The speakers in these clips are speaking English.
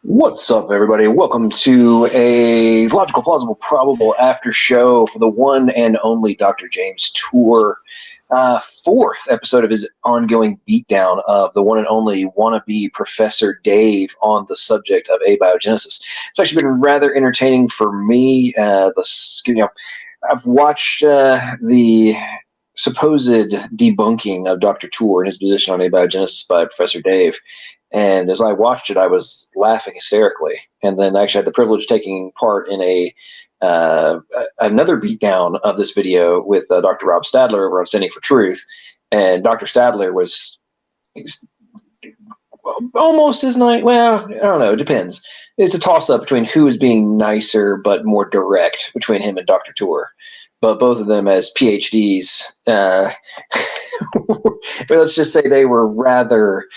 What's up, everybody? Welcome to a logical, plausible, probable after show for the one and only Dr. James Tour. Fourth episode of his ongoing beatdown of the one and only wannabe Professor Dave on the subject of abiogenesis. It's actually been rather entertaining for me. I've watched the supposed debunking of Dr. Tour and his position on abiogenesis by Professor Dave. And as I watched it, I was laughing hysterically. And then actually had the privilege of taking part in another beatdown of this video with Dr. Rob Stadler over on Standing for Truth. And Dr. Stadler was almost as nice. Well, I don't know. It depends. It's a toss-up between who is being nicer but more direct between him and Dr. Tour. But both of them as PhDs, let's just say they were rather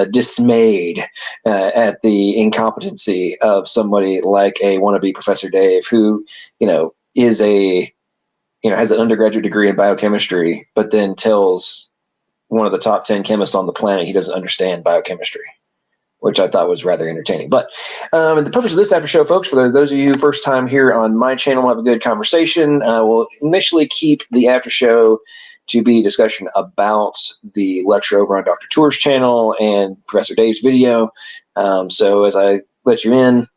dismayed at the incompetency of somebody like a wannabe Professor Dave, who, has an undergraduate degree in biochemistry, but then tells one of the top 10 chemists on the planet he doesn't understand biochemistry, which I thought was rather entertaining. But the purpose of this after show, folks, for those of you first time here on my channel, we'll have a good conversation. We'll initially keep the after show to be discussion about the lecture over on Dr. Tour's channel and Professor Dave's video. So as I let you in,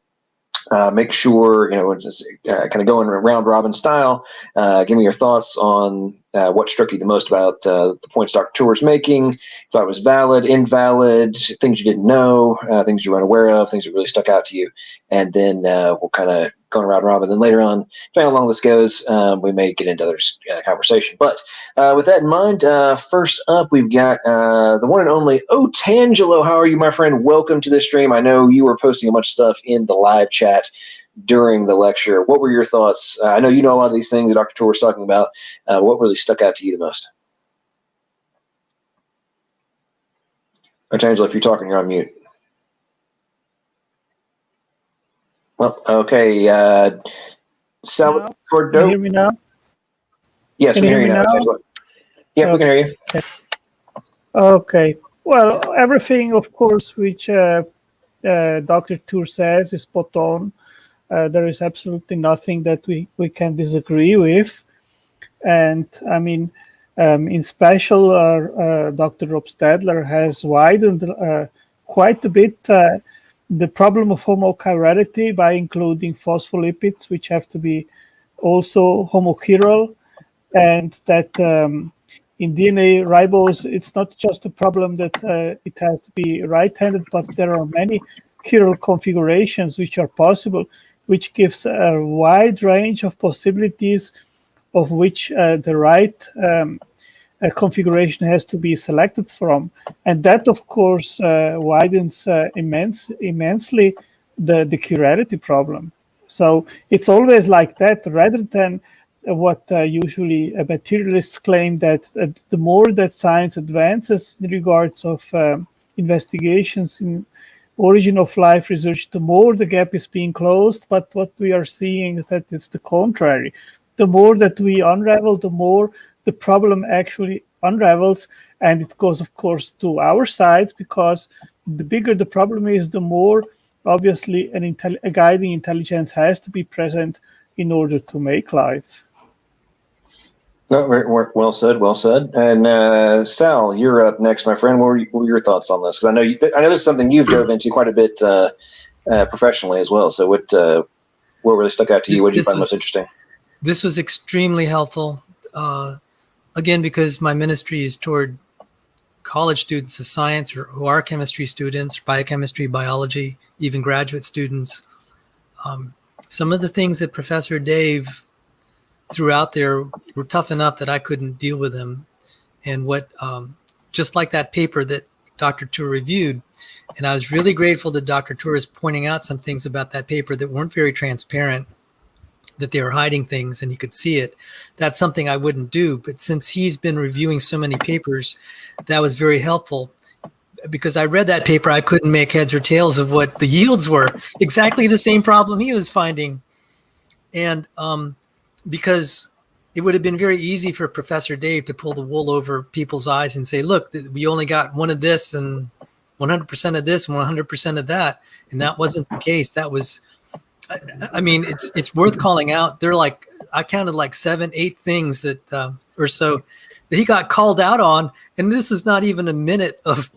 make sure, it's kind of going round robin style. Give me your thoughts on what struck you the most about the points Dr. Tour's making. Thought it was valid, invalid, things you didn't know, things you were unaware of, things that really stuck out to you. And then we'll kind of go around robin. Then later on, depending how long this goes, we may get into other conversation. But with that in mind, first up, we've got the one and only Otangelo. How are you, my friend? Welcome to the stream. I know you were posting a bunch of stuff in the live chat during the lecture. What were your thoughts? I know you know a lot of these things that Dr. Tour was talking about. What really stuck out to you the most? Otangelo, if you're talking, you're on mute. Well, okay. Can you hear me now? Yes, we can hear you now. Yeah, we can hear you. Okay. Well, everything, of course, which Dr. Tour says is spot on. There is absolutely nothing that we can disagree with. And I mean, in special, Dr. Rob Stadler has widened quite a bit the problem of homochirality by including phospholipids, which have to be also homochiral, and that in DNA ribose, it's not just a problem that it has to be right-handed, but there are many chiral configurations which are possible, which gives a wide range of possibilities of which the right configuration has to be selected from. And that, of course, widens immensely the chirality problem. So it's always like that, rather than what usually materialists claim, that the more that science advances in regards of investigations in origin of life research, the more the gap is being closed. But what we are seeing is that it's the contrary. The more that we unravel, the more the problem actually unravels, and it goes, of course, to our side, because the bigger the problem is, the more obviously a guiding intelligence has to be present in order to make life. No, well said, well said. And Sal, you're up next, my friend. What were your thoughts on this? Because I know this is something you've dove into quite a bit professionally as well. So what really stuck out to you? What did you find most interesting? This was extremely helpful. Again, because my ministry is toward college students of science, or who are chemistry students, biochemistry, biology, even graduate students. Some of the things that Professor Dave threw out there were tough enough that I couldn't deal with them. And just like that paper that Dr. Tour reviewed, and I was really grateful that Dr. Tour is pointing out some things about that paper that weren't very transparent, that they were hiding things and he could see it. That's something I wouldn't do. But since he's been reviewing so many papers, that was very helpful. Because I read that paper, I couldn't make heads or tails of what the yields were. Exactly the same problem he was finding. And because it would have been very easy for Professor Dave to pull the wool over people's eyes and say, look, we only got one of this and 100% of this and 100% of that. And that wasn't the case. That was, I mean, it's worth calling out. They're like, I counted like 7, 8 things that, or so that he got called out on. And this was not even a minute of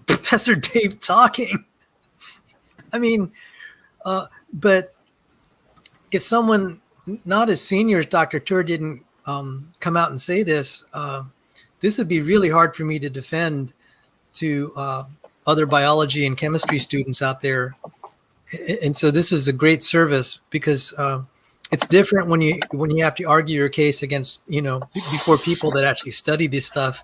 Professor Dave talking. I mean, but if someone not as senior as Dr. Tour didn't come out and say this, this would be really hard for me to defend to other biology and chemistry students out there. And so this is a great service because it's different when you have to argue your case against, before people that actually study this stuff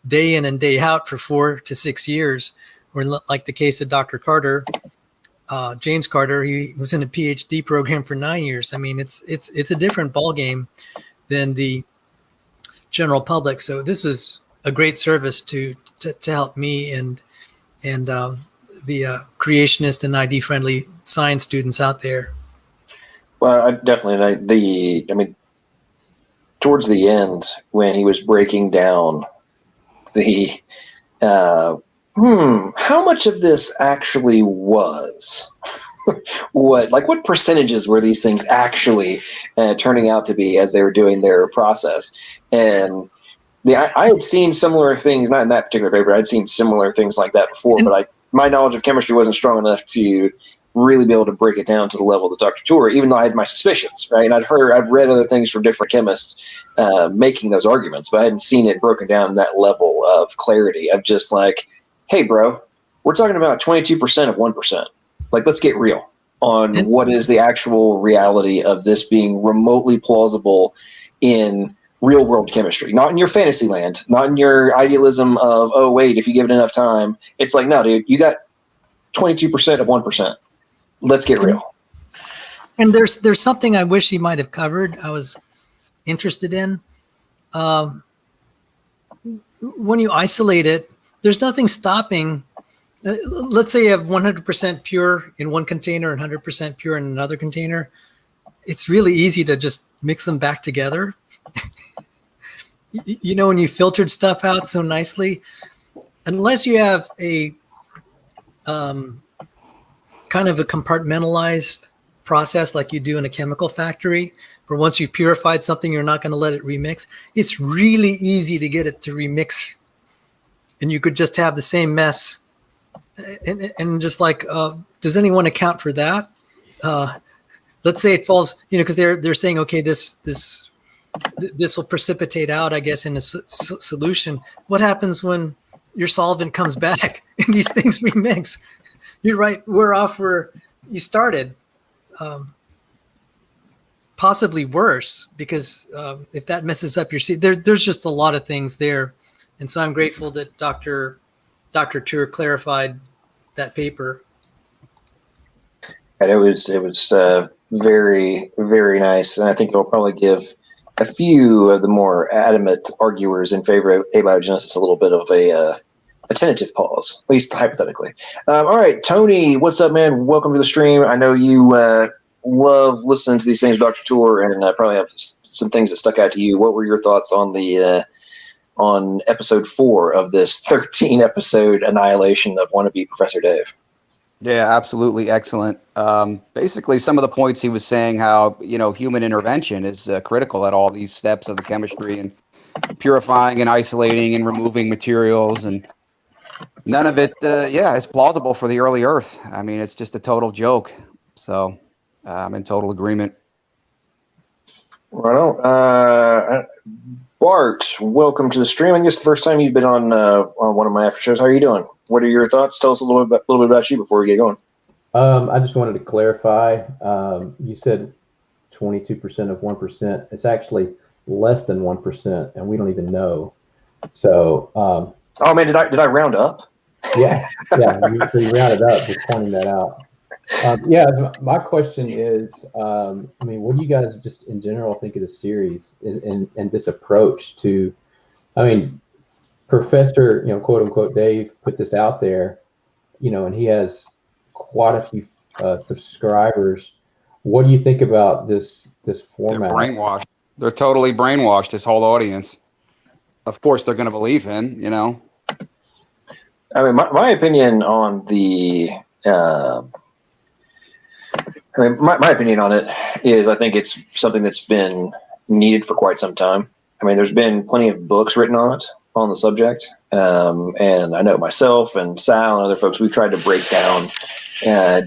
day in and day out for 4 to 6 years, or like the case of Dr. Carter, James Carter. He was in a PhD program for 9 years. I mean, it's a different ballgame than the general public. So this was a great service to help me and the creationist and ID friendly science students out there. Well, I mean, towards the end when he was breaking down the how much of this actually was what percentages were these things actually turning out to be as they were doing their process. And I had seen similar things, not in that particular paper, I'd seen similar things like that before, but my knowledge of chemistry wasn't strong enough to really be able to break it down to the level of Dr. Tour, even though I had my suspicions, right? And I've read other things from different chemists making those arguments, but I hadn't seen it broken down in that level of clarity of just like, hey, bro, we're talking about 22% of 1%. Like, let's get real on what is the actual reality of this being remotely plausible in real world chemistry, not in your fantasy land, not in your idealism of, oh, wait, if you give it enough time. It's like, no, dude, you got 22% of 1%. Let's get real. And there's something I wish he might have covered. I was interested in. When you isolate it, there's nothing stopping. Let's say you have 100% pure in one container and 100% pure in another container. It's really easy to just mix them back together. When you filtered stuff out so nicely, unless you have a kind of a compartmentalized process like you do in a chemical factory, where once you've purified something, you're not going to let it remix. It's really easy to get it to remix, and you could just have the same mess. And just like, does anyone account for that? Let's say it falls, because they're saying, okay, this will precipitate out, I guess, in a solution. What happens when your solvent comes back and these things remix? You're right. We're off where you started. Possibly worse, because if that messes up your seed, there's just a lot of things there. And so I'm grateful that Dr. Tour clarified that paper. And it was very, very nice. And I think it'll probably give a few of the more adamant arguers in favor of abiogenesis a little bit of a tentative pause, at least hypothetically. All right, Tony, what's up, man? Welcome to the stream. I know you love listening to these things, Dr. Tour, and probably have some things that stuck out to you. What were your thoughts on the on episode 4 of this 13-episode annihilation of Wannabe Professor Dave? Yeah, absolutely excellent. Basically, some of the points he was saying, how human intervention is critical at all these steps of the chemistry and purifying and isolating and removing materials, and none of it, is plausible for the early Earth. I mean, it's just a total joke. So I'm in total agreement. Right on. Bart, welcome to the stream. I guess the first time you've been on one of my after shows. How are you doing? What are your thoughts? Tell us a little bit about you before we get going. I just wanted to clarify. You said 22% of 1%. It's actually less than 1%, and we don't even know. So. Oh man, did I round up? Yeah, you rounded up. Just pointing that out. My question is, what do you guys just in general think of the series and this approach to, Professor, quote unquote, Dave put this out there, and he has quite a few subscribers. What do you think about this format? They're brainwashed. They're totally brainwashed, this whole audience. Of course, they're going to believe him, I mean, my opinion on the, my opinion on it is I think it's something that's been needed for quite some time. I mean, there's been plenty of books written on it, on the subject. And I know myself and Sal and other folks, we've tried to break down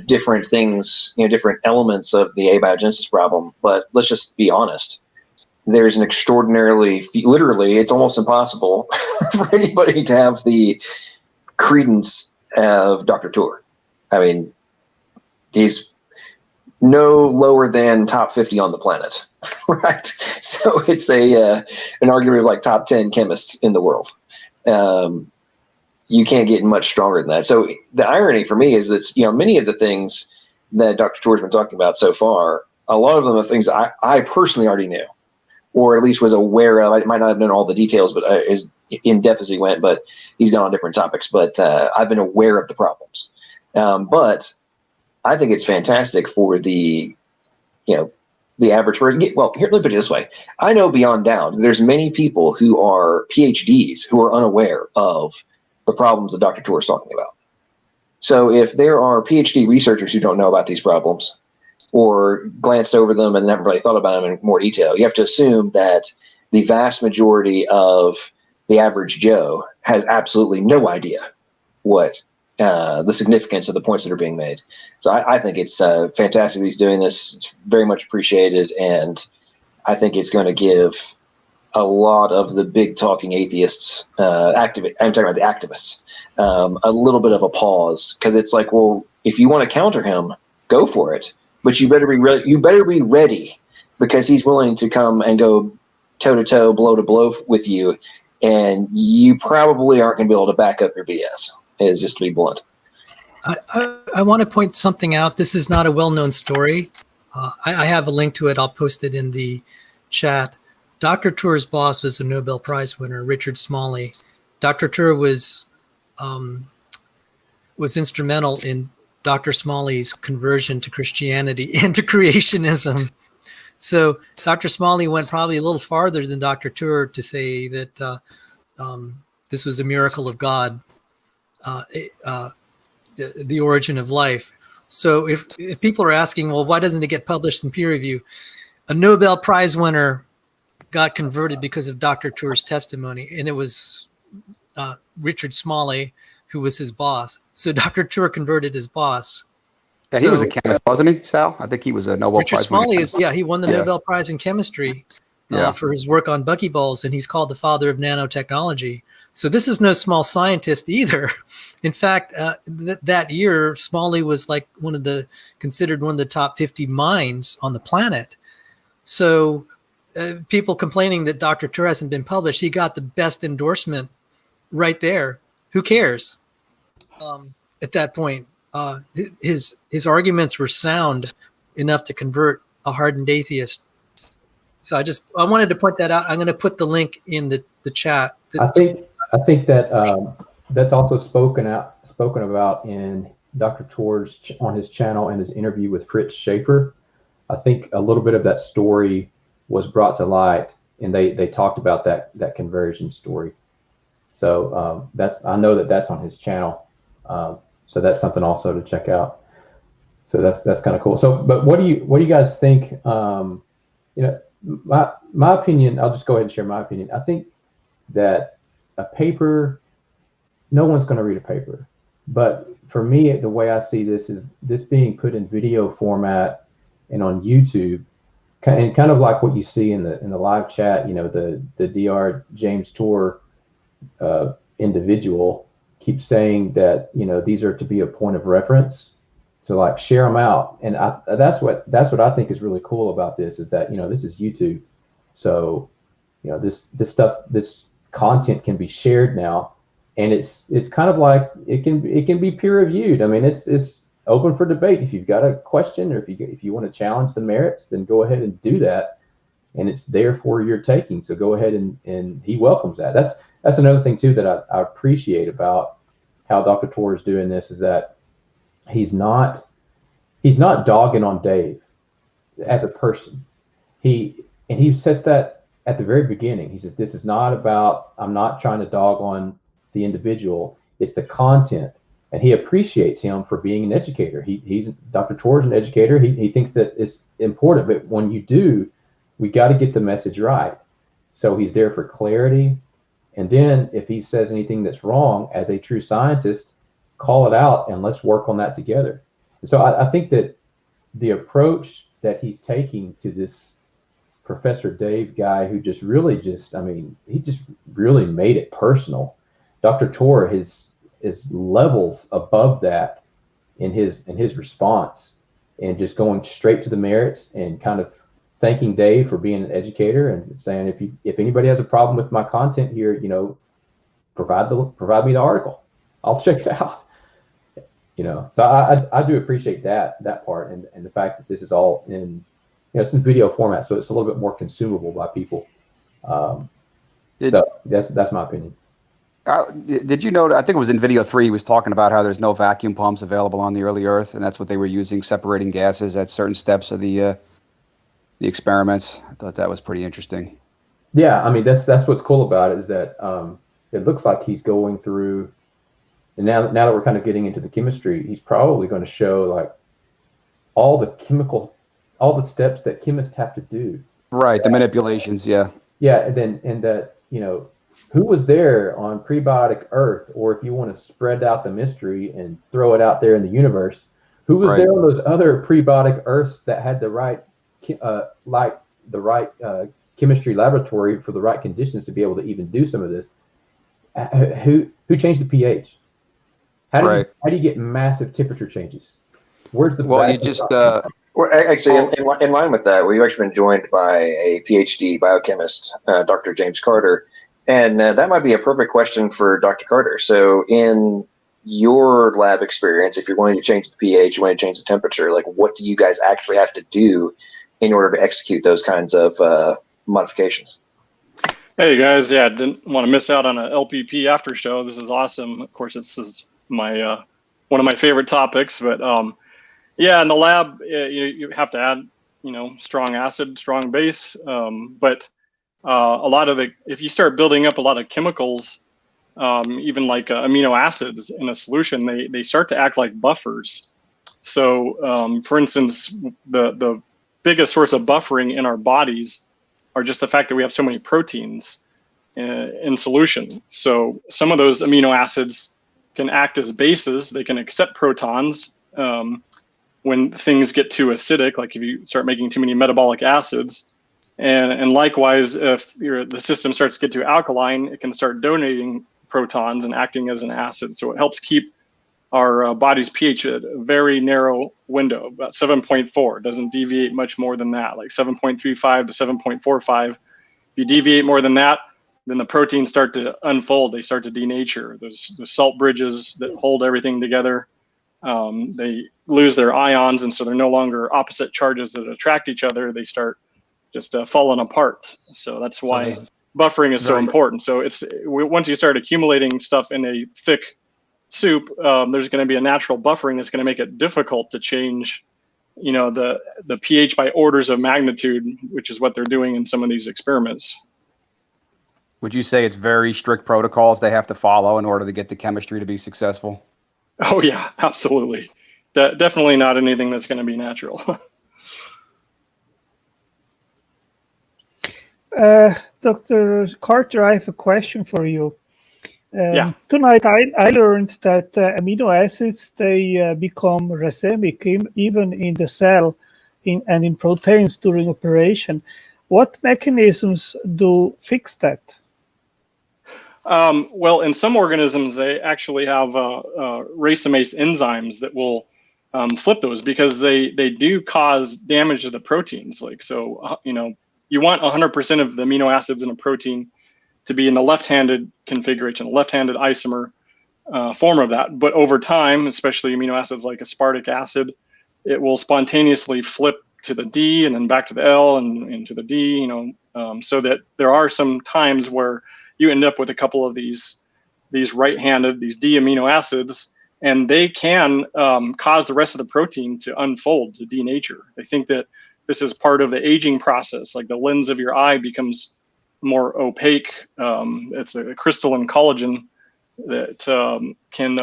different things, different elements of the abiogenesis problem. But let's just be honest. There's an extraordinarily, literally, it's almost impossible for anybody to have the credence of Dr. Tour. I mean, he's no lower than top 50 on the planet, right? So it's an argument of like top 10 chemists in the world. You can't get much stronger than that. So the irony for me is that, many of the things that Dr. Tour's been talking about so far, a lot of them are things I personally already knew, or at least was aware of. I might not have known all the details, but as in depth as he went, but he's gone on different topics. But I've been aware of the problems. But I think it's fantastic for the average person. Well, here, let me put it this way. I know beyond doubt, there's many people who are PhDs who are unaware of the problems that Dr. Tour is talking about. So if there are PhD researchers who don't know about these problems or glanced over them and never really thought about them in more detail, you have to assume that the vast majority of the average Joe has absolutely no idea what the significance of the points that are being made. So I think it's fantastic that he's doing this. It's very much appreciated, and I think it's going to give a lot of the big talking atheists, I'm talking about the activists, a little bit of a pause, because it's like, well, if you want to counter him, go for it, but you better be ready, because he's willing to come and go toe to toe, blow to blow with you, and you probably aren't going to be able to back up your BS. Is just to be blunt. I want to point something out. This is not a well-known story. I have a link to it. I'll post it in the chat. Dr. Tour's boss was a Nobel Prize winner, Richard Smalley. Dr. Tour was instrumental in Dr. Smalley's conversion to Christianity and to creationism. So Dr. Smalley went probably a little farther than Dr. Tour to say that this was a miracle of God. The origin of life. So if people are asking, well, why doesn't it get published in peer review? A Nobel Prize winner got converted because of Dr. Tour's testimony, and it was Richard Smalley who was his boss. So Dr. Tour converted his boss. Yeah, he was a chemist, wasn't he, Sal? I think he was a Nobel Prize winner. Richard Smalley he won the Nobel Prize in chemistry for his work on buckyballs, and he's called the father of nanotechnology. So this is no small scientist either. In fact, that year, Smalley was considered one of the top 50 minds on the planet. So people complaining that Dr. Tour hasn't been published, he got the best endorsement right there. Who cares? At that point, his arguments were sound enough to convert a hardened atheist. So I wanted to point that out. I'm going to put the link in the chat. I think that that's also spoken about in Dr. Tour's on his channel and his interview with Fritz Schaefer. I think a little bit of that story was brought to light, and they talked about that conversion story. So I know that's on his channel. So that's something also to check out. So that's kind of cool. So, but what do you guys think? My opinion. I'll just go ahead and share my opinion. I think that a paper, no one's going to read a paper, but for me, the way I see this is this being put in video format and on YouTube, and kind of like what you see in the live chat. The Dr. James Tour individual keeps saying that these are to be a point of reference, to share them out, and that's what I think is really cool about this, is that this is YouTube, so this content can be shared now, and it's kind of like it can be peer reviewed. I mean, it's open for debate. If you've got a question, or if you want to challenge the merits, then go ahead and do that, and it's there for your taking. So go ahead and he welcomes that. That's another thing too that I appreciate about how Dr. Tour is doing this, is that he's not dogging on Dave as a person. He says that at the very beginning. He says, this is not about, I'm not trying to dog on the individual. It's the content. And he appreciates him for being an educator. Dr. Torr's an educator. He thinks that it's important, but when you do, we got to get the message right. So he's there for clarity. And then if he says anything that's wrong, as a true scientist, call it out and let's work on that together. And so I think that the approach that he's taking to this Professor Dave guy, who just really he just really made it personal. Dr. Torr is levels above that in his response, and just going straight to the merits and kind of thanking Dave for being an educator and saying, if anybody has a problem with my content here, provide me the article. I'll check it out. So I do appreciate that part, and the fact that this is all in it's in video format, so it's a little bit more consumable by people. So that's my opinion. Did you know, I think it was in video 3, he was talking about how there's no vacuum pumps available on the early Earth, and that's what they were using, separating gases at certain steps of the experiments. I thought that was pretty interesting. Yeah, that's what's cool about it, is that it looks like he's going through, and now that we're kind of getting into the chemistry, he's probably going to show like all the steps that chemists have to do. Right, the manipulations, yeah. Yeah, and that who was there on prebiotic Earth, or if you want to spread out the mystery and throw it out there in the universe, who was there on those other prebiotic Earths that had the right chemistry laboratory for the right conditions to be able to even do some of this? Who changed the pH? How do you get massive temperature changes? Where's the Well, actually, in line with that, we've actually been joined by a PhD biochemist, Dr. James Carter, and that might be a perfect question for Dr. Carter. So in your lab experience, if you're wanting to change the pH, you want to change the temperature, like what do you guys actually have to do in order to execute those kinds of modifications? Hey guys, didn't want to miss out on an LPP after show. This is awesome. Of course, this is my one of my favorite topics, but in the lab, you have to add, strong acid, strong base. But a lot of if you start building up a lot of chemicals, even like amino acids in a solution, they start to act like buffers. So, for instance, the biggest source of buffering in our bodies are just the fact that we have so many proteins in solution. So some of those amino acids can act as bases. They can accept protons. When things get too acidic, like if you start making too many metabolic acids, and likewise, if the system starts to get too alkaline, it can start donating protons and acting as an acid. So it helps keep our body's pH at a very narrow window, about 7.4. It doesn't deviate much more than that, like 7.35 to 7.45. If you deviate more than that, then the proteins start to unfold. They start to denature. Those salt bridges that hold everything together, they lose their ions, and so they're no longer opposite charges that attract each other. They start just falling apart. So that's why buffering is so important. So once you start accumulating stuff in a thick soup, there's going to be a natural buffering that's going to make it difficult to change, the pH by orders of magnitude, which is what they're doing in some of these experiments. Would you say it's very strict protocols they have to follow in order to get the chemistry to be successful? Oh yeah, absolutely. Definitely not anything that's going to be natural. Dr. Carter, I have a question for you. Tonight I learned that amino acids, they become racemic even in the cell and in proteins during operation. What mechanisms do fix that? Well, in some organisms, they actually have racemase enzymes that will flip those, because they do cause damage to the proteins. You want 100% of the amino acids in a protein to be in the left-handed configuration, the left-handed isomer form of that. But over time, especially amino acids like aspartic acid, it will spontaneously flip to the D and then back to the L and to the D, so that there are some times where you end up with a couple of these right-handed, these D amino acids, and they can cause the rest of the protein to unfold, to denature. They think that this is part of the aging process, like the lens of your eye becomes more opaque. It's a crystalline collagen that can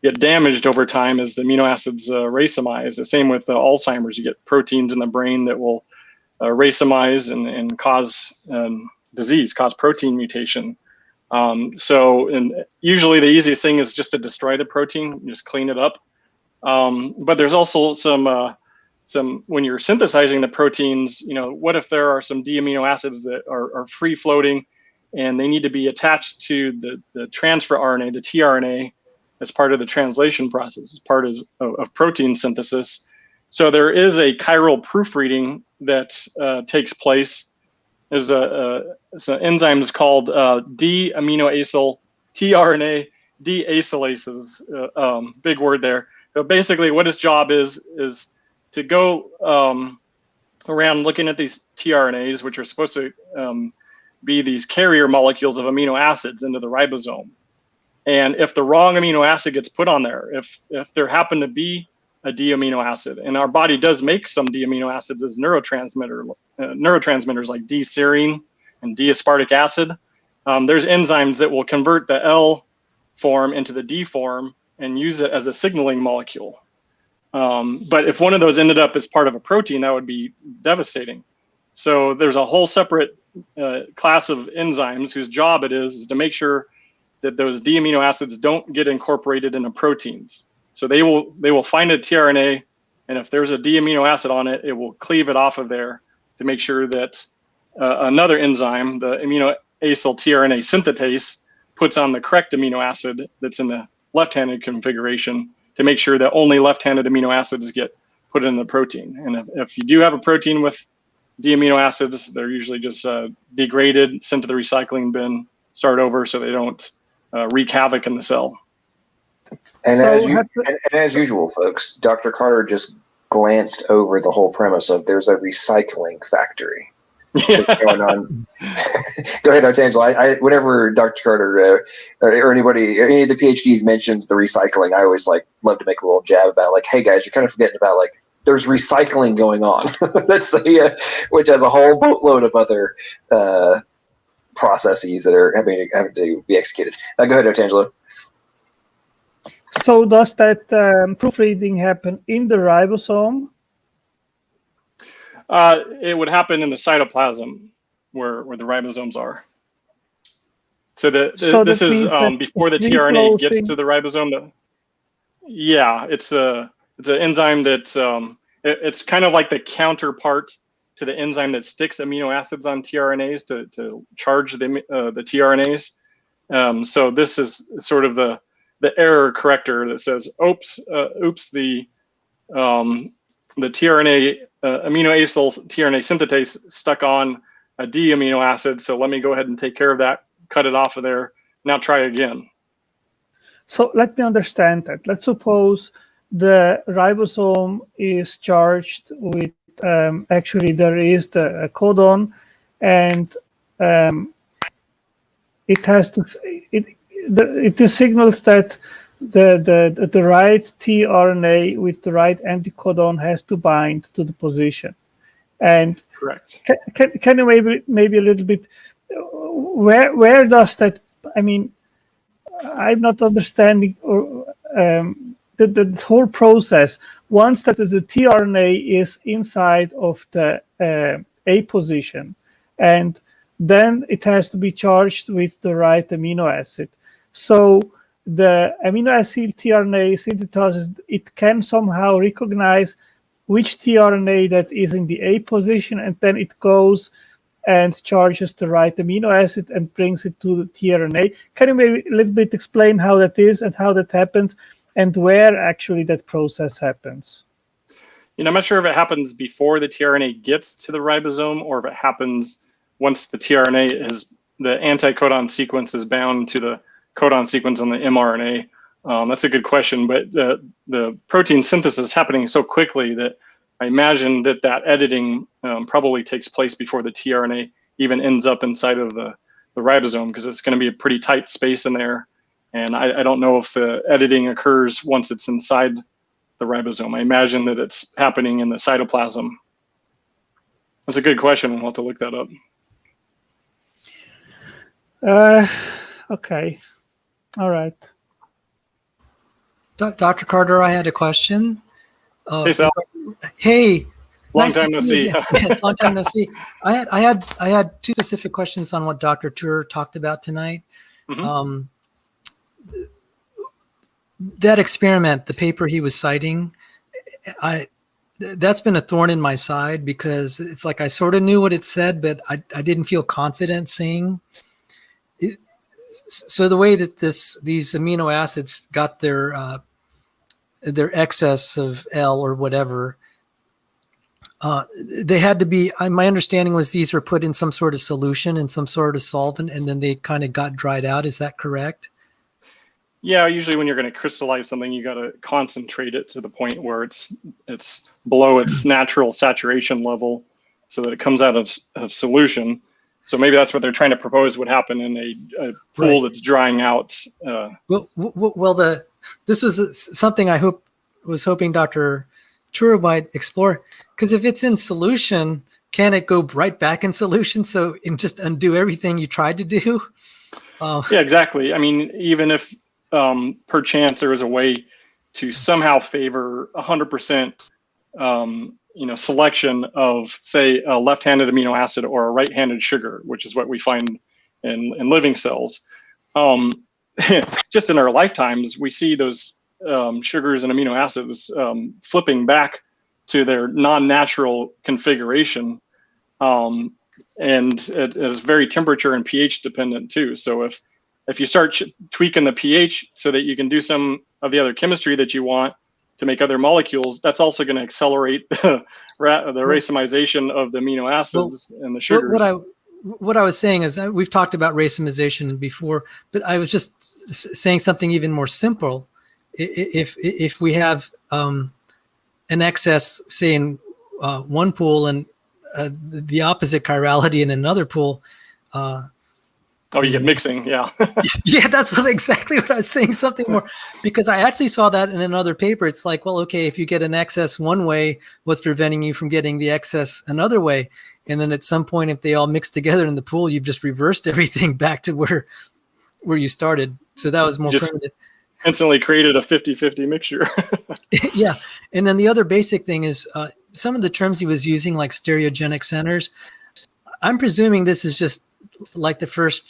get damaged over time as the amino acids racemize. The same with Alzheimer's. You get proteins in the brain that will racemize and cause disease, cause protein mutation. Usually the easiest thing is just to destroy the protein, just clean it up. But there's also some when you're synthesizing the proteins, what if there are some D amino acids that are free floating and they need to be attached to the transfer RNA, the tRNA, as part of the translation process, as part of protein synthesis. So there is a chiral proofreading that takes place. There's an enzyme is called D-aminoacyl tRNA deacylases. Big word there. So basically, what its job is to go around looking at these tRNAs, which are supposed to be these carrier molecules of amino acids into the ribosome. And if the wrong amino acid gets put on there, if there happen to be a D amino acid, and our body does make some D amino acids as neurotransmitters like D-serine and D-aspartic acid, there's enzymes that will convert the L form into the D form and use it as a signaling molecule. But if one of those ended up as part of a protein, that would be devastating. So there's a whole separate class of enzymes whose job it is to make sure that those D amino acids don't get incorporated into proteins. So they will find a tRNA, and if there's a D amino acid on it, it will cleave it off of there to make sure that another enzyme, the aminoacyl tRNA synthetase, puts on the correct amino acid that's in the left-handed configuration to make sure that only left-handed amino acids get put in the protein. And if you do have a protein with D amino acids, they're usually just degraded, sent to the recycling bin, start over so they don't wreak havoc in the cell. And, as usual, folks, Dr. Carter just glanced over the whole premise of there's a recycling factory going on. Go ahead, Artangelo. Whenever Dr. Carter or any of the PhDs mentions the recycling, I always love to make a little jab about it. Hey guys, you're kind of forgetting about there's recycling going on. That's which has a whole boatload of other processes that are having to be executed. Go ahead, Artangelo. So does that proofreading happen in the ribosome? It would happen in the cytoplasm where the ribosomes are. So this is before the tRNA gets to the ribosome. It's an enzyme that it's kind of like the counterpart to the enzyme that sticks amino acids on tRNAs to charge the tRNAs. So this is sort of the error corrector that says, oops, the tRNA aminoacyl tRNA synthetase stuck on a D amino acid. So let me go ahead and take care of that, cut it off of there. Now try again. So let me understand that. Let's suppose the ribosome is charged with, actually there is the codon, and it has to, it signals that the right tRNA with the right anticodon has to bind to the position. And correct. Can you maybe a little bit, where does that, I mean, I'm not understanding the whole process. Once that the tRNA is inside of the A position, and then it has to be charged with the right amino acid. So the amino acid tRNA synthetases, it can somehow recognize which tRNA that is in the A position, and then it goes and charges the right amino acid and brings it to the tRNA. Can you maybe a little bit explain how that is and how that happens and where actually that process happens? I'm not sure if it happens before the tRNA gets to the ribosome or if it happens once the tRNA is, the anticodon sequence is bound to the codon sequence on the mRNA. That's a good question, but the protein synthesis is happening so quickly that I imagine that editing probably takes place before the tRNA even ends up inside of the ribosome, because it's going to be a pretty tight space in there. And I don't know if the editing occurs once it's inside the ribosome. I imagine that it's happening in the cytoplasm. That's a good question. We'll have to look that up. Okay. All right. Dr. Carter, I had a question. Hey, Sal. Hey. Long Nice time no see. Yes, long time no see. I had two specific questions on what Dr. Tour talked about tonight. Mhm. That experiment, the paper he was citing, that's been a thorn in my side because it's like I sort of knew what it said, but I didn't feel confident saying it. So the way that these amino acids got their excess of L or whatever, they had to be, my understanding was these were put in some sort of solution and some sort of solvent, and then they kind of got dried out. Is that correct? Yeah, usually when you're going to crystallize something, you got to concentrate it to the point where it's below its natural saturation level, so that it comes out of solution. So maybe that's what they're trying to propose would happen in a pool that's drying out. This was something I was hoping Dr. Tour might explore, because if it's in solution, can it go right back in solution and just undo everything you tried to do? Yeah, exactly. I mean, even if perchance there is a way to somehow favor 100% selection of, say, a left-handed amino acid or a right-handed sugar, which is what we find in living cells. Just in our lifetimes, we see those sugars and amino acids flipping back to their non-natural configuration, and it is very temperature and pH dependent too. So if you start tweaking the pH so that you can do some of the other chemistry that you want to make other molecules, that's also going to accelerate the racemization of the amino acids and the sugars. What I was saying is, we've talked about racemization before, but I was just saying something even more simple. If we have an excess, say in one pool, and the opposite chirality in another pool. You get mixing, yeah. Yeah, that's exactly what I was saying, something more, because I actually saw that in another paper. It's like, well, okay, if you get an excess one way, what's preventing you from getting the excess another way? And then at some point, if they all mix together in the pool, you've just reversed everything back to where you started. So that was more primitive. Instantly created a 50-50 mixture. Yeah. And then the other basic thing is some of the terms he was using, like stereogenic centers. I'm presuming this is just like the first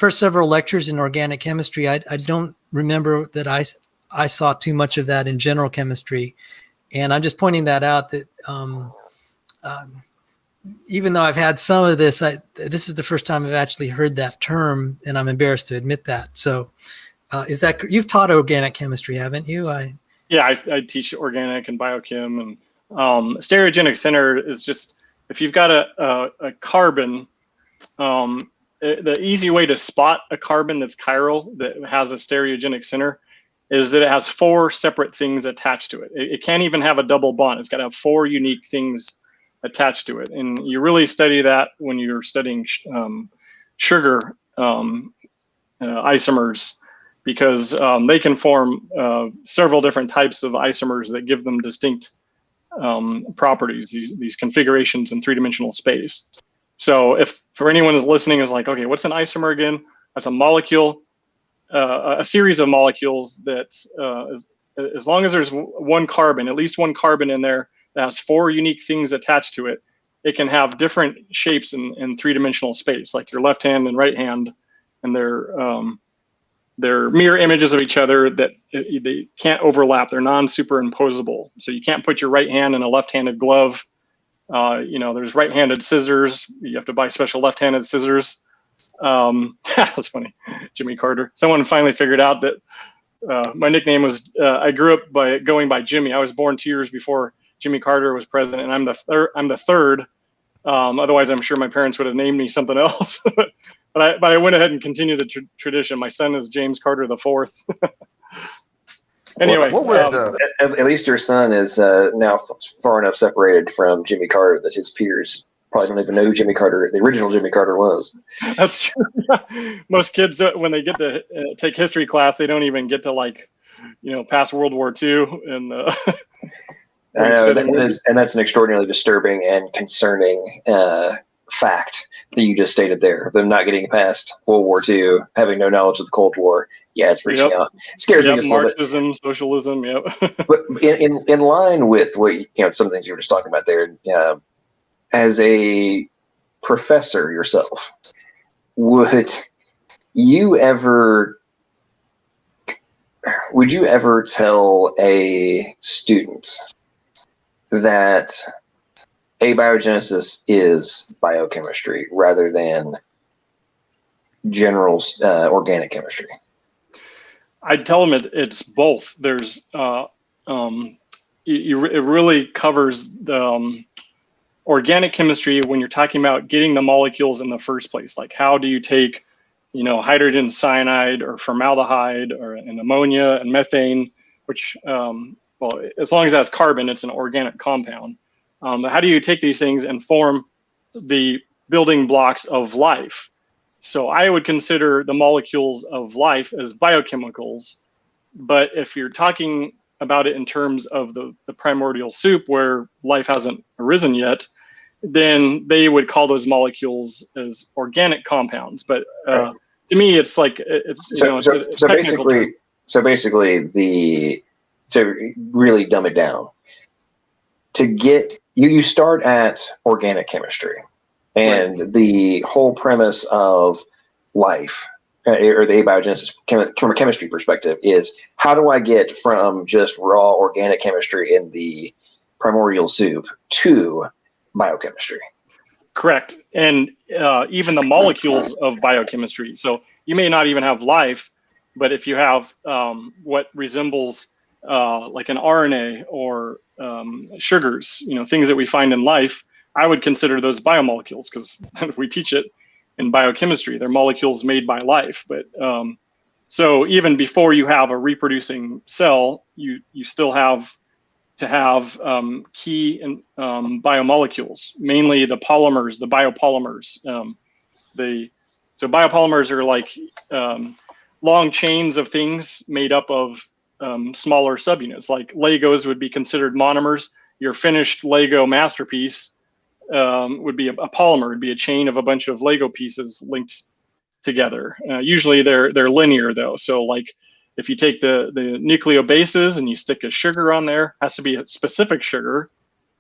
several lectures in organic chemistry. I don't remember that I saw too much of that in general chemistry. And I'm just pointing that out, that even though I've had some of this, this is the first time I've actually heard that term, and I'm embarrassed to admit that. So is that, you've taught organic chemistry, haven't you? Yeah, I teach organic and biochem, and stereogenic center is just, if you've got a carbon, the easy way to spot a carbon that's chiral, that has a stereogenic center, is that it has 4 separate things attached to it. It can't even have a double bond. It's got to have 4 unique things attached to it. And you really study that when you're studying sugar isomers, because they can form several different types of isomers that give them distinct properties, these configurations in 3-dimensional space. So if for anyone who's listening is like, okay, what's an isomer again? That's a molecule, a series of molecules that as long as there's one carbon, at least one carbon in there that has 4 unique things attached to it, it can have different shapes in 3-dimensional space, like your left hand and right hand, and they're mirror images of each other that they can't overlap. They're non-superimposable. So you can't put your right hand in a left-handed glove. There's right-handed scissors. You have to buy special left-handed scissors. That's funny, Jimmy Carter. Someone finally figured out that my nickname was, I grew up by going by Jimmy. I was born 2 years before Jimmy Carter was president, and I'm the third. Otherwise, I'm sure my parents would have named me something else. But I went ahead and continued the tradition. My son is James Carter IV. Anyway, at least your son is now far enough separated from Jimmy Carter that his peers probably don't even know who Jimmy Carter, the original Jimmy Carter, was. That's true. Most kids, when they get to take history class, they don't even get to past World War II. And I know, and that's an extraordinarily disturbing and concerning fact that you just stated there, them not getting past World War II, having no knowledge of the Cold War. Yeah, it's freaking out. It scares me just a little bit. Marxism, socialism, yep. But in line with what some of the things you were just talking about there, as a professor yourself, would you ever tell a student that abiogenesis is biochemistry rather than general organic chemistry? I'd tell them it's both. There's it really covers the organic chemistry when you're talking about getting the molecules in the first place. Like, how do you take, hydrogen cyanide or formaldehyde and ammonia and methane, which, well, as long as that's carbon, it's an organic compound. How do you take these things and form the building blocks of life? So I would consider the molecules of life as biochemicals. But if you're talking about it in terms of the primordial soup where life hasn't arisen yet, then they would call those molecules as organic compounds. But Right. To me, it's like it's basically to really dumb it down, to get you start at organic chemistry, and right. The whole premise of life, or the abiogenesis from a chemistry perspective, is how do I get from just raw organic chemistry in the primordial soup to biochemistry? Correct. And even the molecules of biochemistry. So you may not even have life, but if you have what resembles like an RNA or sugars, things that we find in life, I would consider those biomolecules, because we teach it in biochemistry. They're molecules made by life. But so even before you have a reproducing cell, you still have to have key biomolecules, mainly the polymers, the biopolymers. So biopolymers are like long chains of things made up of smaller subunits. Like Legos would be considered monomers. Your finished Lego masterpiece would be a polymer. It'd be a chain of a bunch of Lego pieces linked together. Usually they're linear though. So like, if you take the nucleobases and you stick a sugar on there, has to be a specific sugar,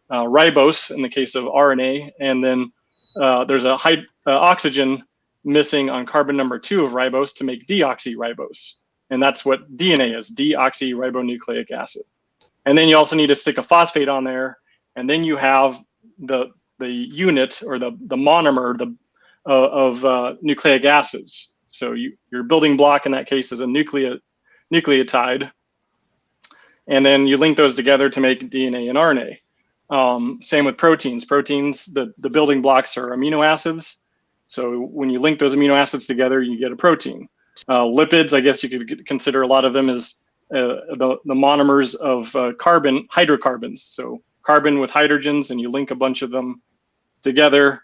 ribose in the case of RNA, and then there's a oxygen missing on carbon number 2 of ribose to make deoxyribose, and that's what DNA is, deoxyribonucleic acid. And then you also need to stick a phosphate on there, and then you have the unit or the monomer of nucleic acids. So your building block in that case is a nucleotide, and then you link those together to make DNA and RNA. Same with proteins. Proteins, the building blocks are amino acids. So when you link those amino acids together, you get a protein. Lipids, I guess you could consider a lot of them as the monomers of carbon, hydrocarbons. So carbon with hydrogens, and you link a bunch of them together.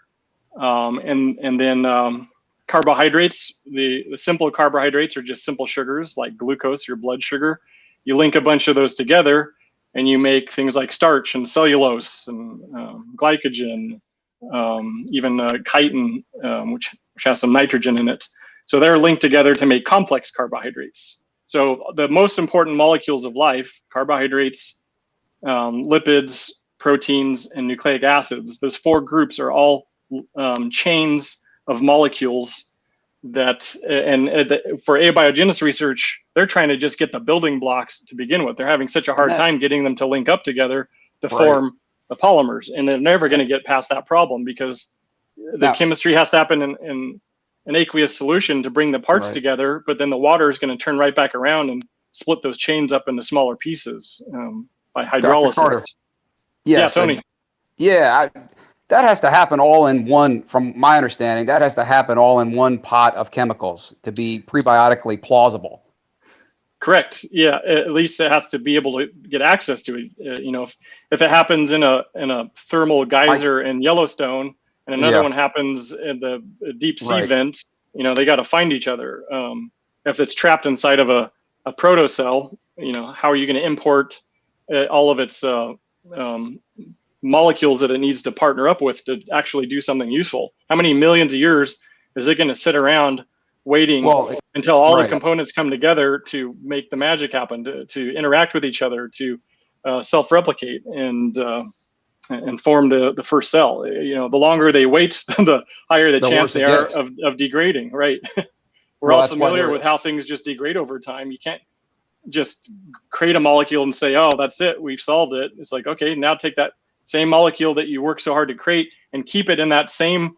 And then carbohydrates, the simple carbohydrates are just simple sugars like glucose, your blood sugar. You link a bunch of those together and you make things like starch and cellulose and glycogen, even chitin, which has some nitrogen in it. So they're linked together to make complex carbohydrates. So the most important molecules of life, carbohydrates, lipids, proteins, and nucleic acids, those 4 groups are all chains of molecules that, and for abiogenesis research, they're trying to just get the building blocks to begin with. They're having such a hard time getting them to link up together to form the polymers, and they're never going to get past that problem, because the chemistry has to happen in an aqueous solution to bring the parts together, but then the water is going to turn right back around and split those chains up into smaller pieces by hydrolysis. Yes, yeah, Tony. That has to happen all in one, from my understanding, that has to happen all in one pot of chemicals to be prebiotically plausible. Correct. Yeah, at least it has to be able to get access to it. If it happens in a thermal geyser in Yellowstone, and another one happens in the deep sea vent, they got to find each other. If it's trapped inside of a protocell, how are you going to import all of its molecules that it needs to partner up with to actually do something useful. How many millions of years is it going to sit around waiting until all the components come together to make the magic happen, to interact with each other, to self-replicate and form the first cell? You know, the longer they wait, the higher the chance they are of degrading, right? We're all familiar with how things just degrade over time. You can't just create a molecule and say, oh, that's it, we've solved it. It's like, okay, now take that same molecule that you worked so hard to create and keep it in that same,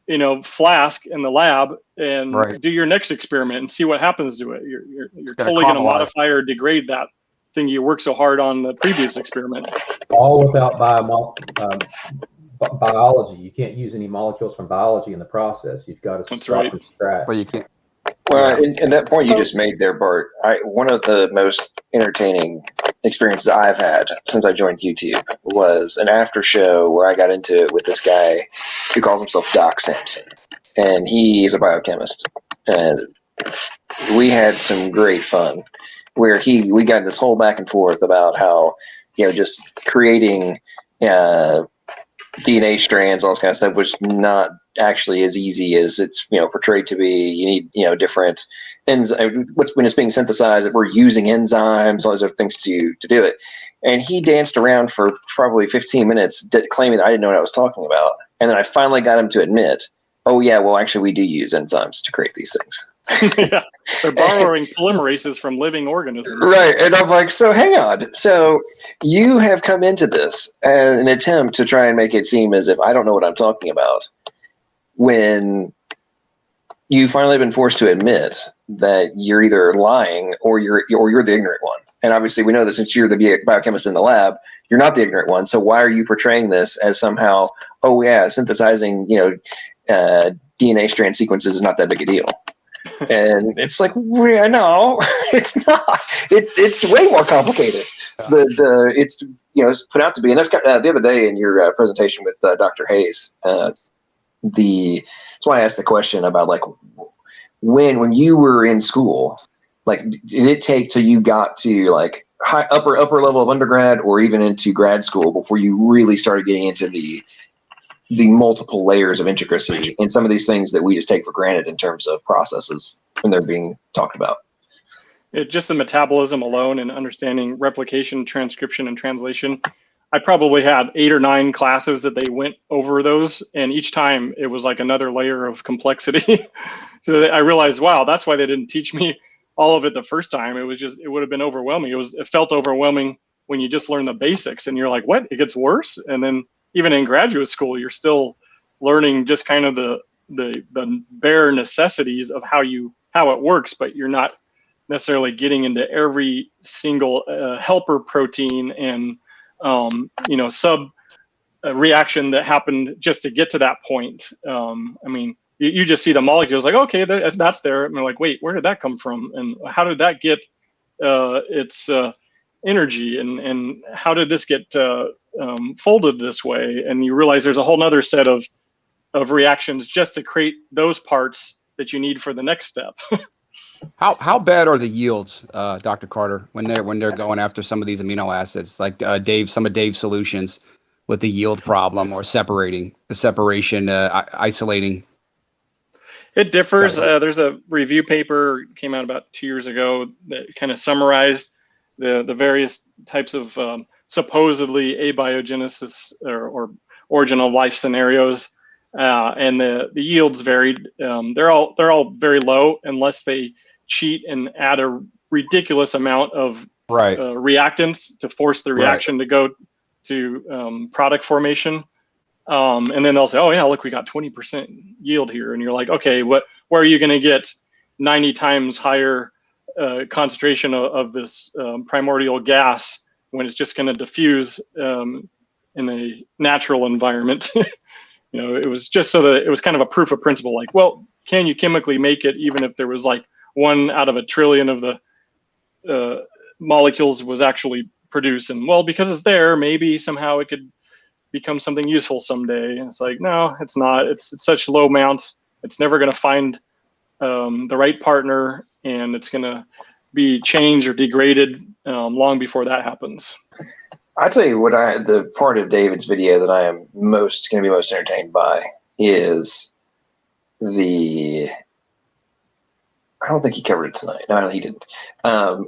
you know, flask in the lab, and do your next experiment and see what happens to it. You're totally going to modify or degrade that thing you worked so hard on the previous experiment. All without biology. You can't use any molecules from biology in the process. You've got to start from scratch. But you can't. Well, and that point you just made there, Bart, one of the most entertaining experiences I've had since I joined YouTube was an after show where I got into it with this guy who calls himself Doc Sampson. And he is a biochemist. And we had some great fun where we got this whole back and forth about how, you know, just creating DNA strands, all this kind of stuff, was not actually as easy as it's, you know, portrayed to be. You need, you know, different enzymes. When it's being synthesized, we're using enzymes, all those other things to do it. And he danced around for probably 15 minutes claiming that I didn't know what I was talking about. And then I finally got him to admit, oh yeah, well actually we do use enzymes to create these things. Yeah, they're borrowing polymerases from living organisms. Right, and I'm like, so hang on. So you have come into this as an attempt to try and make it seem as if I don't know what I'm talking about, when you've finally been forced to admit that you're either lying or you're the ignorant one. And obviously we know that since you're the biochemist in the lab, you're not the ignorant one. So why are you portraying this as somehow, oh yeah, synthesizing, you know, DNA strand sequences is not that big a deal? And it's like, no, it's not. It's way more complicated. It's, you know, it's put out to be. And that's the other day in your presentation with Dr. Hayes. That's why I asked the question about, like, when you were in school, like, did it take till you got to like upper level of undergrad or even into grad school before you really started getting into the multiple layers of intricacy in some of these things that we just take for granted in terms of processes when they're being talked about? Just the metabolism alone and understanding replication, transcription, and translation. I probably had 8 or 9 classes that they went over those, and each time it was like another layer of complexity. So I realized, wow, that's why they didn't teach me all of it the first time. It would have been overwhelming. It felt overwhelming when you just learn the basics and you're like, what? It gets worse? And then even in graduate school, you're still learning just kind of the bare necessities of how it works, but you're not necessarily getting into every single helper protein and sub reaction that happened just to get to that point. I mean, you just see the molecules like, okay, that's there. And they're like, wait, where did that come from? And how did that get its energy? And how did this get folded this way? And you realize there's a whole nother set of reactions just to create those parts that you need for the next step. How bad are the yields, Dr. Carter, when they're going after some of these amino acids, like some of Dave's solutions with the yield problem or isolating? It differs. There's a review paper came out about 2 years ago that kind of summarized the various types of supposedly abiogenesis or origin of life scenarios, and the yields varied. They're all very low unless they cheat and add a ridiculous amount of reactants to force the reaction to go to product formation. And then they'll say, oh yeah, look, we got 20% yield here. And you're like, okay, where are you going to get 90 times higher concentration of this primordial gas when it's just going to diffuse in a natural environment? It was just so that it was kind of a proof of principle. Like, well, can you chemically make it even if there was like 1 out of a trillion of the molecules was actually produced? And well, because it's there, maybe somehow it could become something useful someday. And it's like, no, it's not. It's such low amounts. It's never going to find the right partner, and it's going to be changed or degraded long before that happens. I'll tell you the part of David's video that I am going to be most entertained by is I don't think he covered it tonight. No, he didn't.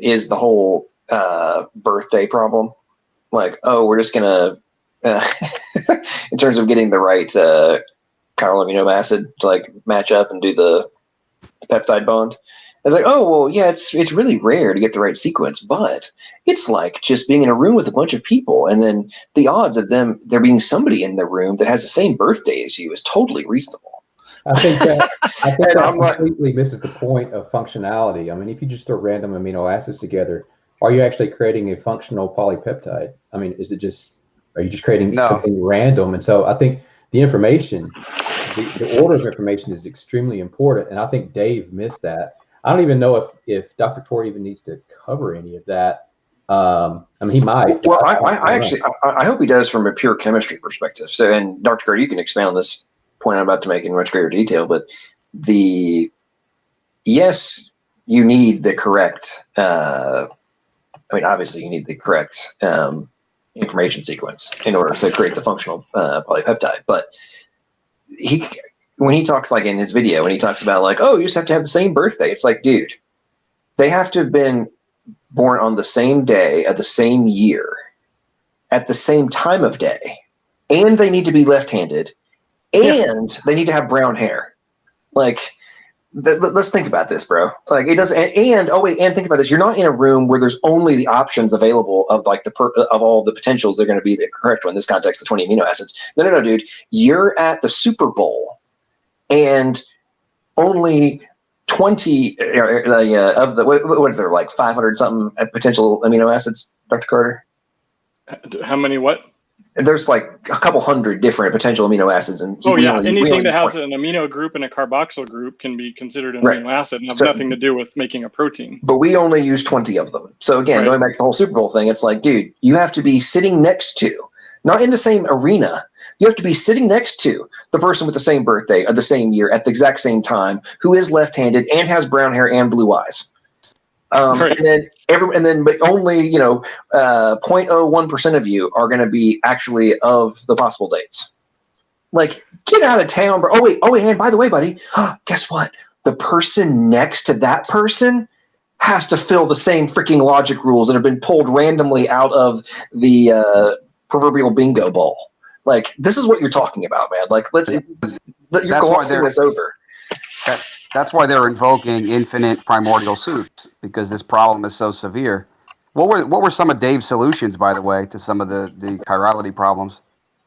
Is the whole birthday problem. Like, oh, we're just going to, in terms of getting the right chiral amino acid to like match up and do the peptide bond. I was like, oh, well, yeah, it's really rare to get the right sequence, but it's like just being in a room with a bunch of people, and then the odds of there being somebody in the room that has the same birthday as you is totally reasonable. I think that completely misses the point of functionality. I mean, if you just throw random amino acids together, are you actually creating a functional polypeptide? I mean, are you just creating something random? And so I think the information, the order of information is extremely important, and I think Dave missed that. I don't even know if Dr. Tor even needs to cover any of that. I mean, he might. Well, I hope he does from a pure chemistry perspective. So, and Dr. Carter, you can expand on this point I'm about to make in much greater detail, but yes, you need the correct, obviously you need the correct information sequence in order to create the functional polypeptide, but when he talks, like in his video, when he talks about like, oh, you just have to have the same birthday. It's like, dude, they have to have been born on the same day of the same year at the same time of day. And they need to be left-handed and they need to have brown hair. Like, let's think about this, bro. Like it doesn't, and think about this. You're not in a room where there's only the options available of like of all the potentials they're going to be the correct one. In this context, the 20 amino acids. No, dude. You're at the Super Bowl. And only 20 of the what is there, like 500 something potential amino acids, Dr. Carter? How many? What? There's like a couple hundred different potential amino acids, and anything that has an amino group and a carboxyl group can be considered an amino acid and has nothing to do with making a protein. But we only use 20 of them. So again, going back to the whole Super Bowl thing, it's like, dude, you have to be sitting next to, not in the same arena. You have to be sitting next to the person with the same birthday of the same year at the exact same time, who is left-handed and has brown hair and blue eyes. But only 0.01% of you are going to be actually of the possible dates. Like, get out of town, bro. Oh wait, and by the way, buddy, guess what? The person next to that person has to fill the same freaking logic rules that have been pulled randomly out of the proverbial bingo ball. Like, this is what you're talking about, man. Like, you're glossing this over. That's why they're invoking infinite primordial soups, because this problem is so severe. What were some of Dave's solutions, by the way, to some of the chirality problems?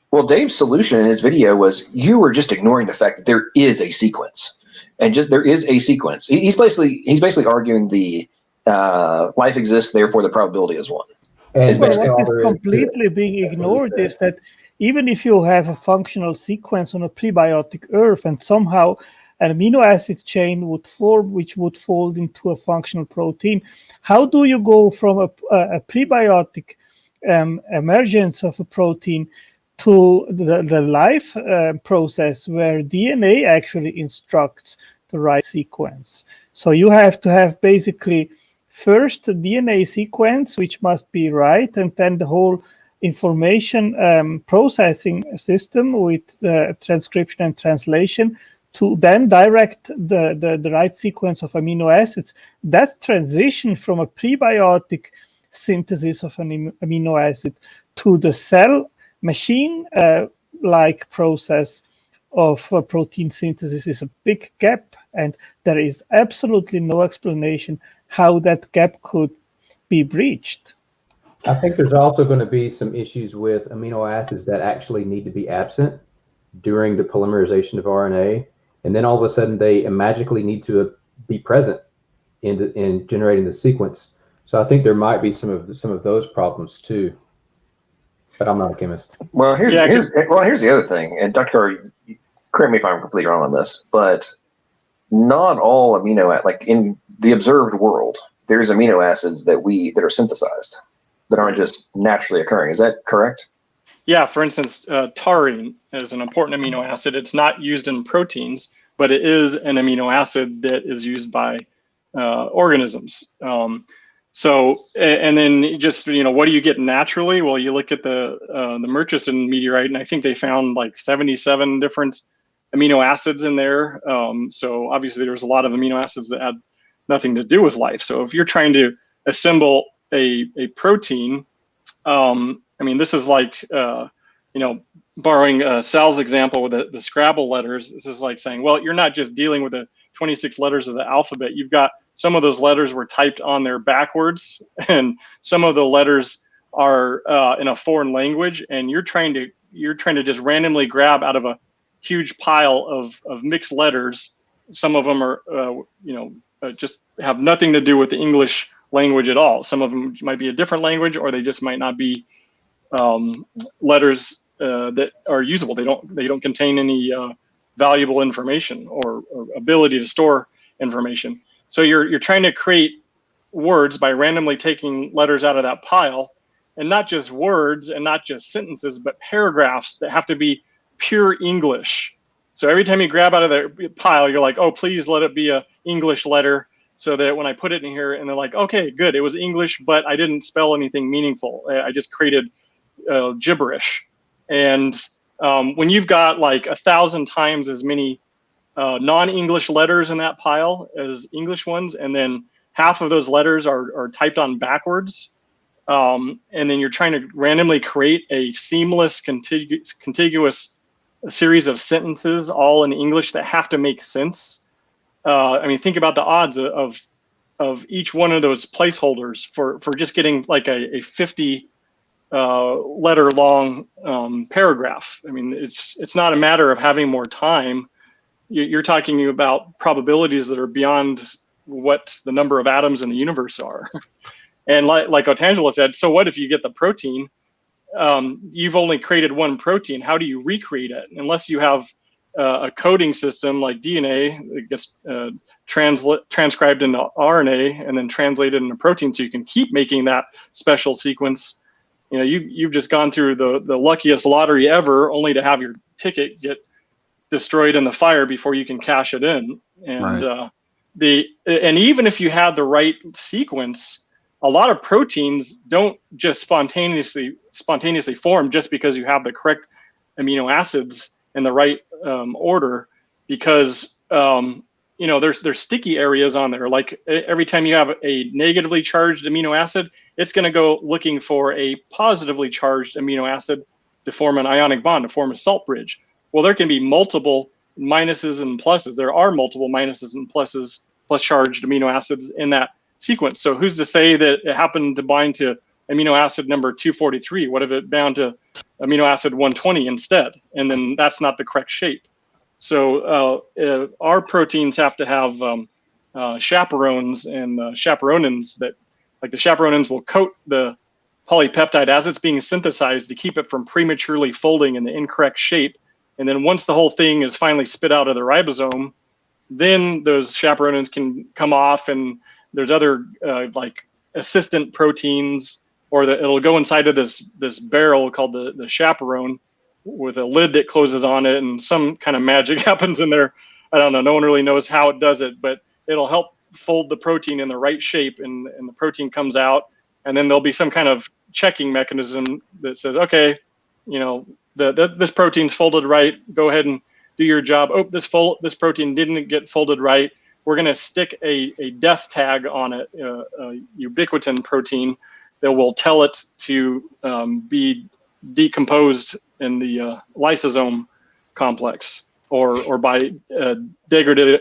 Well, Dave's solution in his video was, you were just ignoring the fact that there is a sequence, and just there is a sequence. He's basically arguing the life exists, therefore the probability is one. And what is completely being ignored is that even if you have a functional sequence on a prebiotic Earth and somehow an amino acid chain would form, which would fold into a functional protein, how do you go from a prebiotic emergence of a protein to the life process where DNA actually instructs the right sequence? So you have to have basically first a DNA sequence, which must be right, and then the whole information processing system with transcription and translation to then direct the right sequence of amino acids. That transition from a prebiotic synthesis of an amino acid to the cell machine like process of protein synthesis is a big gap, and there is absolutely no explanation how that gap could be breached. I think there's also going to be some issues with amino acids that actually need to be absent during the polymerization of RNA, and then all of a sudden they magically need to be present in generating the sequence. So I think there might be some of those problems too. But I'm not a chemist. Well, here's the other thing, and Dr. Carter, correct me if I'm completely wrong on this, but not all like in the observed world, there's amino acids that are synthesized, that aren't just naturally occurring. Is that correct? Yeah, for instance, taurine is an important amino acid. It's not used in proteins, but it is an amino acid that is used by organisms. So, and then just, what do you get naturally? Well, you look at the Murchison meteorite, and I think they found like 77 different amino acids in there. So obviously there's a lot of amino acids that had nothing to do with life. So if you're trying to assemble a protein, this is like, borrowing Sal's example with the Scrabble letters. This is like saying, well, you're not just dealing with the 26 letters of the alphabet. You've got some of those letters were typed on there backwards, and some of the letters are in a foreign language, and you're trying to just randomly grab out of a huge pile of mixed letters. Some of them are just have nothing to do with the English language at all. Some of them might be a different language, or they just might not be letters that are usable. They don't contain any valuable information or ability to store information. So you're trying to create words by randomly taking letters out of that pile, and not just words and not just sentences, but paragraphs that have to be pure English. So every time you grab out of the pile, you're like, oh, please let it be a English letter, so that when I put it in here, and they're like, okay, good, it was English, but I didn't spell anything meaningful. I just created gibberish. And when you've got like 1,000 times as many non-English letters in that pile as English ones, and then half of those letters are typed on backwards, and then you're trying to randomly create a seamless, contiguous series of sentences, all in English, that have to make sense. Think about the odds of each one of those placeholders for just getting like a 50 letter long paragraph. It's not a matter of having more time. You're talking about probabilities that are beyond what the number of atoms in the universe are. And like Otangelo said, so what if you get the protein? You've only created one protein. How do you recreate it? Unless you have a coding system like DNA that gets transcribed into RNA and then translated into protein, so you can keep making that special sequence. You've just gone through the luckiest lottery ever, only to have your ticket get destroyed in the fire before you can cash it in. And Right. And even if you had the right sequence, a lot of proteins don't just spontaneously form just because you have the correct amino acids in the right order, because there's sticky areas on there. Like every time you have a negatively charged amino acid, it's going to go looking for a positively charged amino acid to form an ionic bond, to form a salt bridge. Well, there can be multiple minuses and pluses. There are multiple minuses and pluses, plus charged amino acids in that sequence. So who's to say that it happened to bind to amino acid number 243? What if it bound to amino acid 120 instead? And then that's not the correct shape. So our proteins have to have chaperones and chaperonins that, like the chaperonins will coat the polypeptide as it's being synthesized to keep it from prematurely folding in the incorrect shape. And then once the whole thing is finally spit out of the ribosome, then those chaperonins can come off, and there's other like assistant proteins, or it'll go inside of this barrel called the chaperone with a lid that closes on it, and some kind of magic happens in there. I don't know. No one really knows how it does it, but it'll help fold the protein in the right shape, and the protein comes out, and then there'll be some kind of checking mechanism that says, okay, this protein's folded right. Go ahead and do your job. Oh, this protein didn't get folded right. We're going to stick a death tag on it, a ubiquitin protein that will tell it to be decomposed in the lysosome complex, or by degradative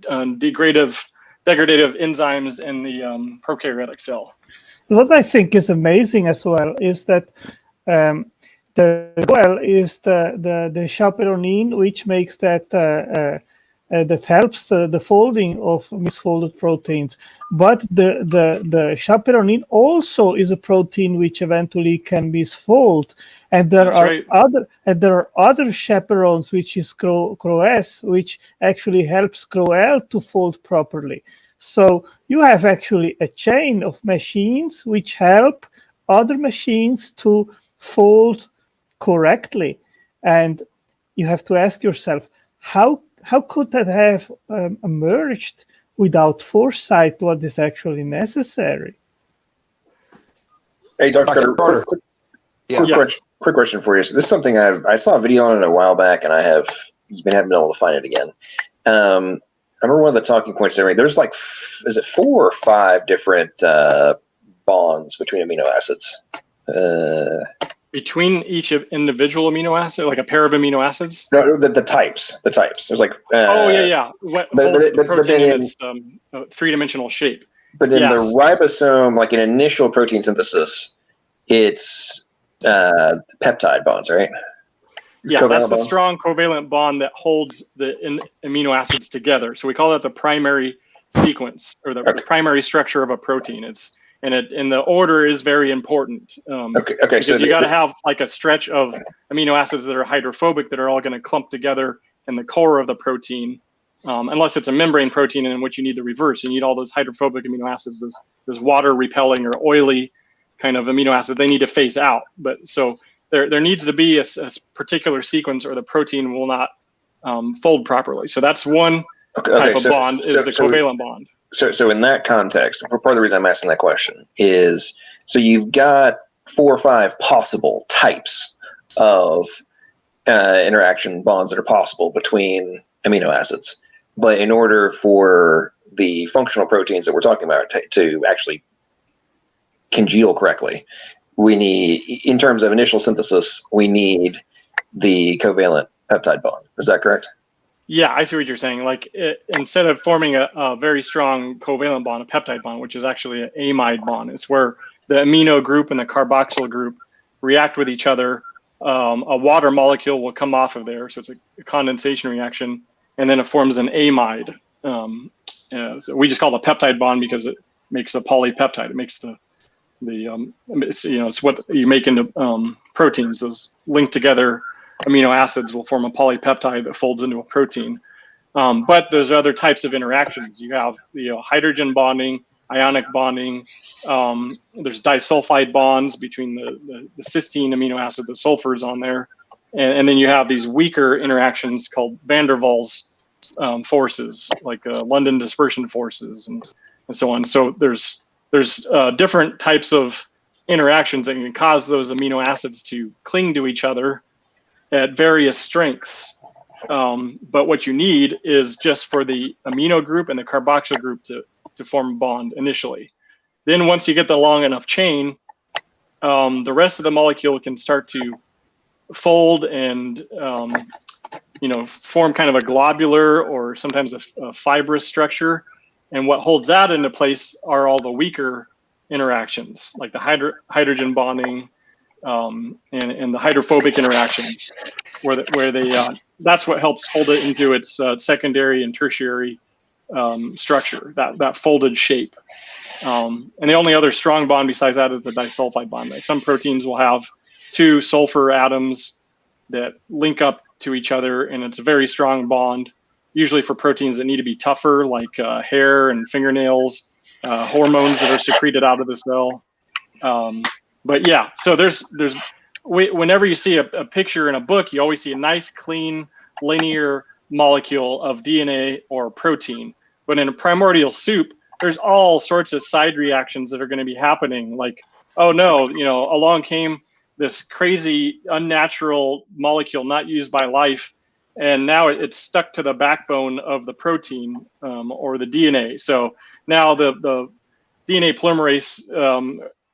enzymes in the prokaryotic cell. What I think is amazing as well is that the chaperonin, which makes that helps the folding of misfolded proteins. But the chaperonin also is a protein which eventually can misfold, and there are other chaperones, which is CRO-S, which actually helps CRO-L to fold properly. So you have actually a chain of machines which help other machines to fold correctly, and you have to ask yourself, how could that have emerged without foresight? What is actually necessary? Hey, Dr. Dr. Carter. Quick question for you. So this is something I saw a video on it a while back, and I have been able to find it again. I remember one of the talking points there. There's like, is it 4 or 5 different bonds between amino acids? Between each of individual amino acid, like a pair of amino acids? No, the types. The types. There's like. What holds the protein in its 3-dimensional shape. But in the ribosome, like in initial protein synthesis, it's peptide bonds, right? Yeah, that's the strong covalent bond that holds the amino acids together. So we call that the primary sequence, or the primary structure of a protein. And the order is very important. Because you got to have like a stretch of amino acids that are hydrophobic that are all going to clump together in the core of the protein. Unless it's a membrane protein in which you need the reverse. You need all those hydrophobic amino acids, those water repelling or oily kind of amino acids. They need to phase out. But so there needs to be a particular sequence, or the protein will not fold properly. So that's one type of bond, is the covalent bond. So in that context, part of the reason I'm asking that question is, so you've got 4 or 5 possible types of interaction bonds that are possible between amino acids. But in order for the functional proteins that we're talking about to actually congeal correctly, we need, in terms of initial synthesis, we need the covalent peptide bond. Is that correct? Yeah, I see what you're saying. Like instead of forming a very strong covalent bond, a peptide bond, which is actually an amide bond, it's where the amino group and the carboxyl group react with each other. A water molecule will come off of there, so it's a condensation reaction, and then it forms an amide. So we just call it a peptide bond because it makes a polypeptide. It makes it's what you make into proteins. Those linked together amino acids will form a polypeptide that folds into a protein. But there's other types of interactions. You have hydrogen bonding, ionic bonding. There's disulfide bonds between the cysteine amino acid, the sulfurs on there. And then you have these weaker interactions called van der Waals forces, like London dispersion forces and so on. So there's different types of interactions that can cause those amino acids to cling to each other at various strengths. But what you need is just for the amino group and the carboxyl group to form a bond initially. Then once you get the long enough chain, the rest of the molecule can start to fold and form kind of a globular or sometimes a fibrous structure. And what holds that into place are all the weaker interactions, like the hydrogen bonding and the hydrophobic interactions, where they that's what helps hold it into its secondary and tertiary structure, that folded shape. And the only other strong bond besides that is the disulfide bond. Some proteins will have 2 sulfur atoms that link up to each other, and it's a very strong bond, usually for proteins that need to be tougher, like hair and fingernails, hormones that are secreted out of the cell. But yeah, so whenever you see a picture in a book, you always see a nice, clean, linear molecule of DNA or protein. But in a primordial soup, there's all sorts of side reactions that are going to be happening. Like, oh no, along came this crazy, unnatural molecule not used by life, and now it's stuck to the backbone of the protein or the DNA. So now the DNA polymerase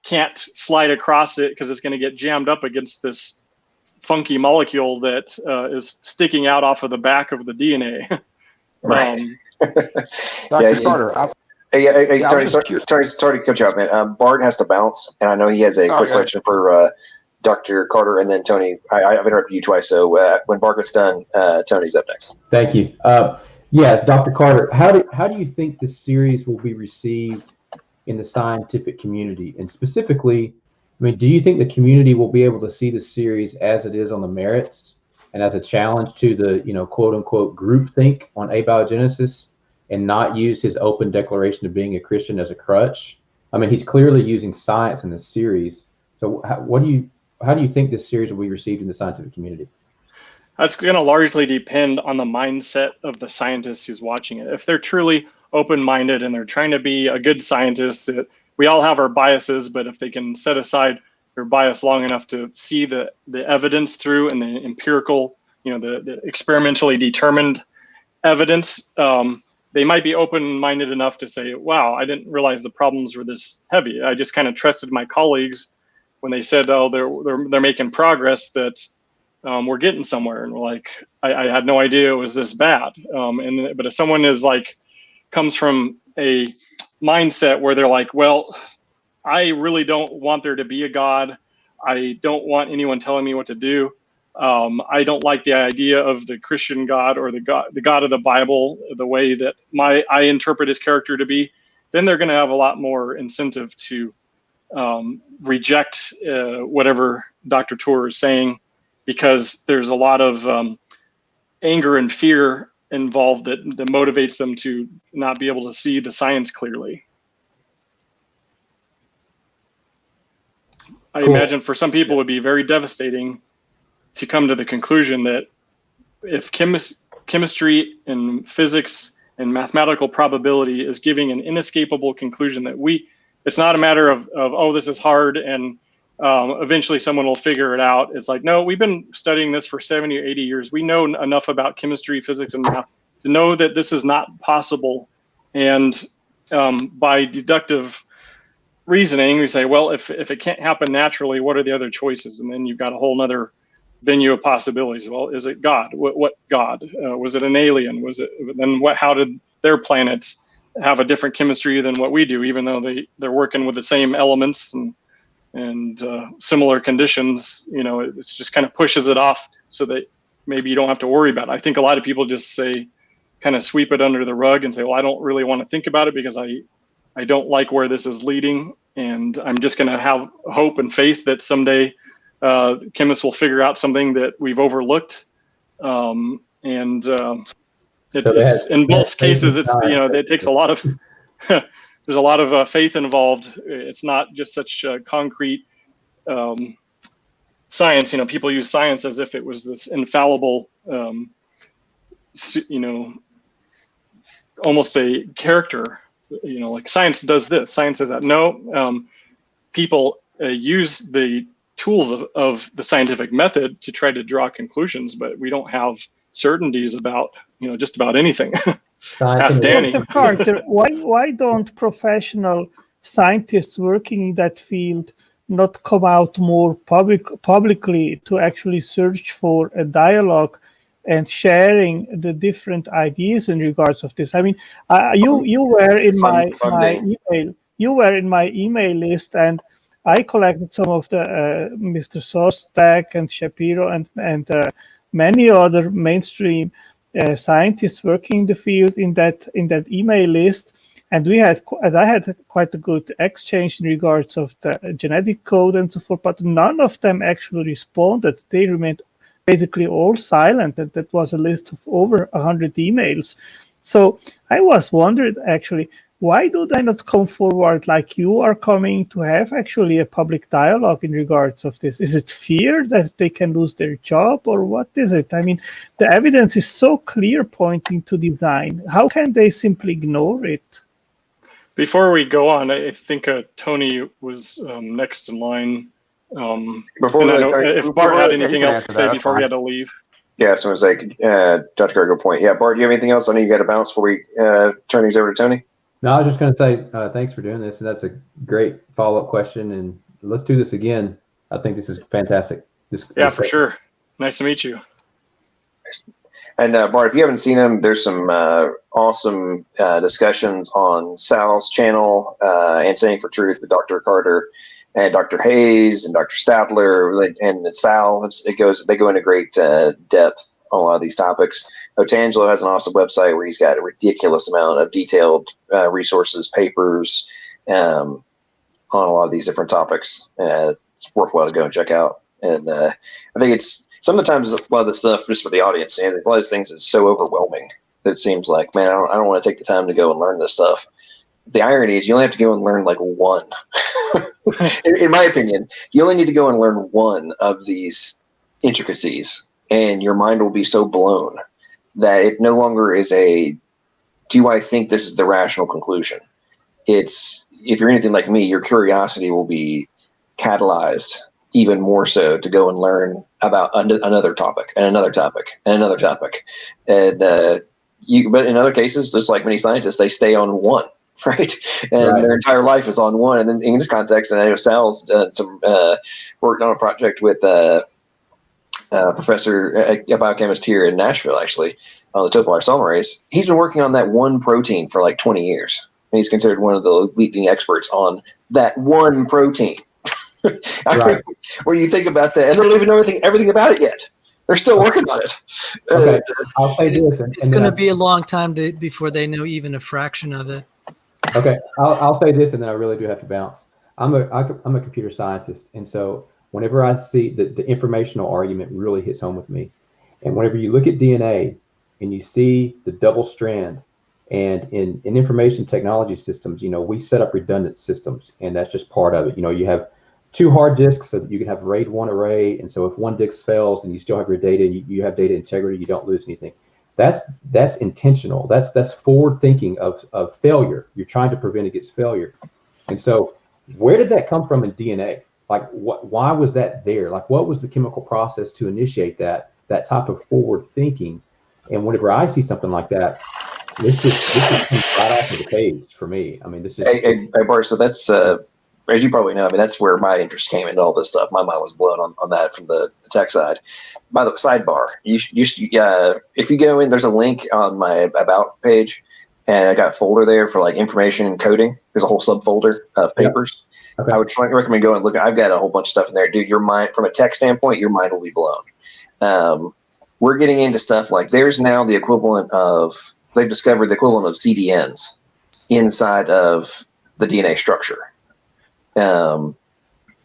can't slide across it because it's going to get jammed up against this funky molecule that is sticking out off of the back of the DNA. Right. Dr. Carter, sorry to cut you off, man. Bart has to bounce, and I know he has a quick question for Dr. Carter, and then Tony. I've interrupted you twice, so when Bart gets done, Tony's up next. Thank you. Yes, Dr. Carter, how do you think this series will be received in the scientific community? And specifically, do you think the community will be able to see the series as it is on the merits and as a challenge to the, quote unquote, groupthink on abiogenesis, and not use his open declaration of being a Christian as a crutch? He's clearly using science in this series. So how do you think this series will be received in the scientific community? That's going to largely depend on the mindset of the scientist who's watching it. If they're truly open-minded and they're trying to be a good scientist that we all have our biases, but if they can set aside their bias long enough to see the evidence through and the empirical, the experimentally determined evidence, they might be open-minded enough to say, wow, I didn't realize the problems were this heavy. I just kind of trusted my colleagues when they said, oh, they're making progress, that we're getting somewhere. And we're like, I had no idea it was this bad. But if someone is like, comes from a mindset where they're like, well, I really don't want there to be a God. I don't want anyone telling me what to do. I don't like the idea of the Christian God or the God of the Bible, the way that I interpret his character to be. Then they're going to have a lot more incentive to reject whatever Dr. Tour is saying, because there's a lot of anger and fear involved that motivates them to not be able to see the science clearly. I imagine for some people it would be very devastating to come to the conclusion that if chemistry and physics and mathematical probability is giving an inescapable conclusion that it's not a matter of oh, this is hard and eventually someone will figure it out. It's like, no, we've been studying this for 70 or 80 years. We know enough about chemistry, physics, and math to know that this is not possible. And by deductive reasoning, we say, well, if it can't happen naturally, what are the other choices? And then you've got a whole nother venue of possibilities. Well, is it God? What God? Was it an alien? Was it then what? How did their planets have a different chemistry than what we do, even though they're working with the same elements and similar conditions? It just kind of pushes it off so that maybe you don't have to worry about it. I think a lot of people just kind of sweep it under the rug and say, well, I don't really want to think about it because I don't like where this is leading, and I'm just going to have hope and faith that someday chemists will figure out something that we've overlooked. In both cases, it takes a lot of there's a lot of faith involved. It's not just such concrete science. People use science as if it was this infallible, almost a character. Like science does this, science does that. No, people use the tools of the scientific method to try to draw conclusions, but we don't have certainties about just about anything. Ask Danny. Dr. Carter, why don't professional scientists working in that field not come out more publicly to actually search for a dialogue and sharing the different ideas in regards of this? I mean, you were in my email. You were in my email list, and I collected some of the Mr. Sostek and Shapiro and many other mainstream scientists working in the field in that email list, and I had quite a good exchange in regards of the genetic code and so forth. But none of them actually responded. They remained basically all silent, and that was a list of over 100 emails. So I was wondering, actually, why do they not come forward like you are coming to have actually a public dialogue in regards of this? Is it fear that they can lose their job, or what is it? I mean, the evidence is so clear pointing to design. How can they simply ignore it? Before we go on, I think Tony was next in line. If Bart had anything else to say before we had to leave. Yeah, so it was like Dr. Gargo point. Yeah, Bart, do you have anything else? I know you got to bounce before we turn things over to Tony. No, I was just going to say thanks for doing this, and that's a great follow-up question, and let's do this again. I think this is fantastic. Yeah, for sure. Nice to meet you. And Bart, if you haven't seen them, there's some awesome discussions on Sal's channel, and Standing for Truth with Dr. Carter and Dr. Hayes and Dr. Statler and Sal. They go into great depth on a lot of these topics. Otangelo has an awesome website where he's got a ridiculous amount of detailed resources, papers on a lot of these different topics. It's worthwhile to go and check out. And I think sometimes a lot of the stuff, just for the audience, and a lot of these things is so overwhelming that it seems like, man, I don't want to take the time to go and learn this stuff. The irony is you only have to go and learn like one. in my opinion, you only need to go and learn one of these intricacies, and your mind will be so blown that it no longer is do I think this is the rational conclusion? It's, if you're anything like me, your curiosity will be catalyzed even more so to go and learn about another topic and another topic and another topic. And but in other cases, just like many scientists, they stay on one, right? And their entire life is on one. And then in this context, and I know Sal's done some worked on a project with professor, a biochemist here in Nashville, actually, on the topoisomerase. He's been working on that one protein for like 20 years. And he's considered one of the leading experts on that one protein. Right. When you think about that, and they don't even know everything about it yet. They're still working on it. Okay, I'll say this. It's going to be a long time before they know even a fraction of it. Okay, I'll say this, and then I really do have to bounce. I'm a computer scientist, and so whenever I see the informational argument really hits home with me, and whenever you look at DNA and you see the double strand, and in information technology systems, we set up redundant systems, and that's just part of it. You have 2 hard disks so that you can have RAID 1 array, and so if one disk fails, and you still have your data, you have data integrity, you don't lose anything. That's intentional. That's forward thinking of failure. You're trying to prevent against failure. And so where did that come from in DNA? Like why was that there? Like what was the chemical process to initiate that type of forward thinking? And whenever I see something like that, this just comes right off of the page for me. I mean, this is hey Bart, so that's as you probably know, I mean, that's where my interest came into all this stuff. My mind was blown on that from the tech side. By the way, sidebar, if you go in, there's a link on my About page, and I got a folder there for like information and coding. There's a whole subfolder of papers. Yeah. Okay. I would recommend going and look. I've got a whole bunch of stuff in there. Dude, your mind, from a tech standpoint, your mind will be blown. We're getting into stuff like there's now the equivalent of, they've discovered the equivalent of CDNs inside of the DNA structure.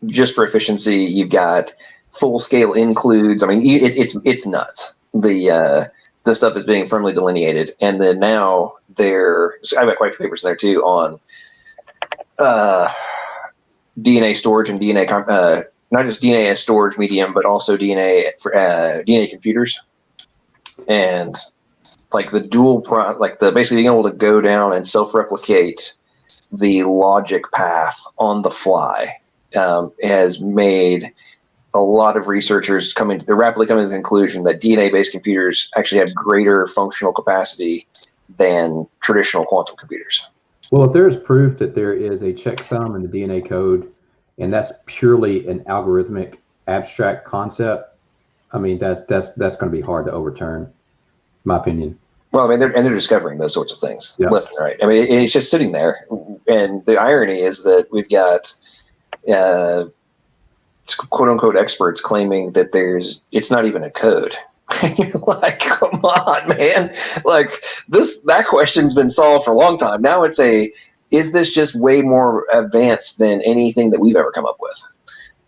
Just for efficiency, you've got full scale includes. I mean, it's nuts. The stuff that's being firmly delineated, and then now I've got quite a few papers in there too on DNA storage and DNA, not just DNA as storage medium, but also DNA for DNA computers, and like the basically being able to go down and self-replicate the logic path on the fly has made a lot of researchers they're rapidly coming to the conclusion that DNA-based computers actually have greater functional capacity than traditional quantum computers. Well, if there's proof that there is a checksum in the DNA code, and that's purely an algorithmic abstract concept, I mean, that's going to be hard to overturn, in my opinion. Well, I mean, they're discovering those sorts of things left and right. I mean, it's just sitting there, and the irony is that we've got quote unquote experts claiming that it's not even a code. Like, come on, man! Like that question's been solved for a long time. Now is this just way more advanced than anything that we've ever come up with?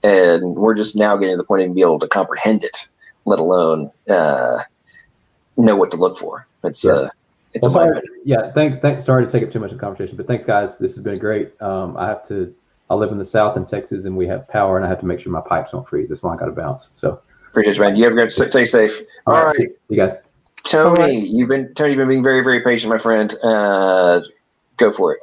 And we're just now getting to the point of being able to comprehend it, let alone know what to look for. It's sorry to take up too much of the conversation, but thanks, guys. This has been great. I live in the South in Texas, and we have power, and I have to make sure my pipes don't freeze. That's why I got to bounce. So appreciate you, man. You have to stay safe. All right. See you guys. Tony, you've been being very, very patient, my friend. Go for it.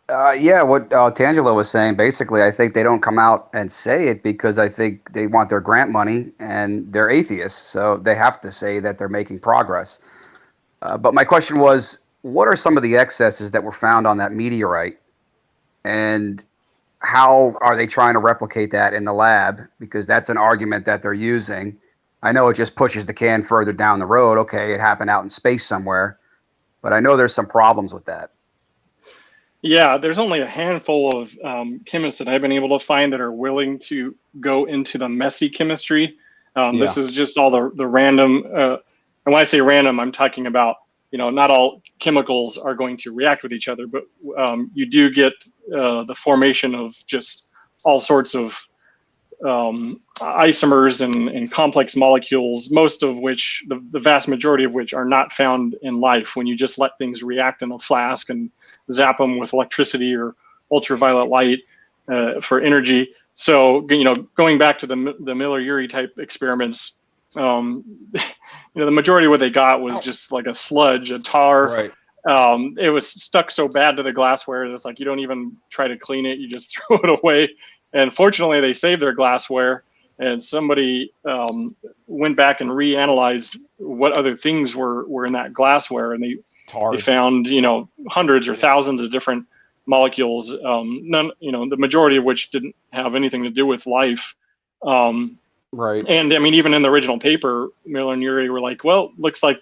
Yeah, what Tangelo was saying, basically, I think they don't come out and say it because I think they want their grant money, and they're atheists, so they have to say that they're making progress. But my question was, what are some of the excesses that were found on that meteorite, and how are they trying to replicate that in the lab? Because that's an argument that they're using. I know it just pushes the can further down the road. Okay, it happened out in space somewhere, but I know there's some problems with that. Yeah, there's only a handful of chemists that I've been able to find that are willing to go into the messy chemistry. This is just all the random, and when I say random, I'm talking about, not all chemicals are going to react with each other, but you do get the formation of just all sorts of isomers and complex molecules, most of which, the vast majority of which are not found in life when you just let things react in a flask and zap them with electricity or ultraviolet light for energy. So, going back to the Miller-Urey type experiments, the majority of what they got was just like a sludge, a tar. Right. it was stuck so bad to the glassware. It's like you don't even try to clean it; you just throw it away. And fortunately, they saved their glassware, and somebody went back and reanalyzed what other things were in that glassware, and they found hundreds or thousands of different molecules. None, the majority of which didn't have anything to do with life. Right. And I mean, even in the original paper, Miller and Urey were like, well, looks like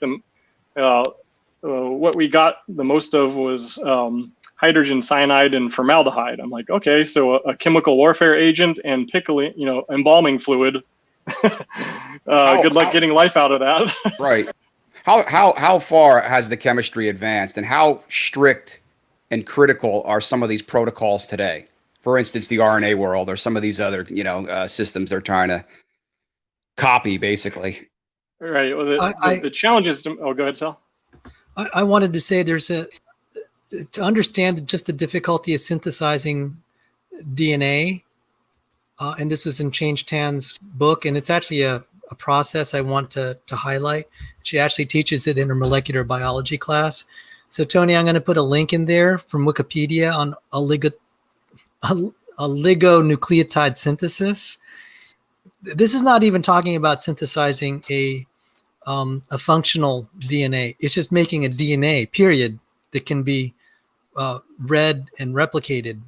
what we got the most of was hydrogen cyanide and formaldehyde. I'm like, okay, so a chemical warfare agent and pickling, embalming fluid. Good luck getting life out of that. Right. How far has the chemistry advanced, and how strict and critical are some of these protocols today? For instance, the RNA world, or some of these other systems they're trying to copy, basically. Right. Well, the challenge is to, oh, go ahead, Sal. I wanted to say to understand just the difficulty of synthesizing DNA, and this was in Change Tan's book, and it's actually a process I want to highlight. She actually teaches it in her molecular biology class. So Tony, I'm going to put a link in there from Wikipedia on oligonucleotide synthesis. This is not even talking about synthesizing a functional DNA. It's just making a DNA, period, that can be read and replicated.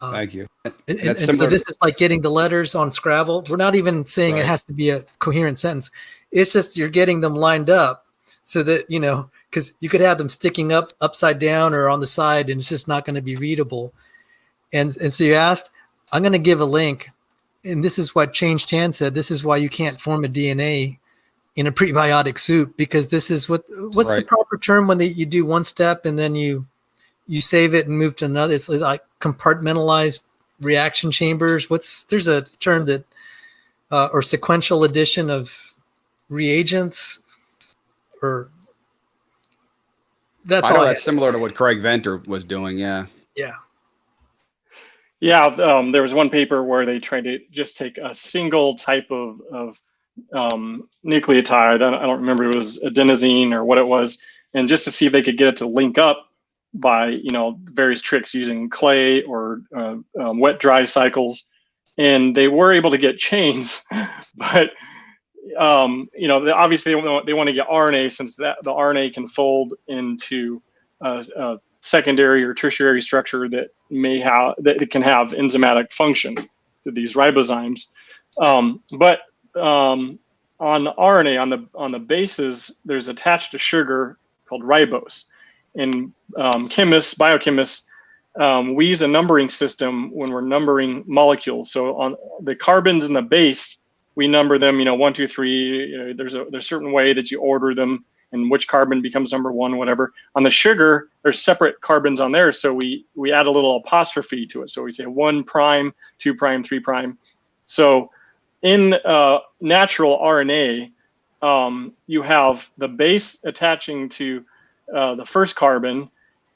Thank you. And so this is like getting the letters on Scrabble. We're not even saying It has to be a coherent sentence. It's just you're getting them lined up so that, because you could have them sticking up upside down or on the side, and it's just not going to be readable. And so you asked, I'm going to give a link. And this is what Change Tan said. This is why you can't form a DNA in a prebiotic soup, because this is what's the proper term when you do one step and then you save it and move to another. It's like compartmentalized reaction chambers. There's a term that or sequential addition of reagents, or that's all. That's similar to what Craig Venter was doing. Yeah. There was one paper where they tried to just take a single type of nucleotide. I don't remember, it was adenosine or what it was, and just to see if they could get it to link up by various tricks using clay or wet dry cycles, and they were able to get chains, but obviously they want to get RNA, since the RNA can fold into a secondary or tertiary structure that it can have enzymatic function to these ribozymes. But on the RNA, on the bases, there's attached a sugar called ribose. And biochemists, we use a numbering system when we're numbering molecules. So on the carbons in the base, we number them, 1, 2, 3. There's a certain way that you order them, and which carbon becomes number 1, whatever. On the sugar, there's separate carbons on there, so we add a little apostrophe to it. So we say 1', 2', 3'. So in natural RNA, you have the base attaching to the first carbon,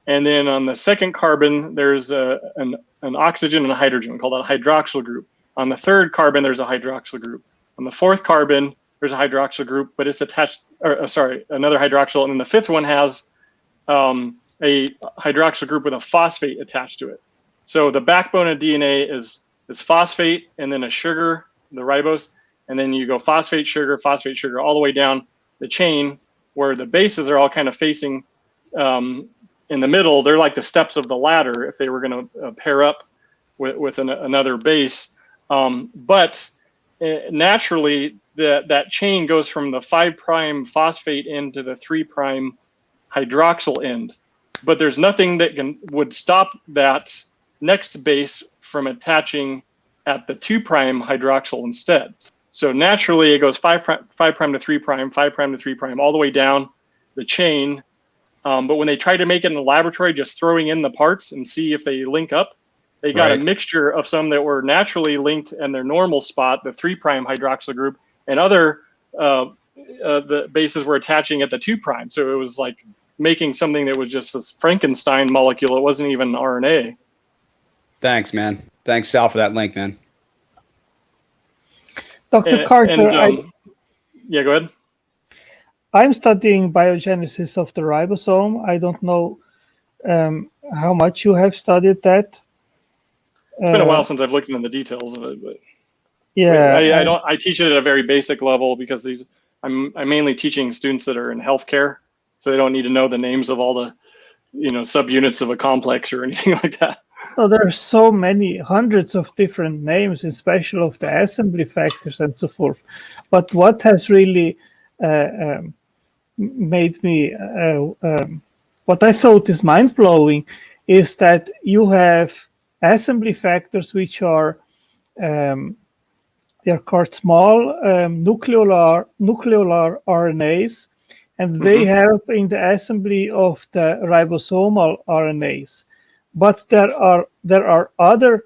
and then on the second carbon, there's an oxygen and a hydrogen, called a hydroxyl group. On the third carbon, there's a hydroxyl group. On the fourth carbon, there's a hydroxyl group, but it's attached, another hydroxyl, and then the fifth one has a hydroxyl group with a phosphate attached to it. So the backbone of DNA is phosphate, and then a sugar, the ribose, and then you go phosphate, sugar, all the way down the chain, where the bases are all kind of facing in the middle. They're like the steps of the ladder if they were going to pair up with another base. But naturally, that chain goes from the 5' phosphate end to the 3' hydroxyl end. But there's nothing that would stop that next base from attaching at the 2' hydroxyl instead. So naturally, it goes 5' to 3', 5' to 3', all the way down the chain. But when they tried to make it in the laboratory, just throwing in the parts and see if they link up, they got a mixture of some that were naturally linked in their normal spot, the 3' hydroxyl group, and other the bases were attaching at the 2'. So it was like making something that was just this Frankenstein molecule. It wasn't even RNA. Thanks, man. Thanks, Sal, for that link, man. Dr. Carter, yeah, go ahead. I'm studying biogenesis of the ribosome. I don't know how much you have studied that. It's been a while since I've looked into the details of it, but yeah, I don't. I teach it at a very basic level because I'm mainly teaching students that are in healthcare, so they don't need to know the names of all the subunits of a complex or anything like that. so there are so many hundreds of different names, especially of the assembly factors and so forth. But what has really made me what I thought is mind-blowing is that you have assembly factors which are they are called small nucleolar RNAs, and they help in the assembly of the ribosomal RNAs. But there are other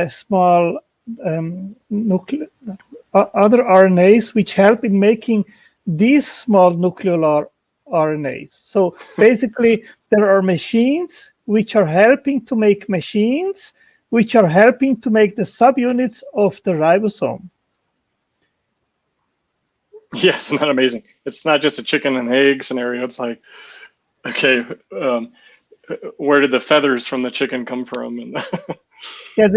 small other RNAs which help in making these small nucleolar RNAs. So basically, there are machines which are helping to make machines, which are helping to make the subunits of the ribosome. Yeah, isn't that amazing? It's not just a chicken and egg scenario. It's like, okay, where did the feathers from the chicken come from? And yeah,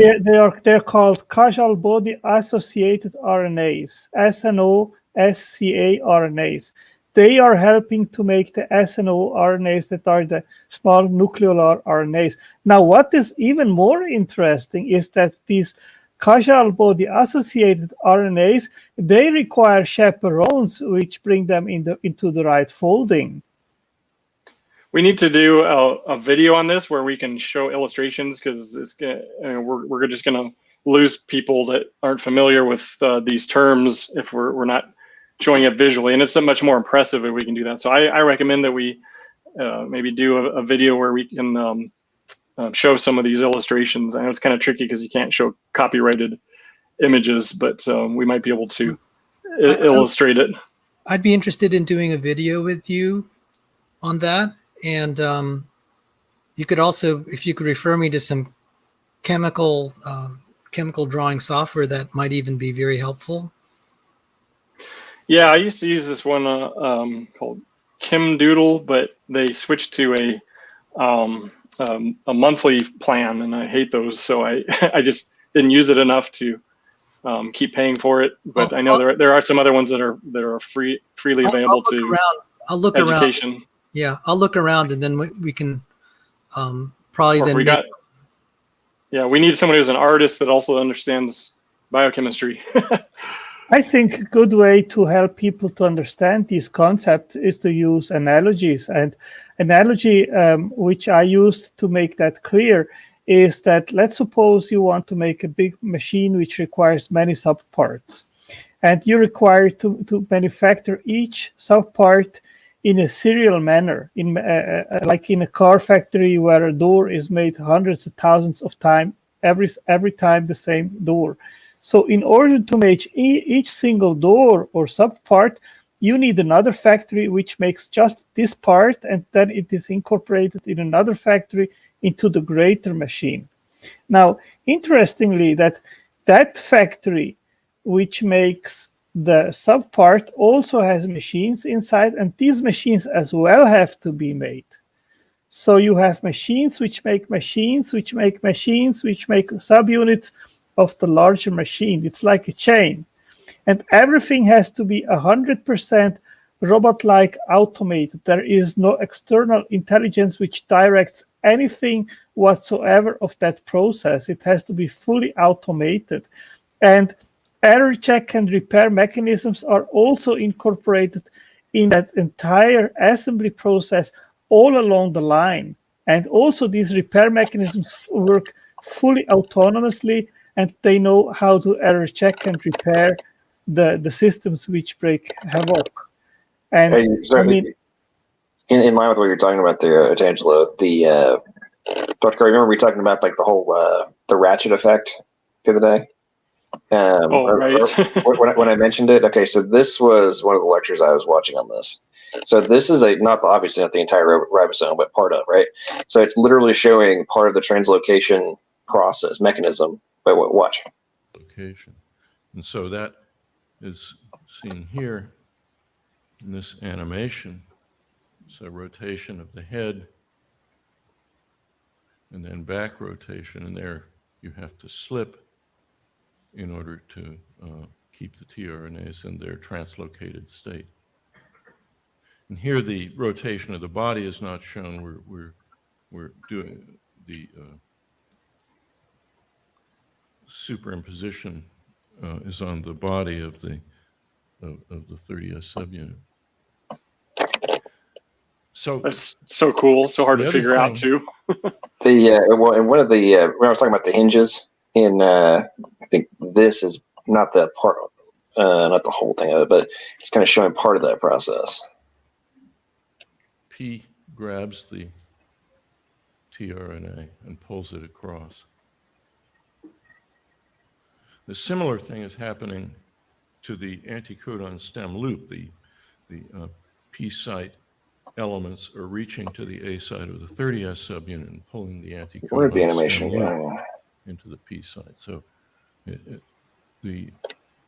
they're called causal body associated RNAs, SNO-SCA RNAs. They are helping to make the SNO RNAs that are the small nucleolar RNAs. Now, what is even more interesting is that these causal body associated RNAs, they require chaperones which bring them into the right folding. we need to do a video on this where we can show illustrations, because it's we're just gonna lose people that aren't familiar with these terms if we're not showing it visually, and it's so much more impressive if we can do that. So I recommend that we maybe do a video where we can show some of these illustrations. I know it's kind of tricky because you can't show copyrighted images, but we might be able to illustrate it. I'd be interested in doing a video with you on that. And you could also, if you could refer me to some chemical drawing software, that might even be very helpful. Yeah, I used to use this one called Kim Doodle, but they switched to a monthly plan, and I hate those. So I I just didn't use it enough to keep paying for it. But I know there are some other ones that are freely available to I'll look education. around. Yeah, I'll look around, and then we can probably then make. Yeah, we need someone who's an artist that also understands biochemistry. I think a good way to help people to understand these concepts is to use analogies. And analogy, which I used to make that clear, is that let's suppose you want to make a big machine which requires many subparts. And you require to manufacture each subpart in a serial manner, like in a car factory where a door is made hundreds of thousands of times, every time the same door. So in order to make each single door or subpart, you need another factory which makes just this part, and then it is incorporated in another factory into the greater machine. Now, interestingly, that factory which makes the subpart also has machines inside, and these machines as well have to be made. So you have machines which make machines, which make machines, which make subunits of the larger machine. It's like a chain. And everything has to be 100% robot-like automated. There is no external intelligence which directs anything whatsoever of that process. It has to be fully automated. And error check and repair mechanisms are also incorporated in that entire assembly process all along the line. And also these repair mechanisms work fully autonomously, and they know how to error check and repair the systems which break havoc. And hey, sorry, I mean, in line with what you're talking about there, Angelo, Dr. Curry, remember we were talking about like the whole the ratchet effect the other day? Right. when I mentioned it, okay, so this was one of the lectures I was watching on this. So this is obviously not the entire ribosome, but part of, right? So it's literally showing part of the translocation process mechanism. But watch. Location. And so that is seen here. in this animation. So rotation of the head, and then back rotation, and there you have to slip in order to keep the tRNAs in their translocated state. And here the rotation of the body is not shown. We're doing the superimposition is on the body of the 30S subunit. So That's so cool, so hard to figure out too. Well, and one of the when I was talking about the hinges in, I think this is not the part, not the whole thing of it, but it's kind of showing part of that process. P grabs the tRNA and pulls it across. The similar thing is happening to the anticodon stem loop. The P site elements are reaching to the A site of the 30S subunit and pulling the Where'd the anticodon animation stem go? loop into the P site. So the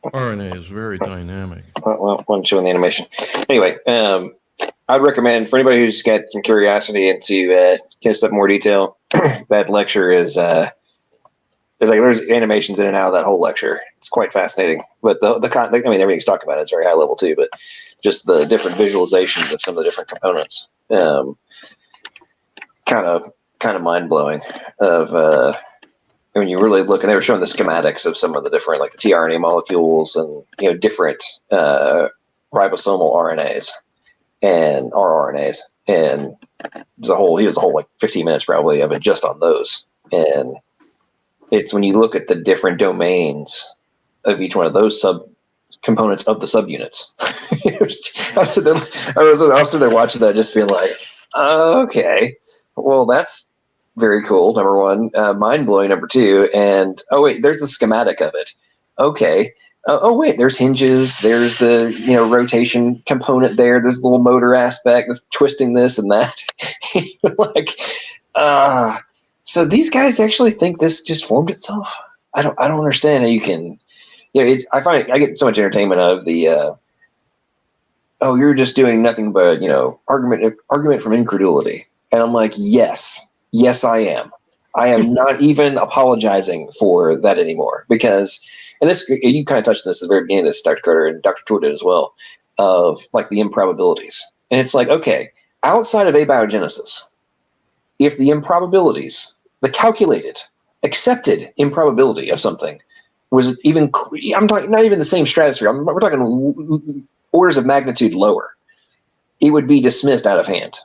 RNA is very dynamic. Well, wasn't showing the animation. Anyway, I'd recommend for anybody who's got some curiosity into get stuff more detail. That lecture is there's animations in and out of that whole lecture. It's quite fascinating. But I mean, everything's talked about. It's very high level too. But just the different visualizations of some of the different components, kind of mind blowing. Of when you really look, and they were showing the schematics of some of the different, like the tRNA molecules and different ribosomal RNAs and rRNAs, and he was a whole like 15 minutes probably of it just on those. And it's when you look at the different domains of each one of those sub components of the subunits. I was sitting there watching that, just being like, okay, well, that's very cool. Number one, mind blowing. Number two, and oh wait, there's the schematic of it. Okay. Oh wait, there's hinges. There's the rotation component there. There's the little motor aspect. That's twisting this and that. Like, so these guys actually think this just formed itself. I don't understand how you can. I find I get so much entertainment of the. Oh, you're just doing nothing but argument from incredulity, and I'm like, yes, I am. I am not even apologizing for that anymore, because, and this, you kind of touched this at the very beginning of this, Dr. Carter, and Dr. Tour did as well, of like the improbabilities. And it's like, okay, outside of abiogenesis, if the improbabilities, the calculated, accepted improbability of something was even, I'm talking not even the same stratosphere, we're talking orders of magnitude lower, it would be dismissed out of hand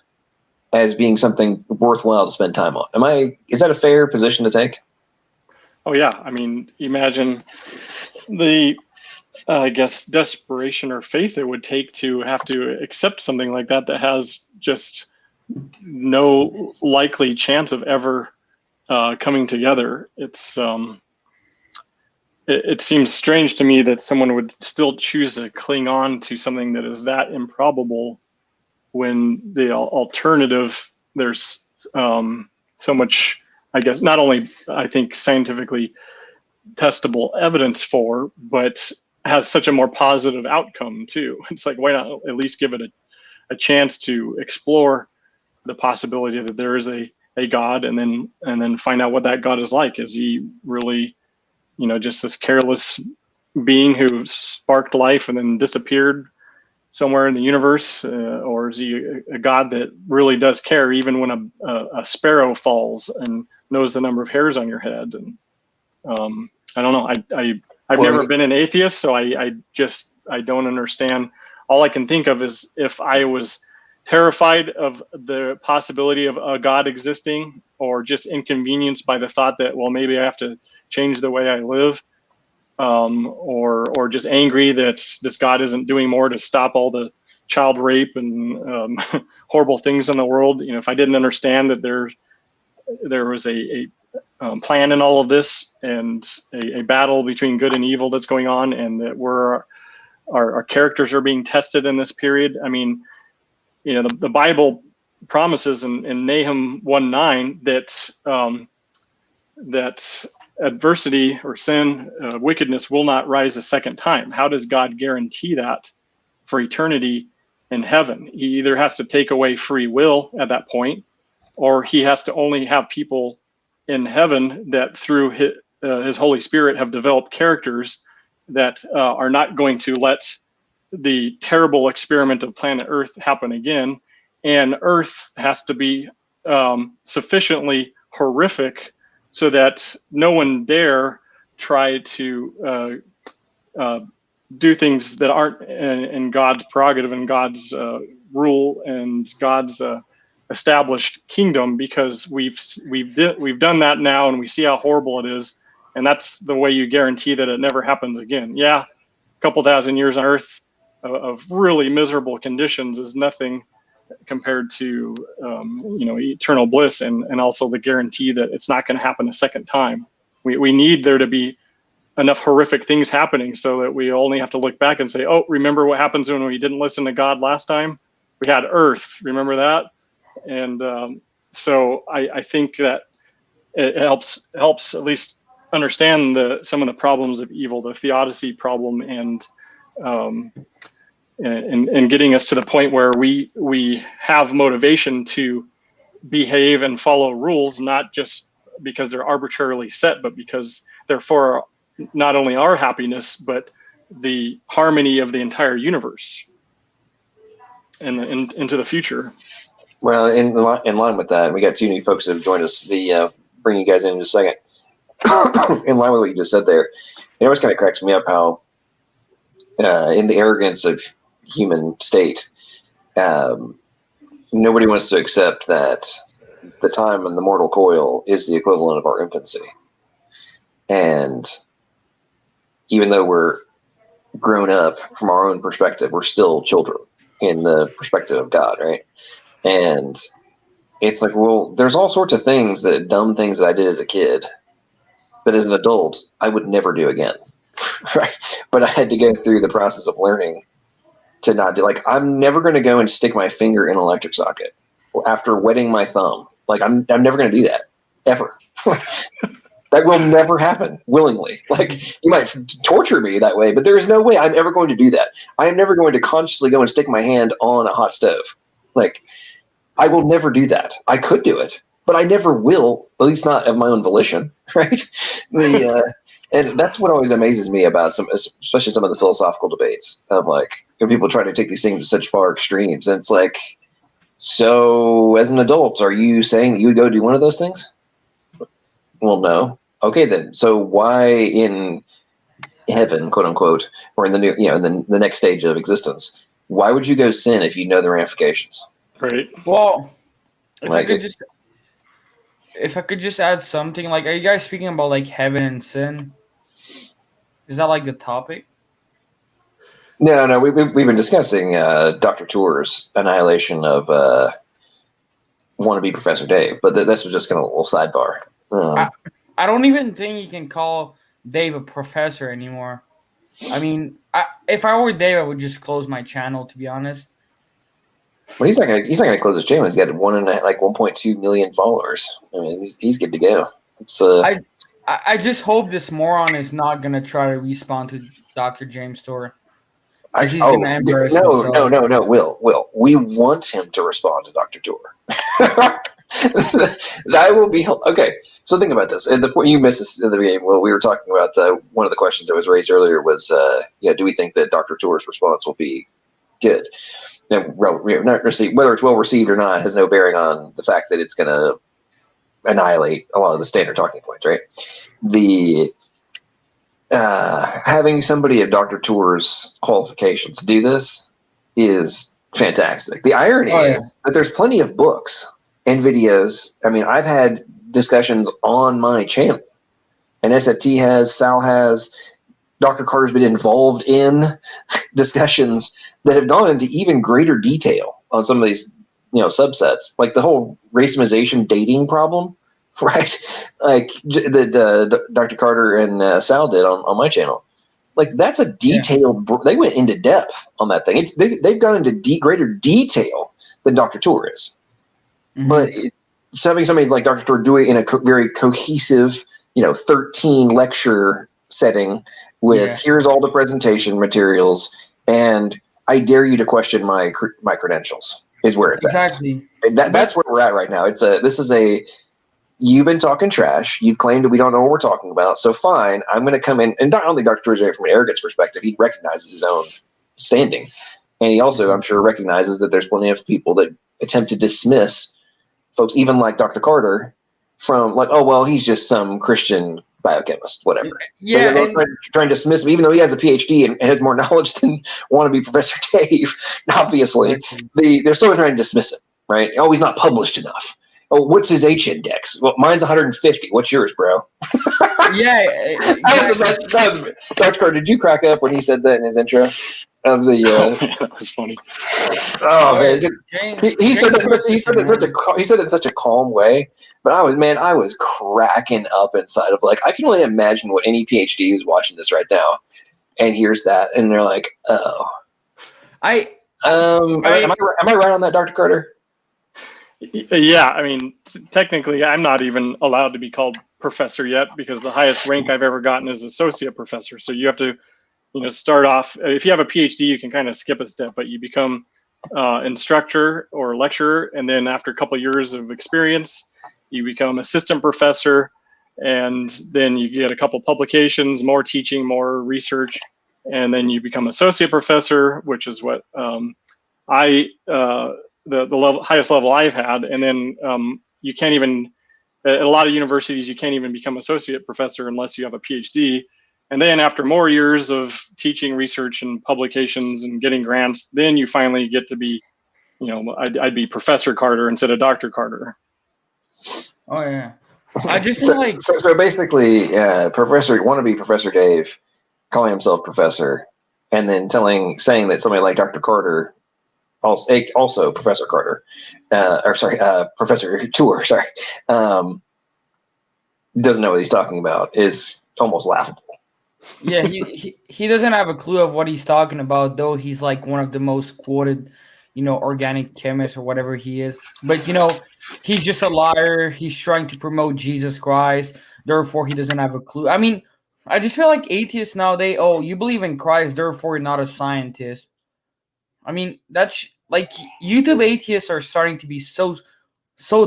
as being something worthwhile to spend time on. Is that a fair position to take? Oh yeah, I mean, imagine the, I guess, desperation or faith it would take to have to accept something like that has just no likely chance of ever coming together. It seems strange to me that someone would still choose to cling on to something that is that improbable, when the alternative, there's so much, I guess, not only I think scientifically testable evidence for, but has such a more positive outcome too. It's like, why not at least give it a chance to explore the possibility that there is a God, and then find out what that God is like. Is he really, just this careless being who sparked life and then disappeared somewhere in the universe, or is he a God that really does care, even when a sparrow falls and knows the number of hairs on your head? And I don't know. I've never been an atheist, so I don't understand. All I can think of is, if I was terrified of the possibility of a God existing, or just inconvenienced by the thought that, well, maybe I have to change the way I live, or just angry that this God isn't doing more to stop all the child rape and horrible things in the world. If I didn't understand that there was a plan in all of this, and a battle between good and evil that's going on, and that our characters are being tested in this period. I mean, the Bible promises in Nahum 1:9 that adversity or sin, wickedness will not rise a second time. How does God guarantee that for eternity in heaven. He either has to take away free will at that point, or he has to only have people in heaven that through his Holy Spirit have developed characters that are not going to let the terrible experiment of planet Earth happen again. And Earth has to be sufficiently horrific so that no one dare try to do things that aren't in God's prerogative and God's rule and God's established kingdom, because we've done that now and we see how horrible it is, and that's the way you guarantee that it never happens again. Yeah, a couple thousand years on Earth of really miserable conditions is nothing compared to eternal bliss, and also the guarantee that it's not going to happen a second time. We need there to be enough horrific things happening so that we only have to look back and say, oh, remember what happens when we didn't listen to God last time? We had Earth, remember that? And so I think that it helps at least understand some of the problems of evil, the theodicy problem, and getting us to the point where we have motivation to behave and follow rules, not just because they're arbitrarily set, but because they're for not only our happiness, but the harmony of the entire universe and into the future. Well, in line with that, we got two new folks that have joined us. Bring you guys in a second. In line with what you just said there, it always kind of cracks me up how, in the arrogance of human state, nobody wants to accept that the time in the mortal coil is the equivalent of our infancy. And even though we're grown up from our own perspective, we're still children in the perspective of God, right? And it's like, well, there's all sorts of dumb things that I did as a kid that as an adult I would never do again, right? But I had to go through the process of learning to not do. Like, I'm never going to go and stick my finger in an electric socket after wetting my thumb. Like, I'm never going to do that ever. That will never happen willingly. Like, you might torture me that way, but there is no way I'm ever going to do that. I am never going to consciously go and stick my hand on a hot stove. Like, I will never do that. I could do it, but I never will, at least not of my own volition, right? And that's what always amazes me about especially some of the philosophical debates of, like, people try to take these things to such far extremes. And it's like, so as an adult, are you saying that you would go do one of those things? Well, no. Okay, then. So why in heaven, quote unquote, or in the new, in the next stage of existence, why would you go sin if you know the ramifications? Right. Well, if I could just add something, like, are you guys speaking about like heaven and sin? Is that like the topic? No. We've been discussing Dr. Tour's annihilation of Wannabe Professor Dave, but this was just kind of a little sidebar. I don't even think you can call Dave a professor anymore. I mean, if I were Dave, I would just close my channel, to be honest. Well, he's not gonna close his channel. He's got 1.2 million followers. I mean, he's good to go. It's I just hope this moron is not gonna try to respond to Dr. James Tour. He's gonna embarrass himself. No. Will. We want him to respond to Dr. Tour. That will be okay. So think about this. And the point you missed this in the beginning. Well, we were talking about one of the questions that was raised earlier was, do we think that Dr. Tour's response will be good? Now, whether it's well received or not has no bearing on the fact that it's going to annihilate a lot of the standard talking points, right? The having somebody of Dr. Tour's qualifications do this is fantastic. The irony is that there's plenty of books and videos. I mean, I've had discussions on my channel, and SFT has, Sal has, Dr. Carter's been involved in discussions that have gone into even greater detail on some of these, subsets, like the whole racemization dating problem, right? Like the Dr. Carter and Sal did on my channel. Like, that's a detailed. Yeah. They went into depth on that thing. They've gone into greater detail than Dr. Tour is. Mm-hmm. But having somebody like Dr. Tour do it in a very cohesive, 13 lecture setting with here's all the presentation materials, and I dare you to question my credentials. Is where it's Exactly. at. That's where we're at right now. You've been talking trash. You've claimed that we don't know what we're talking about. So fine, I'm going to come in. And not only Dr. Torres, from an arrogance perspective, he recognizes his own standing. And he also, I'm sure, recognizes that there's plenty of people that attempt to dismiss folks, even like Dr. Carter, from like, oh, well, he's just some Christian biochemist, whatever. Yeah, They're trying to dismiss him, even though he has a PhD and has more knowledge than wannabe Professor Dave, obviously. They're still trying to dismiss him, right? Oh, he's not published enough. Oh, what's his H index? Well, mine's 150. What's yours, bro? Yeah. Exactly. Dr. Carter, did you crack up when he said that in his intro of the? That was funny. Oh man, he said it in such a calm way. But I was cracking up inside of like, I can only imagine what any PhD who's watching this right now and hears that, and they're like, oh. Am I right on that, Dr. Carter? Yeah, I mean, technically, I'm not even allowed to be called professor yet because the highest rank I've ever gotten is associate professor. So you have to, start off. If you have a PhD, you can kind of skip a step, but you become instructor or lecturer, and then after a couple of years of experience, you become assistant professor, and then you get a couple publications, more teaching, more research, and then you become associate professor, which is what the highest level I've had. And then you can't even, at a lot of universities, you can't even become associate professor unless you have a PhD. And then after more years of teaching, research, and publications and getting grants, then you finally get to be, I'd be Professor Carter instead of Dr. Carter. Oh yeah. I just so basically, wannabe Professor Dave calling himself professor, and then saying that somebody like Dr. Carter, also Professor Carter, Professor Tour, doesn't know what he's talking about is almost laughable. Yeah, he doesn't have a clue of what he's talking about, though he's like one of the most quoted, organic chemists or whatever he is. But he's just a liar. He's trying to promote Jesus Christ, therefore he doesn't have a clue. I mean, I just feel like atheists nowadays, you believe in Christ, therefore you're not a scientist. I mean, that's like YouTube atheists are starting to be so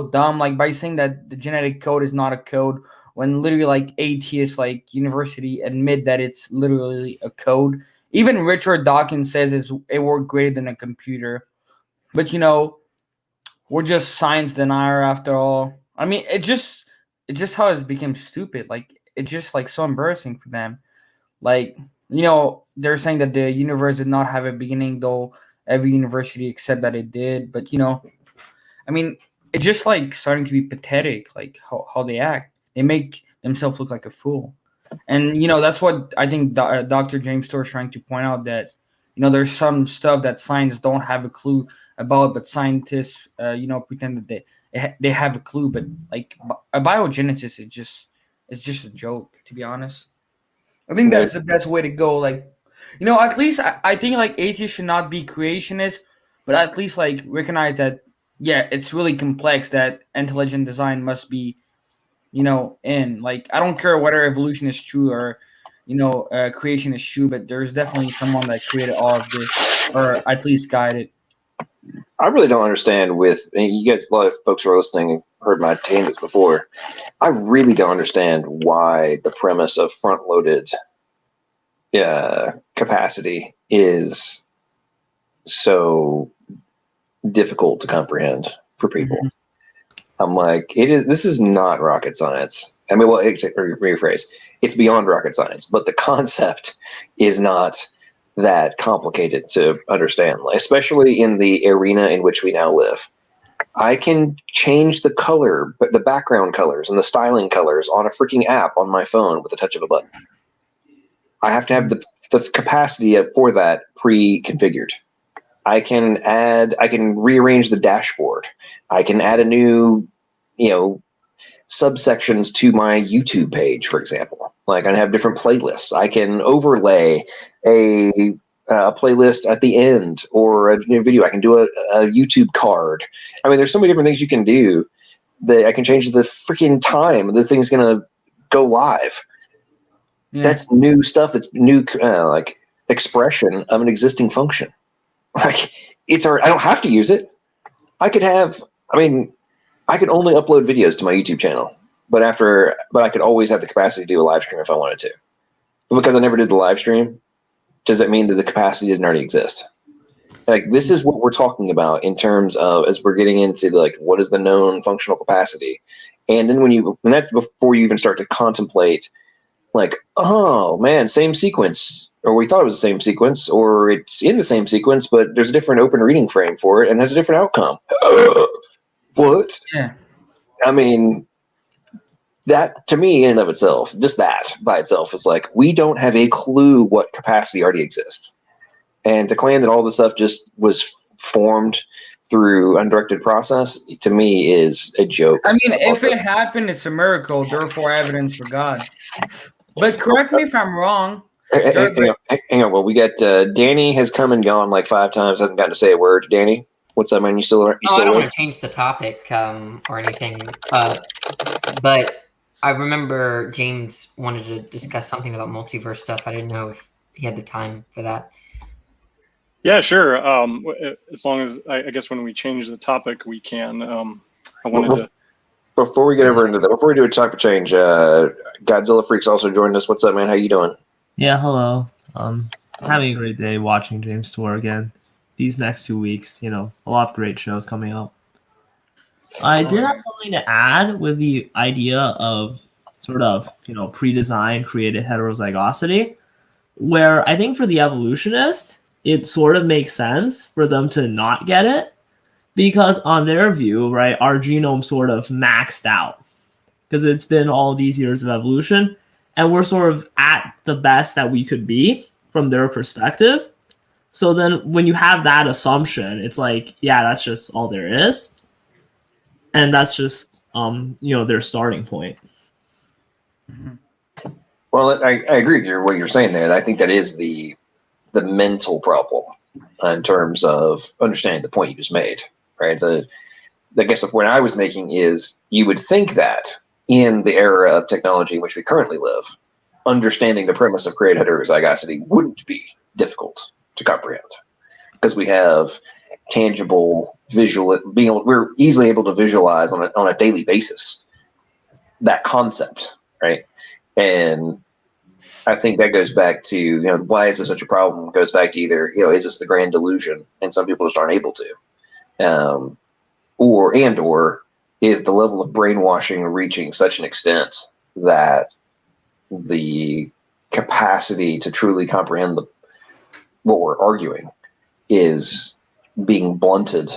dumb, like by saying that the genetic code is not a code, when literally like atheists like university admit that it's literally a code. Even Richard Dawkins says it worked greater than a computer. But we're just science denier after all. I mean, it's just how it's become stupid. Like it's just like so embarrassing for them. Like, they're saying that the universe did not have a beginning, though every university accept that it did. But I mean, it's just like starting to be pathetic, like how they act. They make themselves look like a fool. And, that's what I think Dr. James Tour is trying to point out, that, there's some stuff that science don't have a clue about, but scientists, pretend that they have a clue. But like abiogenesis, it's just a joke, to be honest. I think that's the best way to go. Like, at least I think like atheists should not be creationists, but at least like recognize that, yeah, it's really complex, that intelligent design must be, in. Like, I don't care whether evolution is true or, creation is true, but there's definitely someone that created all of this, or at least guided. I really don't understand and you guys, a lot of folks who are listening heard my tangents before. I really don't understand why the premise of front-loaded capacity is so difficult to comprehend for people. Mm-hmm. I'm like, this is not rocket science. I mean, well, rephrase, it's beyond rocket science, but the concept is not that complicated to understand, especially in the arena in which we now live. I can change the color, but the background colors and the styling colors on a freaking app on my phone with the touch of a button. I have to have the capacity for that pre-configured. I can rearrange the dashboard. I can add a new, subsections to my YouTube page, for example. Like, I have different playlists. I can overlay a playlist at the end or a new video. I can do a YouTube card. I mean, there's so many different things you can do that I can change the freaking time the thing's going to go live. Yeah. That's new stuff. That's new, like expression of an existing function. Like, it's I don't have to use it. I could have, I mean, I could only upload videos to my YouTube channel, but I could always have the capacity to do a live stream if I wanted to. But because I never did the live stream, does that mean that the capacity didn't already exist? Like, this is what we're talking about in terms of, as we're getting into like, what is the known functional capacity? And then and that's before you even start to contemplate like, oh man, same sequence, or we thought it was the same sequence, or it's in the same sequence, but there's a different open reading frame for it and has a different outcome. What? Yeah. I mean, that to me in and of itself, just that by itself is like, we don't have a clue what capacity already exists. And to claim that all this stuff just was formed through undirected process, to me, is a joke. I mean, if it happened, it's a miracle, therefore evidence for God. But correct me if I'm wrong. Hang on. Well, we got Danny has come and gone like 5 times, hasn't gotten to say a word. Danny, what's up, man? You still I don't awake? want to change the topic or anything, but I remember James wanted to discuss something about multiverse stuff. I didn't know if he had the time for that. Yeah, sure. As long as I guess when we change the topic, we can. I wanted to. Before we get over into that, before we do a topic change, Godzilla Freaks also joined us. What's up, man? How you doing? Yeah, hello. Having a great day watching James tour again. These next 2 weeks, a lot of great shows coming up. I did have something to add with the idea of sort of, pre-designed created heterozygosity, where I think for the evolutionist, it sort of makes sense for them to not get it, because on their view, right, our genome sort of maxed out because it's been all these years of evolution, and we're sort of at the best that we could be from their perspective. So then when you have that assumption, it's like, yeah, that's just all there is. And that's just, their starting point. Well, I agree with what you're saying there. I think that is the mental problem in terms of understanding the point you just made, right? I guess the point I was making is you would think that in the era of technology in which we currently live, understanding the premise of created heterozygosity wouldn't be difficult to comprehend because we have tangible visual, we're easily able to visualize on a daily basis that concept, right? And I think that goes back to, why is this such a problem? It goes back to either, is this the grand delusion? And some people just aren't able to. Or is the level of brainwashing reaching such an extent that the capacity to truly comprehend what we're arguing is being blunted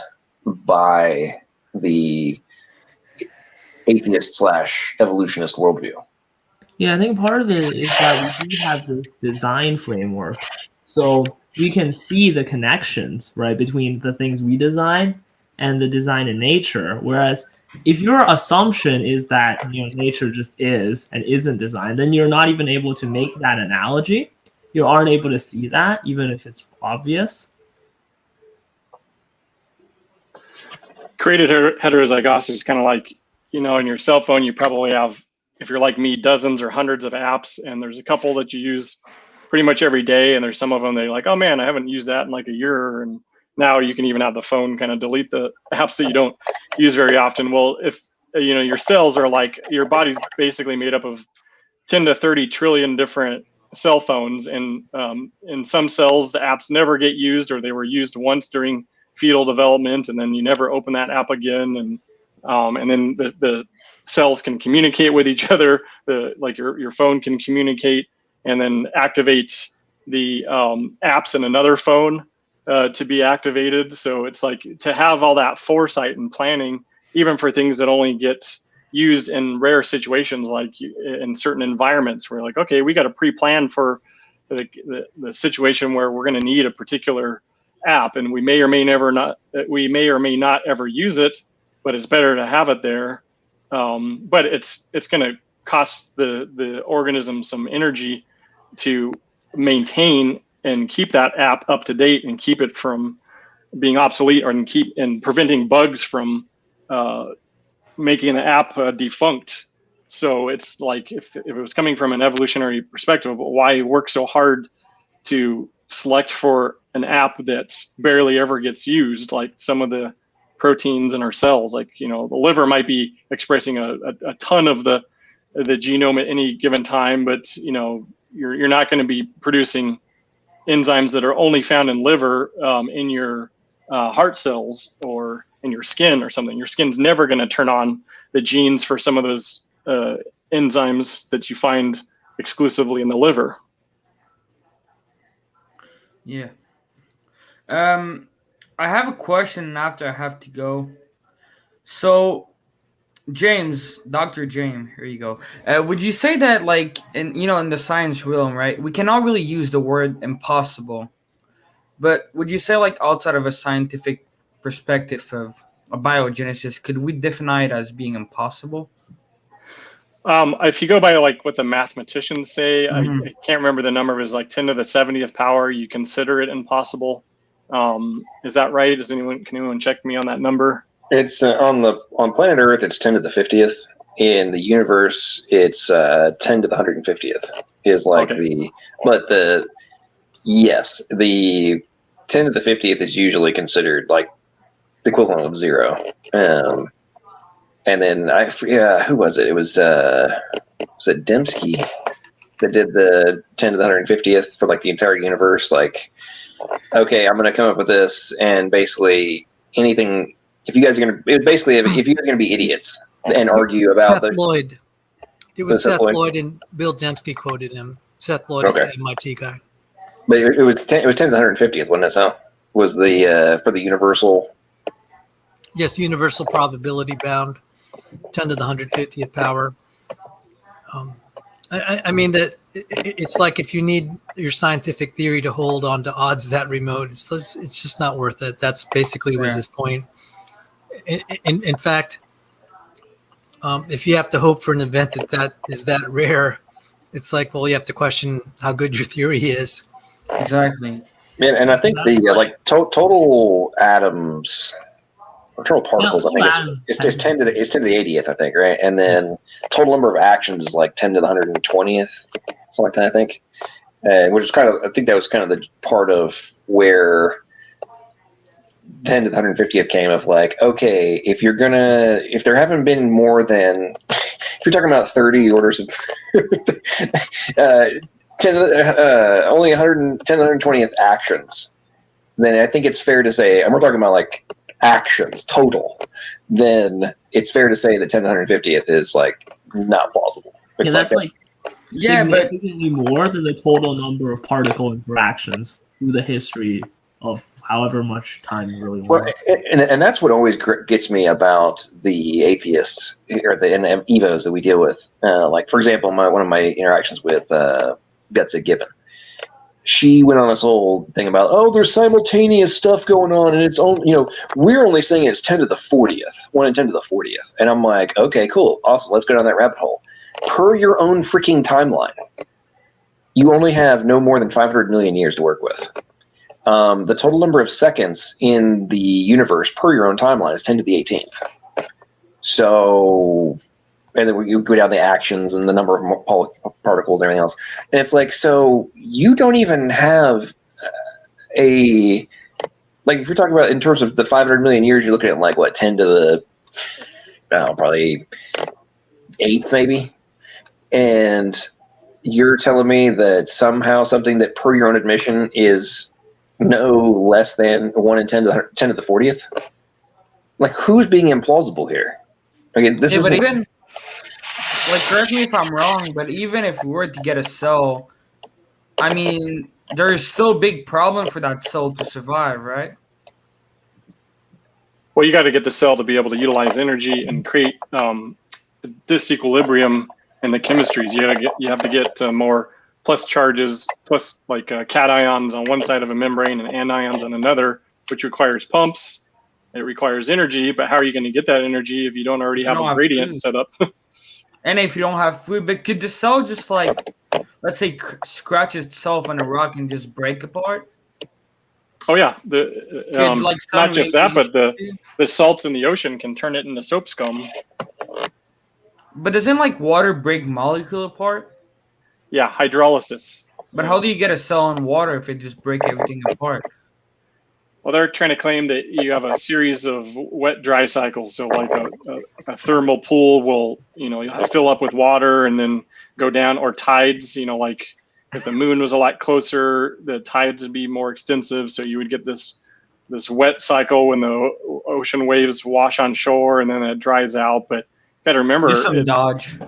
by the atheist / evolutionist worldview? Yeah, I think part of it is that we do have this design framework. So we can see the connections, right, between the things we design and the design in nature. Whereas if your assumption is that nature just is and isn't designed, then you're not even able to make that analogy. You aren't able to see that, even if it's obvious. Created heterozygosity is kind of like, in your cell phone, you probably have, if you're like me, dozens or hundreds of apps, and there's a couple that you use pretty much every day, and there's some of them they're like, oh man, I haven't used that in like a year, and now you can even have the phone kind of delete the apps that you don't use very often. Well, if your cells are like, your body's basically made up of 10 to 30 trillion different cell phones, and in some cells the apps never get used, or they were used once during fetal development, and then you never open that app again, and then the cells can communicate with each other. Like your phone can communicate and then activate the apps in another phone to be activated. So it's like to have all that foresight and planning, even for things that only get used in rare situations, like in certain environments where like, okay, we got to pre-plan for the situation where we're going to need a particular app, and we may or may not ever use it, but it's better to have it there. But it's going to cost the organism some energy to maintain and keep that app up to date and keep it from being obsolete, and preventing bugs from making the app defunct. So it's like, if it was coming from an evolutionary perspective, why work so hard to select for an app that barely ever gets used, like some of the proteins in our cells. Like, the liver might be expressing a ton of the genome at any given time, but you're not going to be producing enzymes that are only found in liver in your heart cells or in your skin or something. Your skin's never going to turn on the genes for some of those enzymes that you find exclusively in the liver. Yeah. I have a question after I have to go. So, James, Dr. James, here you go. Would you say that, like, in the science realm, right, we cannot really use the word impossible, but would you say, like, outside of a scientific perspective of abiogenesis, could we define it as being impossible? If you go by like what the mathematicians say, I can't remember the number, is like 10 to the 70th power, you consider it impossible. Is that right? Can anyone check me on that number? It's on planet Earth, it's 10 to the 50th. In the universe, it's 10 to the 150th is like the 10 to the 50th is usually considered like the equivalent of 0. And then who was it? It was it Dembski that did the 10 to the 150th for like the entire universe? Like, okay, I'm going to come up with this, and basically anything. If you guys are going to, it's basically if you guys are going to be idiots and argue about Seth Lloyd. It was Seth Lloyd, and Bill Dembski quoted him. Seth Lloyd is an MIT guy. But it was 10 to the 150th, wasn't it? So was the for the universal. Yes, universal probability bound, 10 to the 150th power. I mean that it's like if you need your scientific theory to hold on to odds that remote, it's just not worth it. That's basically was his point. In fact, if you have to hope for an event that is that rare, it's like, well, you have to question how good your theory is. Exactly. Yeah, and I think total atoms. Total particles, I think, it's 10 to the 80th, I think, right? And then total number of actions is like 10 to the 120th, something like that, I think. Which is I think that was kind of the part of where 10 to the 150th came of like, okay, if there haven't been more than, if you're talking about 30 orders of, only 110 to 120th actions, then I think it's fair to say, and we're talking about like actions total, then it's fair to say that 10 to 150th is like not plausible. It's that's significantly more than the total number of particle interactions through the history of however much time you really want. Well, and that's what always gets me about the atheists or the evos that we deal with. Like, for example, one of my interactions with Betsy Gibbon. She went on this whole thing about, there's simultaneous stuff going on, and it's only, we're only saying it's 10 to the 40th, 1 in 10 to the 40th. And I'm like, okay, cool, awesome, let's go down that rabbit hole. Per your own freaking timeline, you only have no more than 500 million years to work with. The total number of seconds in the universe per your own timeline is 10 to the 18th. So, and then you go down the actions and the number of particles and everything else. And it's like, so you don't even have if you're talking about in terms of the 500 million years, you're looking at like, what, 10 to the, probably 8th maybe? And you're telling me that somehow something that per your own admission is no less than 1 in 10 to the 40th? Like, who's being implausible here? Again, this is even. Like, correct me if I'm wrong, but even if we were to get a cell, I mean, there's still a big problem for that cell to survive, right? Well, you got to get the cell to be able to utilize energy and create disequilibrium in the chemistries. You have to get more plus charges, plus like cations on one side of a membrane and anions on another, which requires pumps. It requires energy, but how are you going to get that energy if you don't already have a gradient set up? And if you don't have food, but could the cell just like, let's say, scratch itself on a rock and just break apart? Oh yeah, not just that, but the salts in the ocean can turn it into soap scum. But doesn't like water break molecule apart? Yeah, hydrolysis. But how do you get a cell in water if it just break everything apart? Well, they're trying to claim that you have a series of wet-dry cycles. So like a thermal pool will, you fill up with water and then go down, or tides, like if the moon was a lot closer, the tides would be more extensive. So you would get this wet cycle when the ocean waves wash on shore, and then it dries out. But you got to remember, Just some dodge.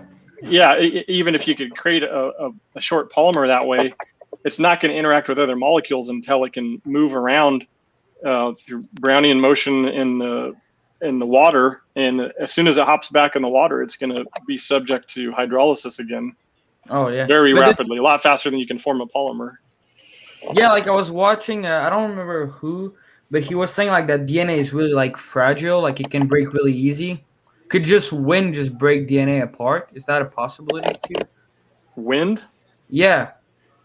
Yeah, even if you could create a short polymer that way, it's not going to interact with other molecules until it can move around through Brownian motion in the water, and as soon as it hops back in the water, it's going to be subject to hydrolysis again. Oh yeah, very rapidly, a lot faster than you can form a polymer. Yeah, like I was watching, I don't remember who, but he was saying like that DNA is really like fragile, like it can break really easy. Could just wind just break DNA apart? Is that a possibility too? Wind? Yeah,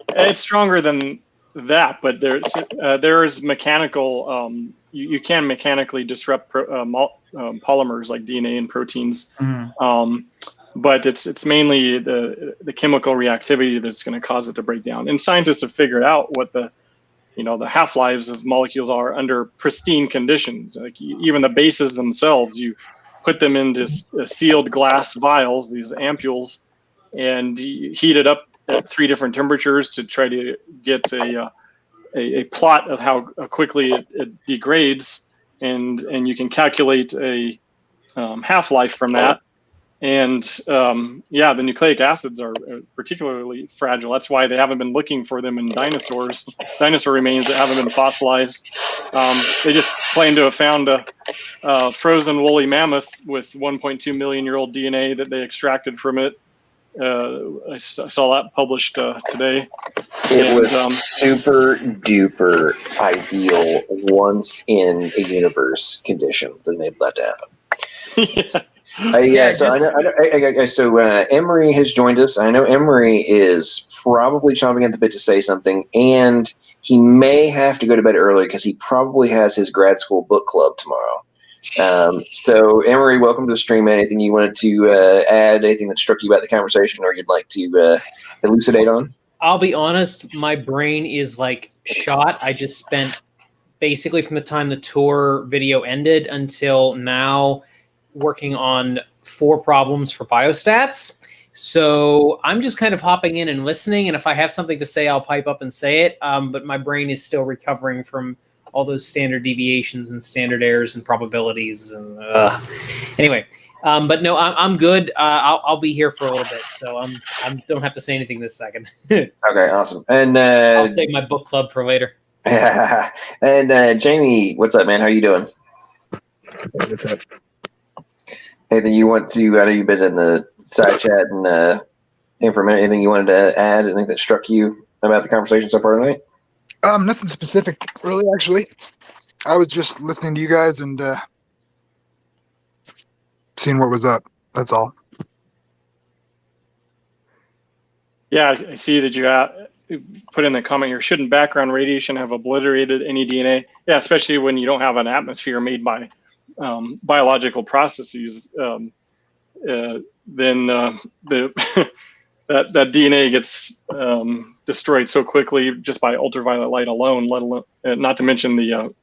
it's stronger than that, but there is mechanical. You can mechanically disrupt polymers like DNA and proteins, but it's mainly the chemical reactivity that's going to cause it to break down. And scientists have figured out what the half-lives of molecules are under pristine conditions. Like even the bases themselves, you put them into sealed glass vials, these ampules, and you heat it up at 3 different temperatures to try to get a plot of how quickly it degrades, and you can calculate a half-life from that. And the nucleic acids are particularly fragile. That's why they haven't been looking for them in dinosaur remains that haven't been fossilized. They just claim to have found a frozen woolly mammoth with 1.2 million year old DNA that they extracted from it. I saw that published today. It was super duper ideal once in a universe conditions, and they've let down. So Emery has joined us. I know Emery is probably chomping at the bit to say something, and he may have to go to bed early because he probably has his grad school book club tomorrow. So Emery, welcome to the stream. Anything you wanted to add? Anything that struck you about the conversation, or you'd like to elucidate on? I'll be honest, my brain is like shot. I just spent basically from the time the tour video ended until now working on 4 problems for biostats. So I'm just kind of hopping in and listening, and if I have something to say, I'll pipe up and say it. But my brain is still recovering from all those standard deviations and standard errors and probabilities. And anyway, but no, I'm good. I'll be here for a little bit, so I don't have to say anything this second. Okay, awesome. And I'll save my book club for later. And Jamie, what's up, man? How you doing? What's up? Anything you want to? I know you've been in the side chat and anything you wanted to add? Anything that struck you about the conversation so far tonight? Nothing specific, really. Actually, I was just listening to you guys and seeing what was up. That's all. Yeah, I see that you put in the comment here. Shouldn't background radiation have obliterated any DNA? Yeah, especially when you don't have an atmosphere made by biological processes. Then that DNA gets destroyed so quickly just by ultraviolet light alone. Let alone, not to mention the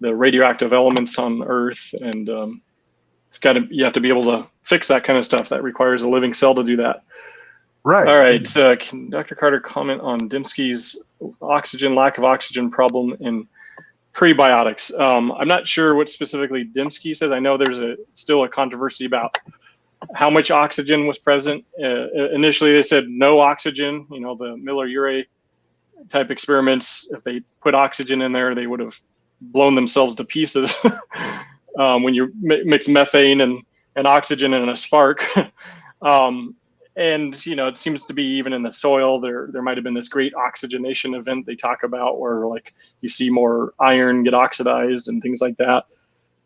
radioactive elements on Earth, and you have to be able to fix that kind of stuff. That requires a living cell to do that. Right. All right. Can Dr. Carter comment on Dembski's lack of oxygen problem in prebiotics? I'm not sure what specifically Dembski says. I know there's still a controversy about how much oxygen was present. Initially, they said no oxygen. The Miller-Urey type experiments, if they put oxygen in there, they would have blown themselves to pieces. When you mix methane and oxygen in a spark. And it seems to be even in the soil, there might have been this great oxygenation event they talk about where like you see more iron get oxidized and things like that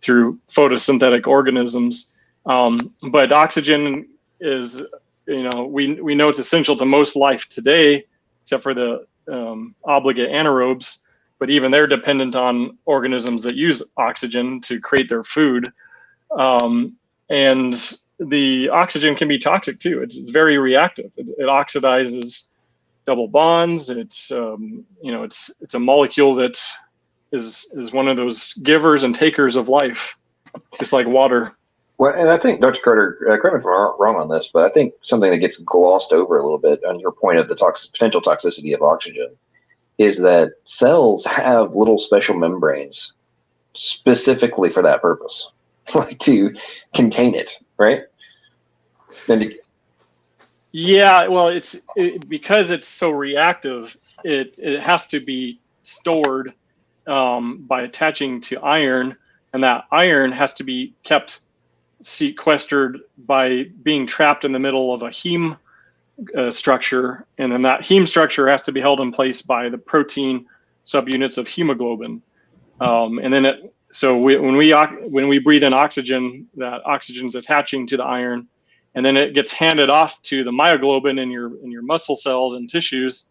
through photosynthetic organisms. But oxygen is, we know it's essential to most life today, except for the obligate anaerobes. But even they're dependent on organisms that use oxygen to create their food. And the oxygen can be toxic too. It's very reactive. It oxidizes double bonds. It's a molecule that is one of those givers and takers of life, just like water. Well, and I think Dr. Carter, correct me if I'm wrong on this, but I think something that gets glossed over a little bit on your point of the potential toxicity of oxygen is that cells have little special membranes specifically for that purpose, like to contain it, right? Yeah, well, because it's so reactive, it has to be stored by attaching to iron, and that iron has to be kept sequestered by being trapped in the middle of a heme structure, and then that heme structure has to be held in place by the protein subunits of hemoglobin, and then when we breathe in oxygen, that oxygen's attaching to the iron, and then it gets handed off to the myoglobin in your muscle cells and tissues,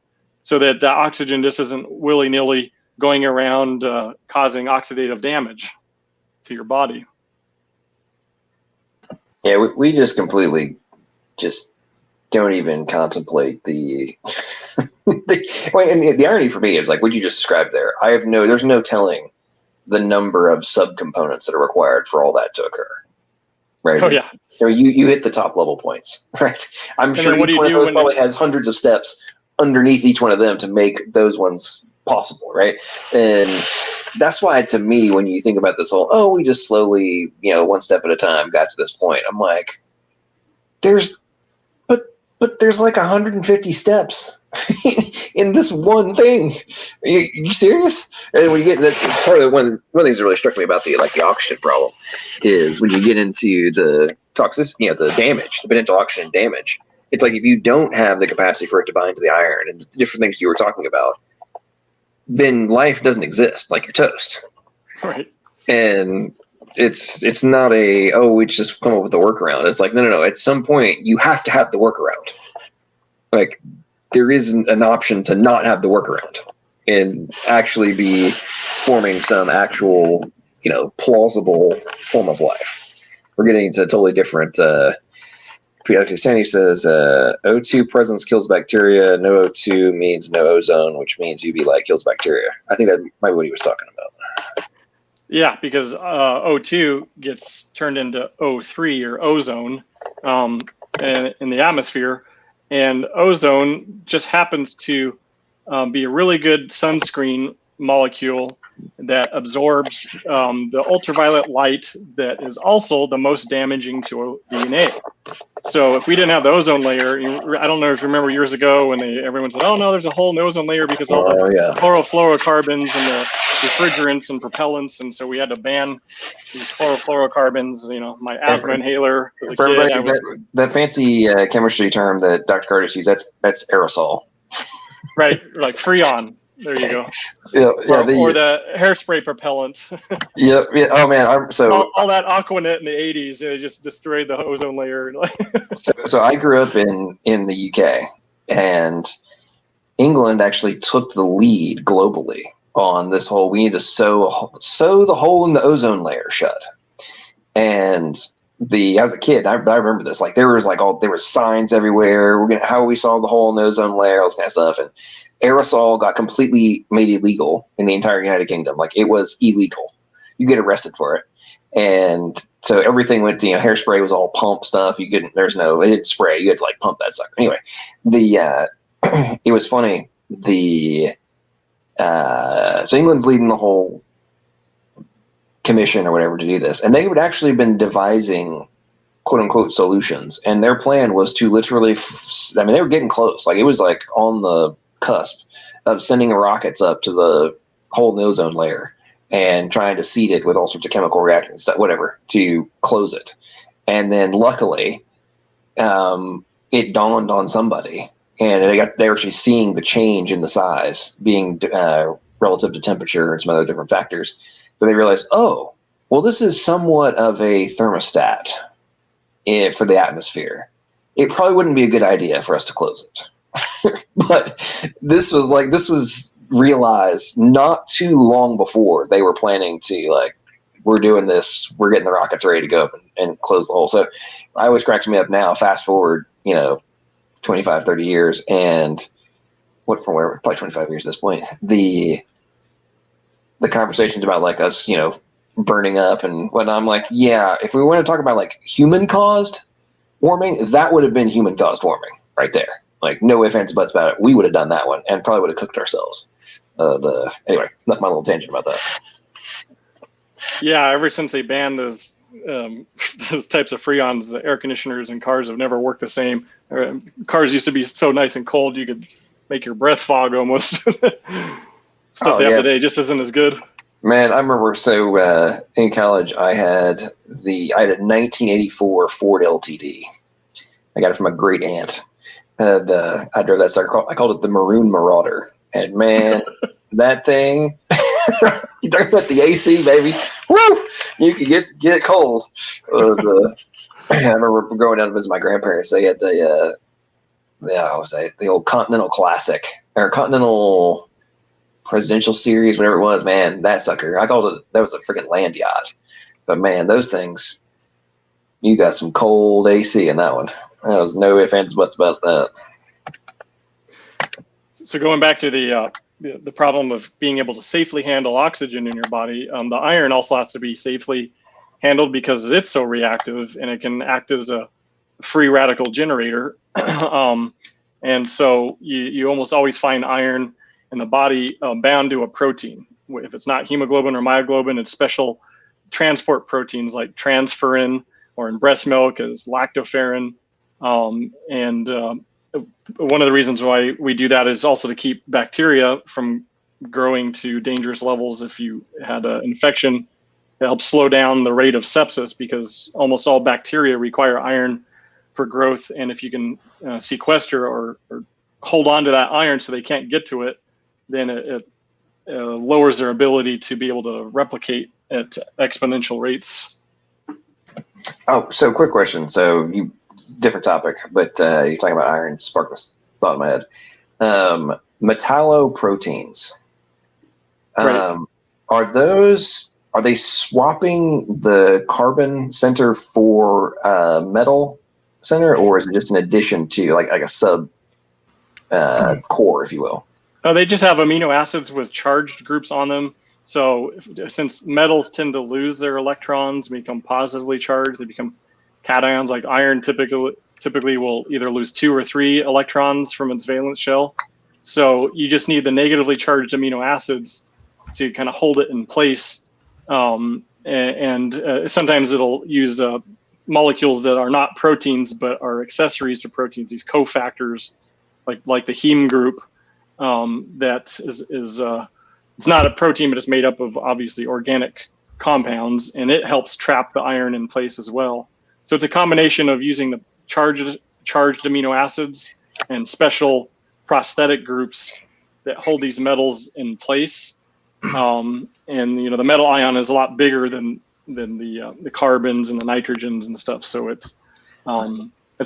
so that the oxygen just isn't willy-nilly going around causing oxidative damage to your body. Yeah, we just completely just don't even contemplate the the irony for me is like what you just described there. There's no telling the number of subcomponents that are required for all that to occur. Right. Oh yeah. I mean, you hit the top level points, right? I'm sure each one of those probably has hundreds of steps underneath each one of them to make those ones possible, right? And that's why, to me, when you think about this whole, we just slowly, one step at a time got to this point, I'm like, there's like 150 steps in this one thing. Are you serious? And when you get that, part of one of the things that really struck me about the oxygen problem is when you get into the toxicity, the damage, the potential oxygen damage. It's like if you don't have the capacity for it to bind to the iron and the different things you were talking about, then life doesn't exist. Like you're toast. Right. And it's not we just come up with a workaround. It's like, no. At some point, you have to have the workaround. Like, there isn't an option to not have the workaround and actually be forming some actual, plausible form of life. We're getting into a totally different. Sandy says, O2 presence kills bacteria. No O2 means no ozone, which means UV light kills bacteria. I think that might be what he was talking about. Yeah, because O2 gets turned into O3 or ozone in the atmosphere, and ozone just happens to be a really good sunscreen molecule that absorbs the ultraviolet light that is also the most damaging to DNA. So if we didn't have the ozone layer, I don't know if you remember years ago when everyone said, "Oh no, there's a hole in the ozone layer because all the chlorofluorocarbons and the refrigerants and propellants," and so we had to ban these chlorofluorocarbons. My asthma inhaler as a kid. That fancy chemistry term that Dr. Curtis used, that's aerosol. Right, like Freon. There you go. Or the hairspray propellant. Yeah. Oh man, all that Aquanet in the '80s, it just destroyed the ozone layer. So I grew up in the UK, and England actually took the lead globally on this whole. We need to sew the hole in the ozone layer shut. And as a kid, I remember this. Like there were signs everywhere. How we saw the hole in the ozone layer, all this kind of stuff, and aerosol got completely made illegal in the entire United Kingdom. Like it was illegal. You get arrested for it. And so everything went to, hairspray was all pump stuff. It didn't spray. You had to pump that sucker. Anyway, it was funny. So England's leading the whole commission or whatever to do this. And they had actually been devising quote unquote solutions. And their plan was to literally, they were getting close. Like it was on the cusp of sending rockets up to the hole in the ozone layer and trying to seed it with all sorts of chemical reactions, whatever, to close it. And then luckily, it dawned on somebody, and they were actually seeing the change in the size being relative to temperature and some other different factors. So they realized, this is somewhat of a thermostat for the atmosphere. It probably wouldn't be a good idea for us to close it. But this was realized not too long before they were planning to we're doing this, we're getting the rockets ready to go up and close the hole. So I always cracks me up now, fast forward, 25, 30 years, and probably 25 years at this point, the conversations about like us, burning up and whatnot. I'm like, yeah, if we want to talk about like human caused warming, that would have been human caused warming right there. Like no ifs, ands, buts about it. We would have done that one and probably would have cooked ourselves. Anyway, that's my little tangent about that. Yeah, ever since they banned those types of freons, the air conditioners in cars have never worked the same. Cars used to be so nice and cold you could make your breath fog almost. Stuff they have today just isn't as good. Man, I remember in college I had a 1984 Ford LTD. I got it from a great aunt. And I drove that sucker. I called it the Maroon Marauder. And man, that thing, you talk about the AC, baby. Woo! You could get it cold. I remember going down to visit my grandparents. They had the old Continental Classic or Continental Presidential Series, whatever it was. Man, that sucker, I called it. That was a freaking land yacht. But man, those things, you got some cold AC in that one. There was no ifs, ands, buts about that. So going back to the problem of being able to safely handle oxygen in your body, the iron also has to be safely handled because it's so reactive and it can act as a free radical generator. And so you almost always find iron in the body bound to a protein. If it's not hemoglobin or myoglobin, it's special transport proteins like transferrin, or in breast milk is lactoferrin. One of the reasons why we do that is also to keep bacteria from growing to dangerous levels. If you had an infection, it helps slow down the rate of sepsis because almost all bacteria require iron for growth. And if you can sequester or hold on to that iron so they can't get to it, then it lowers their ability to be able to replicate at exponential rates. Oh, so quick question. So different topic, but you're talking about iron, sparked this thought in my head. Metalloproteins. Right. Are they swapping the carbon center for metal center, or is it just an addition to like a sub core, if you will? They just have amino acids with charged groups on them. So since metals tend to lose their electrons, become positively charged, they become cations. Like iron typically will either lose 2 or 3 electrons from its valence shell. So you just need the negatively charged amino acids to kind of hold it in place. Sometimes it'll use molecules that are not proteins but are accessories to proteins, these cofactors, like the heme group. That is it's not a protein, but it's made up of obviously organic compounds, and it helps trap the iron in place as well. So it's a combination of using the charged amino acids and special prosthetic groups that hold these metals in place. And the metal ion is a lot bigger than the carbons and the nitrogens and stuff. So it's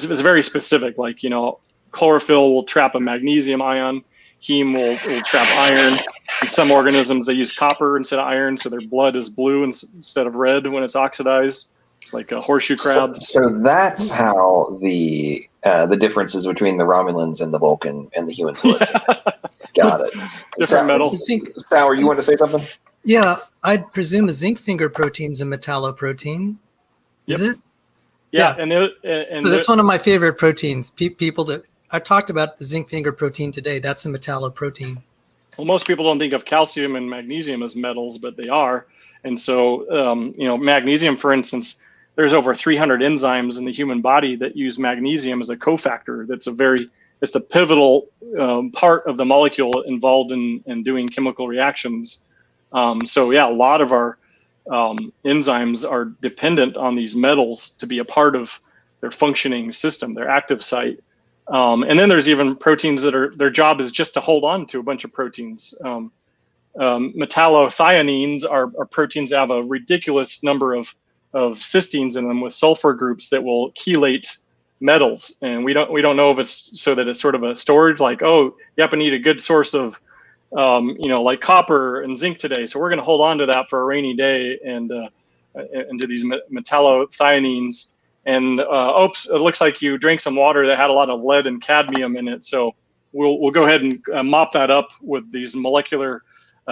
very specific. Like chlorophyll will trap a magnesium ion. Heme will trap iron. In some organisms, they use copper instead of iron, so their blood is blue instead of red when it's oxidized, like horseshoe crabs. So that's how the differences between the Romulans and the Vulcan and the human blood. Got it. Different metals. Sour, you want to say something? Yeah, I'd presume a zinc finger protein's a metalloprotein. Is it? Yeah. So that's one of my favorite proteins. People that I talked about the zinc finger protein today, that's a metalloprotein. Well, most people don't think of calcium and magnesium as metals, but they are. And so, magnesium, for instance, there's over 300 enzymes in the human body that use magnesium as a cofactor. It's the pivotal part of the molecule involved in doing chemical reactions. A lot of our enzymes are dependent on these metals to be a part of their functioning system, their active site. And then there's even proteins that their job is just to hold on to a bunch of proteins. Metallothioneins are proteins that have a ridiculous number of cysteines in them with sulfur groups that will chelate metals. And we don't know if it's so that it's sort of a storage, like, oh, you happen to need a good source of, like copper and zinc today. So we're going to hold on to that for a rainy day and do these metallothioneins. And oops, it looks like you drank some water that had a lot of lead and cadmium in it. So we'll go ahead and mop that up with these molecular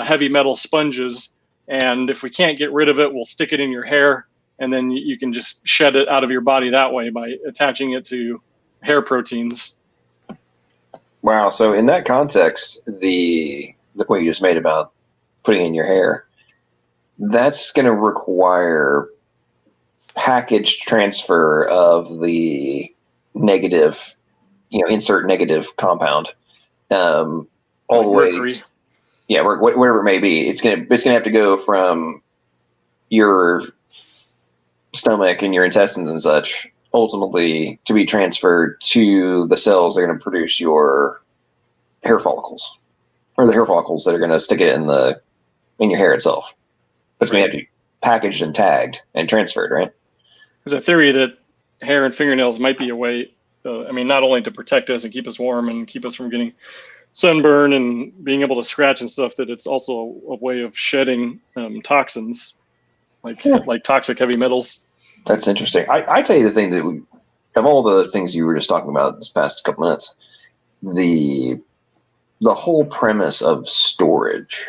heavy metal sponges and if we can't get rid of it, we'll stick it in your hair, and then you can just shed it out of your body that way by attaching it to hair proteins. Wow. So in that context, the point you just made about putting it in your hair, that's going to require packaged transfer of the negative, insert negative compound, all the way. Yeah, whatever it may be. It's gonna have to go from your stomach and your intestines and such, ultimately to be transferred to the cells that are going to produce your hair follicles, or the hair follicles that are going to stick it in your hair itself. It's going to have to be packaged and tagged and transferred, right? There's a theory that hair and fingernails might be a way, not only to protect us and keep us warm and keep us from getting sunburn and being able to scratch and stuff, that it's also a way of shedding toxins, like toxic heavy metals. That's interesting. I tell you the thing that of all the things you were just talking about this past couple minutes, the whole premise of storage,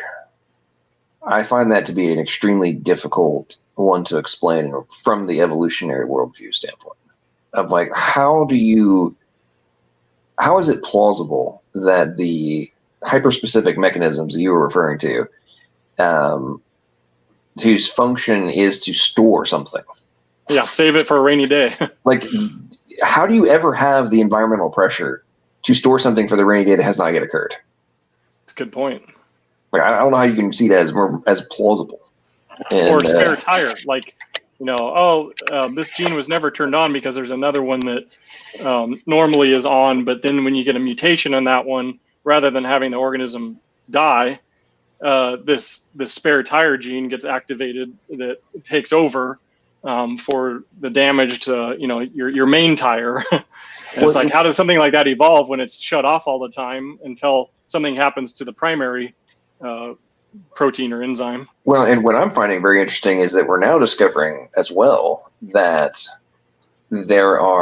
I find that to be an extremely difficult one to explain from the evolutionary worldview standpoint. Of like, how is it plausible that the hyperspecific mechanisms that you were referring to, whose function is to store something? Yeah, save it for a rainy day. Like, how do you ever have the environmental pressure to store something for the rainy day that has not yet occurred? That's a good point. Like, I don't know how you can see that as plausible. Or spare tire, like, this gene was never turned on because there's another one that normally is on, but then when you get a mutation on that one, rather than having the organism die, this spare tire gene gets activated that takes over for the damage to your main tire. And it's like, how does something like that evolve when it's shut off all the time until something happens to the primary protein or enzyme? Well, and what I'm finding very interesting is that we're now discovering as well that I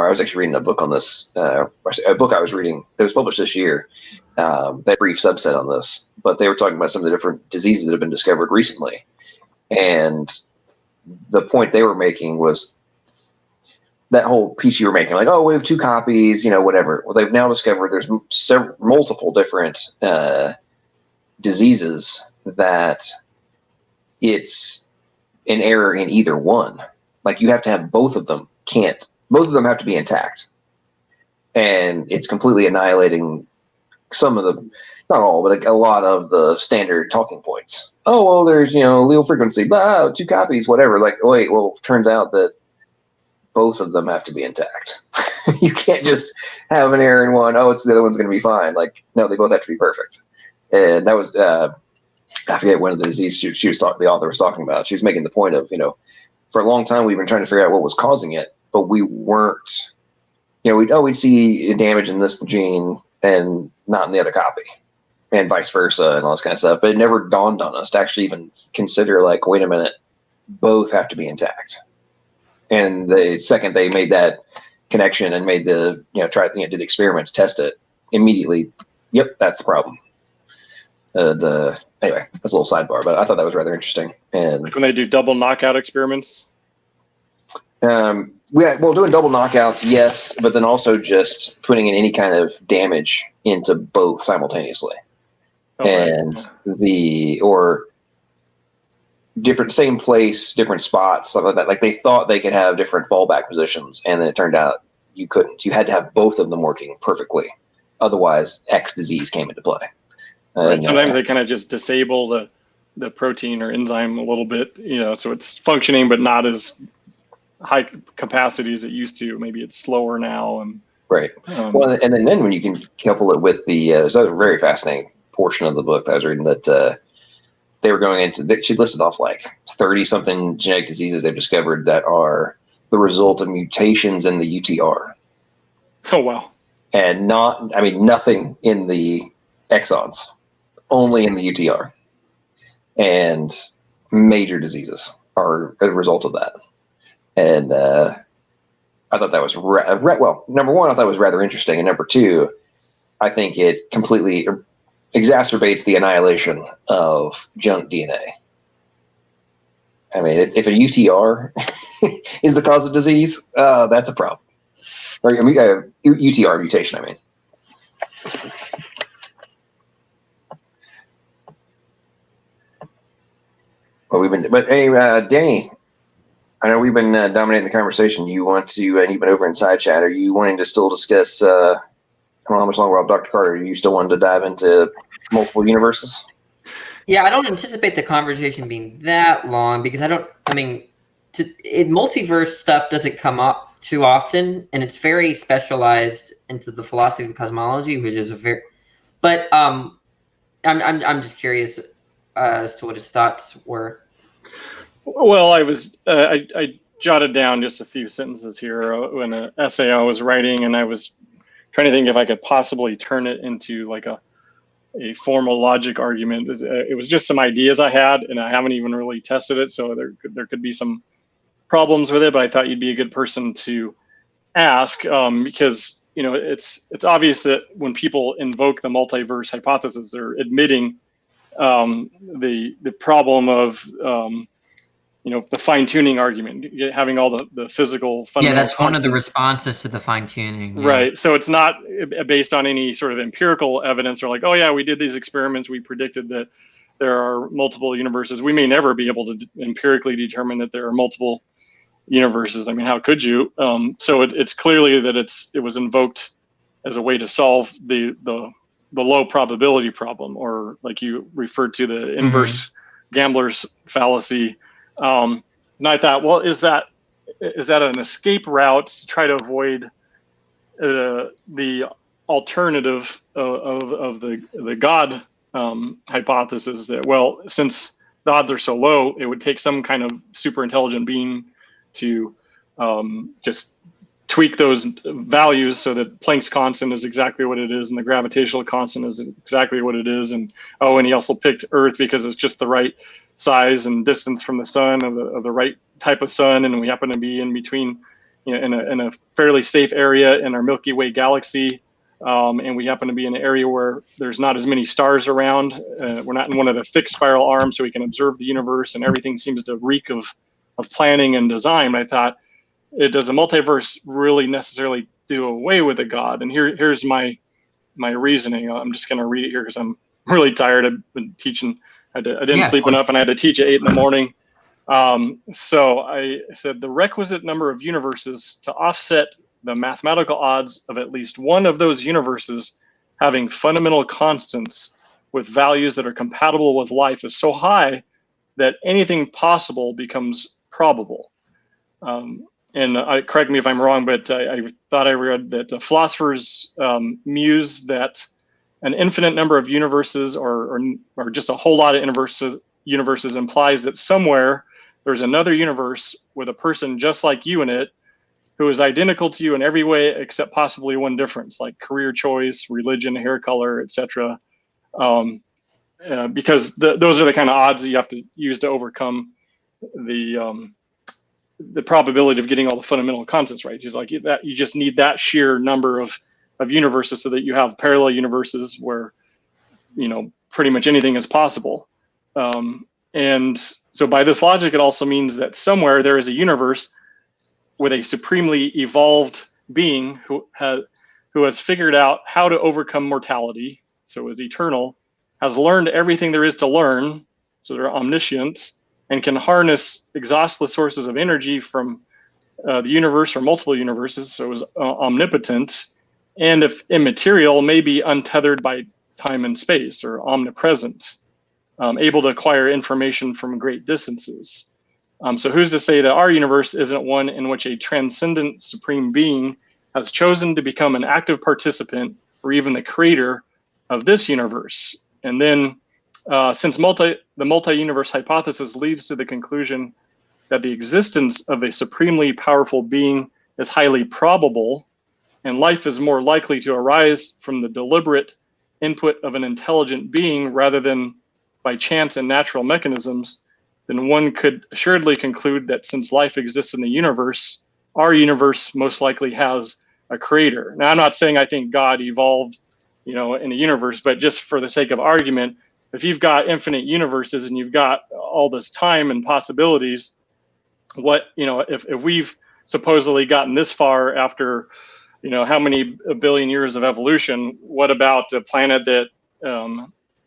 was actually reading a book on this, a book I was reading that was published this year, that brief subset on this, but they were talking about some of the different diseases that have been discovered recently. And the point they were making was that whole piece you were making, like, oh, we have 2 copies, whatever. Well, they've now discovered there's multiple different diseases that it's an error in either one. Like, you have to have both of them. Both of them have to be intact. And it's completely annihilating some of the, not all, but a lot of the standard talking points. Oh, well, there's, allele frequency, blah, 2 copies, whatever. Like, wait, well, turns out that both of them have to be intact. You can't just have an error in one. Oh, it's the other one's going to be fine. Like, no, they both have to be perfect. And that was, I forget one of the disease she was talking, the author was talking about. She was making the point of, for a long time we've been trying to figure out what was causing it, but we weren't, we'd see damage in this gene and not in the other copy, and vice versa, and all this kind of stuff. But it never dawned on us to actually even consider, like, wait a minute, both have to be intact. And the second they made that connection and made the, did the experiment to test it, immediately, yep, that's the problem. Anyway, that's a little sidebar, but I thought that was rather interesting. And like when they do double knockout experiments. Doing double knockouts, yes, but then also just putting in any kind of damage into both simultaneously, or different, same place, different spots, stuff like that. Like, they thought they could have different fallback positions, and then it turned out you couldn't. You had to have both of them working perfectly, otherwise X disease came into play. Right. Sometimes they kind of just disable the protein or enzyme a little bit, so it's functioning but not as high capacity as it used to. Maybe it's slower now. And right. Well, and then when you can couple it with there's a very fascinating portion of the book that I was reading that they were going into. She listed off like 30-something genetic diseases they've discovered that are the result of mutations in the UTR. Oh wow! And nothing in the exons. Only in the UTR, and major diseases are a result of that. And I thought that was number one, I thought it was rather interesting, and number two, I think it completely exacerbates the annihilation of junk DNA. I mean, if a UTR is the cause of disease, that's a problem. Or UTR mutation, I mean. But hey, Danny, I know we've been dominating the conversation. You want to, and you've been over in side chat. Are you wanting to still discuss? I don't know how much longer we'll have Dr. Carter. Are you still wanting to dive into multiple universes? Yeah, I don't anticipate the conversation being that long because multiverse stuff doesn't come up too often, and it's very specialized into the philosophy of cosmology, which is But I'm just curious as to what his thoughts were. Well, I jotted down just a few sentences here in an essay I was writing, and I was trying to think if I could possibly turn it into like a formal logic argument. It was just some ideas I had, and I haven't even really tested it, so there could be some problems with it. But I thought you'd be a good person to ask because it's obvious that when people invoke the multiverse hypothesis, they're admitting the problem of the fine-tuning argument, having all the physical fundamental that's one of the constants. responses to the fine-tuning. Yeah. Right. So it's not based on any sort of empirical evidence or like, oh yeah, we did these experiments, we predicted that there are multiple universes. We may never be able to empirically determine that there are multiple universes. I mean, how could you? So it's clearly that it was invoked as a way to solve the low probability problem, or like you referred to, the inverse gambler's fallacy. And I thought, well, is that an escape route to try to avoid the alternative of the God hypothesis that, well, since the odds are so low, it would take some kind of super intelligent being to just tweak those values so that Planck's constant is exactly what it is and the gravitational constant is exactly what it is, and he also picked Earth because it's just the right size and distance from the sun of the right type of sun, and we happen to be in between, in a fairly safe area in our Milky Way galaxy, and we happen to be in an area where there's not as many stars around. We're not in one of the fixed spiral arms, so we can observe the universe, and everything seems to reek of planning and design. I thought, does the multiverse really necessarily do away with a God? And here's my reasoning. I'm just going to read it here because I'm really tired. I've been teaching. I didn't sleep enough, and I had to teach at 8 a.m. So I said the requisite number of universes to offset the mathematical odds of at least one of those universes having fundamental constants with values that are compatible with life is so high that anything possible becomes probable. And correct me if I'm wrong, but I thought I read that the philosophers muse that an infinite number of universes or just a whole lot of universes implies that somewhere there's another universe with a person just like you in it who is identical to you in every way except possibly one difference, like career choice, religion, hair color, etc. Because those are the kind of odds that you have to use to overcome the probability of getting all the fundamental constants right. Just like that, you just need that sheer number of universes so that you have parallel universes where pretty much anything is possible. And so by this logic, it also means that somewhere there is a universe with a supremely evolved being who has figured out how to overcome mortality, so is eternal, has learned everything there is to learn, so they're omniscient, and can harness exhaustless sources of energy from the universe or multiple universes, so is omnipotent, and if immaterial, may be untethered by time and space, or omnipresent, able to acquire information from great distances. So who's to say that our universe isn't one in which a transcendent supreme being has chosen to become an active participant or even the creator of this universe? And then since the multi-universe hypothesis leads to the conclusion that the existence of a supremely powerful being is highly probable, and life is more likely to arise from the deliberate input of an intelligent being rather than by chance and natural mechanisms, then one could assuredly conclude that since life exists in the universe, our universe most likely has a creator. Now, I'm not saying I think God evolved, in a universe, but just for the sake of argument, if you've got infinite universes and you've got all this time and possibilities, what, if we've supposedly gotten this far after, how many billion years of evolution, what about a planet that,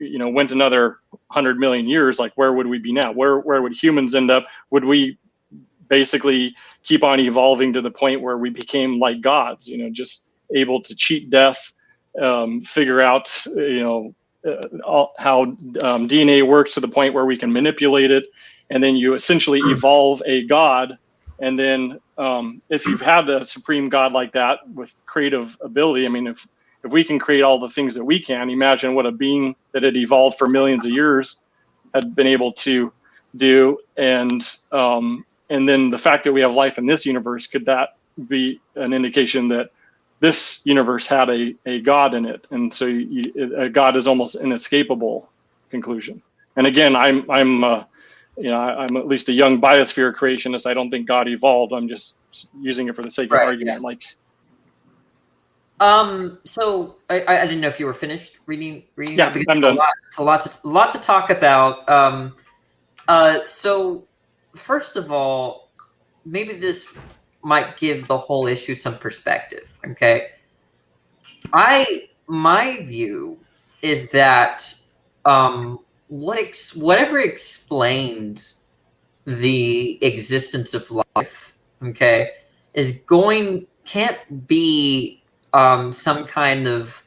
went another 100 million years? Like, where would we be now? Where would humans end up? Would we basically keep on evolving to the point where we became like gods, just able to cheat death, figure out, how DNA works to the point where we can manipulate it, and then you essentially evolve a god. And then if you've had a supreme god like that with creative ability, I mean, if we can create all the things that we can, imagine what a being that had evolved for millions of years had been able to do. And then the fact that we have life in this universe, could that be an indication that this universe had a god in it? And so a god is almost an inescapable conclusion. And again, I'm at least a young biosphere creationist. I don't think God evolved. I'm just using it for the sake of argument. So I didn't know if you were finished reading. Yeah, I'm done. A lot to talk about. So first of all, maybe this might give the whole issue some perspective. Okay, my view is that whatever explains the existence of life, okay, can't be some kind of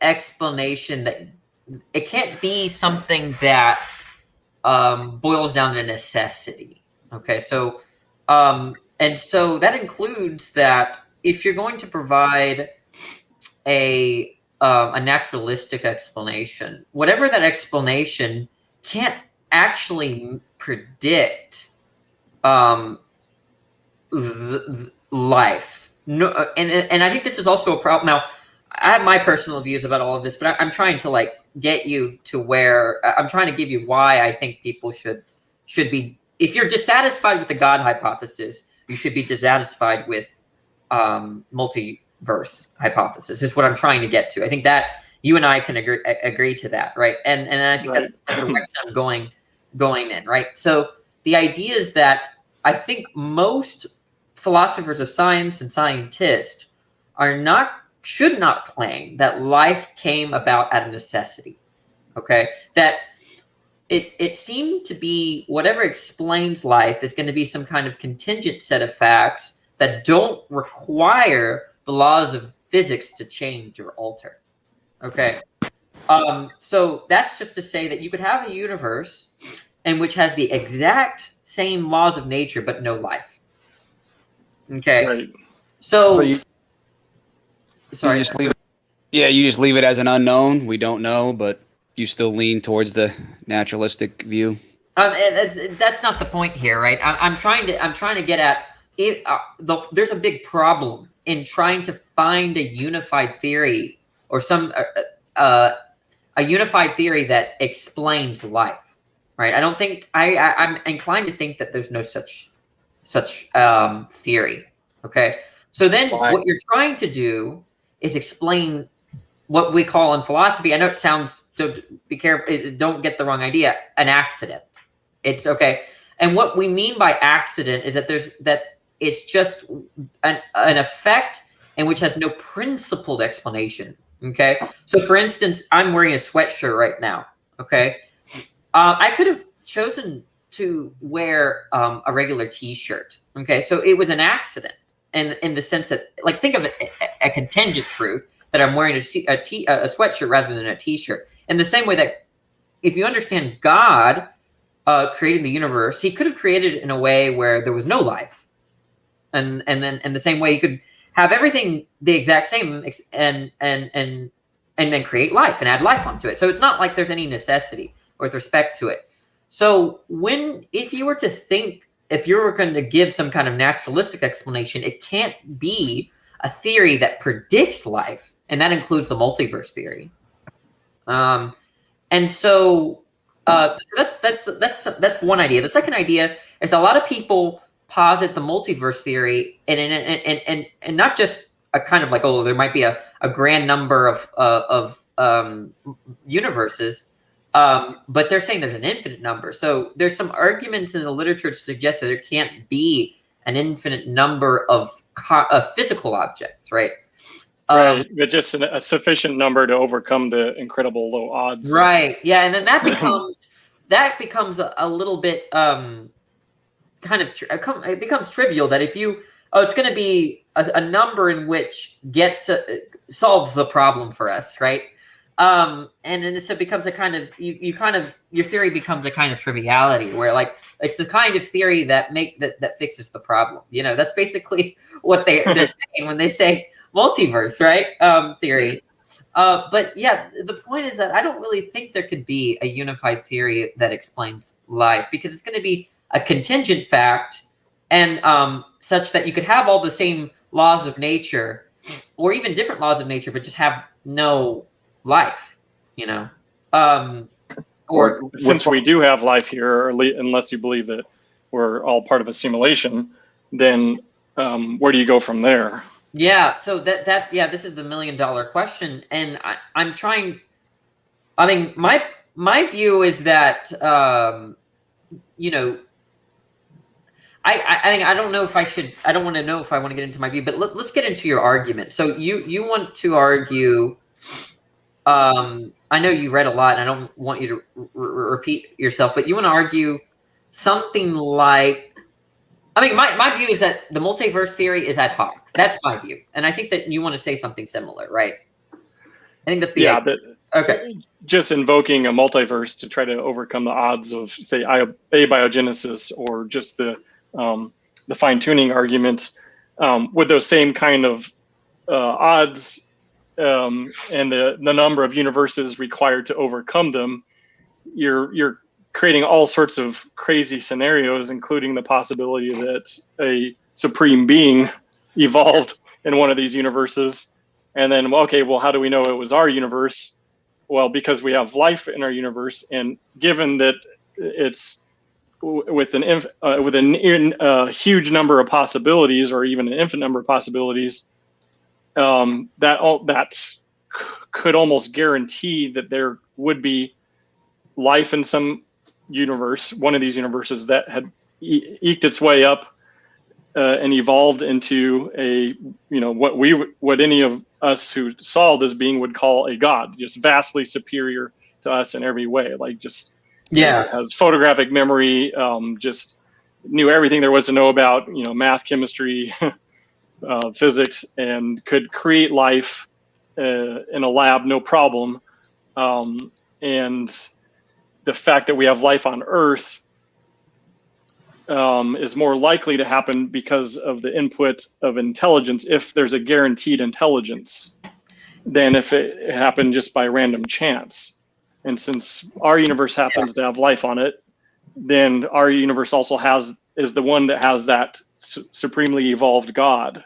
explanation that it can't be something that boils down to necessity. Okay, so and so that includes that if you're going to provide a naturalistic explanation, whatever that explanation can't actually predict life. No, and I think this is also a problem. Now, I have my personal views about all of this, but I'm trying to get you to where I'm trying to give you why I think people should be. If you're dissatisfied with the God hypothesis, you should be dissatisfied with multiverse hypothesis. Is what I'm trying to get to. I think that you and I can agree to that, right? And I think that's the direction I'm going in, right? So the idea is that I think most philosophers of science and scientists should not claim that life came about out of necessity. Okay, that it seemed to be whatever explains life is going to be some kind of contingent set of facts that don't require the laws of physics to change or alter. Okay, so that's just to say that you could have a universe in which has the exact same laws of nature but no life. Okay, right. So you just leave it. Yeah, you just leave it as an unknown. We don't know, but you still lean towards the naturalistic view. That's not the point here, right? I'm trying to get at it. There's a big problem in trying to find a unified theory or a unified theory that explains life, right? I don't think I'm inclined to think that there's no such theory. Okay, so then what you're trying to do is explain what we call in philosophy. I know it sounds. Be careful. Don't get the wrong idea. An accident. It's okay. And what we mean by accident is that it's just an effect and which has no principled explanation. Okay. So for instance, I'm wearing a sweatshirt right now. Okay. I could have chosen to wear a regular T-shirt. Okay. So it was an accident, and in the sense that, think of it, a contingent truth that I'm wearing a sweatshirt rather than a T-shirt. In the same way that if you understand God creating the universe, he could have created it in a way where there was no life. And then in the same way, you could have everything the exact same and then create life and add life onto it. So it's not like there's any necessity with respect to it. So if you were going to give some kind of naturalistic explanation, it can't be a theory that predicts life, and that includes the multiverse theory. And so that's one idea. The second idea is a lot of people posit the multiverse theory and not just a kind of there might be a grand number of universes, but they're saying there's an infinite number. So there's some arguments in the literature to suggest that there can't be an infinite number of physical objects, right? Right, but just a sufficient number to overcome the incredible low odds. Right. Yeah, and then that becomes a little bit kind of it becomes trivial that if you it's going to be a number in which solves the problem for us, right? And then so it becomes a kind of your theory becomes a kind of triviality where like it's the kind of theory that fixes the problem. You know, that's basically what they're saying when they say multiverse, right? Theory. But yeah, the point is that I don't really think there could be a unified theory that explains life because it's going to be a contingent fact and such that you could have all the same laws of nature or even different laws of nature, but just have no life, you know? Or since we do have life here, or unless you believe that we're all part of a simulation, then where do you go from there? Yeah, so that's this is the $1 million question, and I'm trying. I mean, my view is that you know, I think I don't know if I should. I don't want to know if I want to get into my view, but let's get into your argument. So you want to argue. I know you read a lot, and I don't want you to repeat yourself, but you want to argue something like. I mean, my view is that the multiverse theory is ad hoc. That's my view. And I think that you want to say something similar, right? I think that's the idea. Okay. Just invoking a multiverse to try to overcome the odds of, say, abiogenesis or just the fine-tuning arguments with those same kind of odds and the number of universes required to overcome them, you're creating all sorts of crazy scenarios, including the possibility that a supreme being evolved in one of these universes. And then, okay, well, how do we know it was our universe? Well, because we have life in our universe. And given that it's with a huge number of possibilities, or even an infinite number of possibilities, that could almost guarantee that there would be life in some universe, one of these universes that had eked its way up and evolved into a, you know, what any of us who saw this being would call a god, just vastly superior to us in every way. Like just has photographic memory, just knew everything there was to know about, you know, math, chemistry, physics, and could create life in a lab, no problem. And the fact that we have life on Earth is more likely to happen because of the input of intelligence, if there's a guaranteed intelligence, than if it happened just by random chance. And since our universe happens to have life on it, then our universe also is the one that has that supremely evolved God.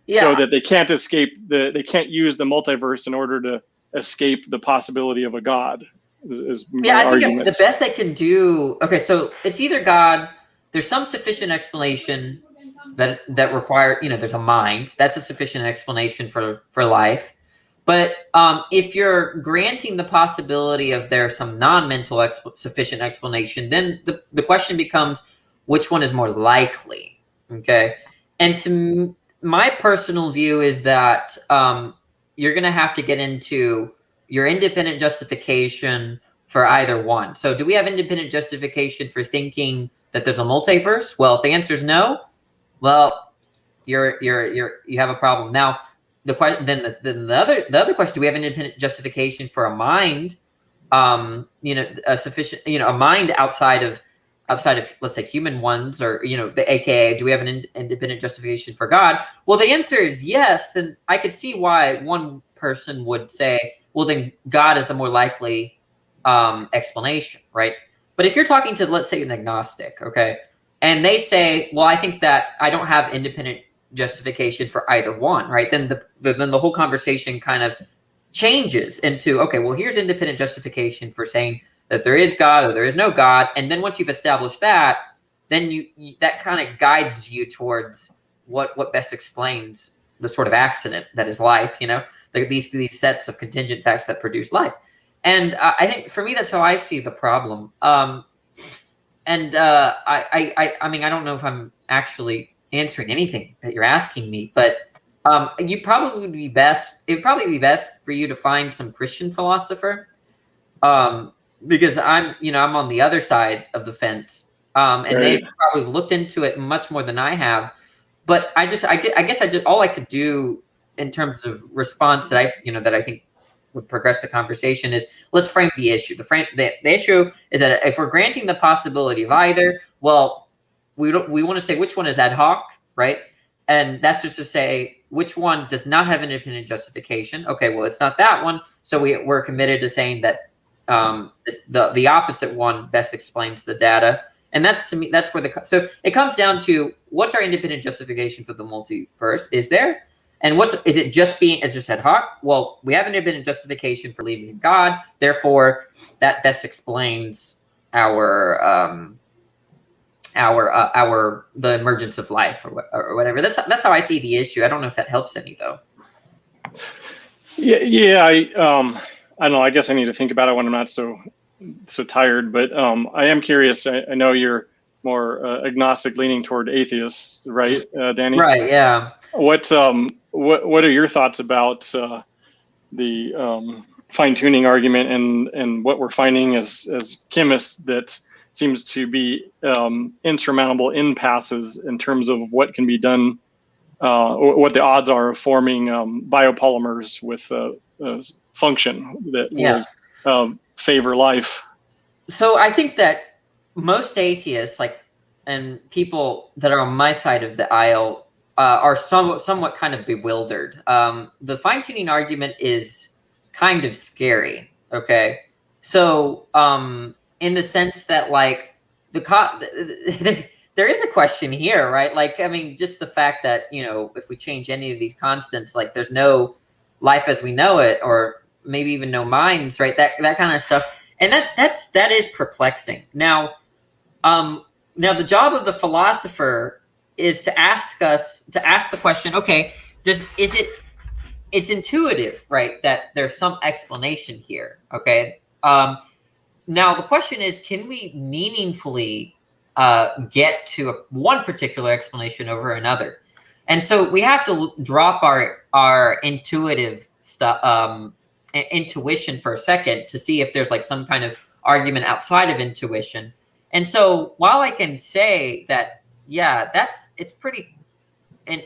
Yeah. So that they can't they can't use the multiverse in order to escape the possibility of a God. I think the best they can do. Okay, so it's either God. There's some sufficient explanation that require. You know, there's a mind. That's a sufficient explanation for life. But if you're granting the possibility of there's some non-mental sufficient explanation, then the question becomes which one is more likely. Okay, and to my personal view is that you're going to have to get into your independent justification for either one. So do we have independent justification for thinking that there's a multiverse? Well, if the answer is no, well, you have a problem. Now, the other question, do we have independent justification for a mind? A sufficient, a mind outside of let's say human ones, or AKA, do we have an independent justification for God? Well, the answer is yes, and I could see why one person would say, well, then God is the more likely explanation, right? But if you're talking to, let's say, an agnostic, okay, and they say, well, I think that I don't have independent justification for either one, right? Then the whole conversation kind of changes into, okay, well, here's independent justification for saying that there is God or there is no God, and then once you've established that, then you that kind of guides you towards what best explains the sort of accident that is life, the like these sets of contingent facts that produce life. And I think for me, that's how I see the problem. I mean, I don't know if I'm actually answering anything that you're asking me, but it'd probably be best for you to find some Christian philosopher, because I'm on the other side of the fence, and they've probably looked into it much more than I have. But I guess all I could do in terms of response that I think would progress the conversation is, let's frame the issue. The issue is that if we're granting the possibility of either, well, we want to say which one is ad hoc, right? And that's just to say which one does not have independent justification. Okay, well, it's not that one, so we're committed to saying that the opposite one best explains the data. And that's, to me, that's where so it comes down to, what's our independent justification for the multiverse? Is there? And is it just ad hoc? Well, we have an independent justification for believing in God. Therefore, that best explains the emergence of life or whatever. That's how I see the issue. I don't know if that helps any, though. Yeah. I don't know. I guess I need to think about it when I'm not so tired. But I am curious. I know you're more agnostic, leaning toward atheists, right, Danny? Right. Yeah. What are your thoughts about the fine-tuning argument and what we're finding as chemists that seems to be insurmountable impasses in terms of what can be done, what the odds are of forming biopolymers with function that will favor life? So I think that most atheists, and people that are on my side of the aisle, are somewhat kind of bewildered. The fine-tuning argument is kind of scary. Okay, so in the sense that there is a question here, right? I mean, just the fact that if we change any of these constants, there's no life as we know it, or maybe even no minds, right? That kind of stuff, and that is perplexing. Now the job of the philosopher is to ask the question, okay, it's intuitive, right, that there's some explanation here, okay? Now the question is, can we meaningfully get to one particular explanation over another? And so we have to drop our intuitive stuff, intuition for a second, to see if there's some kind of argument outside of intuition. And so while I can say that, yeah, it's pretty, and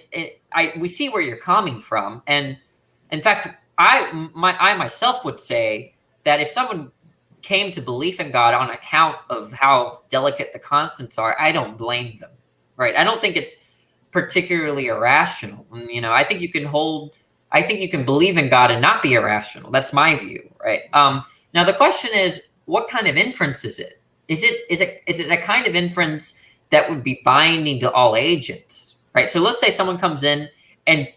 we see where you're coming from. And in fact, I myself would say that if someone came to belief in God on account of how delicate the constants are, I don't blame them, right? I don't think it's particularly irrational. I think you can believe in God and not be irrational. That's my view, right? Now the question is, what kind of inference is it? Is it a kind of inference that would be binding to all agents, right? So let's say someone comes in, and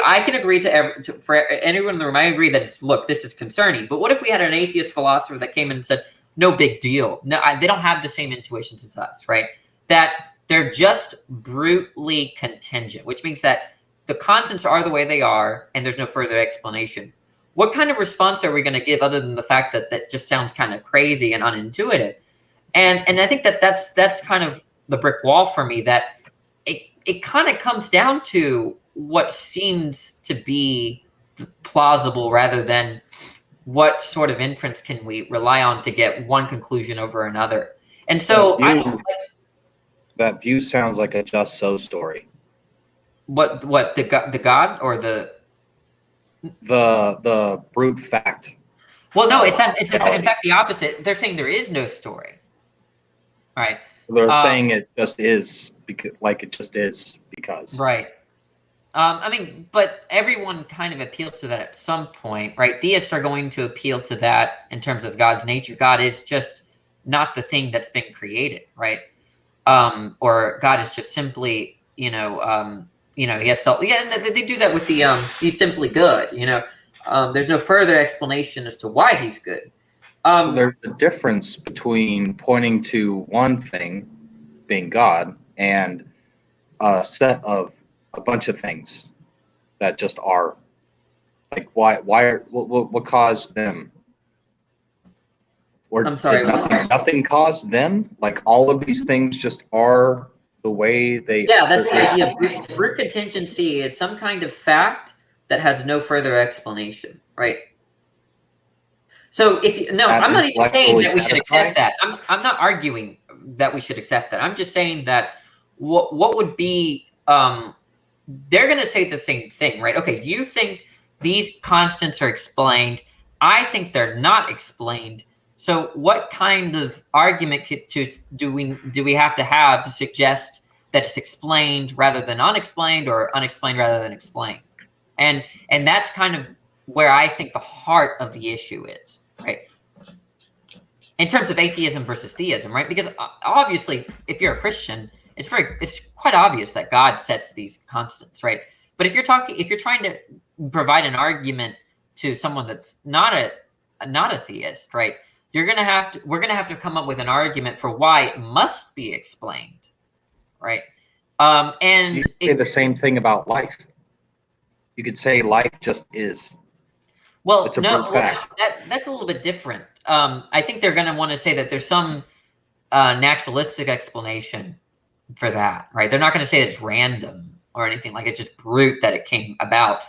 I can agree for anyone in the room, I agree that look, this is concerning. But what if we had an atheist philosopher that came in and said, no big deal. No, they don't have the same intuitions as us, right? That they're just brutally contingent, which means that the constants are the way they are, and there's no further explanation. What kind of response are we going to give other than the fact that just sounds kind of crazy and unintuitive? And I think that's kind of the brick wall for me, that it kind of comes down to what seems to be plausible rather than what sort of inference can we rely on to get one conclusion over another. And so that view sounds like a Just So story. What the God or the brute fact? Well, no, it's in fact the opposite. They're saying there is no story. Right. They're saying it just is because Right. I mean, but everyone kind of appeals to that at some point, right? Theists are going to appeal to that in terms of God's nature. God is just not the thing that's been created, right? Or God is just simply, he has they do that with he's simply good, there's no further explanation as to why he's good. There's a difference between pointing to one thing being God and a set of a bunch of things that just are. Like what caused them? Or I'm sorry, did nothing caused them? Like all of these things just are the way they. Yeah, that's the idea. Root contingency is some kind of fact that has no further explanation, right? So I'm not even saying that we should accept that. I'm not arguing that we should accept that. I'm just saying that what would be they're going to say the same thing, right? Okay, you think these constants are explained. I think they're not explained. So what kind of argument do we have to suggest that it's explained rather than unexplained, or unexplained rather than explained? And that's kind of where I think the heart of the issue is, right? In terms of atheism versus theism, right? Because obviously, if you're a Christian, it's quite obvious that God sets these constants, right? But if you're trying to provide an argument to someone that's not a theist, right? We're gonna have to come up with an argument for why it must be explained, right? And you say the same thing about life. You could say life just is. Well, it's a fact. That's a little bit different. I think they're going to want to say that there's some naturalistic explanation for that, right? They're not going to say that it's random or anything, like it's just brute that it came about.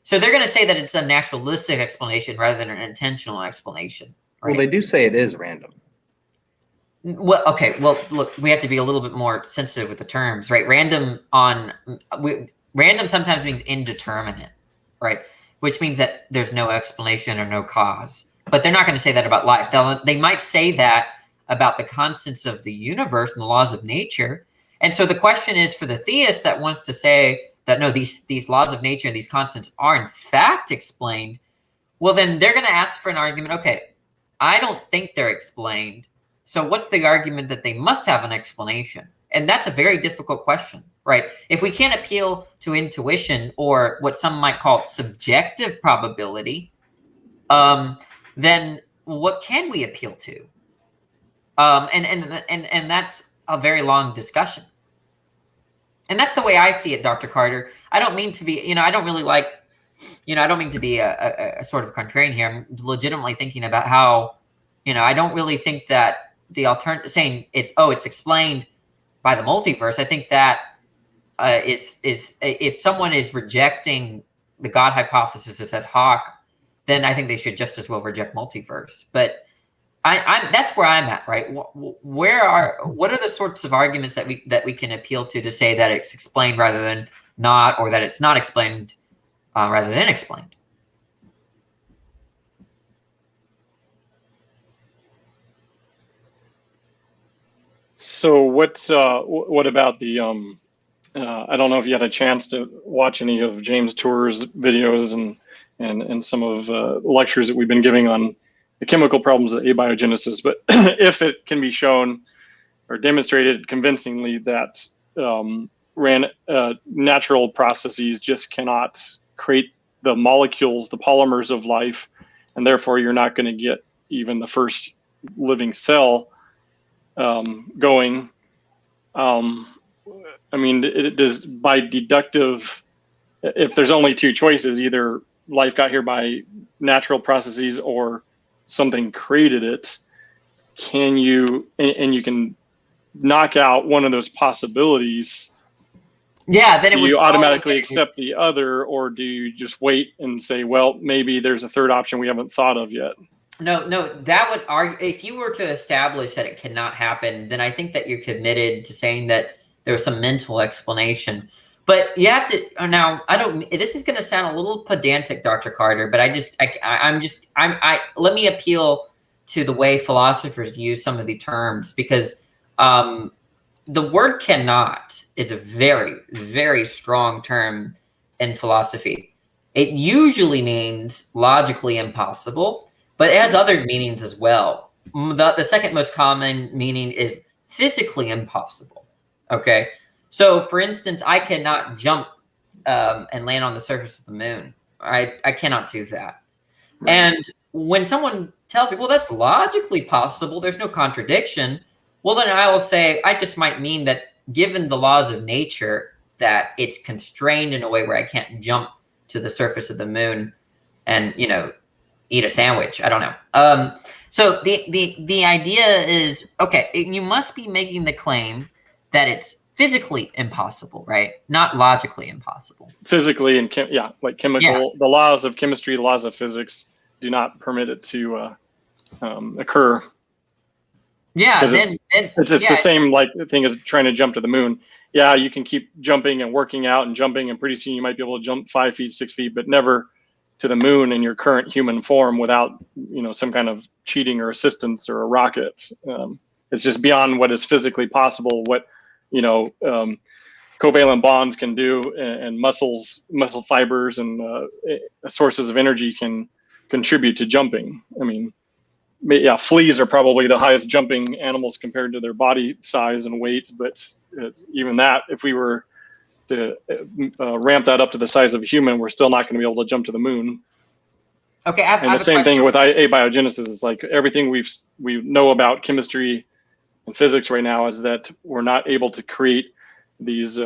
So they're going to say that it's a naturalistic explanation rather than an intentional explanation, right? Well, they do say it is random. Well, okay. Well, look, we have to be a little bit more sensitive with the terms, right? Random sometimes means indeterminate, right? Which means that there's no explanation or no cause. But they're not going to say that about life. They might say that about the constants of the universe and the laws of nature. And so the question is for the theist that wants to say that, no, these laws of nature and these constants are in fact explained, well, then they're going to ask for an argument. Okay, I don't think they're explained. So what's the argument that they must have an explanation? And that's a very difficult question, right? If we can't appeal to intuition or what some might call subjective probability, then what can we appeal to? And that's a very long discussion. And that's the way I see it, Dr. Carter. I don't mean to be, I don't really like, I don't mean to be a sort of contrarian here. I'm legitimately thinking about how, I don't really think that the alternative saying it's explained by the multiverse. I think that is if someone is rejecting the God hypothesis as ad hoc, then I think they should just as well reject multiverse. But that's where I'm at, right? What are the sorts of arguments that we can appeal to say that it's explained rather than not, or that it's not explained rather than explained? So what about the I don't know if you had a chance to watch any of James Tour's videos and some of lectures that we've been giving on the chemical problems of abiogenesis, but if it can be shown or demonstrated convincingly that natural processes just cannot create the molecules, the polymers of life, and therefore you're not going to get even the first living cell going. I mean, it does by deductive. If there's only two choices, either life got here by natural processes or something created it, can you and you can knock out one of those possibilities? Yeah, then do you automatically accept the other, or do you just wait and say, well, maybe there's a third option we haven't thought of yet? No, that would argue, if you were to establish that it cannot happen, then I think that you're committed to saying that there's some mental explanation. But you have to, now, this is going to sound a little pedantic, Dr. Carter, but let me appeal to the way philosophers use some of the terms, because the word cannot is a very, very strong term in philosophy. It usually means logically impossible, but it has other meanings as well. The second most common meaning is physically impossible. Okay. So for instance, I cannot jump and land on the surface of the moon. I cannot do that. Right. And when someone tells me, well, that's logically possible, there's no contradiction. Well, then I will say, I just might mean that given the laws of nature, that it's constrained in a way where I can't jump to to the surface of the moon and, you know, eat a sandwich. I don't know. So the idea is, okay, you must be making the claim that it's physically impossible, right? Not logically impossible. Physically and like chemical, the laws of chemistry, the laws of physics do not permit it to occur. Yeah, it's the same like thing as trying to jump to the moon. Yeah, you can keep jumping and working out and jumping, and pretty soon you might be able to jump 5 feet, 6 feet, but never to the moon in your current human form without, you know, some kind of cheating or assistance or a rocket. It's just beyond what is physically possible. What, you know, covalent bonds can do, and muscle fibers and sources of energy can contribute to jumping. I mean, yeah, fleas are probably the highest jumping animals compared to their body size and weight, but even that, if we were to ramp that up to the size of a human, we're still not going to be able to jump to the moon. Okay, and the same thing with abiogenesis. Is like everything we know about chemistry and physics right now is that we're not able to create these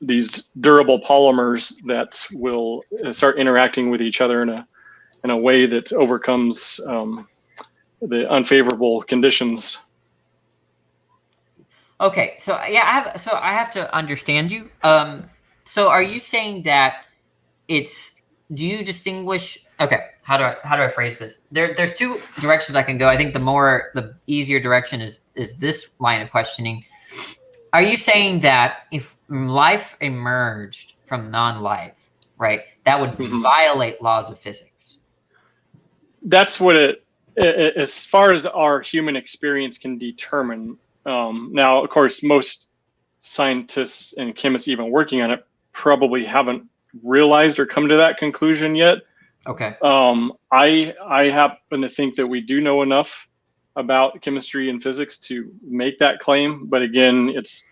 these durable polymers that will start interacting with each other in a way that overcomes the unfavorable conditions. Okay, so yeah, I have to understand you. So are you saying that do you distinguish? Okay, how do I phrase this? There's two directions I can go. I think the easier direction is this line of questioning. Are you saying that if life emerged from non-life, right, that would violate laws of physics? That's what as far as our human experience can determine. Now, of course, most scientists and chemists even working on it probably haven't realized or come to that conclusion yet. Okay. I happen to think that we do know enough about chemistry and physics to make that claim, but again, it's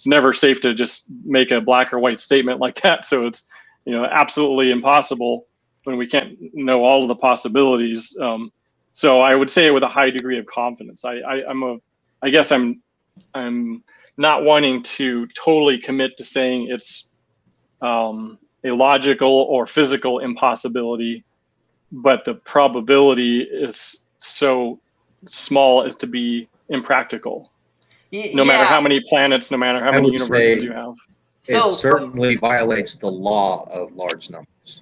never safe to just make a black or white statement like that. So it's, you know, absolutely impossible when we can't know all of the possibilities. So I would say it with a high degree of confidence. I guess I'm not wanting to totally commit to saying it's a logical or physical impossibility, but the probability is so small as to be impractical. No matter how many planets, no matter how many universes you have. It certainly violates the law of large numbers.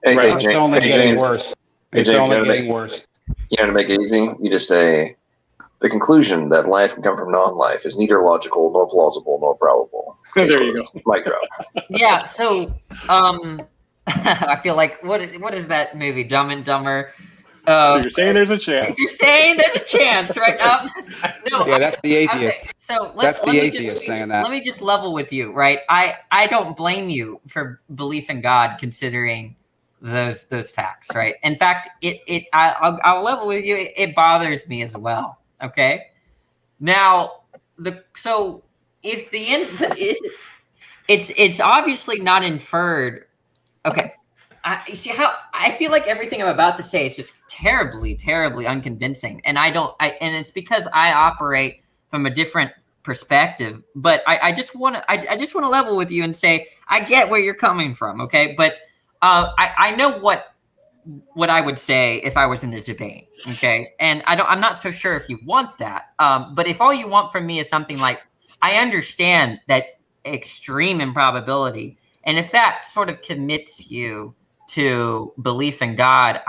It's only getting worse. It's only getting worse. You know, to make it easy, you just say the conclusion that life can come from non-life is neither logical nor plausible nor probable. There you go. Mic drop. Yeah. So, I feel like what is that movie, Dumb and Dumber? So you're saying there's a chance? You're saying there's a chance, right? No. Yeah, that's the atheist. Okay, so that's the atheist saying that. Let me just level with you, right? I don't blame you for belief in God, considering those facts, right? In fact, I'll level with you. It bothers me as well. Okay. Now, if the end is, it's obviously not inferred. Okay. You see how I feel like everything I'm about to say is just terribly, terribly unconvincing, and and it's because I operate from a different perspective. But I just want to level with you and say I get where you're coming from, okay? But I know what I would say if I was in a debate, okay? And I'm not so sure if you want that. But if all you want from me is something like, I understand that extreme improbability, and if that sort of commits you to belief in God,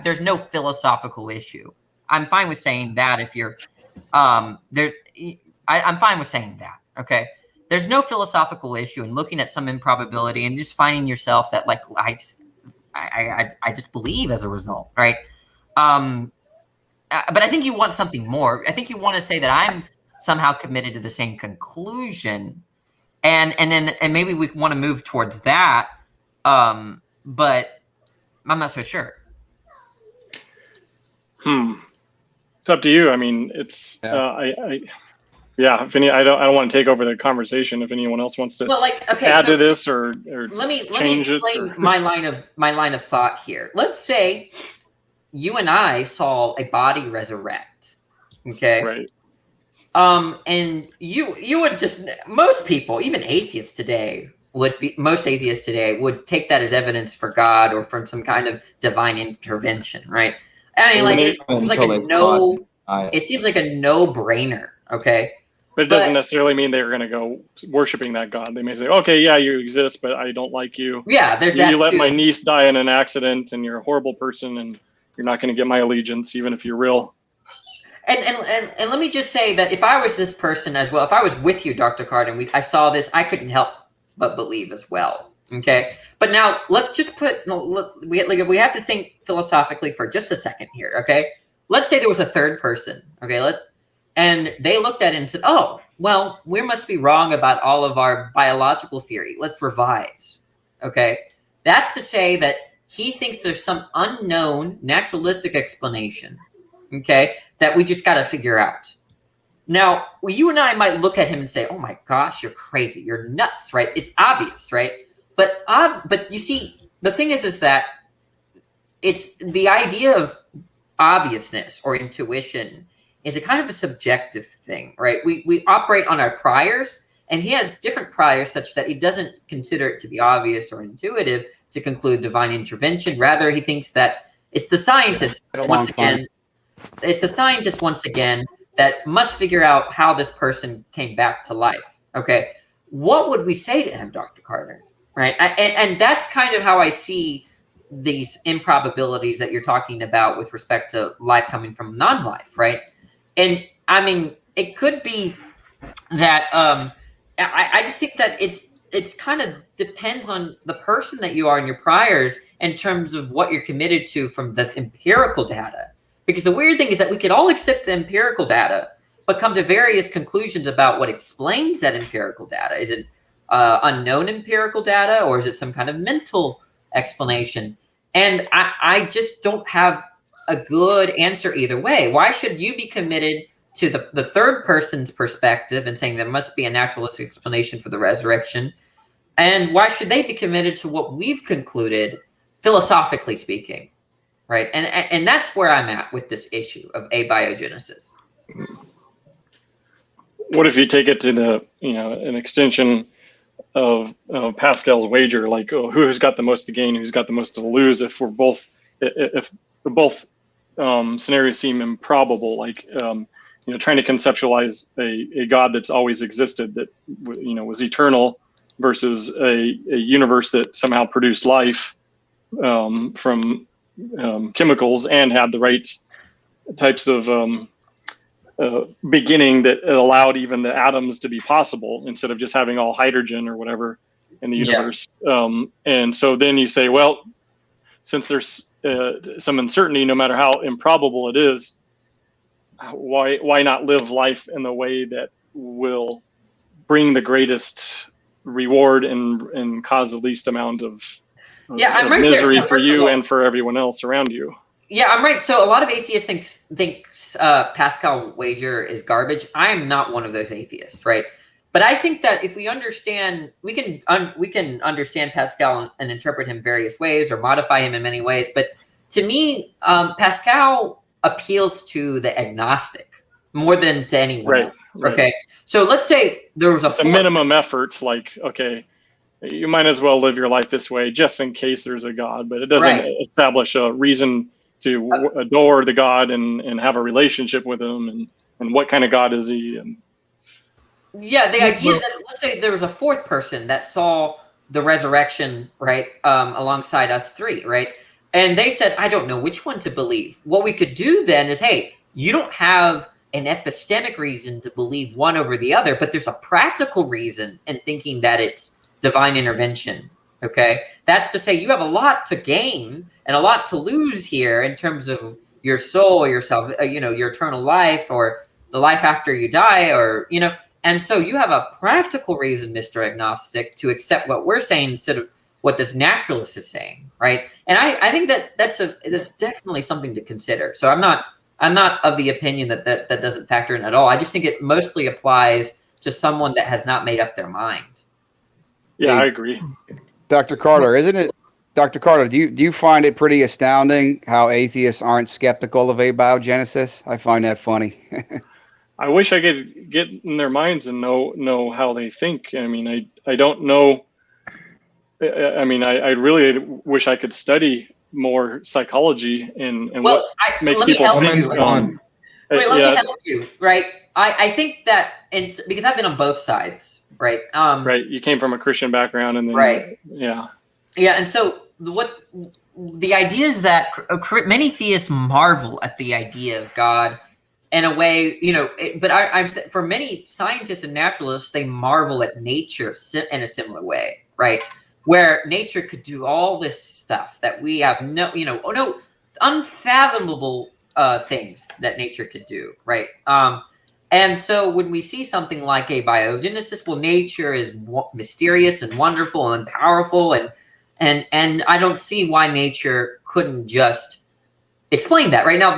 there's no philosophical issue. I'm fine with saying that if you're I'm fine with saying that. Okay. There's no philosophical issue in looking at some improbability and just finding yourself that like I just believe as a result, right? But I think you want something more. I think you want to say that I'm somehow committed to the same conclusion, and maybe we want to move towards that. But I'm not so sure. It's up to you. I mean, it's if I don't want to take over the conversation. If anyone else wants to add to this or let me explain my line of thought here. Let's say you and I saw a body resurrect. Okay. Right. And you would just, most people, even atheists today, most atheists today would take that as evidence for God or from some kind of divine intervention, right? I mean, like it seems like a no-brainer, okay? But it doesn't necessarily mean they're going to go worshiping that God. They may say, okay, yeah, you exist, but I don't like you. Yeah, there's that You let too. my niece die in an accident, and you're a horrible person, and you're not going to get my allegiance, even if you're real. And let me just say that if I was this person as well, if I was with you, Dr. Carter, and I saw this, I couldn't help but believe as well. Okay, but now let's just we have to think philosophically for just a second here. Okay, let's say there was a third person. Okay, and they looked at it and said, "Oh, well, we must be wrong about all of our biological theory. Let's revise." Okay, that's to say that he thinks there's some unknown naturalistic explanation. Okay, that we just got to figure out. Now, you and I might look at him and say, "Oh my gosh, you're crazy. You're nuts," right? It's obvious, right? But you see, the thing is that it's the idea of obviousness or intuition is a kind of a subjective thing, right? We operate on our priors, and he has different priors such that he doesn't consider it to be obvious or intuitive to conclude divine intervention. Rather, he thinks that it's the scientist once again. It's the scientist once again that must figure out how this person came back to life. Okay, what would we say to him, Dr. Carter? Right, and that's kind of how I see these improbabilities that you're talking about with respect to life coming from non-life, right? And I mean, it could be that I just think that it's kind of depends on the person that you are in your priors in terms of what you're committed to from the empirical data. Because the weird thing is that we can all accept the empirical data, but come to various conclusions about what explains that empirical data. Is it unknown empirical data, or is it some kind of mental explanation? And I just don't have a good answer either way. Why should you be committed to the third person's perspective and saying there must be a naturalistic explanation for the resurrection? And why should they be committed to what we've concluded, philosophically speaking? Right, and that's where I'm at with this issue of abiogenesis. What if you take it to the an extension of Pascal's wager, like who's got the most to gain, who's got the most to lose? If both scenarios seem improbable, like trying to conceptualize a God that's always existed, that was eternal, versus a universe that somehow produced life from chemicals and had the right types of beginning that allowed even the atoms to be possible instead of just having all hydrogen or whatever in the universe. And so then you say, well, since there's some uncertainty, no matter how improbable it is, why not live life in the way that will bring the greatest reward and cause the least amount of I'm right misery there. So for you and for everyone else around you? Yeah, I'm right. So a lot of atheists think Pascal wager is garbage. I am not one of those atheists, right? But I think that if we understand, we can understand Pascal and interpret him various ways or modify him in many ways. But to me, Pascal appeals to the agnostic more than to anyone else. Right. Okay, so let's say there was a minimum effort, like, okay, you might as well live your life this way just in case there's a God, but it doesn't establish a reason to adore the God and have a relationship with him and what kind of God is he? And the idea is that let's say there was a fourth person that saw the resurrection, right, alongside us three, right? And they said, I don't know which one to believe. What we could do then is, hey, you don't have an epistemic reason to believe one over the other, but there's a practical reason in thinking that it's divine intervention. Okay, that's to say you have a lot to gain and a lot to lose here in terms of your soul, yourself, your eternal life, or the life after you die, or and so you have a practical reason, Mr. Agnostic, to accept what we're saying instead of what this naturalist is saying, right? And I think that's definitely something to consider. So I'm not of the opinion that doesn't factor in at all. I just think it mostly applies to someone that has not made up their mind. Yeah, I agree. Dr. Carter, isn't it? Dr. Carter, do you find it pretty astounding how atheists aren't skeptical of abiogenesis? I find that funny. I wish I could get in their minds and know how they think. I mean, I don't know I mean, I really wish I could study more psychology and Well, what makes let me people help think. you. Wait, let Yeah, me help you. Right. I think that, and because I've been on both sides. Right. right. You came from a Christian background, and then Right. Yeah. Yeah, and so what the idea is that many theists marvel at the idea of God in a way, but for many scientists and naturalists, they marvel at nature in a similar way, right? Where nature could do all this stuff that we have no unfathomable things that nature could do, right? And so when we see something like a biogenesis, well, nature is mysterious and wonderful and powerful, and I don't see why nature couldn't just explain that right now.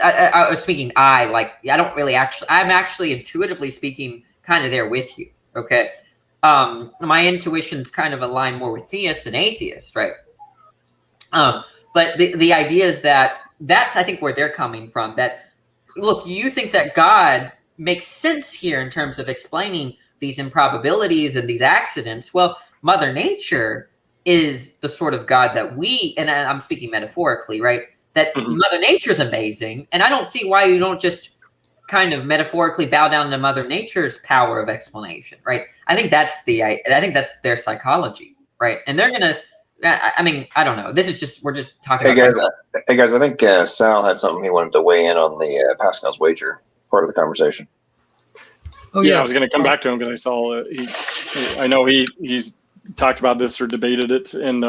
I was speaking. I don't really actually. I'm actually intuitively speaking, kind of there with you. Okay, my intuition's kind of aligned more with theists and atheists, right? But the idea is that's I think where they're coming from. That look, you think that God makes sense here in terms of explaining these improbabilities and these accidents. Well, Mother Nature is the sort of God that and I'm speaking metaphorically, right? That Mother Nature is amazing, and I don't see why you don't just kind of metaphorically bow down to Mother Nature's power of explanation, right? I think that's their psychology, right? And they're gonna. I mean, I don't know. We're just talking about. Hey guys, I think Sal had something he wanted to weigh in on the Pascal's wager part of the conversation. Oh yeah, I was going to come back to him because I saw I know he's talked about this or debated it, and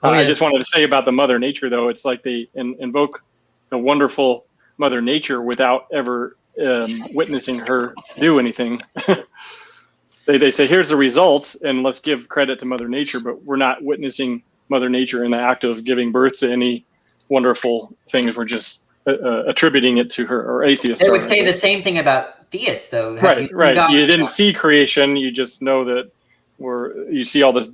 I just wanted to say about the Mother Nature though. It's like they invoke the wonderful Mother Nature without ever witnessing her do anything. They say, here's the results, and let's give credit to Mother Nature, but we're not witnessing Mother Nature in the act of giving birth to any wonderful things. We're just attributing it to her, or atheists. They would say the same thing about theists, though. Right. You didn't see creation. You just know that you see all this,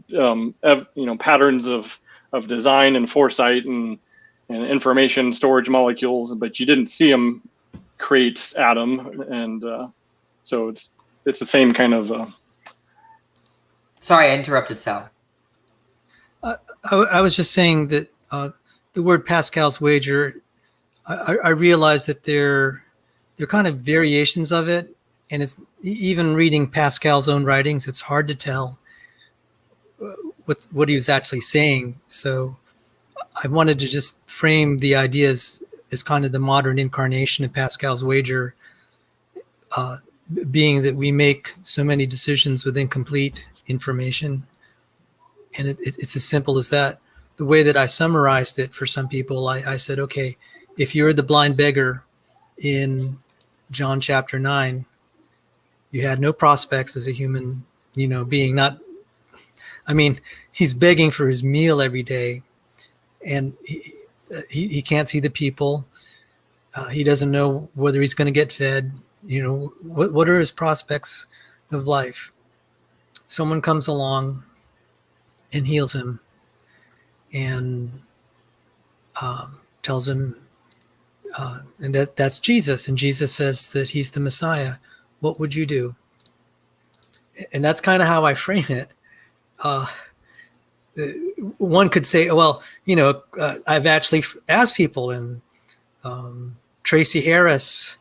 patterns of design and foresight and information storage molecules, but you didn't see them create Adam, and so it's the same kind of. Sorry, I interrupted, Sal. I was just saying that the word Pascal's wager, I realize that they're kind of variations of it, and it's even reading Pascal's own writings, it's hard to tell what he was actually saying. So I wanted to just frame the ideas as kind of the modern incarnation of Pascal's wager, being that we make so many decisions with incomplete information. And it's as simple as that. The way that I summarized it for some people, I said, okay, if you're the blind beggar in John chapter 9, you had no prospects as a human, being. He's begging for his meal every day, and he can't see the people. He doesn't know whether he's going to get fed. What are his prospects of life? Someone comes along and heals him and tells him, and that's Jesus. And Jesus says that he's the Messiah. What would you do? And that's kind of how I frame it. One could say, well, I've actually asked people, and Tracy Harris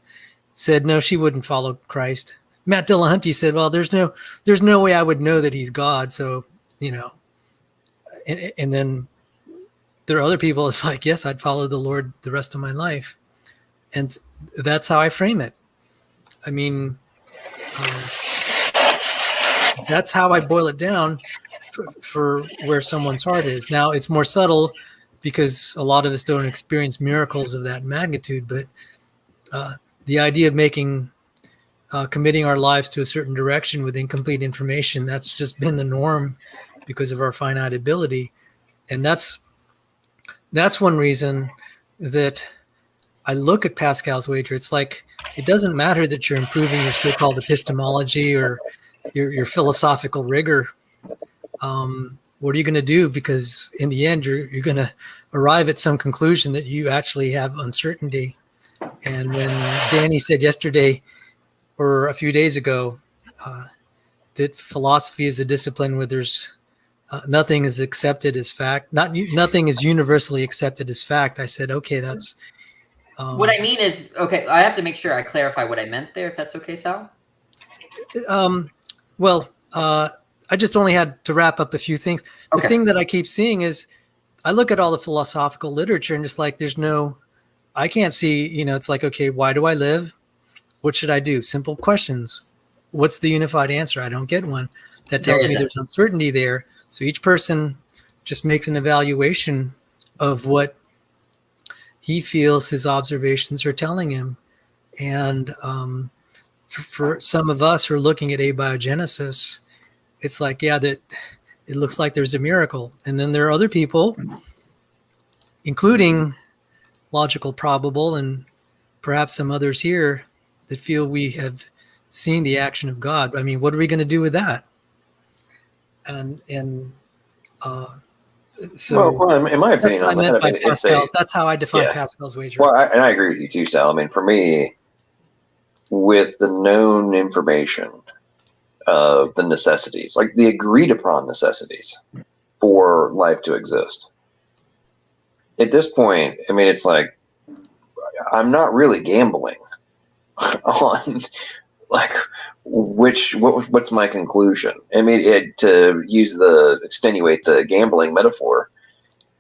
said, no, she wouldn't follow Christ. Matt Dillahunty said, well, there's no way I would know that he's God. So, and then there are other people. It's like, yes, I'd follow the Lord the rest of my life. And that's how I frame it. I mean, that's how I boil it down for where someone's heart is. Now it's more subtle because a lot of us don't experience miracles of that magnitude, but the idea of committing our lives to a certain direction with incomplete information, that's just been the norm because of our finite ability. And that's one reason that I look at Pascal's wager. It's like, it doesn't matter that you're improving your so-called epistemology or your philosophical rigor. What are you going to do? Because in the end, you're going to arrive at some conclusion that you actually have uncertainty. And when Danny said yesterday or a few days ago that philosophy is a discipline where there's nothing is accepted as fact. Nothing is universally accepted as fact. I said, okay, that's. What I mean is, okay, I have to make sure I clarify what I meant there, if that's okay, Sal. Well, I just only had to wrap up a few things. The thing that I keep seeing is I look at all the philosophical literature and it's like I can't see, it's like, okay, why do I live? What should I do? Simple questions. What's the unified answer? I don't get one. That tells me there's uncertainty there. So each person just makes an evaluation of what he feels his observations are telling him. And for some of us who are looking at abiogenesis, it's like, that it looks like there's a miracle. And then there are other people, including logical probable and perhaps some others here, that feel we have seen the action of God. I mean, what are we going to do with that? So, well, in my opinion, that's what I meant by Pascal. That's how I define Pascal's wager. Well, I agree with you too, Sal. I mean, for me, with the known information of the necessities, like the agreed upon necessities for life to exist, at this point, I mean, it's like I'm not really gambling on like what's my conclusion. I mean, to extenuate the gambling metaphor,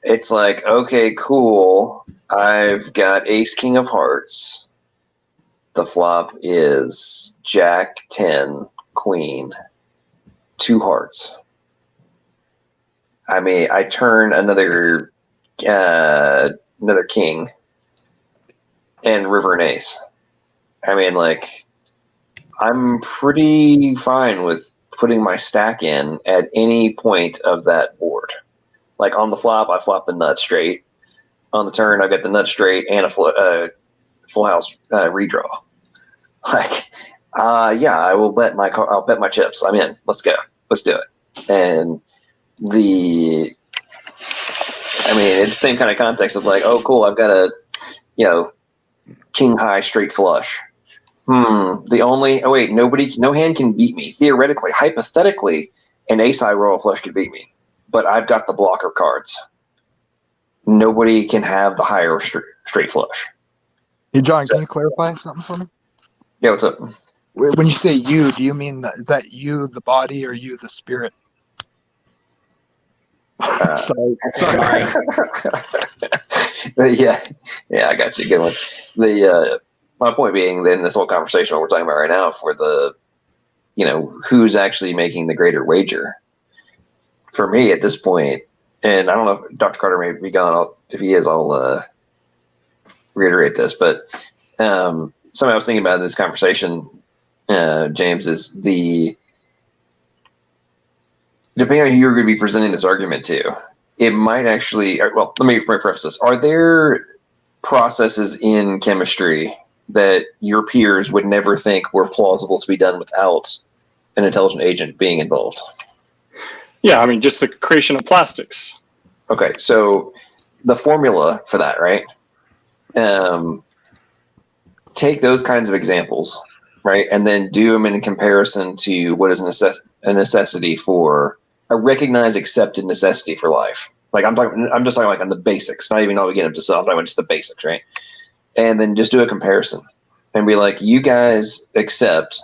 it's like, okay, cool, I've got ace king of hearts, the flop is jack 10 queen 2 hearts. I mean, I turn another king and river and ace. I mean, like, I'm pretty fine with putting my stack in at any point of that board. Like on the flop, I flop the nut straight. On the turn, I get the nut straight and a full house redraw. Like, I'll bet my chips. I'm in. Let's go. Let's do it. And it's the same kind of context of like, oh, cool, I've got a, king high straight flush. No hand can beat me. Theoretically, hypothetically, an ace high royal flush could beat me, but I've got the blocker cards. Nobody can have the higher straight flush. Hey, John, can you clarify something for me? Yeah, what's up? When you say you, do you mean that you, the body, or you, the spirit? Sorry. yeah, I got you. Good one. My point being, then, this whole conversation, what we're talking about right now, for the, who's actually making the greater wager. For me, at this point, and I don't know if Dr. Carter may be gone. If he is, I'll reiterate this. But something I was thinking about in this conversation, James, is depending on who you're going to be presenting this argument to, it might actually. Well, let me preface this. Are there processes in chemistry that your peers would never think were plausible to be done without an intelligent agent being involved? Yeah, I mean, just the creation of plastics. Okay, so the formula for that, right? Take those kinds of examples, right, and then do them in comparison to what is a necessity for a recognized, accepted necessity for life. Like I'm just talking like on the basics, not even all we get into stuff. I'm talking about just the basics, right? And then just do a comparison and be like, you guys accept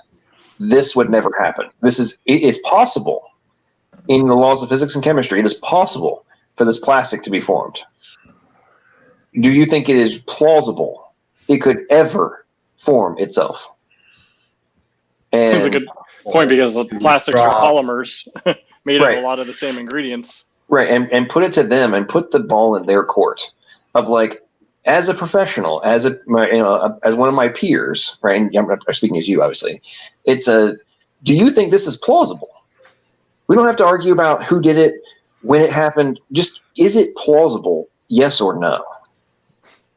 this would never happen. It is possible in the laws of physics and chemistry. It is possible for this plastic to be formed. Do you think it is plausible it could ever form itself? And that's a good point, because the plastics are polymers made of a lot of the same ingredients. Right, and put it to them and put the ball in their court of like, as a professional, as one of my peers, right? And I'm speaking as you, obviously. Do you think this is plausible? We don't have to argue about who did it, when it happened. Just, is it plausible? Yes or no?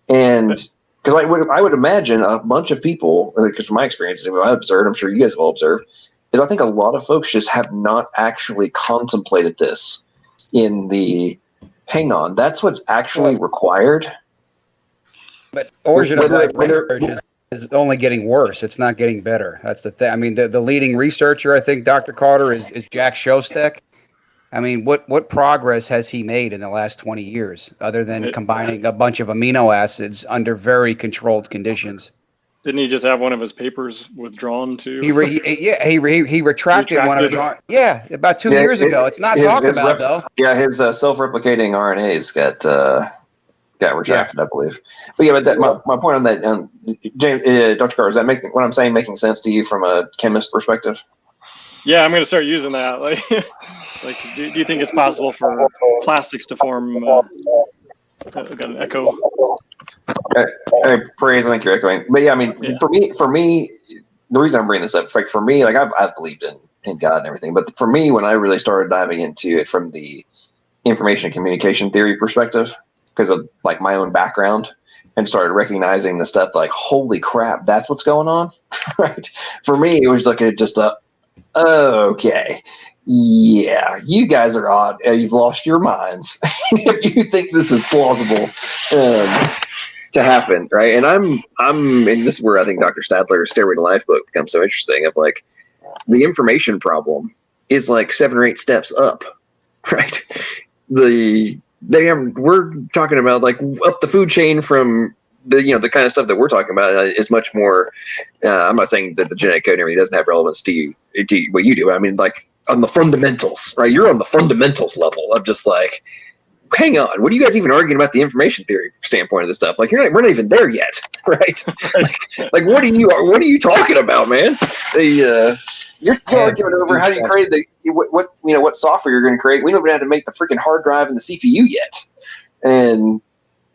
And because I would imagine a bunch of people, because from my experience, I observed, I'm sure you guys have all observed, is I think a lot of folks just have not actually contemplated this in the, hang on, that's what's actually required. But origin of life research is only getting worse. It's not getting better. That's the thing. I mean, the leading researcher, I think, Dr. Carter, is Jack Shostak. I mean, what progress has he made in the last 20 years other than combining a bunch of amino acids under very controlled conditions? Didn't he just have one of his papers withdrawn too? He retracted one of his about 2 years ago. It's not talked about though. Yeah, his self-replicating RNAs got retracted, I believe. But yeah, but my point on that, James, Dr. Carr, is that what I'm saying making sense to you from a chemist perspective? Yeah, I'm going to start using that. Like, do you think it's possible for plastics to form? Got an echo. Praise, I think you're echoing. But yeah, I mean, for me, the reason I'm bringing this up, like for me, like I've believed in God and everything, but for me, when I really started diving into it from the information and communication theory perspective, because of like my own background, and started recognizing the stuff like, holy crap, that's what's going on, right? For me, it was like okay, yeah, you guys are odd. You've lost your minds if you think this is plausible to happen, right? And and this is where I think Dr. Stadler's Stairway to Life book becomes so interesting. Of like, the information problem is like 7 or 8 steps up, right? We're talking about like up the food chain from the kind of stuff that we're talking about is much more. I'm not saying that the genetic code and everything doesn't have relevance to what you do. I mean, like on the fundamentals, right? You're on the fundamentals level of just like, hang on, what are you guys even arguing about the information theory standpoint of this stuff? Like, we're not even there yet, right? like what are you talking about, man? You're arguing over how do you create what software you're going to create. We don't even have to make the freaking hard drive and the CPU yet, and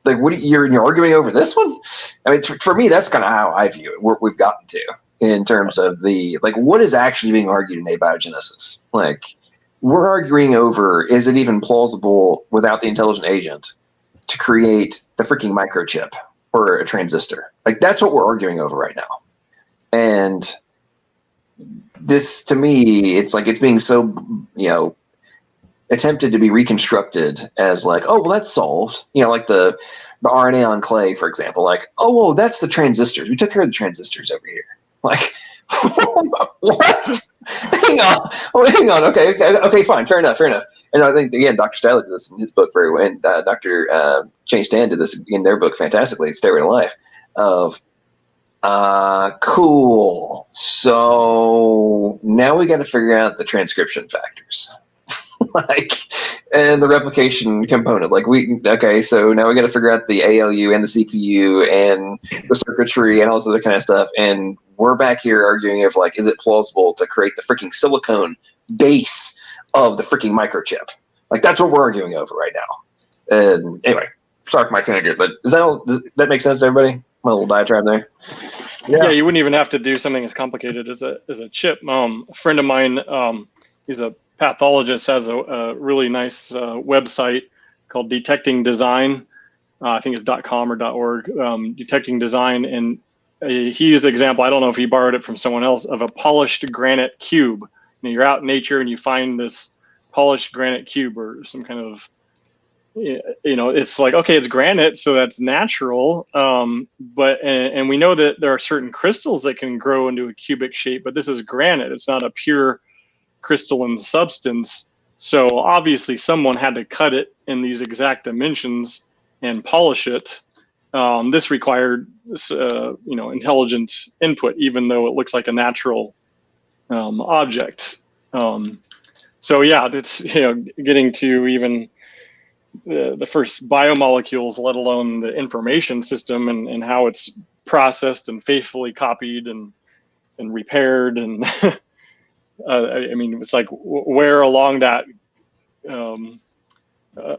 like, you're arguing over this one? I mean, for me, that's kind of how I view it. We've gotten to in terms of what is actually being argued in abiogenesis. Like, we're arguing over, is it even plausible without the intelligent agent to create the freaking microchip or a transistor? Like, that's what we're arguing over right now. And this, to me, it's like it's being so, attempted to be reconstructed as like, oh, well, that's solved. Like the RNA on clay, for example. Like, oh, well, that's the transistors. We took care of the transistors over here. Like, what? Hang on. Okay, fine. Fair enough. And I think, again, Dr. Stadler did this in his book very well, and Dr. Jane Stan did this in their book fantastically, Stairway to Life, of, cool. So now we got to figure out the transcription factors. And the replication component. So now we got to figure out the ALU and the CPU and the circuitry and all this other kind of stuff. And we're back here arguing if is it plausible to create the freaking silicone base of the freaking microchip? Like, that's what we're arguing over right now. And anyway, sorry for my tangent, but does that make sense to everybody? My little diatribe there. Yeah, you wouldn't even have to do something as complicated as a chip. A friend of mine, he's a pathologist, has a really nice website called Detecting Design. I think it's .com or .org. Detecting Design, and he used the example. I don't know if he borrowed it from someone else, of a polished granite cube. You're out in nature and you find this polished granite cube or some kind of, it's like, okay, it's granite, so that's natural. But we know that there are certain crystals that can grow into a cubic shape, but this is granite. It's not a pure crystalline substance. So obviously someone had to cut it in these exact dimensions and polish it. This required intelligent input, even though it looks like a natural object. So yeah, it's getting to even the first biomolecules, let alone the information system and how it's processed and faithfully copied and repaired and I mean, it's like, where along that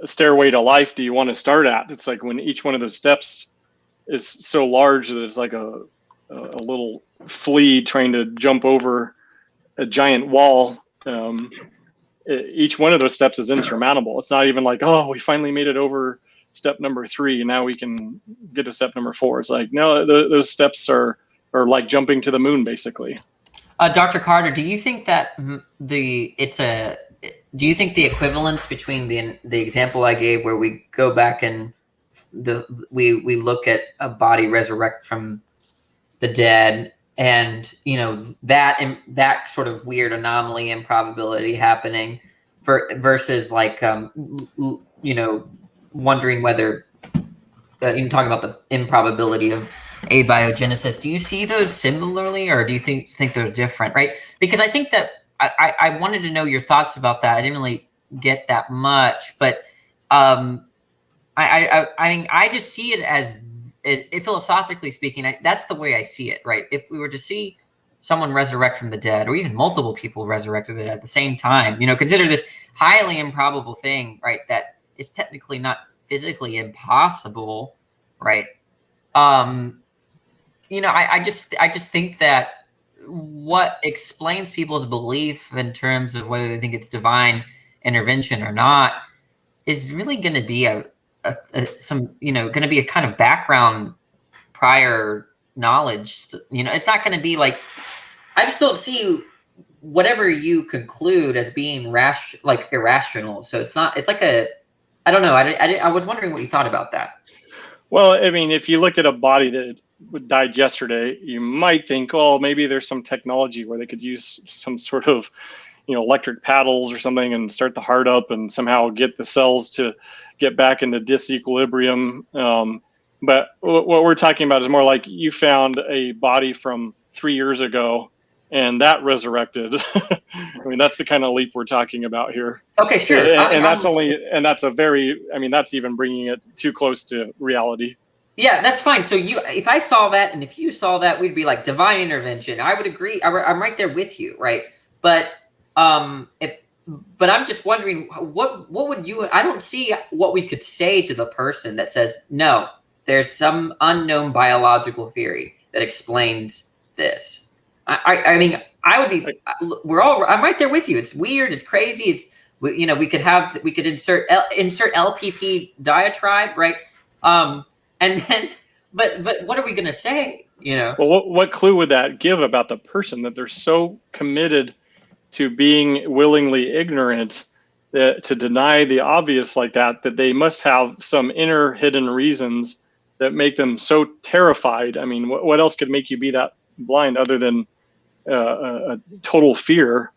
stairway to life do you want to start at? It's like when each one of those steps is so large that it's like a little flea trying to jump over a giant wall. Each one of those steps is insurmountable. It's not even like, oh, we finally made it over step number 3, and now we can get to step number 4. It's like, no, those steps are like jumping to the moon, basically. Dr. Carter, do you think that do you think the equivalence between the example I gave, where we go back and we look at a body resurrect from the dead, and that sort of weird anomaly and probability happening versus like wondering whether even talking about the improbability of abiogenesis. Do you see those similarly, or do you think they're different? Right? Because I think that I wanted to know your thoughts about that. I didn't really get that much, but I mean, I just see it as philosophically speaking, that's the way I see it. Right? If we were to see someone resurrect from the dead, or even multiple people resurrected at the same time, consider this highly improbable thing, right? That is technically not physically impossible, right? I just think that what explains people's belief in terms of whether they think it's divine intervention or not is really going to be going to be a kind of background prior knowledge. It's not going to be like, I just don't see whatever you conclude as being irrational. So it's not. It's like I don't know. I was wondering what you thought about that. Well, I mean, if you looked at a body that died yesterday, you might think, oh, maybe there's some technology where they could use some sort of, electric paddles or something and start the heart up and somehow get the cells to get back into disequilibrium. But what we're talking about is more like you found a body from 3 years ago and that resurrected. I mean, that's the kind of leap we're talking about here. Okay, sure. That's even bringing it too close to reality. Yeah, that's fine. So if I saw that and if you saw that, we'd be like divine intervention. I would agree. I'm right there with you, right? But I'm just wondering what would you? I don't see what we could say to the person that says no. There's some unknown biological theory that explains this. I mean, I would be. I'm right there with you. It's weird. It's crazy. We could insert LPP diatribe, right? And then, but what are we gonna say? Well, what clue would that give about the person that they're so committed to being willingly ignorant to deny the obvious like that they must have some inner hidden reasons that make them so terrified? I mean, what else could make you be that blind other than a total fear?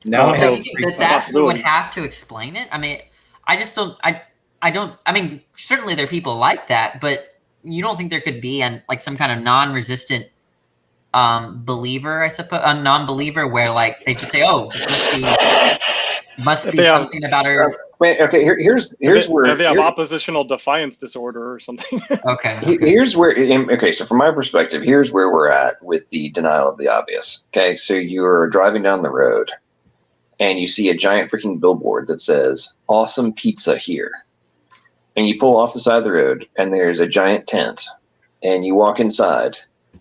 No, you think that's what would have to explain it? I mean, I just don't. I don't. I mean, certainly there are people like that, but you don't think there could be some kind of non-resistant believer, I suppose, a non-believer where they just say, "Oh, must be something about her." Okay, here's where they have oppositional defiance disorder or something. Okay. Here's where. Okay, so from my perspective, here's where we're at with the denial of the obvious. Okay, so you're driving down the road, and you see a giant freaking billboard that says "Awesome Pizza Here," and you pull off the side of the road, and there's a giant tent, and you walk inside,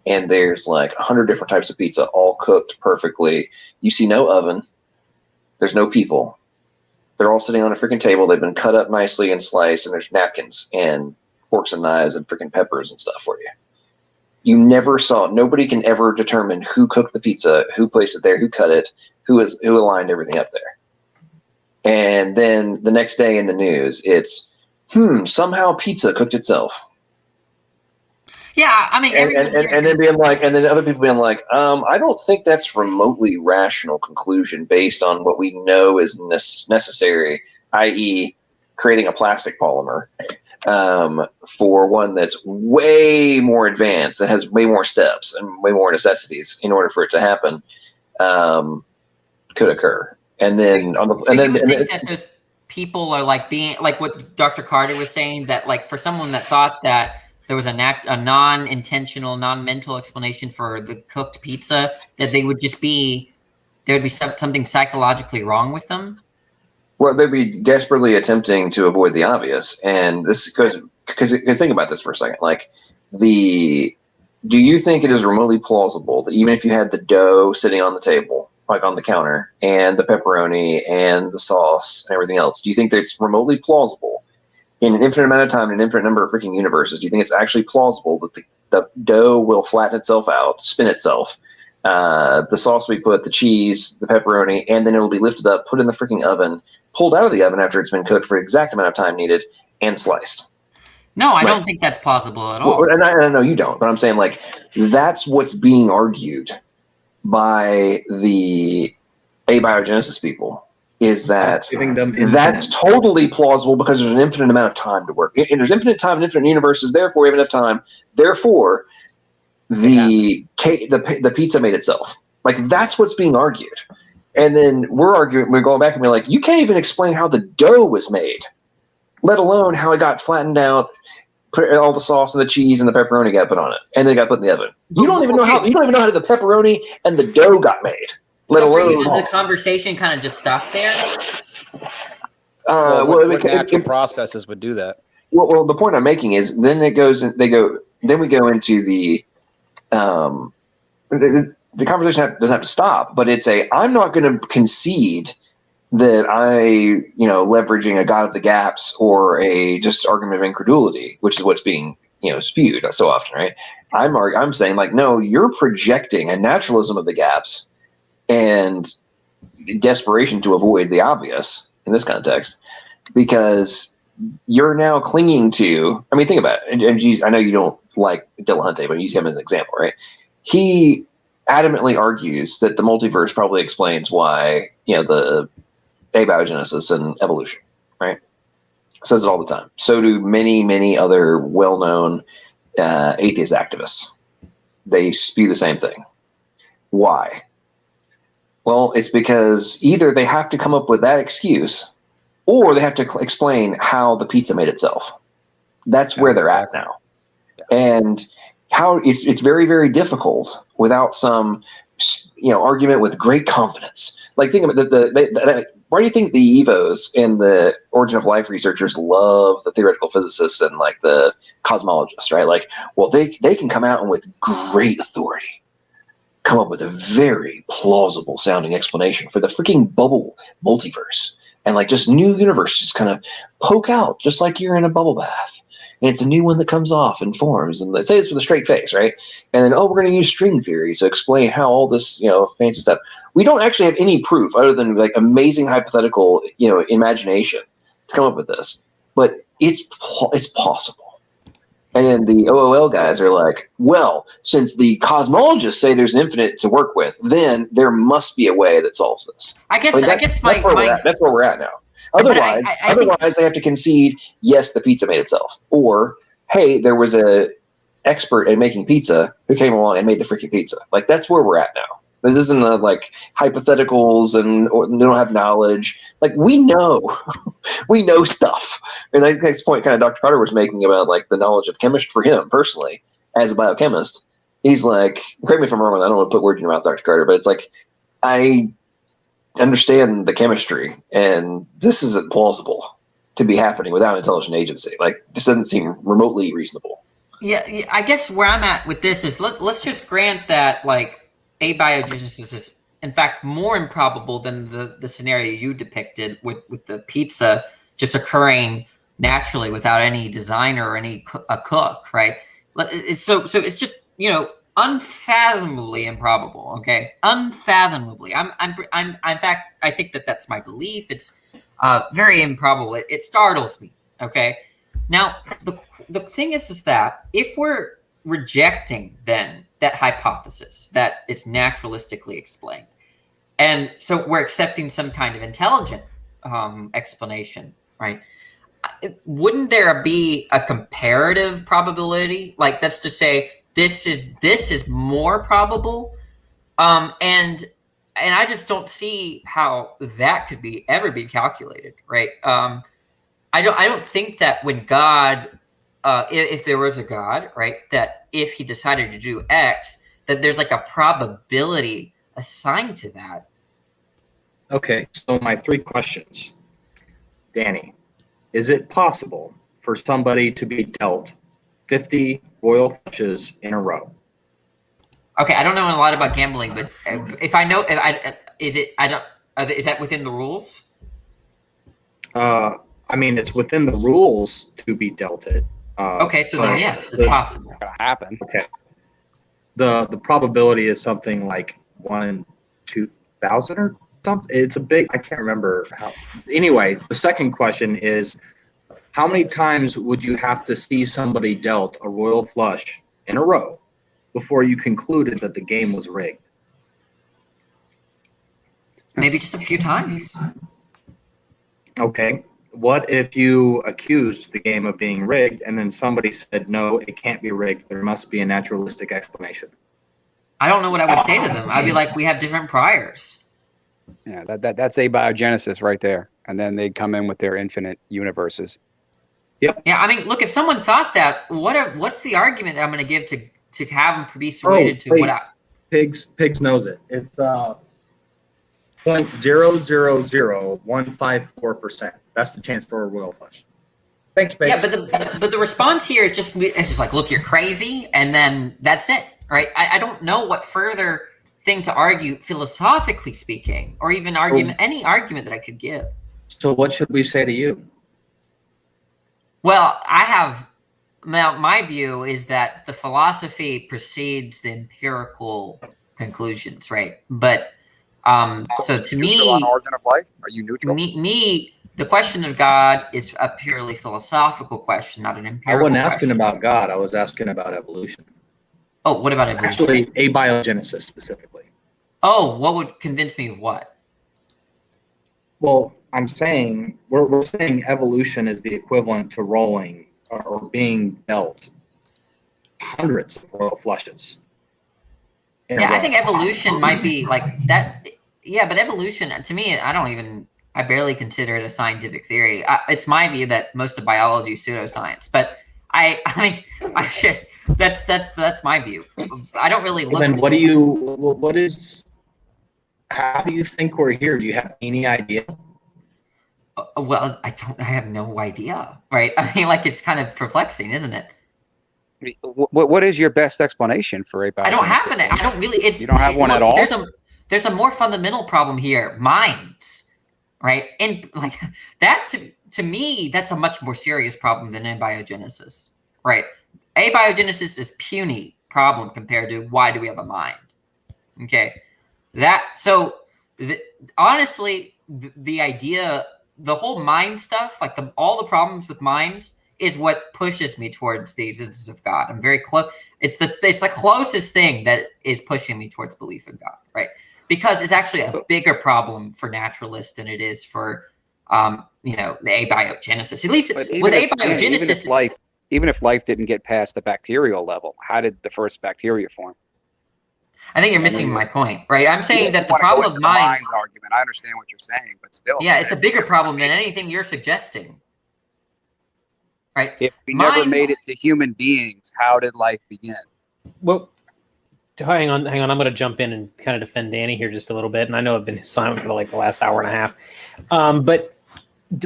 and there's 100 different types of pizza, all cooked perfectly. You see no oven. There's no people. They're all sitting on a freaking table. They've been cut up nicely and sliced, and there's napkins and forks and knives and freaking peppers and stuff for you. You never saw. Nobody can ever determine who cooked the pizza, who placed it there, who cut it, who aligned everything up there. And then the next day in the news, it's somehow pizza cooked itself. Yeah, I mean, and then being and then other people being I don't think that's remotely rational conclusion based on what we know is necessary, i.e., creating a plastic polymer for one that's way more advanced, that has way more steps and way more necessities in order for it to happen, could occur. And then that those people are being what Dr. Carter was saying, that for someone that thought that there was a non-intentional, non-mental explanation for the cooked pizza, that there would be something psychologically wrong with them. Well, they'd be desperately attempting to avoid the obvious, and this because think about this for a second. Do you think it is remotely plausible that even if you had the dough sitting on the table, on the counter, and the pepperoni and the sauce and everything else, do you think that it's remotely plausible in an infinite amount of time, in an infinite number of freaking universes, do you think it's actually plausible that the dough will flatten itself out, spin itself, the sauce will be put, the cheese, the pepperoni, and then it will be lifted up, put in the freaking oven, pulled out of the oven after it's been cooked for the exact amount of time needed, and sliced? No, I don't think that's plausible at all. Well, and I know you don't, but I'm saying that's what's being argued by the abiogenesis people. is that giving them that's totally plausible because there's an infinite amount of time to work. And there's infinite time in infinite universes, therefore we have enough time. Therefore, the pizza made itself. Like, that's what's being argued. And then we're going back and we're like, you can't even explain how the dough was made, let alone how it got flattened out, put all the sauce and the cheese and the pepperoni got put on it, and then it got put in the oven. You don't even know how the pepperoni and the dough got made. Let So for alone you, does the conversation kind of just stop there? What natural processes would do that? Well, the point I'm making is then we go into the conversation doesn't have to stop, but it's I'm not going to concede that leveraging a God of the gaps or a just argument of incredulity, which is what's being spewed so often, right? I'm saying, like, no, you're projecting a naturalism of the gaps and desperation to avoid the obvious in this context, because you're now clinging to, I mean, think about it. And I know you don't like Dillahunty, but use him as an example, right? He adamantly argues that the multiverse probably explains why, the abiogenesis and evolution, right? Says it all the time. So do many, many other well-known atheist activists. They spew the same thing. Why? Well, it's because either they have to come up with that excuse, or they have to explain how the pizza made itself. That's where they're at now. And how it's very, very difficult without some, argument with great confidence. Like, think about why do you think the EVOs and the origin of life researchers love the theoretical physicists and like the cosmologists, right? Like, well, they can come out and with great authority come up with a very plausible sounding explanation for the freaking bubble multiverse, and like just new universe just kind of poke out just like you're in a bubble bath, and it's a new one that comes off and forms, and they say this with a straight face, right? And then, we're going to use string theory to explain how all this fancy stuff. We don't actually have any proof other than like amazing hypothetical imagination to come up with this, but it's possible. And then the OOL guys are like, well, since the cosmologists say there's an infinite to work with, then there must be a way that solves this. That's where we're at now. Otherwise, they have to concede, yes, the pizza made itself. Or, hey, there was a expert at making pizza who came along and made the freaking pizza. Like, that's where we're at now. This isn't like hypotheticals or they don't have knowledge. Like, we know stuff. And I think this point kind of Dr. Carter was making about like the knowledge of chemistry for him personally as a biochemist. He's like, correct me if I'm wrong, I don't want to put words in your mouth, Dr. Carter, but it's like, I understand the chemistry and this isn't plausible to be happening without intelligent agency. Like, this doesn't seem remotely reasonable. Yeah, I guess where I'm at with this is let's just grant that like abiogenesis is in fact more improbable than the scenario you depicted with the pizza just occurring naturally without any designer or any cook, right? So it's just unfathomably improbable. Okay, unfathomably. I'm in fact I think that's my belief. It's very improbable. It startles me. Okay, now the thing is that if we're rejecting then that hypothesis that it's naturalistically explained, and so we're accepting some kind of intelligent explanation, right? Wouldn't there be a comparative probability? Like, that's to say, this is more probable, and I just don't see how that could ever be calculated, right? I don't think that when God, if there was a God, right, that if he decided to do X, that there's like a probability assigned to that. Okay, so my 3 questions. Danny, is it possible for somebody to be dealt 50 royal flushes in a row? Okay, I don't know a lot about gambling, but is that within the rules? I mean, it's within the rules to be dealt it. Okay, so then yes, it's possible. Gonna happen. Okay. The probability is something like 1 in 2,000 or something. It's a big. I can't remember how. Anyway, the second question is, how many times would you have to see somebody dealt a royal flush in a row before you concluded that the game was rigged? Maybe just a few times. Okay. What if you accused the game of being rigged and then somebody said, no, it can't be rigged. There must be a naturalistic explanation. I don't know what I would say to them. I'd be like, we have different priors. Yeah, that's abiogenesis right there. And then they'd come in with their infinite universes. Yep. Yeah, I mean, look, if someone thought that, what's the argument that I'm going to give to have them be persuaded to what I... Pigs knows it. It's 0.000154%. That's the chance for a royal flush. Thanks, Pigs. Yeah, but the response here is just like, look, you're crazy, and then that's it, right? I don't know what further thing to argue, philosophically speaking, or even any argument that I could give. So what should we say to you? Well, my view is that the philosophy precedes the empirical conclusions, right? But so to me, on origin of life? Are you neutral? Me, the question of God is a purely philosophical question, not an empirical. I wasn't asking about God. I was asking about evolution. Oh, what about evolution? Actually, abiogenesis specifically. Oh, what would convince me of what? Well, I'm saying we're saying evolution is the equivalent to rolling or being dealt hundreds of royal flushes. Yeah, I think evolution might be like that. Yeah, but evolution, to me, I barely consider it a scientific theory. It's my view that most of biology is pseudoscience, but that's my view. I don't really look. Then how do you think we're here? Do you have any idea? Well, I have no idea, right? I mean, like, it's kind of perplexing, isn't it? What is your best explanation for abiogenesis? I don't have an. I don't really. You don't have one at all. There's a more fundamental problem here: minds, right? And like that, to me, that's a much more serious problem than abiogenesis, right? Abiogenesis is puny problem compared to why do we have a mind? Okay, honestly, the idea. The whole mind stuff, like all the problems with minds, is what pushes me towards the existence of God. I'm very close. It's the closest thing that is pushing me towards belief in God, right? Because it's actually a bigger problem for naturalists than it is for, the abiogenesis. At least with abiogenesis, even if life didn't get past the bacterial level, how did the first bacteria form? I think you're missing my point, right? I'm saying that the problem of minds argument. I understand what you're saying, but still. Yeah, it's a bigger problem than anything you're suggesting. Right? If we never made it to human beings, how did life begin? Well, hang on. I'm going to jump in and kind of defend Danny here just a little bit. And I know I've been silent for the last hour and a half. But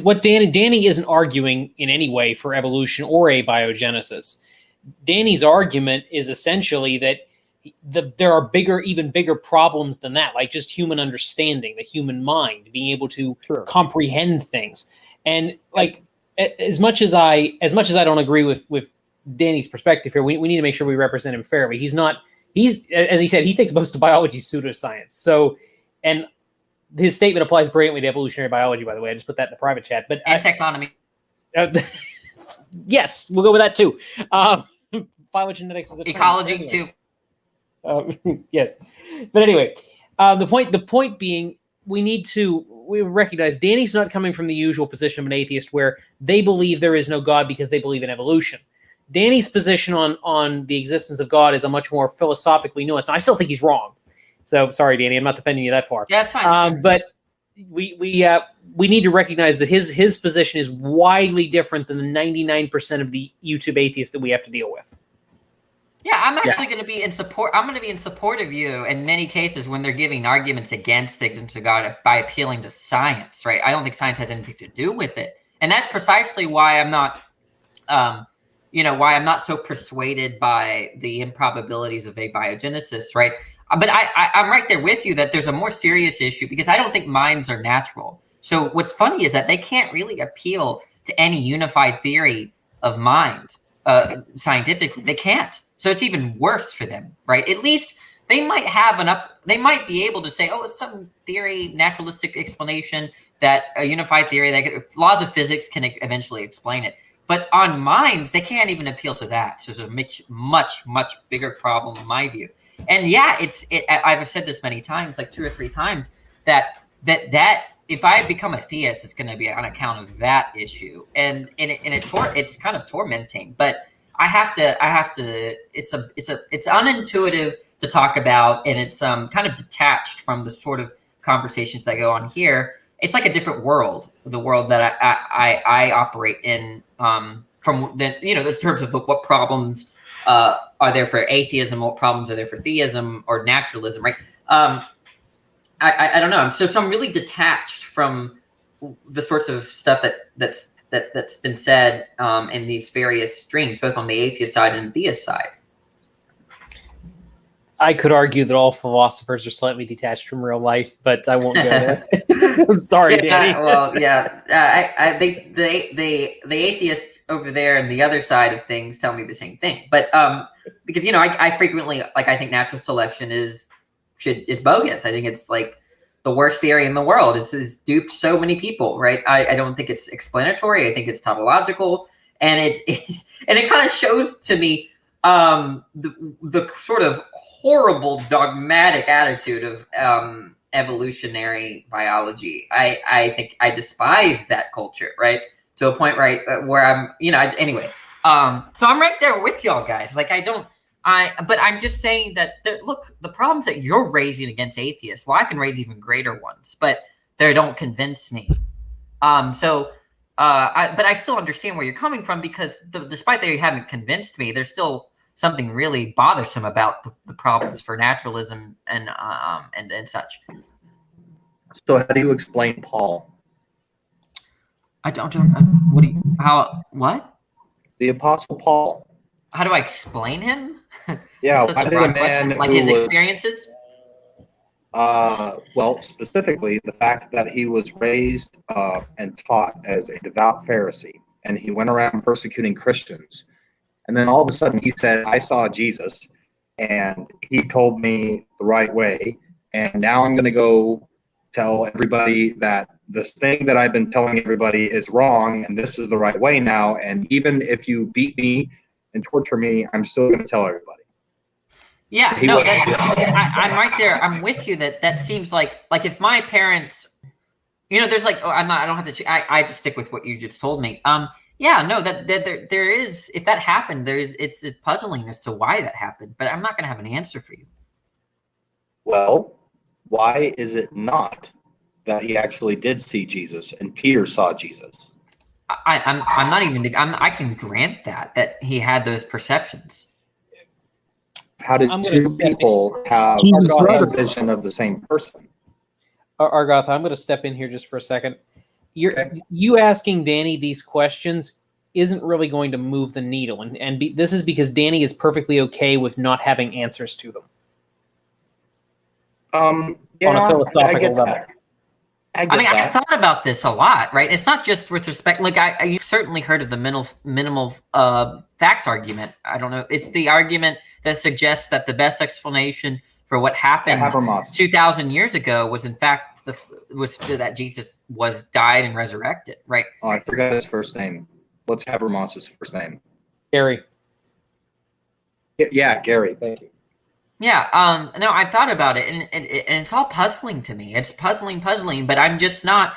what Danny isn't arguing in any way for evolution or abiogenesis. Danny's argument is essentially that there are even bigger problems than that, like just human understanding, the human mind, being able to comprehend things. And like, as much as I don't agree with Danny's perspective here, we need to make sure we represent him fairly. He's as he said, he thinks most of biology is pseudoscience. So, and his statement applies brilliantly to evolutionary biology, by the way. I just put that in the private chat. But taxonomy. Yes, we'll go with that too. Phylogenetics is ecology too. Yes, but anyway, the point being, we recognize Danny's not coming from the usual position of an atheist where they believe there is no God because they believe in evolution. Danny's position on the existence of God is a much more philosophically nuanced. I still think he's wrong. So sorry, Danny, I'm not defending you that far. Yeah, that's fine. But we need to recognize that his position is widely different than the 99% of the YouTube atheists that we have to deal with. Yeah, I'm actually going to be in support. I'm going to be in support of you in many cases when they're giving arguments against the existence of God by appealing to science, right? I don't think science has anything to do with it, and that's precisely why I'm not, why I'm not so persuaded by the improbabilities of abiogenesis, right? But I'm right there with you that there's a more serious issue because I don't think minds are natural. So what's funny is that they can't really appeal to any unified theory of mind scientifically. They can't. So it's even worse for them, right? At least they might have they might be able to say, oh, it's some theory, naturalistic explanation, that a unified theory, that laws of physics can eventually explain it. But on minds, they can't even appeal to that. So there's a much bigger problem in my view. And yeah, I've said this many times, like 2 or 3 times, that if I become a theist, it's going to be on account of that issue, and it's kind of tormenting. But I have to. It's unintuitive to talk about, and it's kind of detached from the sort of conversations that go on here. It's like a different world, the world that I operate in. From the those terms of what problems are there for atheism, what problems are there for theism or naturalism, right? I don't know. So I'm really detached from the sorts of stuff that's been said in these various streams, both on the atheist side and the theist side. I could argue that all philosophers are slightly detached from real life, but I won't go there. I'm sorry, Danny. The atheists over there and the other side of things tell me the same thing. But because I frequently I think natural selection is bogus. I think it's like the worst theory in the world. It's duped so many people, right? I don't think it's explanatory. I think it's tautological, and it kind of shows to me the sort of horrible dogmatic attitude of evolutionary biology. I think I despise that culture, right? To a point, right, where I'm, anyway. So I'm right there with y'all guys. But I'm just saying that, look, the problems that you're raising against atheists, well, I can raise even greater ones, but they don't convince me. But I still understand where you're coming from, because despite that you haven't convinced me, there's still something really bothersome about the problems for naturalism and such. So how do you explain Paul? What? The Apostle Paul. How do I explain him? Yeah, such a broad question. Like his experiences? Well, specifically the fact that he was raised and taught as a devout Pharisee, and he went around persecuting Christians. And then all of a sudden he said, I saw Jesus, and he told me the right way, and now I'm going to go tell everybody that this thing that I've been telling everybody is wrong, and this is the right way now, and even if you beat me and torture me, I'm still going to tell everybody. Yeah, no, I'm right there. I'm with you. That seems like if my parents, there's I don't have to. I just stick with what you just told me. Yeah, no, that there is. If that happened, it's puzzling as to why that happened. But I'm not going to have an answer for you. Well, why is it not that he actually did see Jesus and Peter saw Jesus? I'm not even. I can grant that he had those perceptions. How did two people have a vision of the same person? Argoth, I'm going to step in here just for a second. You asking Danny these questions isn't really going to move the needle, and this is because Danny is perfectly okay with not having answers to them. Yeah, on a philosophical level. That. I thought about this a lot, right? It's not just with respect. Like you've certainly heard of the minimal facts argument. I don't know. It's the argument that suggests that the best explanation for what happened 2,000 years ago was, in fact, that Jesus died and resurrected, right? Oh, I forgot his first name. What's Habermas's first name? Gary. Yeah, Gary. Thank you. Yeah, no, I've thought about it, and it's all puzzling to me. It's puzzling, but I'm just not.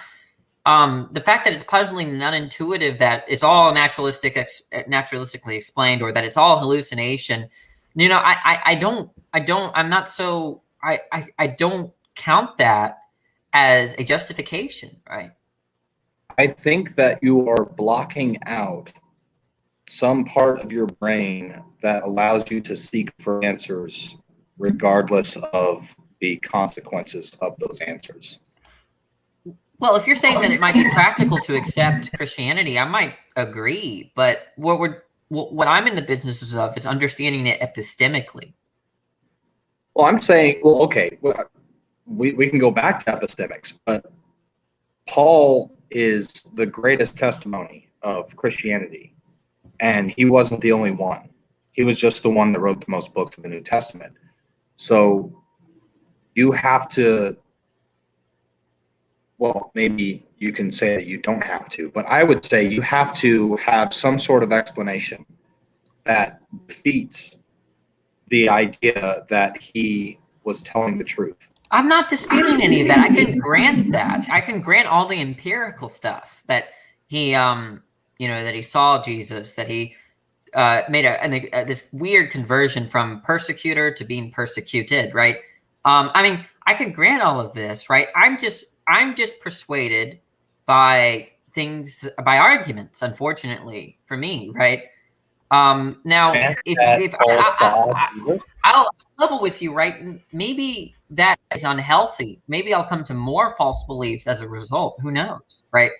The fact that it's puzzling and unintuitive, that it's all naturalistically explained, or that it's all hallucination. I don't count that as a justification, right? I think that you are blocking out some part of your brain that allows you to seek for answers regardless of the consequences of those answers. Well, if you're saying that it might be practical to accept Christianity, I might agree. But what I'm in the business of is understanding it epistemically. Well, I'm saying, okay, we can go back to epistemics, but Paul is the greatest testimony of Christianity, and he wasn't the only one. He was just the one that wrote the most books of the New Testament. So you have to, well, maybe you can say that you don't have to, but I would say you have to have some sort of explanation that defeats the idea that he was telling the truth. I'm not disputing any of that. I can grant that. I can grant all the empirical stuff that he, that he saw Jesus, that he made this weird conversion from persecutor to being persecuted, right? I mean, I can grant all of this, right? I'm just persuaded by arguments, unfortunately for me, right? Now, if I'll level with you, right? Maybe that is unhealthy. Maybe I'll come to more false beliefs as a result. Who knows, right?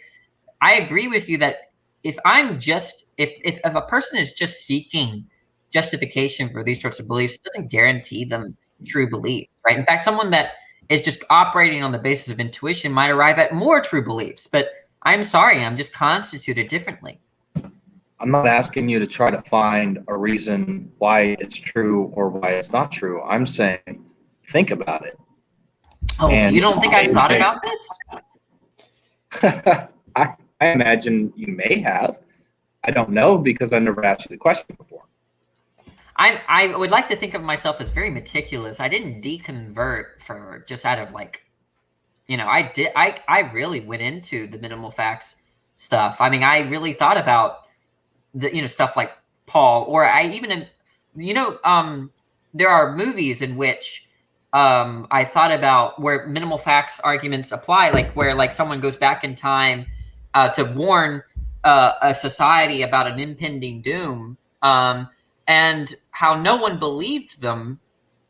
I agree with you that if a person is just seeking justification for these sorts of beliefs, it doesn't guarantee them true beliefs, right? In fact, someone that is just operating on the basis of intuition might arrive at more true beliefs. But I'm sorry, I'm just constituted differently. I'm not asking you to try to find a reason why it's true or why it's not true. I'm saying, think about it. Oh, you don't think I've thought about this? I imagine you may have. I don't know because I never asked you the question before. I would like to think of myself as very meticulous. I didn't deconvert for just out of I really went into the minimal facts stuff. I mean, I really thought about the stuff like Paul, or I even there are movies in which I thought about where minimal facts arguments apply, like where someone goes back in time to warn a society about an impending doom, and how no one believed them,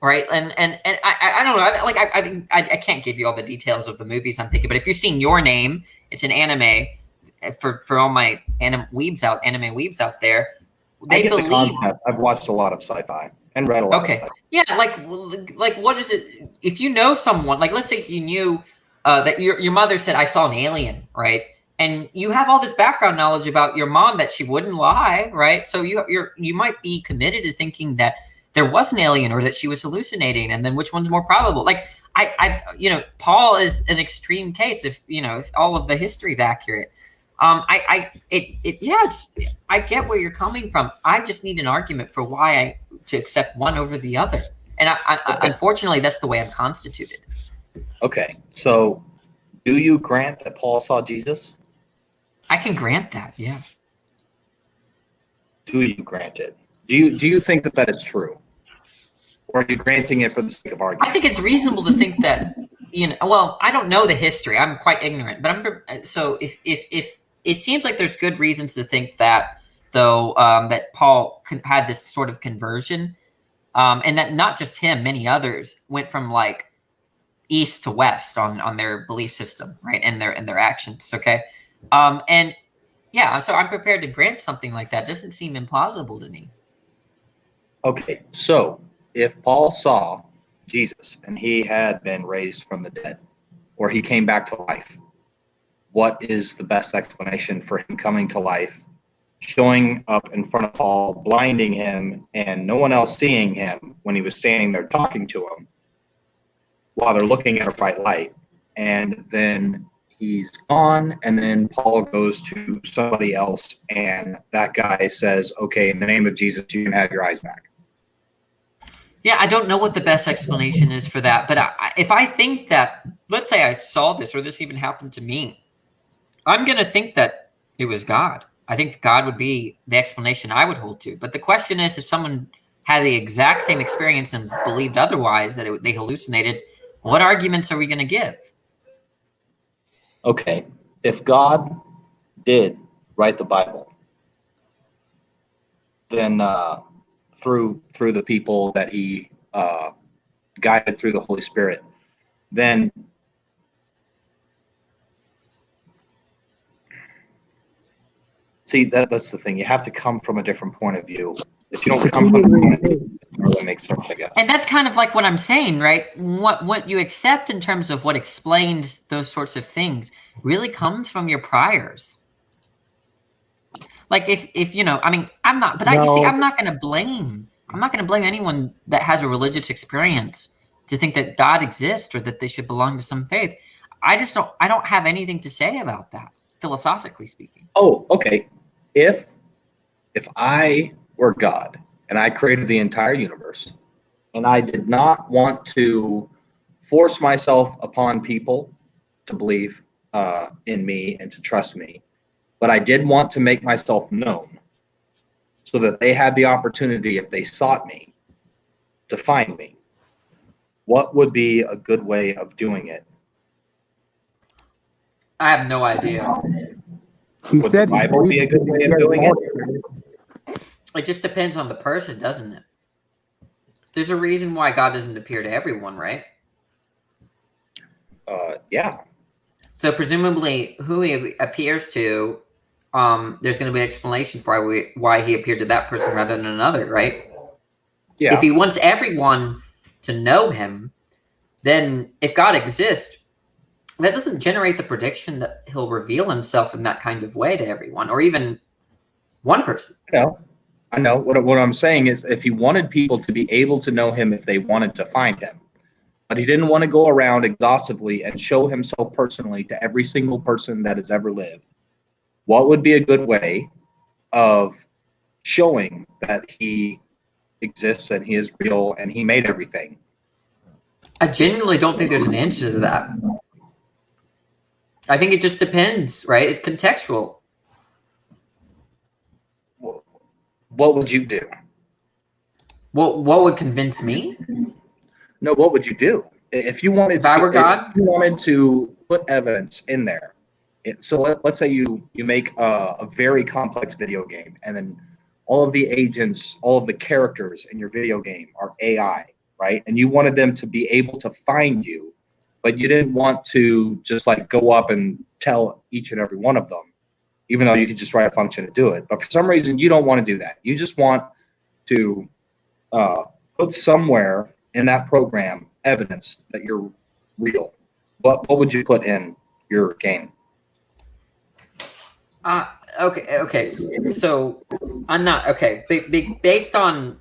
right? And I don't know, I can't give you all the details of the movies I'm thinking, but if you've seen Your Name, it's an anime. For all my anime weebs out there, they believe. I've watched a lot of sci-fi and read a lot. Okay, yeah, like what is it? If you know someone, like let's say you knew that your mother said, "I saw an alien," right? And you have all this background knowledge about your mom that she wouldn't lie, right? So you might be committed to thinking that there was an alien or that she was hallucinating, and then which one's more probable? Like Paul is an extreme case if all of the history is accurate. I get where you're coming from. I just need an argument for why to accept one over the other, and unfortunately, that's the way I'm constituted. Okay, so do you grant that Paul saw Jesus? I can grant that, yeah. Do you grant it? Do you think that is true, or are you granting it for the sake of argument? I think it's reasonable to think that Well, I don't know the history. I'm quite ignorant, but so if it seems like there's good reasons to think that, though, that Paul had this sort of conversion, and that not just him, many others went from east to west on their belief system, right, and their actions. Okay, and yeah, so I'm prepared to grant something like that. It doesn't seem implausible to me. Okay, so if Paul saw Jesus and he had been raised from the dead, or he came back to life, what is the best explanation for him coming to life, showing up in front of Paul, blinding him, and no one else seeing him when he was standing there talking to him while they're looking at a bright light, and then he's gone, and then Paul goes to somebody else, and that guy says, okay, in the name of Jesus, you can have your eyes back. Yeah, I don't know what the best explanation is for that, but if I think that, let's say I saw this, or this even happened to me, I'm going to think that it was God. I think God would be the explanation I would hold to. But the question is, if someone had the exact same experience and believed otherwise, that they hallucinated, what arguments are we going to give? Okay, if God did write the Bible, then through the people that he guided through the Holy Spirit, then see, that's the thing. You have to come from a different point of view. If you don't come from the point of view, it doesn't really make sense, I guess. And that's kind of like what I'm saying, right? What you accept in terms of what explains those sorts of things really comes from your priors. Like if I mean, I'm not, but you see, I'm not going to blame anyone that has a religious experience to think that God exists or that they should belong to some faith. I don't have anything to say about that, philosophically speaking. Oh, okay. If I were God and I created the entire universe and I did not want to force myself upon people to believe in me and to trust me, but I did want to make myself known so that they had the opportunity, if they sought me, to find me. What would be a good way of doing it? I have no idea. Would the Bible be a good way of doing it? It just depends on the person, doesn't it? There's a reason why God doesn't appear to everyone, right? Yeah. So presumably, who he appears to, there's going to be an explanation for why he appeared to that person rather than another, right? Yeah. If he wants everyone to know him, then if God exists, that doesn't generate the prediction that he'll reveal himself in that kind of way to everyone, or even one person. I know. What I'm saying is, if he wanted people to be able to know him if they wanted to find him, but he didn't want to go around exhaustively and show himself personally to every single person that has ever lived, what would be a good way of showing that he exists and he is real and he made everything? I genuinely don't think there's an answer to that. I think it just depends, right? It's contextual. What would you do? What would convince me? No, what would you do if you wanted? If I were God, if you wanted to put evidence in there. So let's say you make a very complex video game, and then all of the agents, all of the characters in your video game are AI, right? And you wanted them to be able to find you, but you didn't want to just like go up and tell each and every one of them, even though you could just write a function to do it. But for some reason, you don't want to do that. You just want to put somewhere in that program evidence that you're real. What would you put in your game? Okay. So I'm not okay. Based on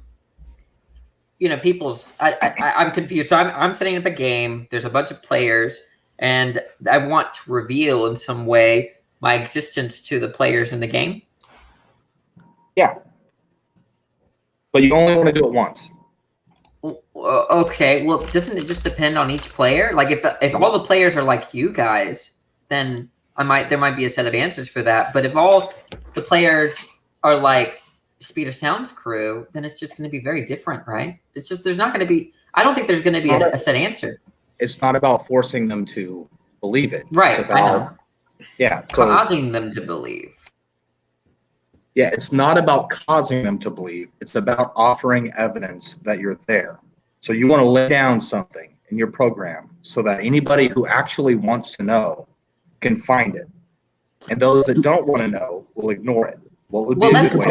people's, I'm confused. So I'm setting up a game. There's a bunch of players, and I want to reveal in some way my existence to the players in the game. Yeah, but you only want to do it once. Okay. Well, doesn't it just depend on each player? Like if all the players are like you guys, then there might be a set of answers for that. But if all the players are like Speed of Sound's crew, then it's just going to be very different, right? It's just there's not going to be. I don't think there's going to be a set answer. It's not about forcing them to believe it. Right. It's about, I know. Yeah. Causing them to believe. Yeah, it's not about causing them to believe. It's about offering evidence that you're there. So you want to lay down something in your program so that anybody who actually wants to know can find it. And those that don't want to know will ignore it. What would be a good way?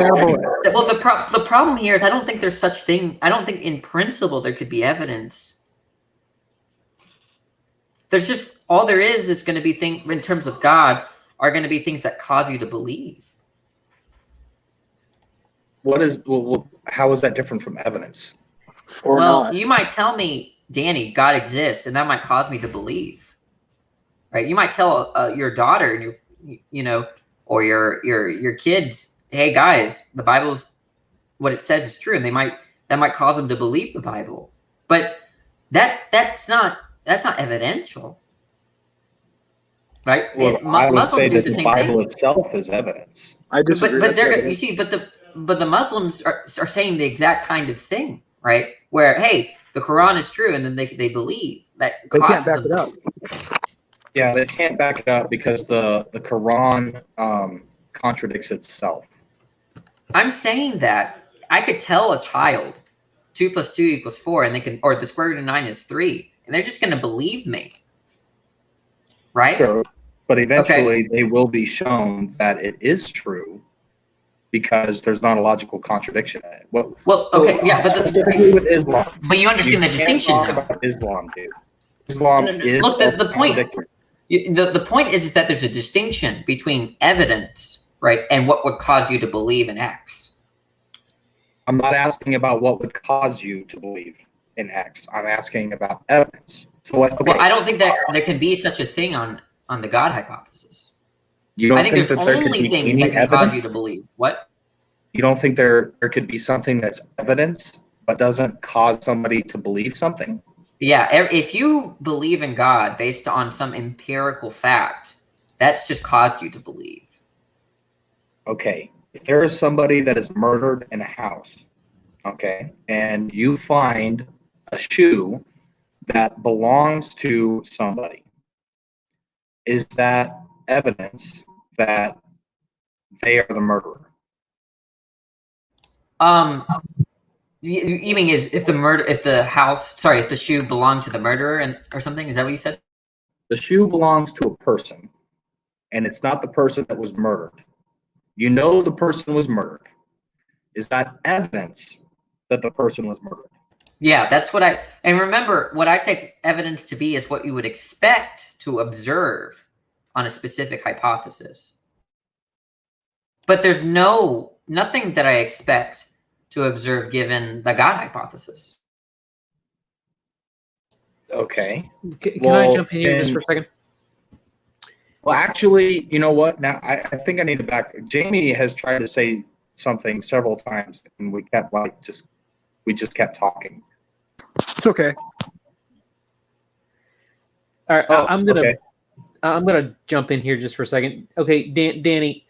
Well, the problem here is I don't think there's such thing. I don't think in principle there could be evidence. There's just all there is going to be things in terms of God are going to be things that cause you to believe. How is that different from evidence? Well, you might tell me, Danny, God exists, and that might cause me to believe. Right? You might tell your daughter and or your kids, hey guys, the Bible's what it says is true, and that might cause them to believe the Bible. But that's not evidential. Right? Well, I would say that the Bible itself is evidence. I disagree. But the Muslims are saying the exact kind of thing, right? Where, hey, the Quran is true, and then they believe that. They can't back it up. Yeah, they can't back it up because the Quran contradicts itself. I'm saying that I could tell a child 2 + 2 = 4, and or the square root of 9 is 3, and they're just going to believe me, right? Sure. But eventually they will be shown that it is true because there's not a logical contradiction in it. Well, okay, yeah, but specifically with Islam. But you understand the distinction now. About Islam, dude. Islam is look. The point. The point is that there's a distinction between evidence, right, and what would cause you to believe in X. I'm not asking about what would cause you to believe in X. I'm asking about evidence. So, well, I don't think that there can be such a thing on the God hypothesis. You don't I think there's that there only could be things any that can evidence? cause you to believe. What? You don't think there could be something that's evidence but doesn't cause somebody to believe something? Yeah, if you believe in God based on some empirical fact, that's just caused you to believe. Okay, if there is somebody that is murdered in a house, okay, and you find a shoe that belongs to somebody, is that evidence that they are the murderer? You mean if the shoe belonged to the murderer or something? Is that what you said? The shoe belongs to a person, and it's not the person that was murdered. You know the person was murdered. Is that evidence that the person was murdered? Yeah, that's what and remember, what I take evidence to be is what you would expect to observe on a specific hypothesis. But there's nothing that I expect to observe given the God hypothesis. Okay. Can I jump in here just for a second? Well, actually, you know what? Now I think I need to back. Jamie has tried to say something several times, and we kept we just kept talking. It's okay. All right, I'm gonna jump in here just for a second. Okay, Danny.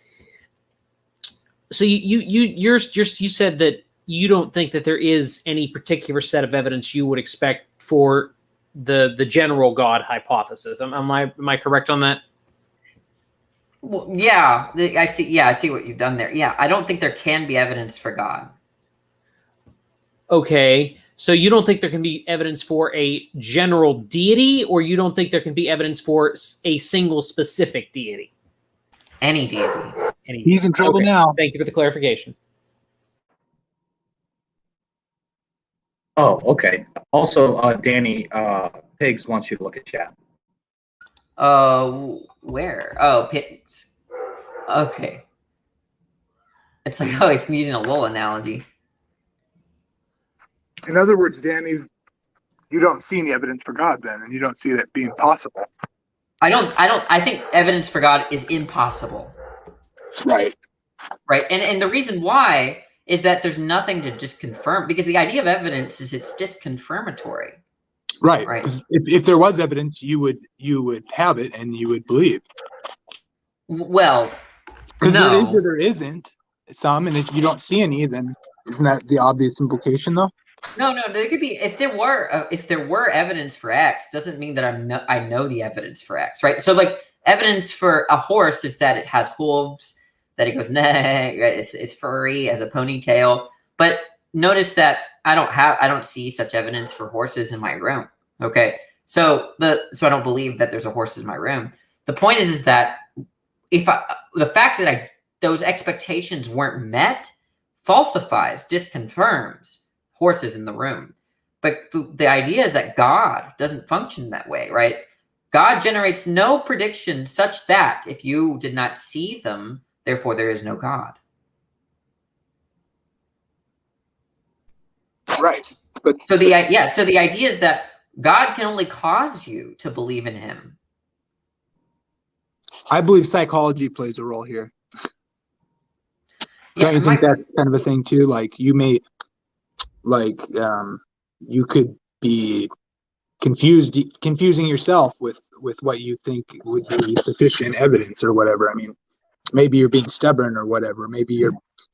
So you said that you don't think that there is any particular set of evidence you would expect for the general God hypothesis. Am I correct on that? Well, yeah, I see. Yeah, I see what you've done there. Yeah, I don't think there can be evidence for God. Okay, so you don't think there can be evidence for a general deity, or you don't think there can be evidence for a single specific deity? Any deity. He's in trouble now. Thank you for the clarification. Oh, okay. Also, Danny, Pigs wants you to look at chat. Where? Oh, Pigs. Okay. It's like always using a LOL analogy. In other words, Danny's, you don't see any evidence for God then, and you don't see that being possible. I think evidence for God is impossible. Right. Right. And the reason why is that there's nothing to just confirm, because the idea of evidence is it's just confirmatory. Right. Because if there was evidence, you would have it and you would believe. Well, because no. there is or there isn't some, and if you don't see any, then isn't that the obvious implication, though? No. There could be if there were evidence for X, doesn't mean that I know the evidence for X, right? So like evidence for a horse is that it has hooves, that it goes nah, right? It's furry, has a ponytail. But notice that I don't see such evidence for horses in my room. Okay, so I don't believe that there's a horse in my room. The point is that the fact that those expectations weren't met falsifies, disconfirms horses in the room. But the idea is that God doesn't function that way, right? God generates no prediction such that if you did not see them, therefore there is no God. Right. But so the idea is that God can only cause you to believe in him. I believe psychology plays a role here. Yeah, don't you think that's kind of a thing too? Like you may, you could be confusing yourself with what you think would be sufficient evidence or whatever. I mean, maybe you're being stubborn or whatever. Maybe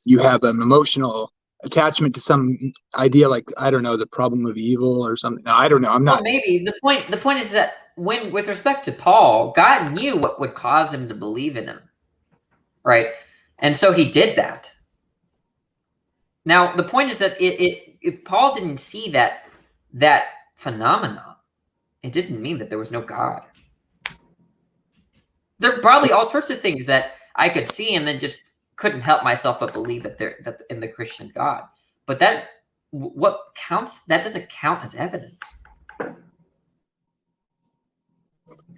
you have an emotional attachment to some idea, like I don't know, the problem of evil or something. No, I don't know. I'm not. Well, maybe the point is that with respect to Paul, God knew what would cause him to believe in him, right? And so he did that. Now the point is that if Paul didn't see that phenomenon, it didn't mean that there was no God. There are probably all sorts of things that I could see and then just couldn't help myself but believe that in the Christian God. But that doesn't count as evidence.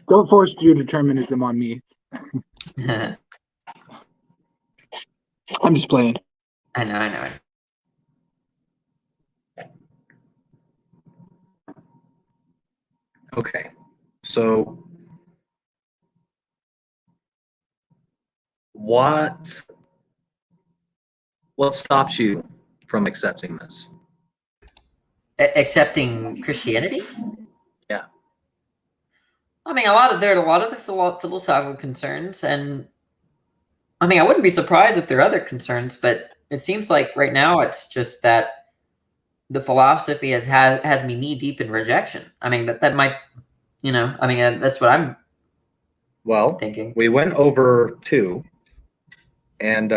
Don't force your determinism on me. I'm just playing. I know. Okay, so what stops you from accepting this? Accepting Christianity? I mean, there are a lot of the philosophical concerns, and I mean, I wouldn't be surprised if there are other concerns, but it seems like right now it's just that the philosophy has me knee deep in rejection. I mean, that might, I mean, that's what I'm thinking. We went over 2, and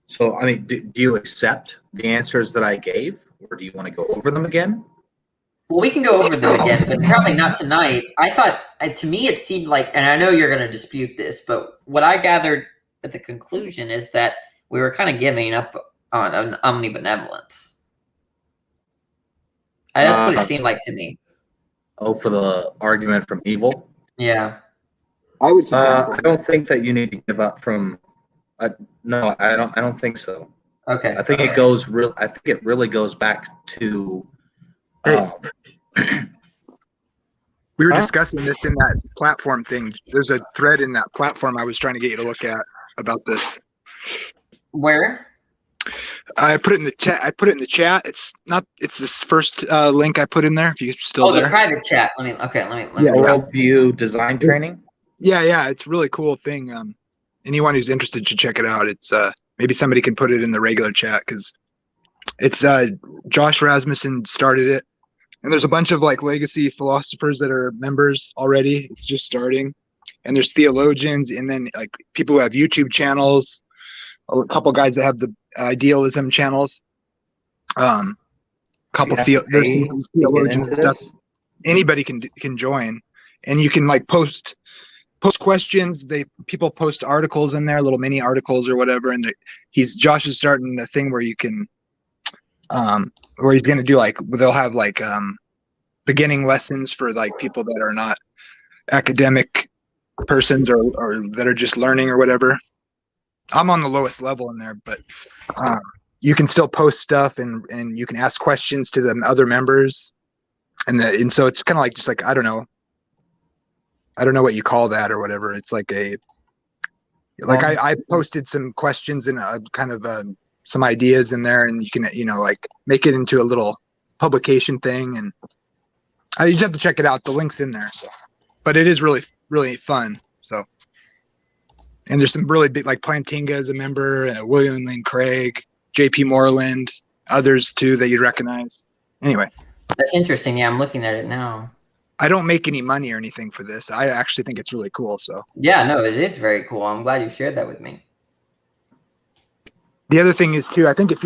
so I mean, do you accept the answers that I gave, or do you want to go over them again? Well, we can go over them again, but probably not tonight. I thought, to me, it seemed like, and I know you're going to dispute this, but what I gathered at the conclusion is that we were kind of giving up on omnibenevolence. That's what it seemed like to me. Oh, for the argument from evil? Yeah. I would. I don't think that you need to give up from. No, I don't think so. Okay. I think it goes real. I think it really goes back to. We were discussing this in that platform thing. There's a thread in that platform I was trying to get you to look at about this. Where? I put it in the chat. It's this first link I put in there. If you're still there. The private chat. Let me. Worldview design training. Yeah, it's a really cool thing. Anyone who's interested should check it out. It's maybe somebody can put it in the regular chat because it's Josh Rasmussen started it, and there's a bunch of like legacy philosophers that are members already. It's just starting, and there's theologians, and then like people who have YouTube channels, a couple guys that have the idealism channels, there's some theologians and stuff. Anybody can join, and you can like post questions. People post articles in there, little mini articles or whatever, and Josh is starting a thing where you can where he's going to do like they'll have like beginning lessons for like people that are not academic persons or that are just learning or whatever. I'm on the lowest level in there, but you can still post stuff and you can ask questions to the other members, and so it's kind of like just like I don't know what you call that or whatever. It's like I posted some questions and kind of some ideas in there, and you can like make it into a little publication thing, and you just have to check it out. The link's in there, so but it is really really fun. So. And there's some really big, like Plantinga is a member, William Lane Craig, J.P. Moreland, others too that you'd recognize. Anyway. That's interesting. Yeah, I'm looking at it now. I don't make any money or anything for this. I actually think it's really cool. So. Yeah, no, it is very cool. I'm glad you shared that with me. The other thing is too, I think if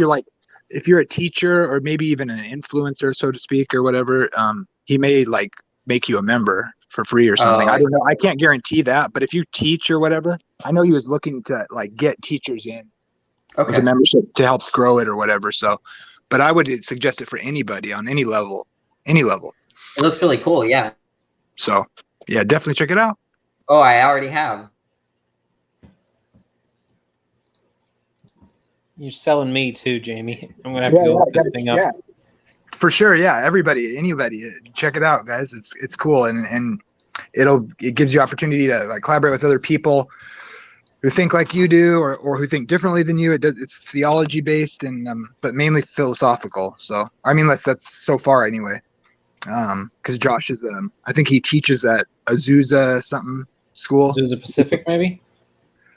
you're a teacher or maybe even an influencer, so to speak, or whatever, he may like make you a member for free or something. I don't know. I can't guarantee that, but if you teach or whatever, I know he was looking to like get teachers in with a membership to help grow it or whatever. So, but I would suggest it for anybody on any level. It looks really cool. Yeah. So yeah, definitely check it out. Oh, I already have. You're selling me too, Jamie. I'm gonna have to go look this thing up. Yeah. For sure, yeah. Anybody, check it out, guys. It's cool, and it gives you opportunity to like collaborate with other people who think like you do, or who think differently than you. It's theology based, and but mainly philosophical. So I mean, that's so far anyway. Because Josh is I think he teaches at Azusa something school. Azusa Pacific, maybe.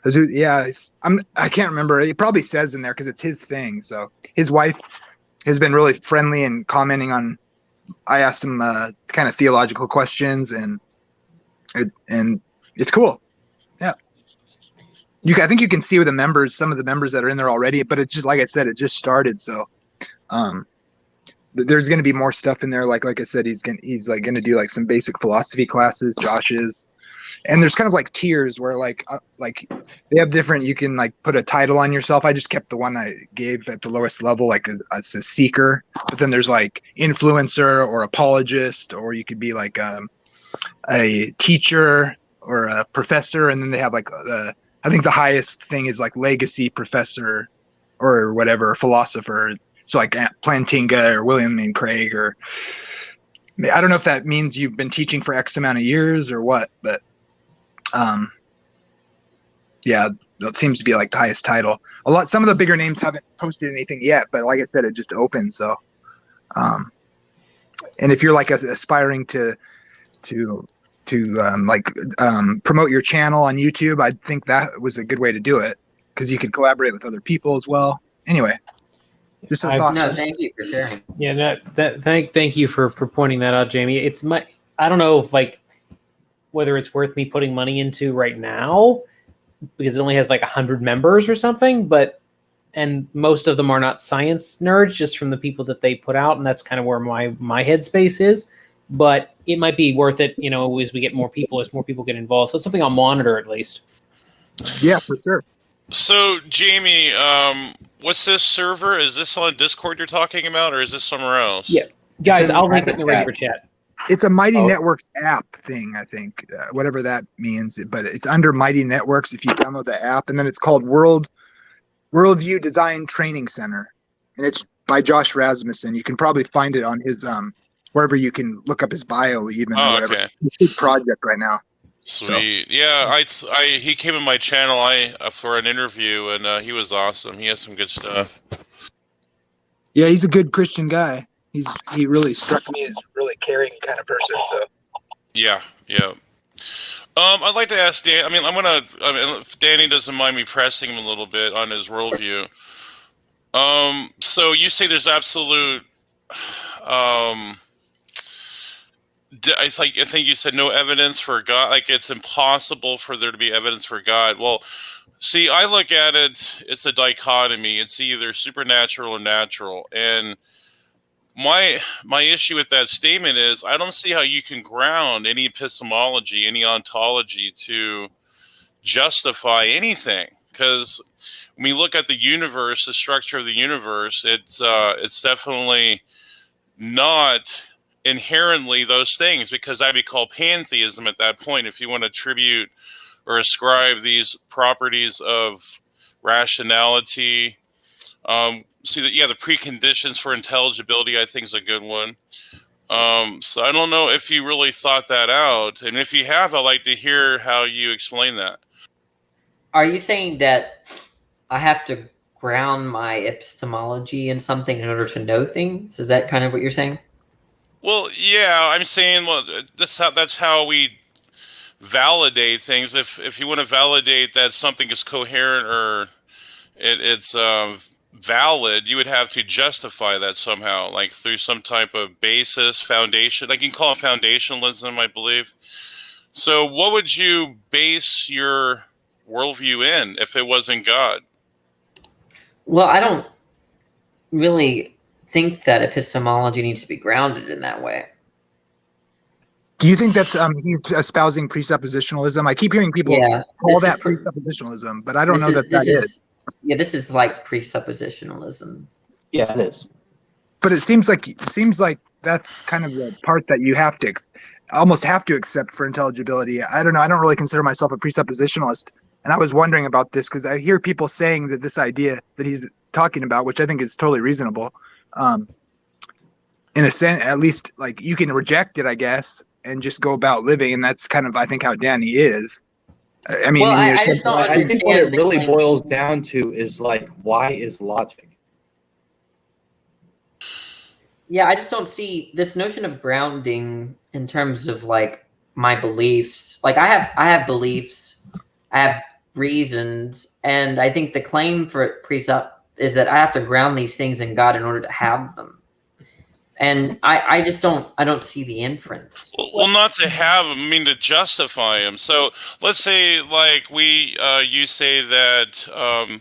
Azusa, yeah. I can't remember. It probably says in there because it's his thing. So his wife has been really friendly and commenting on. I asked him kind of theological questions, and it's cool. Yeah, I think you can see with some of the members that are in there already. But it's just like I said, it just started, so there's going to be more stuff in there. Like I said, he's going to do like some basic philosophy classes. Josh is. And there's kind of like tiers where like they have different, you can like put a title on yourself. I just kept the one I gave at the lowest level, like as a seeker, but then there's like influencer or apologist, or you could be like a teacher or a professor. And then they have like, I think the highest thing is like legacy professor or whatever, philosopher. So like Plantinga or William Lane Craig, or I don't know if that means you've been teaching for X amount of years or what, but yeah, that seems to be like the highest title. Some of the bigger names haven't posted anything yet, but like I said, it just opened. So, and if you're like aspiring to promote your channel on YouTube. I think that was a good way to do it because you could collaborate with other people as well. Anyway, just a thought. No, thank you for sharing. Yeah, thank you for pointing that out, Jamie. It's I don't know if whether it's worth me putting money into right now because it only has 100 members or something, and most of them are not science nerds, just from the people that they put out, and that's kind of where my headspace is. But it might be worth it, as we get more people, as more people get involved. So it's something I'll monitor at least. Yeah, for sure. So, Jamie, what's this server? Is this on Discord you're talking about, or is this somewhere else? Yeah, guys, I'll link it in the regular chat. It's a Mighty Networks app thing, I think, whatever that means. But it's under Mighty Networks if you download the app, and then it's called Worldview Design Training Center, and it's by Josh Rasmussen. You can probably find it on his wherever you can look up his bio, even. Oh, or whatever. okay. It's a big project right now. Sweet. So. Yeah, he came in my channel for an interview, and he was awesome. He has some good stuff. Yeah, he's a good Christian guy. He really struck me as a really caring kind of person. So. Yeah. I'd like to ask Dan. If Danny doesn't mind me pressing him a little bit on his worldview. So you say there's absolute. I think you said no evidence for God. It's impossible for there to be evidence for God. Well, see, I look at it. It's a dichotomy. It's either supernatural or natural, and my issue with that statement is I don't see how you can ground any epistemology, any ontology to justify anything. Because when we look at the universe, the structure of the universe, it's definitely not inherently those things, because that'd be called pantheism at that point. If you want to attribute or ascribe these properties of rationality. The preconditions for intelligibility, I think, is a good one. So I don't know if you really thought that out. And if you have, I'd like to hear how you explain that. Are you saying that I have to ground my epistemology in something in order to know things? Is that kind of what you're saying? Well, yeah, I'm saying, that's how we validate things. If you want to validate that something is coherent or it's valid, you would have to justify that somehow, through some type of basis, foundation. You can call it foundationalism, I believe. So what would you base your worldview in if it wasn't God? Well, I don't really think that epistemology needs to be grounded in that way. Do you think that's espousing presuppositionalism? I keep hearing people call that presuppositionalism, but I don't know that is. Yeah, this is like presuppositionalism. Yeah, it is. But it seems like that's kind of the part that you almost have to accept for intelligibility. I don't know. I don't really consider myself a presuppositionalist. And I was wondering about this because I hear people saying that this idea that he's talking about, which I think is totally reasonable, in a sense, at least you can reject it, I guess, and just go about living. And that's kind of, I think, how Danny is. I mean, I think what it really boils down to is why is logic? Yeah, I just don't see this notion of grounding in terms of my beliefs. I have beliefs, I have reasons, and I think the claim for presup is that I have to ground these things in God in order to have them. And I just don't see the inference. Well, not to have them, to justify them. So let's say you say that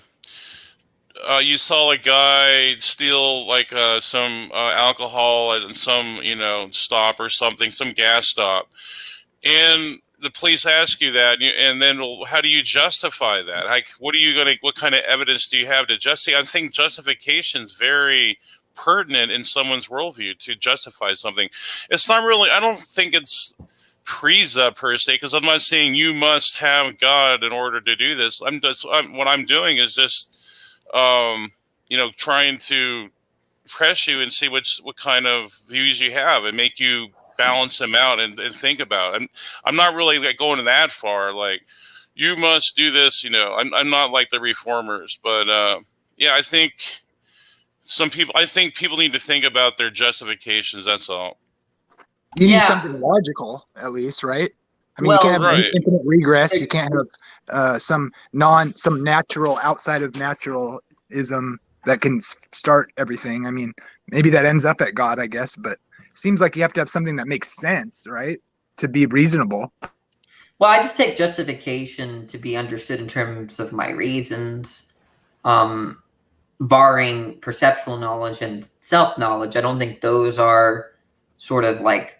you saw a guy steal some alcohol at some stop or something, some gas stop, and the police ask you that, and then how do you justify that? What kind of evidence do you have to justify? I think justification is very pertinent in someone's worldview to justify something. It's not really, I don't think it's presup per se, because I'm not saying you must have God in order to do this. What I'm doing is just trying to press you and see what kind of views you have and make you balance them out and think about it. I'm not really going that far, you must do this, I'm not like the reformers, but I think people need to think about their justifications. That's all. You need something logical, at least, right? I mean, you can't have Right. infinite regress. You can't have some natural outside of naturalism that can start everything. I mean, maybe that ends up at God, I guess, but it seems like you have to have something that makes sense, right, to be reasonable. Well, I just take justification to be understood in terms of my reasons, barring perceptual knowledge and self-knowledge. I don't think those are sort of like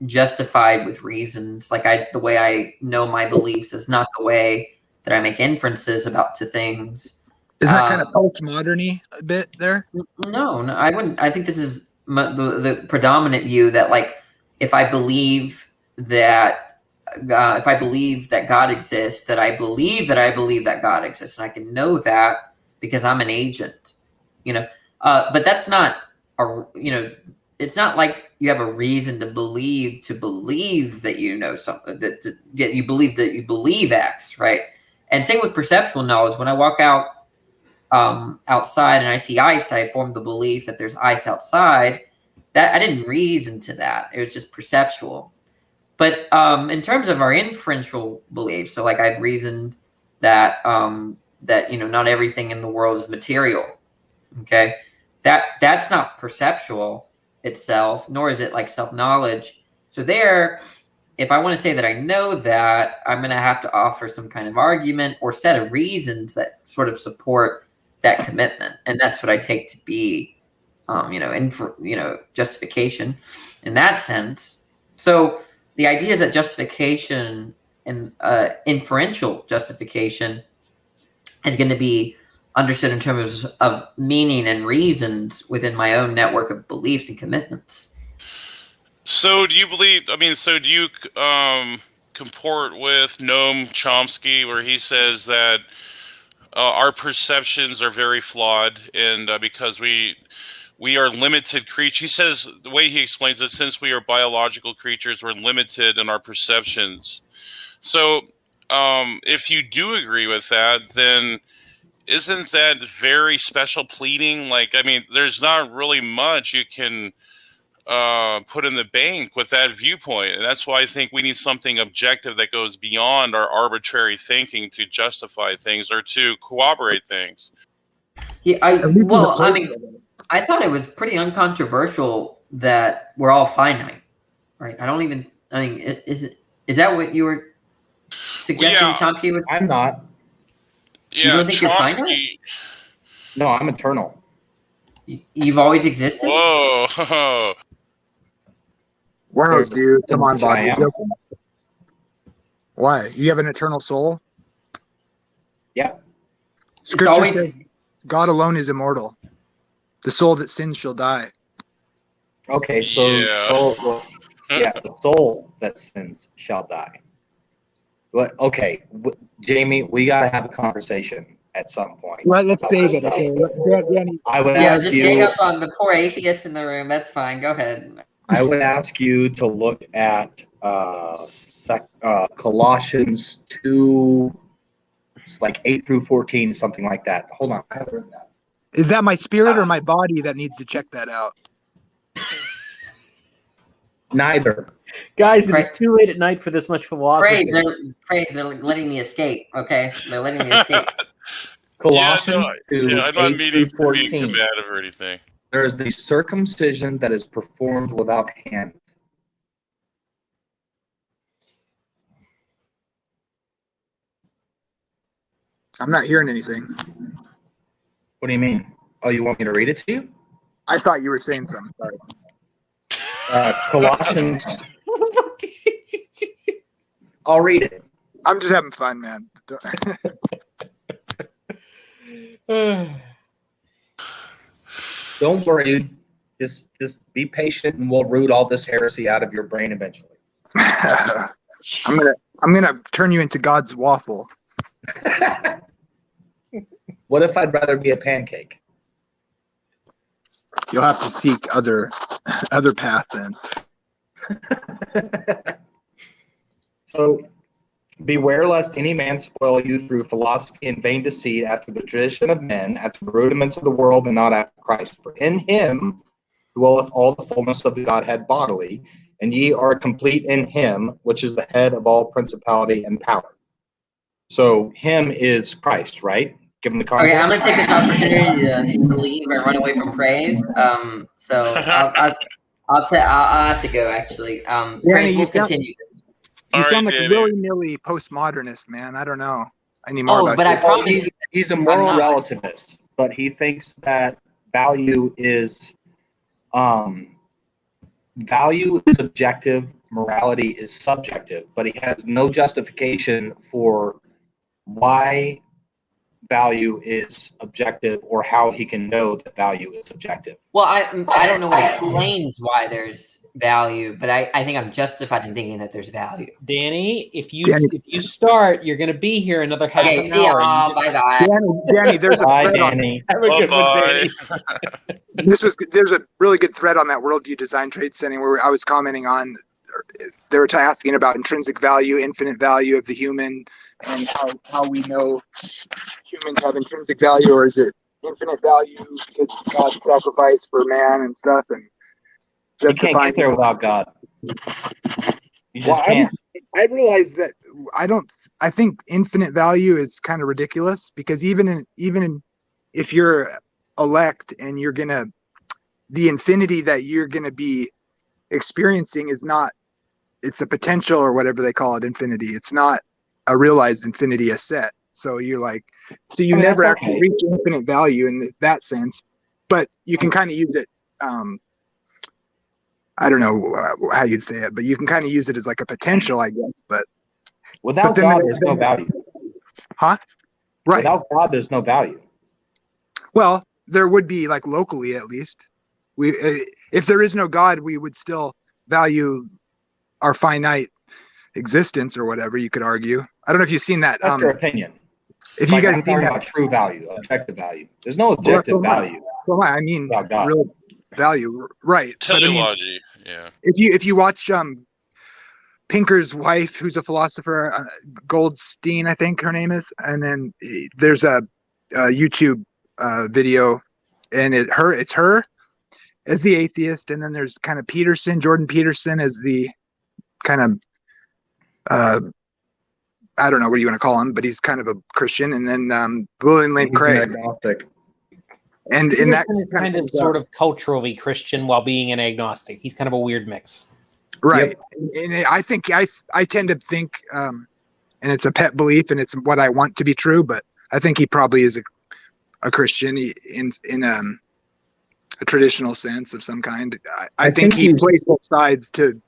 justified with reasons. Like the way I know my beliefs is not the way that I make inferences about to things. Isn't that kind of postmodern-y a bit there? No, I wouldn't. I think this is the predominant view that, like, if I believe that God exists, that I believe that God exists, and I can know that because I'm an agent, but that's not it's not like you have a reason to believe that you know something, that you believe X, right? And same with perceptual knowledge. When I walk out outside and I see ice, I form the belief that there's ice outside. That I didn't reason to that. It was just perceptual. But in terms of our inferential beliefs, so like I've reasoned that not everything in the world is material. Okay, that's not perceptual itself, nor is it like self-knowledge. So there, if I want to say that I know that, I'm going to have to offer some kind of argument or set of reasons that sort of support that commitment, and that's what I take to be, justification in that sense. So the idea is that justification and inferential justification is going to be understood in terms of meaning and reasons within my own network of beliefs and commitments. So do you believe? I mean, so do you comport with Noam Chomsky, where he says that our perceptions are very flawed, and because we are limited creatures. He says, the way he explains it, since we are biological creatures, we're limited in our perceptions. So if you do agree with that, then isn't that very special pleading? Like, I mean, there's not really much you can put in the bank with that viewpoint. And that's why I think we need something objective that goes beyond our arbitrary thinking to justify things or to corroborate things. Yeah, I thought it was pretty uncontroversial that we're all finite, right? Is that what you were suggesting, Chomsky was? I'm not. Yeah, you don't think you're Chomsky. finite? No, I'm eternal. You've always existed? Whoa. Wow, dude. Come on, Bob. I You're am. joking. Why? You have an eternal soul? Yeah. Scripture says God alone is immortal. The soul that sins shall die. Okay, so the soul that sins shall die. But okay, Jamie, we gotta have a conversation at some point. Well, let's save it. Okay. I would Yeah, ask just you. hang up on the poor atheist in the room. That's fine. Go ahead. I would ask you to look at Colossians 2, it's like 8 through 14, something like that. Hold on, I have it written down. Is that my spirit or my body that needs to check that out? Neither. Guys, it is too late at night for this much philosophy. Praise, they're letting me escape, okay? They're letting me escape. Colossians 2, I'm not 8 meaning through to be 14. combative or anything. There is the circumcision that is performed without hands. I'm not hearing anything. What do you mean? Oh, you want me to read it to you? I thought you were saying something. Sorry. Colossians. I'll read it. I'm just having fun, man. Don't worry. Just be patient, and we'll root all this heresy out of your brain eventually. I'm gonna turn you into God's waffle. What if I'd rather be a pancake? You'll have to seek other path then. So, beware lest any man spoil you through philosophy and vain deceit, after the tradition of men, after the rudiments of the world, and not after Christ. For in him dwelleth all the fullness of the Godhead bodily, and ye are complete in him, which is the head of all principality and power. So him is Christ, right? Give him the context. Okay, I'm gonna take this opportunity to leave and run away from praise. So I'll have to go actually. Praise will continue. You sound like Danny. a willy-nilly postmodernist, man. I don't know anymore about but I you. promise you, He's a moral relativist, but he thinks that value is objective, morality is subjective, but he has no justification for why value is objective or how he can know that value is objective. Well, I don't know what explains why there's value, but I think I'm justified in thinking that there's value. Danny, if you start, you're going to be here another half an see hour. ya. Bye. Danny, there's a thread Danny. Have a good one, Danny. There's a really good thread on that worldview design trade setting where I was commenting on. They were asking about intrinsic value, infinite value of the human, and how we know humans have intrinsic value, or is it infinite value because God sacrificed for man and stuff, and you can't get there without God. You just can't. I realize that I think infinite value is kind of ridiculous, because even if you're elect and you're gonna, the infinity that you're gonna be experiencing is not, it's a potential or whatever they call it, infinity. It's not a realized infinity, a set. So you're like, so you never actually reach infinite value in that sense, but you can kind of use it. I don't know how you'd say it, but you can kind of use it as like a potential, I guess. But without God, there's no value. Huh? Right. Without God, there's no value. Well, there would be, like, locally at least. If there is no God, we would still value our finite existence or whatever, you could argue. I don't know if you've seen that. That's your opinion. If you guys I'm seen talking that, about true value, objective value. There's no objective value. Well, I mean, real value, right? Teleology, yeah. If you watch Pinker's wife, who's a philosopher, Goldstein, I think her name is, and then there's a YouTube video, and it's her as the atheist, and then there's kind of Jordan Peterson as the kind of I don't know what you want to call him, but he's kind of a Christian, and then William Lane Craig. Agnostic. And in that is kind of sort of culturally Christian while being an agnostic. He's kind of a weird mix. Right. Yep. And I think I tend to think, and it's a pet belief, and it's what I want to be true, but I think he probably is a Christian in a traditional sense of some kind. I think he plays both sides to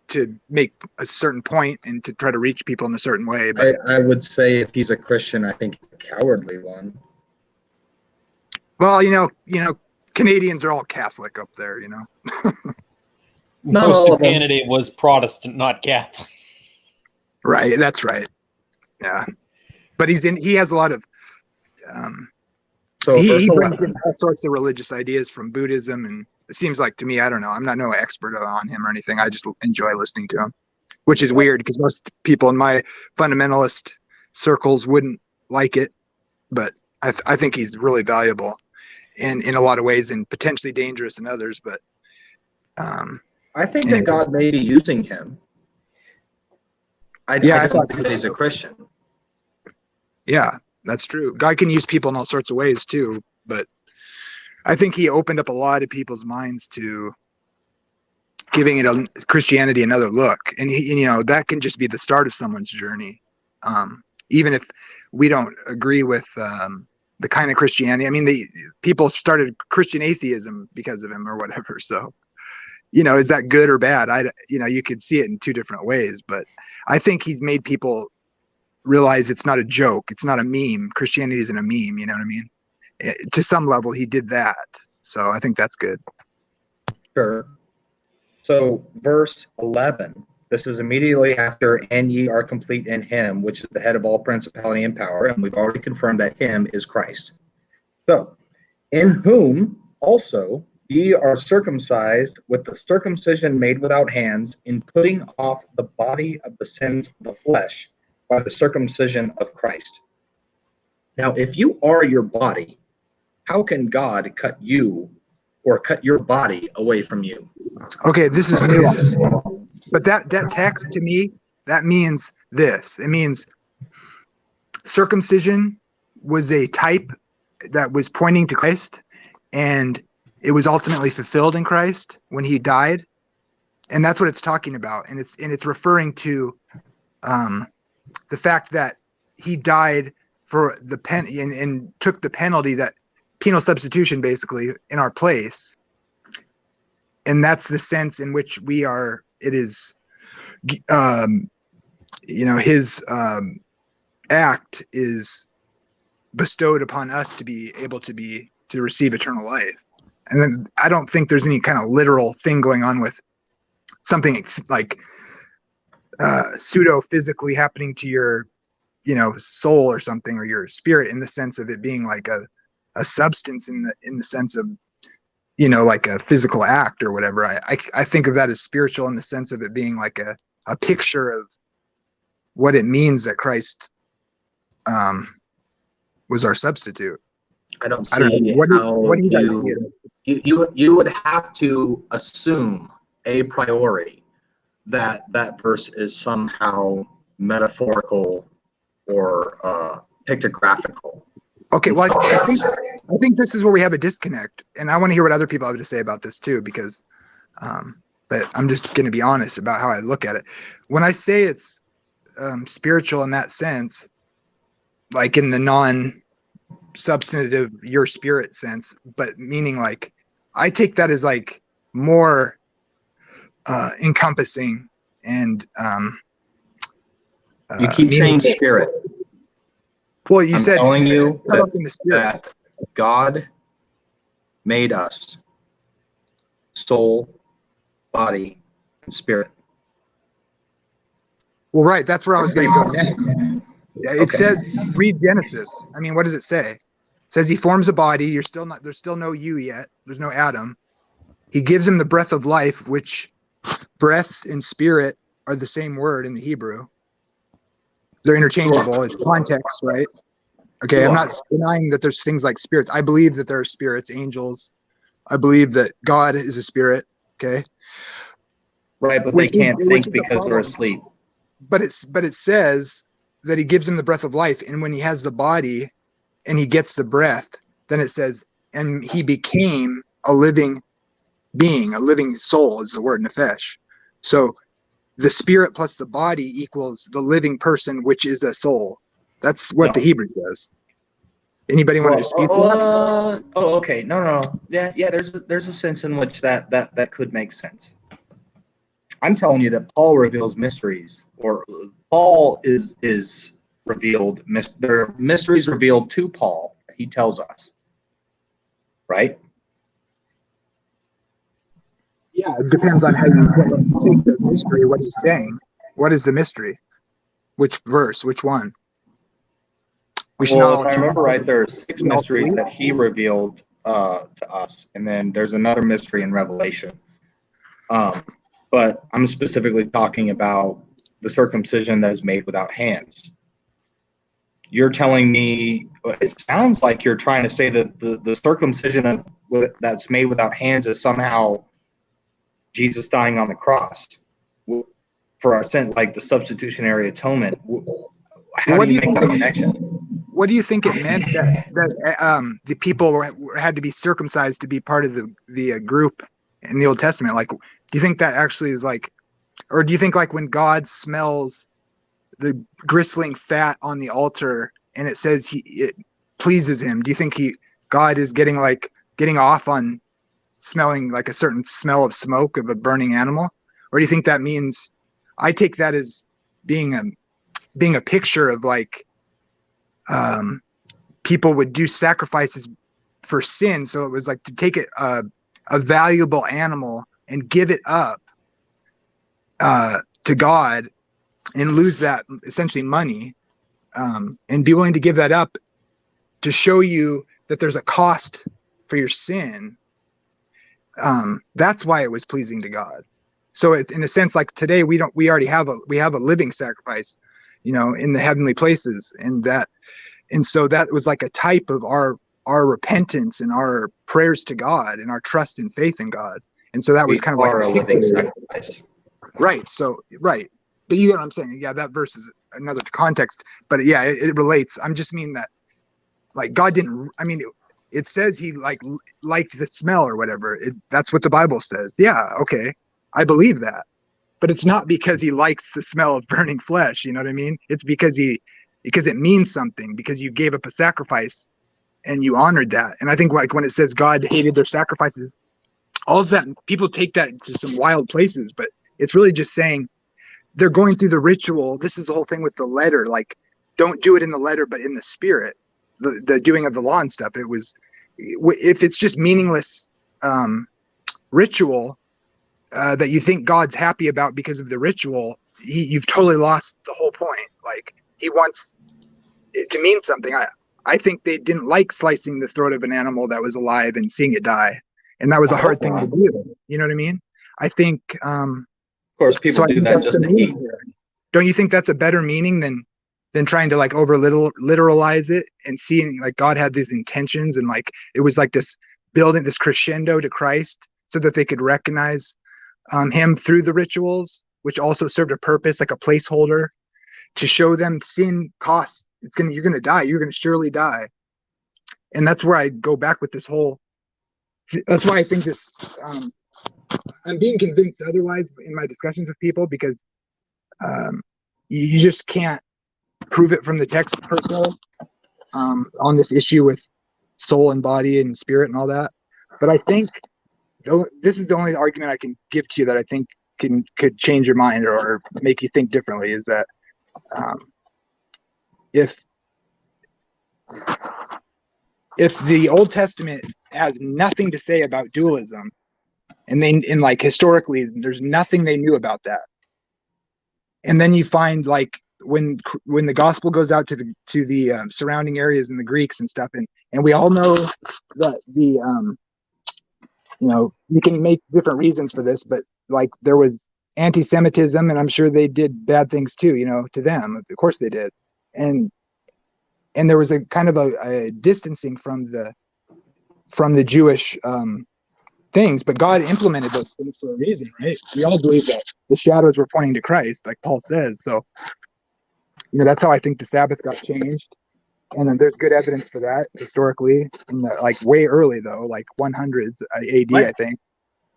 make a certain point and to try to reach people in a certain way. But I would say if he's a Christian, I think he's a cowardly one. Well, you know, Canadians are all Catholic up there, you know. Most of Canada was Protestant, not Catholic. Right, that's right. Yeah, but he has a lot of he brings in all sorts of religious ideas from Buddhism, and it seems like to me, I don't know, I'm not no expert on him or anything. I just enjoy listening to him, which is weird because most people in my fundamentalist circles wouldn't like it, but I think he's really valuable in a lot of ways and potentially dangerous in others. But I think that God may be using him. I don't think that he's a Christian. Yeah, that's true. God can use people in all sorts of ways too, but I think he opened up a lot of people's minds to giving Christianity another look, and that can just be the start of someone's journey. Even if we don't agree with the kind of Christianity, I mean, the people started Christian atheism because of him or whatever. So, is that good or bad? You could see it in two different ways, but I think he's made people realize it's not a joke. It's not a meme. Christianity isn't a meme. You know what I mean? To some level, he did that. So I think that's good. Sure. So verse 11, this is immediately after, and ye are complete in him, which is the head of all principality and power. And we've already confirmed that him is Christ. So, in whom also ye are circumcised with the circumcision made without hands, in putting off the body of the sins of the flesh by the circumcision of Christ. Now, if you are your body, how can God cut you or cut your body away from you? Okay, this is new. But that text to me, that means this. It means circumcision was a type that was pointing to Christ, and it was ultimately fulfilled in Christ when he died. And that's what it's talking about. And it's referring to the fact that he died for the and took the penalty, that penal substitution basically, in our place. And that's the sense in which we are, it is, his act is bestowed upon us to be able to receive eternal life. And then I don't think there's any kind of literal thing going on with something like pseudo physically happening to your soul or something, or your spirit, in the sense of it being like a substance in the sense of like a physical act or whatever. I think of that as spiritual in the sense of it being like a picture of what it means that Christ was our substitute. I don't see what do you guys get? You would have to assume a priori that verse is somehow metaphorical or pictographical. Okay, well, I think this is where we have a disconnect, and I want to hear what other people have to say about this too, because but I'm just going to be honest about how I look at it. When I say it's spiritual in that sense, like in the non-substantive your spirit sense, but meaning like I take that as like more encompassing and you keep saying spirit. Well, I'm said telling you that God made us soul, body, and spirit. Well, right. That's where I was going to go next. It says, read Genesis. I mean, what does it say? It says he forms a body. There's still no you yet. There's no Adam. He gives him the breath of life, which breath and spirit are the same word in the Hebrew. They're interchangeable. It's context, right? Okay, I'm not denying that there's things like spirits. I believe that there are spirits, angels. I believe that God is a spirit. Okay. Right, but they can't think because they're asleep. But it says that he gives him the breath of life, and when he has the body and he gets the breath, then it says, and he became a living being, a living soul is the word nefesh. So the spirit plus the body equals the living person, which is a soul. That's what the Hebrew says. Anybody want to dispute that? Okay. No. Yeah. There's a sense in which that could make sense. I'm telling you that Paul reveals mysteries, or Paul is revealed. There are mysteries revealed to Paul. He tells us, right? Yeah, it depends on how you take the mystery. What he's saying. What is the mystery? Which verse? Which one? If I remember right, there are 6 mysteries that he revealed to us, and then there's another mystery in Revelation. But I'm specifically talking about the circumcision that is made without hands. You're telling me, it sounds like you're trying to say that the circumcision that's made without hands is somehow Jesus dying on the cross for our sin, like the substitutionary atonement. How do you make that connection? What do you think it meant that the people had to be circumcised to be part of the group in the Old Testament? Like, do you think that actually is like, or do you think like when God smells the gristling fat on the altar and it says it pleases him, do you think God is getting off on smelling like a certain smell of smoke of a burning animal? Or do you think that means, I take that as being a picture of like people would do sacrifices for sin, so it was like to take a valuable animal and give it up to God and lose that essentially money, and be willing to give that up to show you that there's a cost for your sin. That's why it was pleasing to God. So it's, in a sense, like today we already have a living sacrifice, in the heavenly places, and so that was like a type of our repentance and our prayers to God and our trust and faith in God. And so that was kind of like a living sacrifice. Right. So, right. But you get what I'm saying. Yeah, that verse is another context. But yeah, it relates. I'm just mean that, like, God didn't, I mean, it says he liked the smell or whatever. That's what the Bible says. Yeah, okay. I believe that. But it's not because he likes the smell of burning flesh. You know what I mean? It's because it means something, because you gave up a sacrifice and you honored that. And I think, like, when it says God hated their sacrifices, all of that, people take that to some wild places, but it's really just saying they're going through the ritual. This is the whole thing with the letter. Like, don't do it in the letter, but in the spirit, the doing of the law and stuff. It was, if it's just meaningless ritual that you think God's happy about because of the ritual, you've totally lost the whole point. Like, he wants it to mean something. I think they didn't like slicing the throat of an animal that was alive and seeing it die. And that was a hard thing to do. You know what I mean? I think, of course, people do that just to eat. Don't you think that's a better meaning than trying to, like, over literalize it and seeing, like, God had these intentions, and, like, it was like this building, this crescendo to Christ, so that they could recognize him through the rituals, which also served a purpose, like a placeholder to show them sin costs. You're gonna die. You're gonna surely die. And that's where I go back with this whole. That's why I think this. I'm being convinced otherwise in my discussions with people, because you just can't prove it from the text personally on this issue with soul and body and spirit and all that. But I think this is the only argument I can give to you that I think could change your mind or make you think differently, is that if the Old Testament has nothing to say about dualism, and like historically there's nothing they knew about that, and then you find, like, when the gospel goes out to the surrounding areas and the Greeks and stuff, and we all know that the you can make different reasons for this, but, like, there was anti-Semitism, and I'm sure they did bad things too, to them. Of course they did. And there was a kind of a distancing from the Jewish things, but God implemented those things for a reason, right? We all believe that the shadows were pointing to Christ, like Paul says. So, that's how I think the Sabbath got changed. And then there's good evidence for that historically, like way early though, like 100s AD, What? I think.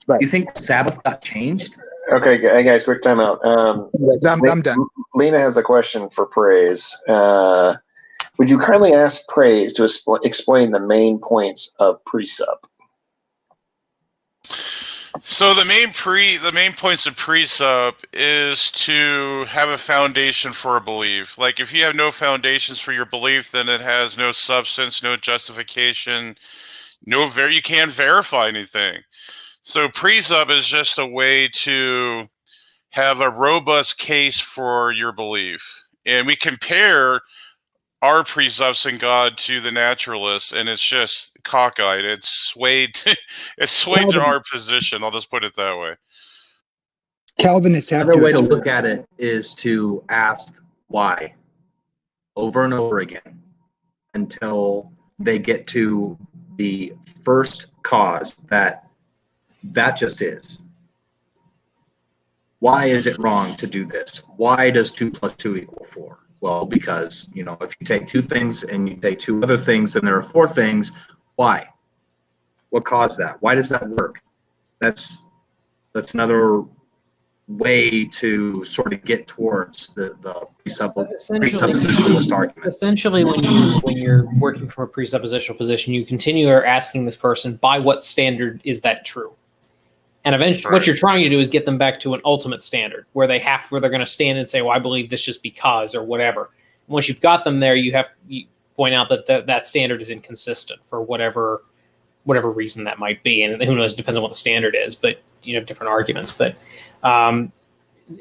But you think the Sabbath got changed? Okay, hey guys, quick timeout. I'm done. Lena has a question for Praise. Would you kindly ask Praise to explain the main points of precept? So the main points of precept is to have a foundation for a belief. Like, if you have no foundations for your belief, then it has no substance, no justification, you can't verify anything. So precept is just a way to have a robust case for your belief. And we compare our precepts in God to the naturalists, and it's just cockeyed. It's swayed to our position. I'll just put it that way. Calvinists have Another way to look at it is to ask why over and over again until they get to the first cause that just is. Why is it wrong to do this? Why does 2 + 2 = 4? Well, because, if you take 2 things and you take 2 other things, then there are 4 things. Why? What caused that? Why does that work? That's another way to sort of get towards the presuppositionalist argument. Essentially, when you're working from a presuppositional position, you continue asking this person, by what standard is that true? And eventually, what you're trying to do is get them back to an ultimate standard where they're going to stand and say, well, I believe this just because, or whatever. And once you've got them there, you point out that that standard is inconsistent for whatever reason that might be. And who knows, it depends on what the standard is, but different arguments. But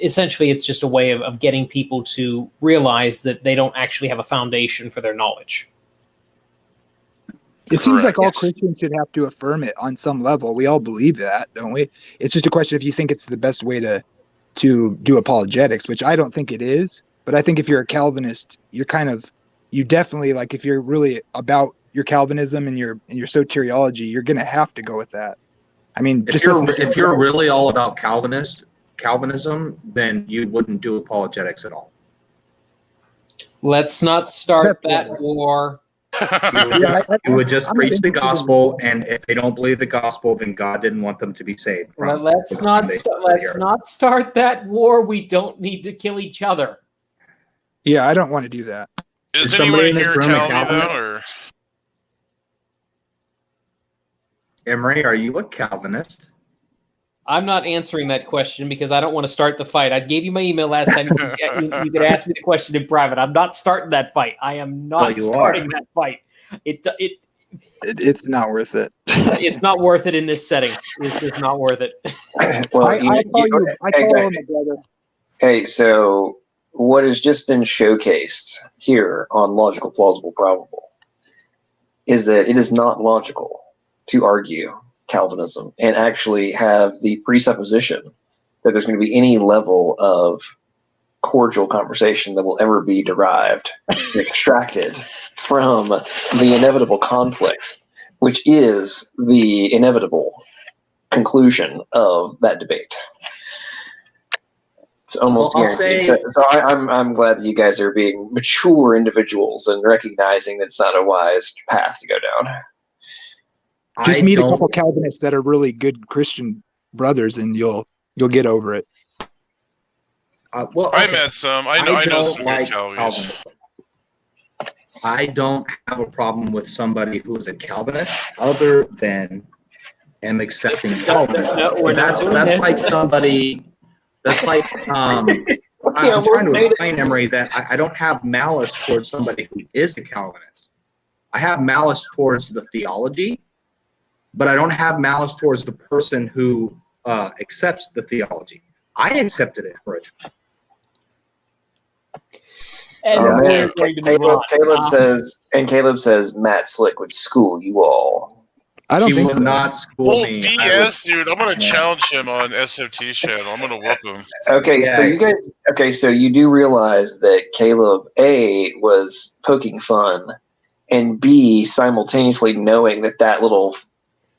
essentially, it's just a way of getting people to realize that they don't actually have a foundation for their knowledge. It seems like all Christians should have to affirm it on some level. We all believe that, don't we? It's just a question if you think it's the best way to do apologetics, which I don't think it is. But I think if you're a Calvinist, you definitely, like, if you're really about your Calvinism and your soteriology, you're going to have to go with that. I mean, if you're really all about Calvinist, Calvinism, then you wouldn't do apologetics at all. Let's not start that war. You would just preach the gospel, and if they don't believe the gospel, then God didn't want them to be saved. Let's not start that war. We don't need to kill each other. Yeah, I don't want to do that. Is anyone here Calvin, though, or? Emery, are you a Calvinist? I'm not answering that question because I don't want to start the fight. I gave you my email last time. You could ask me the question in private. I'm not starting that fight. I am not starting that fight. It's not worth it. It's not worth it in this setting. It's just not worth it. Well, I call him a brother. Hey, so what has just been showcased here on Logical, Plausible, Probable is that it is not logical to argue Calvinism and actually have the presupposition that there's going to be any level of cordial conversation that will ever be derived and extracted from the inevitable conflict, which is the inevitable conclusion of that debate. It's almost guaranteed. So I'm glad that you guys are being mature individuals and recognizing that it's not a wise path to go down. Just meet a couple Calvinists that are really good Christian brothers, and you'll get over it. I met some. I know some good Calvinists. I don't have a problem with somebody who is a Calvinist, other than am accepting Calvinism. That's like somebody. That's like I'm trying to explain, Emery, that I don't have malice towards somebody who is a Calvinist. I have malice towards the theology, but I don't have malice towards the person who accepts the theology. I accepted it originally. Caleb says Matt Slick would school you all. I don't think will not school me. BS, dude. I'm gonna challenge him on SFT's channel. I'm gonna whoop him. So you do realize that Caleb A was poking fun, and B simultaneously knowing that little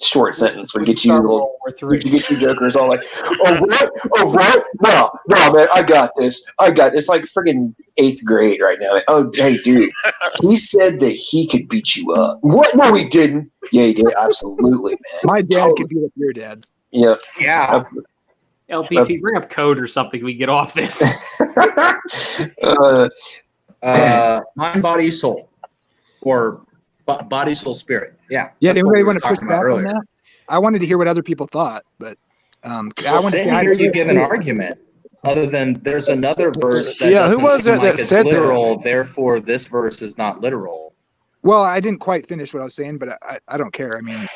short sentence would get you get you jokers all like, oh what? No, man, I got this. It's like friggin' 8th grade right now. Oh, hey, dude, he said that he could beat you up. What? No, he didn't. Yeah, he did. Absolutely, man. My dad could beat up your dad. Yeah. Yeah. LP, if you bring up code or something, we get off this. Mind, body, soul, or body, soul, spirit. Yeah. Yeah. Did anybody want to push back on that? I wanted to hear what other people thought, but I wanted to hear you give an argument. Other than there's another verse that who was it that said literal, therefore this verse is not literal. Well, I didn't quite finish what I was saying, but I don't care. I mean,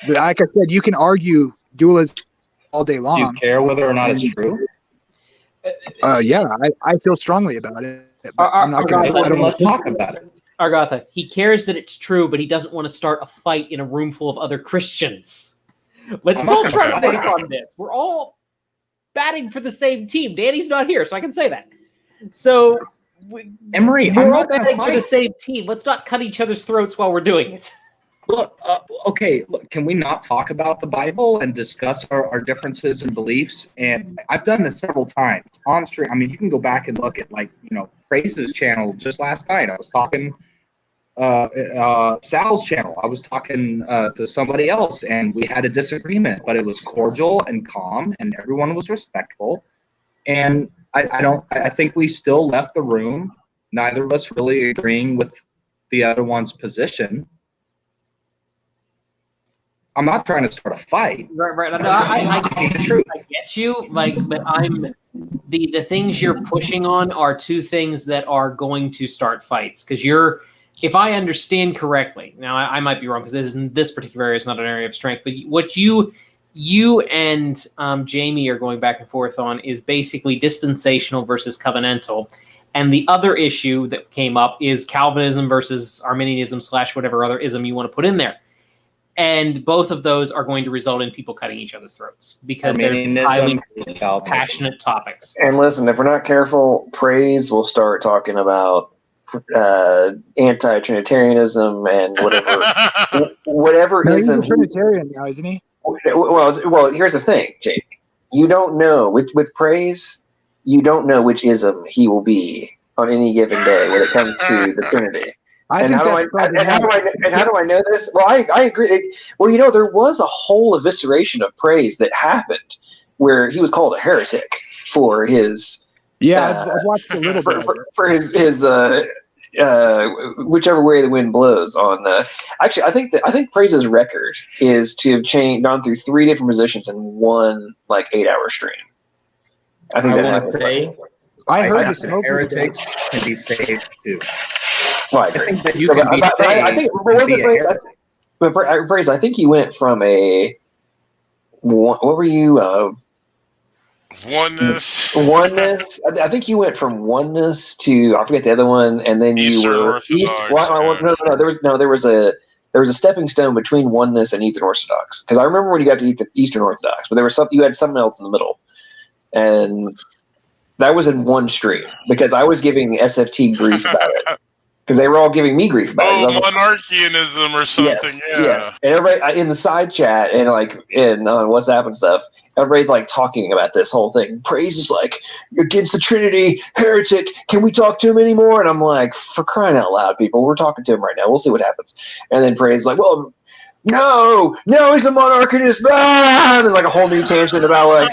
like I said, you can argue dualism all day long. Do you care whether or not it's true? Yeah, I feel strongly about it. But I'm not going to. Let's talk about it. Argatha, he cares that it's true, but he doesn't want to start a fight in a room full of other Christians. Let's all try to work on this. We're all batting for the same team. Danny's not here, so I can say that. So, Emery, we're all batting for the same team. Let's not cut each other's throats while we're doing it. Look, look, can we not talk about the Bible and discuss our differences and beliefs? And I've done this several times on stream. I mean, you can go back and look at, Praise's channel just last night. I was talking Sal's channel. I was talking to somebody else, and we had a disagreement, but it was cordial and calm, and everyone was respectful. And I think we still left the room, neither of us really agreeing with the other one's position. I'm not trying to start a fight. Right. No, I get you. But the things you're pushing on are two things that are going to start fights. Because if I understand correctly, now I might be wrong because this particular area is not an area of strength. But what you and Jamie are going back and forth on is basically dispensational versus covenantal. And the other issue that came up is Calvinism versus Arminianism / whatever other ism you want to put in there. And both of those are going to result in people cutting each other's throats because they're highly passionate topics. And listen, if we're not careful, Praise will start talking about anti-Trinitarianism and whatever no, ism. He's a Trinitarian now, isn't he? Well, here's the thing, Jake. You don't know with praise. You don't know which ism he will be on any given day when it comes to the Trinity. How do I know this? Well, I agree. Well, there was a whole evisceration of praise that happened where he was called a heretic for his. Yeah, I've watched a little bit for his whichever way the wind blows on. Actually, I think Praise's record is to have gone through 3 different positions in one 8-hour stream. I think that happened. I heard that heretics can be saved too. Well, I agree. think that you can be saved. I think Praise. I think he went from a. What were you? Oneness. Oneness. I think you went from oneness to I forget the other one, and then Eastern you were Orthodox. No. There was a stepping stone between oneness and Eastern Orthodox. Because I remember when you got to Eastern Orthodox, but there was you had something else in the middle, and that was in one stream because I was giving SFT grief about it. Because they were all giving me grief about it. Monarchianism or something. Yes. And everybody in the side chat and on WhatsApp and stuff, everybody's talking about this whole thing. Praise is against the Trinity, heretic. Can we talk to him anymore? And I'm like, for crying out loud, people, we're talking to him right now. We'll see what happens. And then Praise is well, no, he's a monarchist, and a whole new tangent about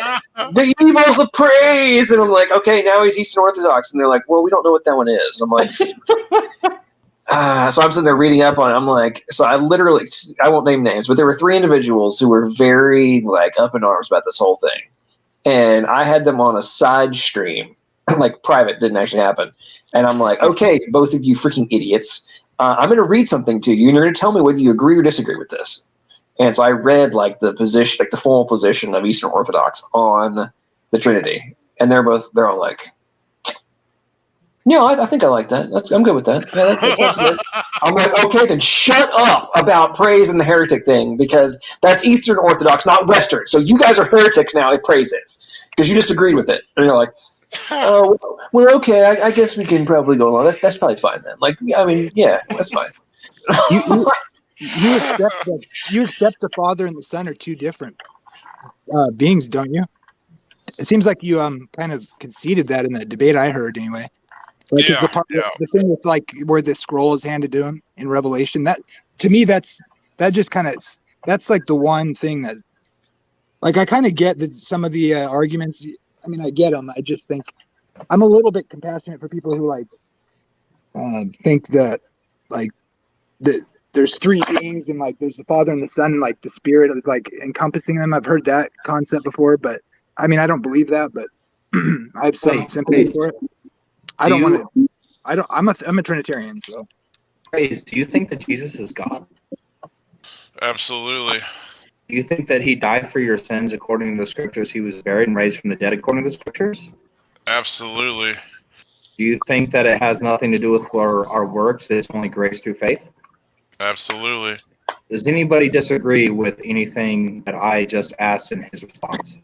the evils of praise, and I'm like, okay, now he's Eastern Orthodox, and they're like, well, we don't know what that one is, and I'm like, so I'm sitting there reading up on it. I'm like, so I won't name names, but there were 3 individuals who were very up in arms about this whole thing, and I had them on a side stream, private, didn't actually happen, and I'm like, okay, both of you freaking idiots. I'm going to read something to you, and you're going to tell me whether you agree or disagree with this. And so I read the position, the formal position of Eastern Orthodox on the Trinity, and they're all like, "No, I think I like that. I'm good with that." Yeah, that's good. I'm like, okay, then shut up about praise and the heretic thing because that's Eastern Orthodox, not Western. So you guys are heretics now. It praises because you just agreed with it, and you're like. Oh, well, okay. I guess we can probably go along. That's probably fine then. Yeah, that's fine. You accept the Father and the Son are 2 different beings, don't you? It seems like you kind of conceded that in that debate I heard anyway. The thing with where the scroll is handed to him in Revelation. That to me, that's the one thing that I kind of get that some of the arguments. I mean, I get them. I just think I'm a little bit compassionate for people who think that there's 3 beings and there's the Father and the Son and the Spirit is encompassing them. I've heard that concept before, but I mean, I don't believe that, but I have some sympathy for it. I'm a Trinitarian, so. Praise, do you think that Jesus is God? Absolutely. Do you think that he died for your sins according to the scriptures? He was buried and raised from the dead according to the scriptures? Absolutely. Do you think that it has nothing to do with our works? It's only grace through faith? Absolutely. Does anybody disagree with anything that I just asked in his response?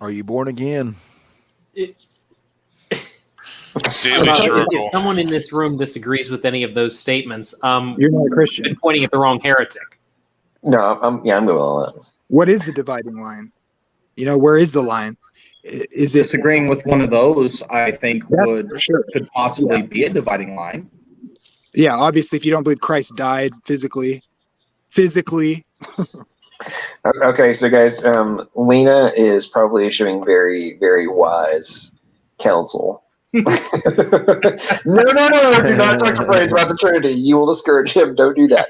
Are you born again? Daily struggle. If someone in this room disagrees with any of those statements, you're not a Christian. You're pointing at the wrong heretic. No, I'm good with all that. What is the dividing line? Where is the line? Is it disagreeing with one of those? I think could possibly be a dividing line. Yeah, obviously, if you don't believe Christ died physically. Okay, so guys, Lena is probably issuing very, very wise counsel. No, do not talk to Praise about the Trinity. You will discourage him. Don't do that.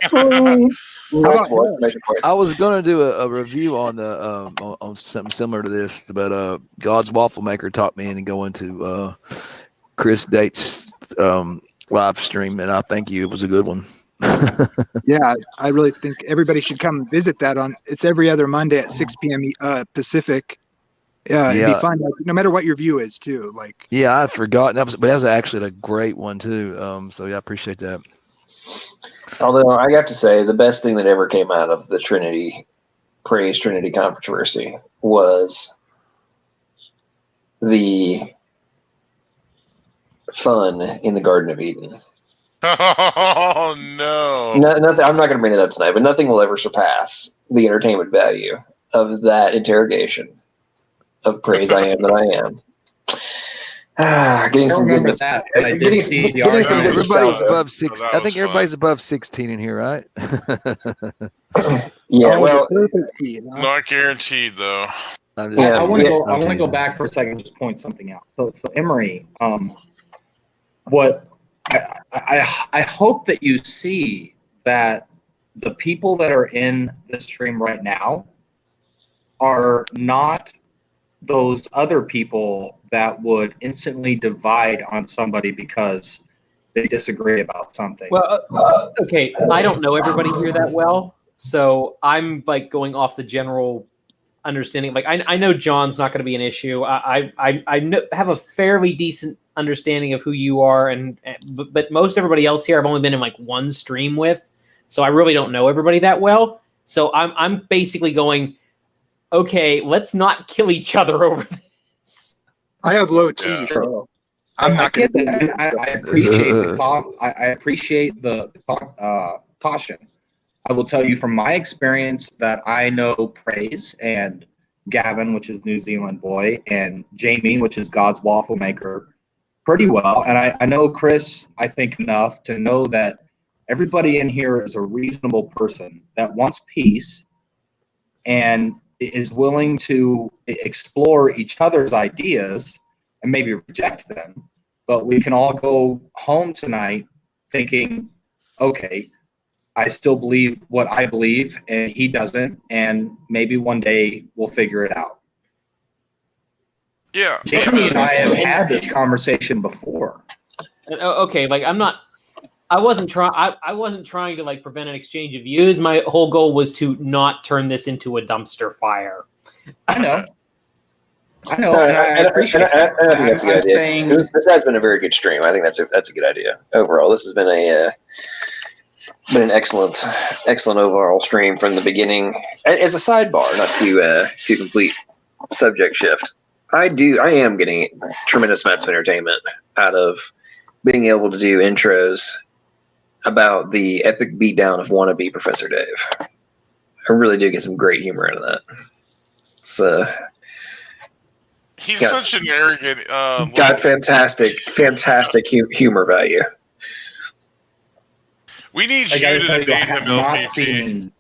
I was going to do a review on on something similar to this, but God's Waffle Maker taught me into going to Chris Date's live stream, and I thank you. It was a good one. Yeah, I really think everybody should come visit that. It's every other Monday at 6 p.m. Pacific. Yeah, it'd be fun. No matter what your view is, too. Yeah, I'd forgotten but that was actually a great one too. So yeah, I appreciate that. Although I have to say, the best thing that ever came out of the Praise Trinity controversy was the fun in the Garden of Eden. Oh no! Nothing. I'm not going to bring that up tonight, but nothing will ever surpass the entertainment value of that interrogation of praise I am that I am. Getting some remember goodness. that, but I did see the argument. Everybody's above Oh, 6. that I think was everybody's fun. above 16 in here, right? Yeah, well, Not guaranteed though. I want to go back for a second and just point something out. So Emery, what I hope that you see that the people that are in the stream right now are not those other people that would instantly divide on somebody because they disagree about something. Well, okay, I don't know everybody here that well, so I'm like going off the general understanding. Like I know John's not going to be an issue. I know, have a fairly decent understanding of who you are, but most everybody else here I've only been in like one stream with, so I really don't know everybody that well. So I'm basically going, okay, let's not kill each other over this. I have low T, so I'm not going to. I appreciate the thought. I appreciate the caution. I will tell you from my experience that I know Praise and Gavin, which is New Zealand boy, and Jamie, which is God's waffle maker, pretty well. And I know Chris, I think, enough to know that everybody in here is a reasonable person that wants peace and is willing to explore each other's ideas and maybe reject them. But we can all go home tonight thinking, okay, I still believe what I believe and he doesn't, and maybe one day we'll figure it out. Yeah. Jamie and I have had this conversation before. Okay, like I wasn't trying to like prevent an exchange of views. My whole goal was to not turn this into a dumpster fire. I know, and I appreciate it. I think that's a good idea. This has been a very good stream. I think that's a good idea overall. This has been an excellent overall stream from the beginning. As a sidebar, not to complete subject shift, I am getting tremendous amounts of entertainment out of being able to do intros about the epic beatdown of Wannabe Professor Dave. I really do get some great humor out of that. It's he's such an arrogant. Got fantastic humor value. We need you to debate him, LPP.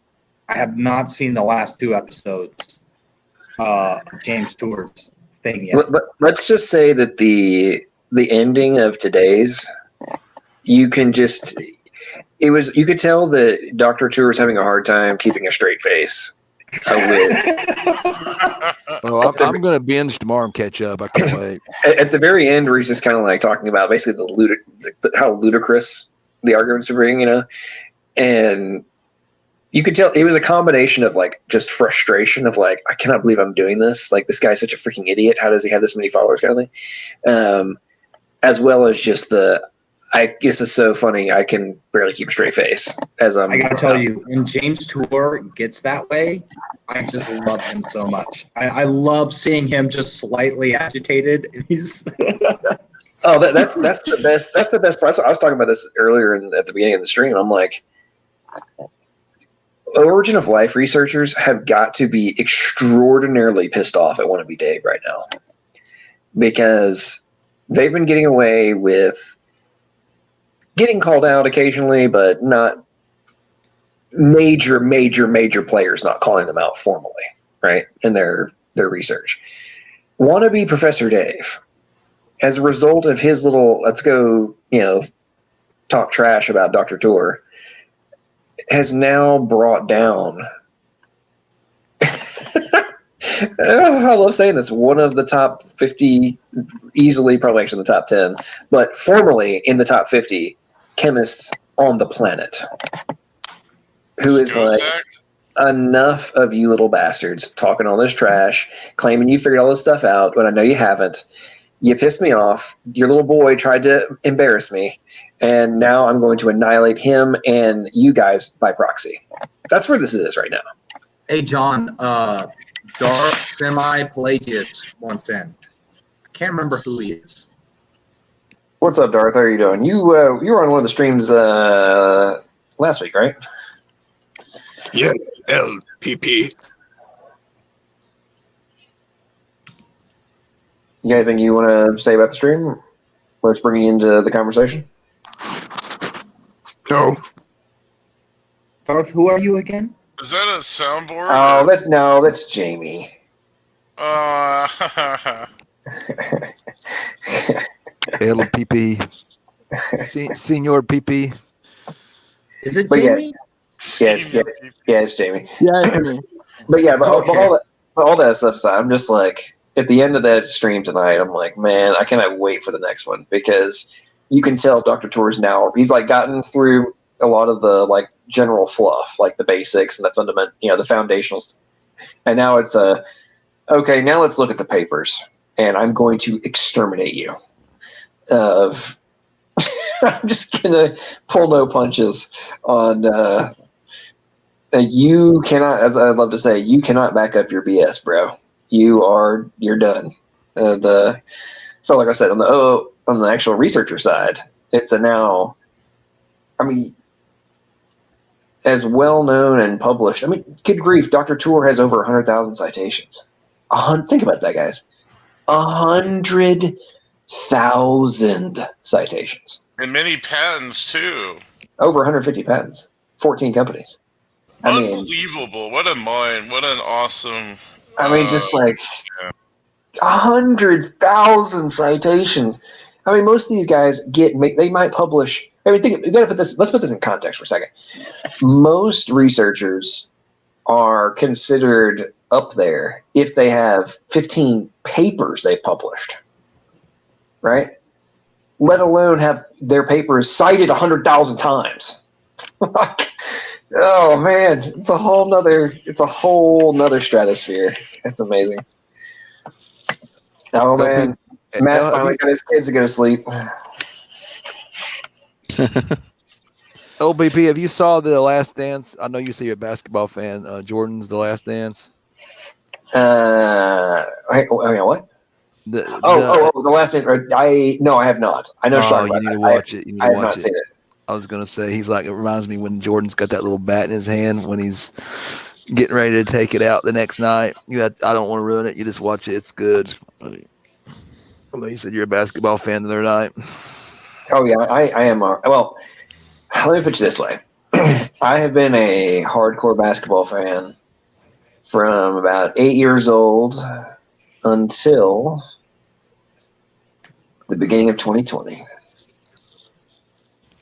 I have not seen the last 2 episodes of James Stewart's thing yet. But let's just say that the ending of today's, you could tell that Dr. Tour is having a hard time keeping a straight face. I'm going to binge tomorrow and catch up. I can't wait. At the very end, where he's just kind of like talking about basically how ludicrous the arguments are being, and you could tell it was a combination of like just frustration of like, I cannot believe I'm doing this. Like, this guy's such a freaking idiot. How does he have this many followers, kind of thing? As well as just I guess it's so funny I can barely keep a straight face as I gotta tell you, when James Tour gets that way, I just love him so much. I love seeing him just slightly agitated, and he's. Oh, that's the best. That's the best part. I was talking about this earlier at the beginning of the stream. I'm like, Origin of Life researchers have got to be extraordinarily pissed off at Wannabe Dave right now, because they've been getting away with getting called out occasionally, but not major players not calling them out formally, right, in their research. Wannabe Professor Dave, as a result of his little let's go, talk trash about Dr. Tour, has now brought down I love saying this, one of the top 50, easily probably actually in the top 10, but formerly in the top 50 chemists on the planet, who is like, enough of you little bastards talking all this trash, claiming you figured all this stuff out when I know you haven't. You pissed me off. Your little boy tried to embarrass me, and now I'm going to annihilate him and you guys by proxy. That's where this is right now. Hey, John, Dark Semi-Pelagius once in. I can't remember who he is. What's up, Darth? How are you doing? You were on one of the streams last week, right? Yeah, LPP. You got anything you want to say about the stream? Let's bring you into the conversation. No. Darth, who are you again? Is that a soundboard? Oh, that's Jamie. El PP. Senor PP. Is it But Jamie? it's Jamie. Yeah, it's me. But yeah, but Okay. all that stuff aside, I'm just like, at the end of that stream tonight, I'm like, man, I cannot wait for the next one, because you can tell Dr. Tour's now, he's like gotten through a lot of the like general fluff, like the basics and the fundament, the foundational stuff. And now it's okay, now let's look at the papers, and I'm going to exterminate you. I'm just gonna pull no punches on. You cannot, as I love to say, you cannot back up your BS, bro. You're done. So like I said, on the actual researcher side, it's a now. I mean, as well known and published. I mean, good grief, Dr. Tour has over 100,000 citations. Think about that, guys. 100,000 citations. And many patents, too. Over 150 patents. 14 companies. Unbelievable. What a mind. What an awesome... just like 100,000 citations. I mean, most of these guys they might publish... I mean, you got to let's put this in context for a second. Most researchers are considered up there if they have 15 papers they've published, right? Let alone have their papers cited 100,000 times. Oh man, it's a whole nother stratosphere. It's amazing. Oh man, Matt finally got his kids to go to sleep. LBP, have you saw The Last Dance? I know you say you're a basketball fan. Jordan's The Last Dance. What? The Last Dance. No, I have not. I know. Oh, you need to watch it. You need to I have watch not it. seen it. I was gonna say it reminds me when Jordan's got that little bat in his hand when he's getting ready to take it out the next night. I don't want to ruin it. You just watch it. It's good. I know you said you're a basketball fan the other night. Oh yeah, I am. Well, let me put it this way: I have been a hardcore basketball fan from about 8 years old until the beginning of 2020.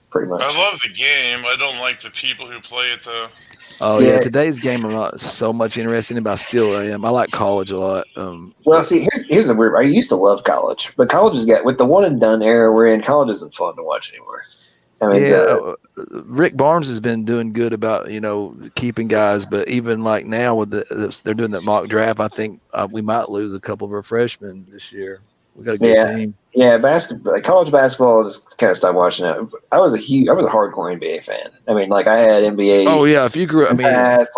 Pretty much. I love the game. I don't like the people who play it, though. Oh yeah, today's game I'm not so much interested in, but I still am. I like college a lot. Well, see, here's the weird. I used to love college, but college has got with the one and done era we're in. College isn't fun to watch anymore. I mean, Rick Barnes has been doing good about keeping guys, but even like now with they're doing that mock draft, I think we might lose a couple of our freshmen this year. We got a good team. Yeah, college basketball, just kind of stopped watching it. I was a hardcore NBA fan. I mean, like I had NBA. Oh yeah, if you grew up,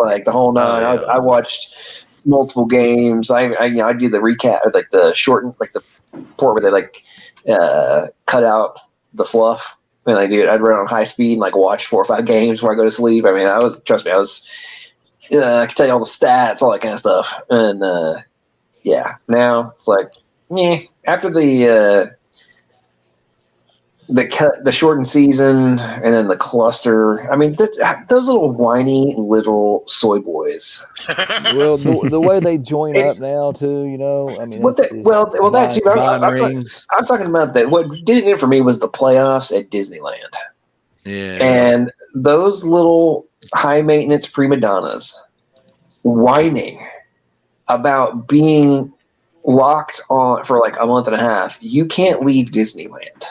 like the whole nine. Oh, yeah. I watched multiple games. I do the recap, like the shortened, like the port where they cut out the fluff. I mean, I'd run on high speed and watch 4 or 5 games before I go to sleep. I mean, trust me, I could tell you all the stats, all that kind of stuff. And now it's like, after the shortened season and then the cluster. I mean, those little whiny little soy boys. Well, the way they join up now too, I mean, that too. I'm talking about that. What did it for me was the playoffs at Disneyland. Yeah, and those little high maintenance prima donnas whining about being locked on for like a month and a half. You can't leave Disneyland.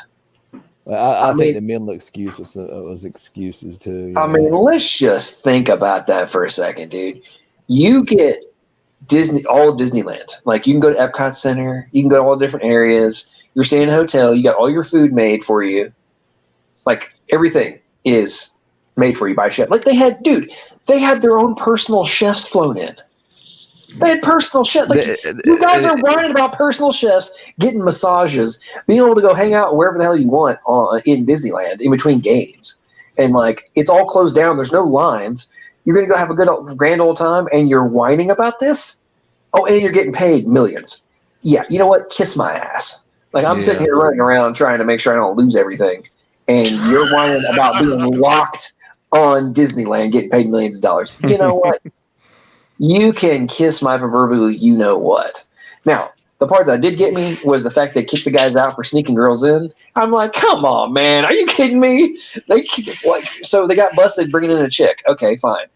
I think the mental excuse was excuses too. I mean, let's just think about that for a second, dude. You get all of Disneyland. Like you can go to Epcot Center, you can go to all the different areas. You're staying in a hotel. You got all your food made for you. Like everything is made for you by chef. Like they had their own personal chefs flown in. They had personal chefs. Like, you guys are whining about personal chefs getting massages, being able to go hang out wherever the hell you want in Disneyland in between games. And, it's all closed down. There's no lines. You're going to go have a grand old time, and you're whining about this? Oh, and you're getting paid millions. yeah, you know what? Kiss my ass. Like I'm sitting here running around trying to make sure I don't lose everything, and you're whining about being locked on Disneyland, getting paid millions of dollars. You know what? You can kiss my proverbial you know what. Now, the part that did get me was the fact they kicked the guys out for sneaking girls in. I'm like, come on, man. Are you kidding me? So they got busted bringing in a chick. Okay, fine.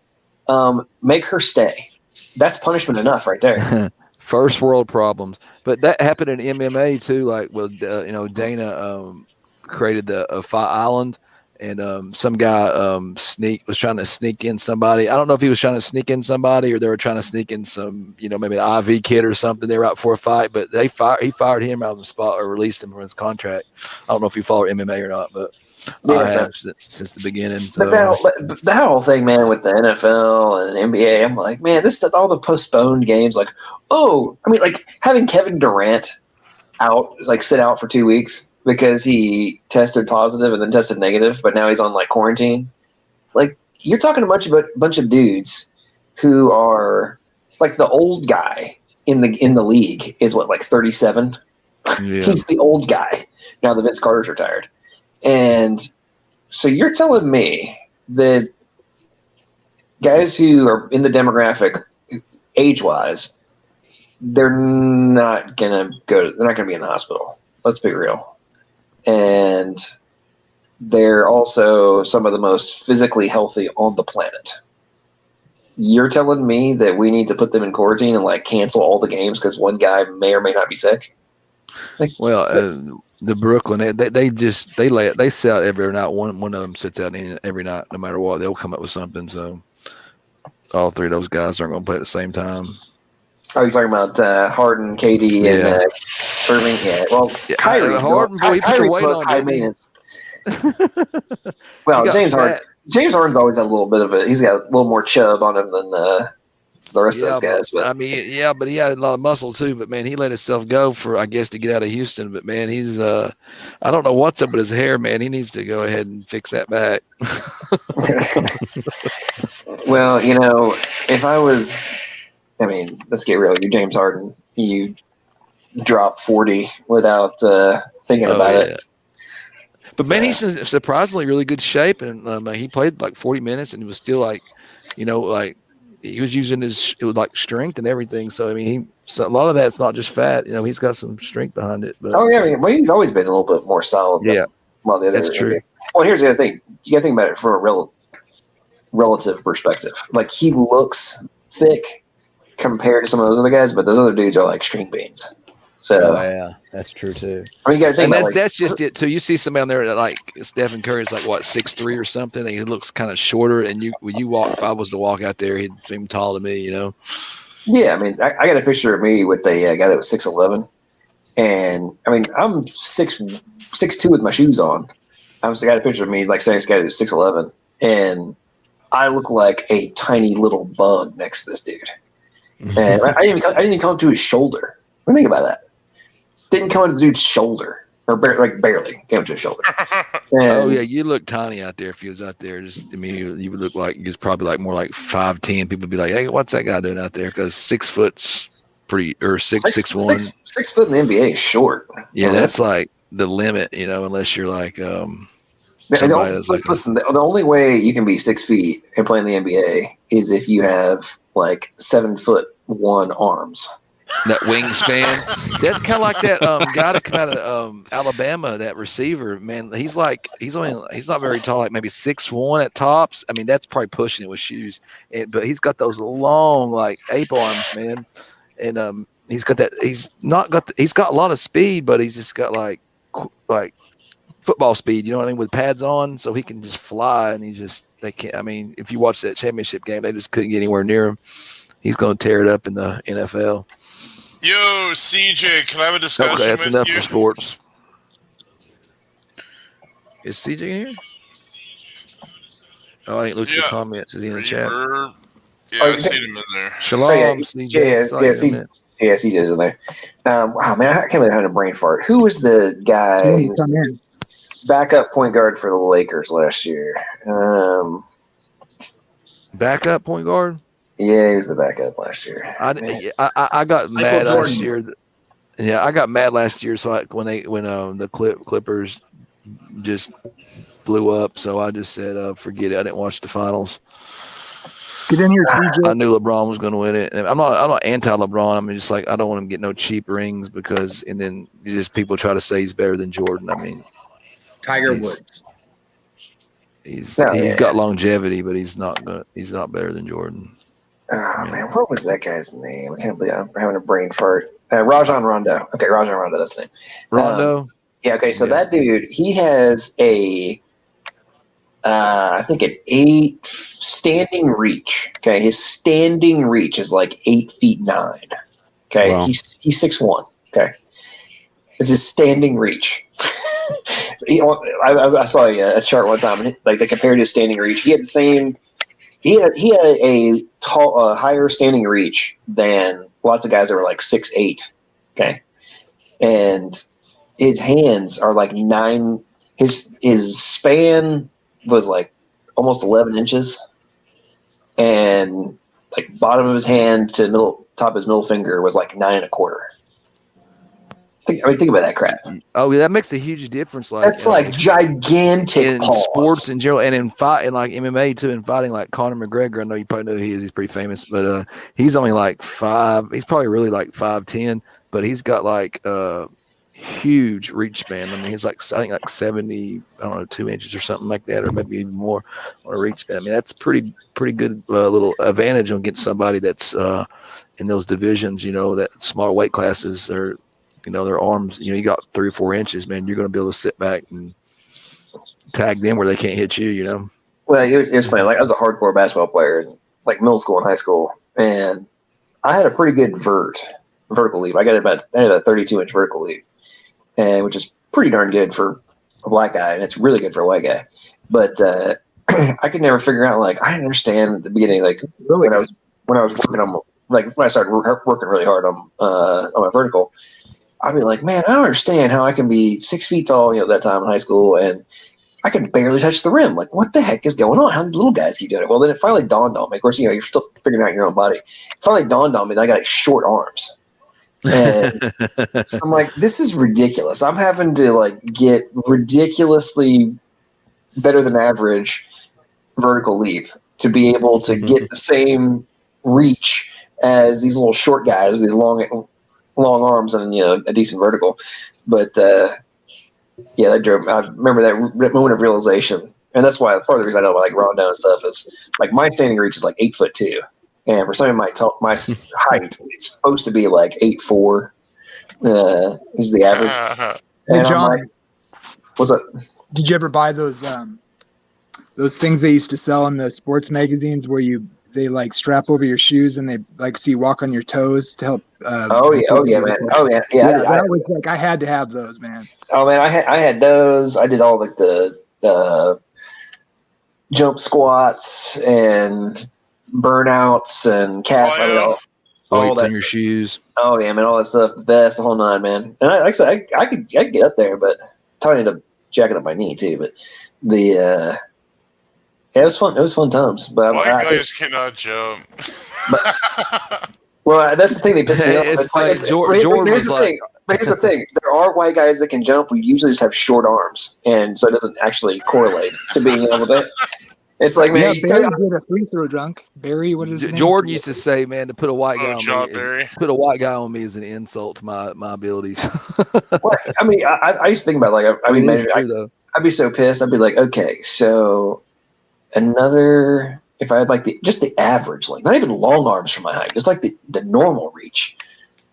Make her stay. That's punishment enough right there. First world problems. But that happened in MMA too. Like, well, Dana created the Fight Island. And some guy was trying to sneak in somebody. I don't know if he was trying to sneak in somebody or they were trying to sneak in some, maybe an IV kid or something. They were out for a fight, but he fired him out of the spot or released him from his contract. I don't know if you follow MMA or not, but I have since the beginning. So. But that whole thing, man, with the NFL and NBA, I'm like, man, this is all the postponed games. Like, like having Kevin Durant out, like sit out for 2 weeks because he tested positive and then tested negative, but now he's on like quarantine. Like you're talking a bunch of dudes who are like the old guy in the league is what, like 37. Yeah. He's the old guy now that Vince Carter's retired, and so you're telling me that guys who are in the demographic age-wise, they're not gonna be in the hospital. Let's be real. And they're also some of the most physically healthy on the planet. You're telling me that we need to put them in quarantine and like cancel all the games because one guy may or may not be sick? The Brooklyn, they sit out every night. One of them sits out every night, no matter what. They'll come up with something. So all three of those guys aren't going to play at the same time. Oh, you're talking about Harden, KD, and Irving? Yeah. Well, Kyrie's Harden, boy, he put the weight on high maintenance. Well, James Harden's always had a little bit of it. He's got a little more chub on him than the rest of those guys. But I mean, but he had a lot of muscle too. But man, he let himself go to get out of Houston. But man, he's I don't know what's up with his hair, man. He needs to go ahead and fix that back. Well, if I was. I mean, let's get real. You're James Harden. You drop 40 without thinking about it. But man, he's in surprisingly really good shape, and he played like 40 minutes, and he was still like, he was using his strength and everything. So I mean, a lot of that's not just fat. He's got some strength behind it. But, he's always been a little bit more solid. Than a lot of the other. That's true. Well, here's the other thing. You got to think about it from a relative perspective. Like he looks thick compared to some of those other guys, but those other dudes are like string beans. So that's true too. I mean, you gotta think that's just it too. You see somebody on there that like Stephen Curry's like what 6'3" or something, and he looks kind of shorter. And you walk, if I was to walk out there, he'd seem tall to me, Yeah, I mean, I got a picture of me with a guy that was 6'11", and I mean, I'm 6'2" with my shoes on. I got a picture of me like saying this guy was 6'11", and I look like a tiny little bug next to this dude. And I didn't even come to his shoulder. Think about that. Didn't come to the dude's shoulder, or barely came to his shoulder. And, you look tiny out there. If you was out there, you would look like you're probably like more like 5'10". People would be like, "Hey, what's that guy doing out there?" Because 6 foot's pretty, or 6'1". 6 foot in the NBA is short. Yeah, that's like the limit, unless you're like listen, the only way you can be 6 feet and play in the NBA is if you have like 7'1" arms. That wingspan. That's kind of like that guy that come out of Alabama, that receiver, man. He's not very tall, like maybe 6'1" at tops. I mean, that's probably pushing it with shoes. But he's got those long like ape arms, man. And he's got a lot of speed, but he's just got like football speed, you know what I mean, with pads on, so he can just fly. And they can't. I mean, if you watch that championship game, they just couldn't get anywhere near him. He's going to tear it up in the NFL. Yo, CJ, can I have a discussion Okay, that's with enough you? for sports. Is CJ in here? Oh, I didn't look at the comments. Is he in the chat? Yeah, I seen him in there. Shalom, CJ. Yeah, CJ's in there. Wow, man, I can't believe having a brain fart. Who was the guy backup point guard for the Lakers last year? Backup point guard? Yeah, he was the backup last year. I got mad last year. Yeah, I got mad last year. So when the Clippers just blew up, so I just said, forget it. I didn't watch the finals. Get in here, TJ. I knew LeBron was going to win it. And I'm not anti-LeBron. I'm just like, I don't want him to get no cheap rings and then just people try to say he's better than Jordan. I mean, Tiger Woods. He's got longevity, but he's not better than Jordan. Oh man, what was that guy's name? I can't believe I'm having a brain fart. Rajon Rondo. Okay, Rajon Rondo, that's the name. Rondo? Yeah, okay, so that dude, he has I think an 8 standing reach. Okay, his standing reach is like 8'9". Okay, Wow. he's 6'1". Okay, it's his standing reach. I saw a chart one time, and like they compared his standing reach. He had the same. He had a tall, higher standing reach than lots of guys that were like 6'8". Okay, and his hands are like 9. His span was like almost 11 inches, and like bottom of his hand to top of his middle finger was like 9 1/4. Think about that crap. Oh, yeah, that makes a huge difference. Like that's like gigantic in paws. Sports in general, and in fight, and like MMA too, in fighting, like Conor McGregor. I know you probably know who he is. He's pretty famous, but he's only like 5. He's probably really like 5'10", but he's got like huge reach span. I mean, he's like I think like 70, 2 inches or something like that, or maybe even more on a reach span. I mean, that's pretty good little advantage against somebody that's in those divisions. That smaller weight classes are. Their arms, you got 3 or 4 inches, man. You're going to be able to sit back and tag them where they can't hit you, Well, it was funny. Like, I was a hardcore basketball player in like middle school and high school, and I had a pretty good vertical leap. I had about a 32-inch vertical leap, and which is pretty darn good for a black guy, and it's really good for a white guy. But I could never figure out. Like, I didn't understand at the beginning. Like, when I was working on when I started working really hard on my vertical. I'd be like, man, I don't understand how I can be 6 feet tall, at that time in high school, and I can barely touch the rim. Like, what the heck is going on? How do these little guys keep doing it? Well, then it finally dawned on me. Of course, you're still figuring out your own body. It finally dawned on me that I got like, short arms. And so I'm like, this is ridiculous. I'm having to like get ridiculously better than average vertical leap to be able to get the same reach as these little short guys with these long arms and a decent vertical. But yeah, that drove me. I remember that moment of realization, and that's why part of the reason I know like Rondo and stuff is like my standing reach is like 8'2", and for some of my height, it's supposed to be like 8'4". Is the average. Hey, John, I'm like, what's up? Did you ever buy those things they used to sell in the sports magazines where they like strap over your shoes and they like so you walk on your toes to help? Oh yeah, man. Oh yeah. That was like I had to have those, man. Oh man, I had those. I did all like the jump squats and burnouts and calf. Weights on your shoes. Oh yeah, man, all that stuff. The best, the whole nine, man. And like I said, I could get up there, but I ended up jacking up my knee too. But it was fun. It was fun times. But white guys cannot jump. Well, that's the thing. They pissed me off. It's like Jordan was like. But here's the thing: there are white guys that can jump. We usually just have short arms, and so it doesn't actually correlate to being able to. It's like, man, Barry did a free throw drunk. Barry, what is his name? Jordan used to say, man, to put a white guy on me is an insult to my abilities. Well, I mean, I used to think about I'd be so pissed. I'd be like, okay, so if I had like just the average, like not even long arms for my height, just like the normal reach,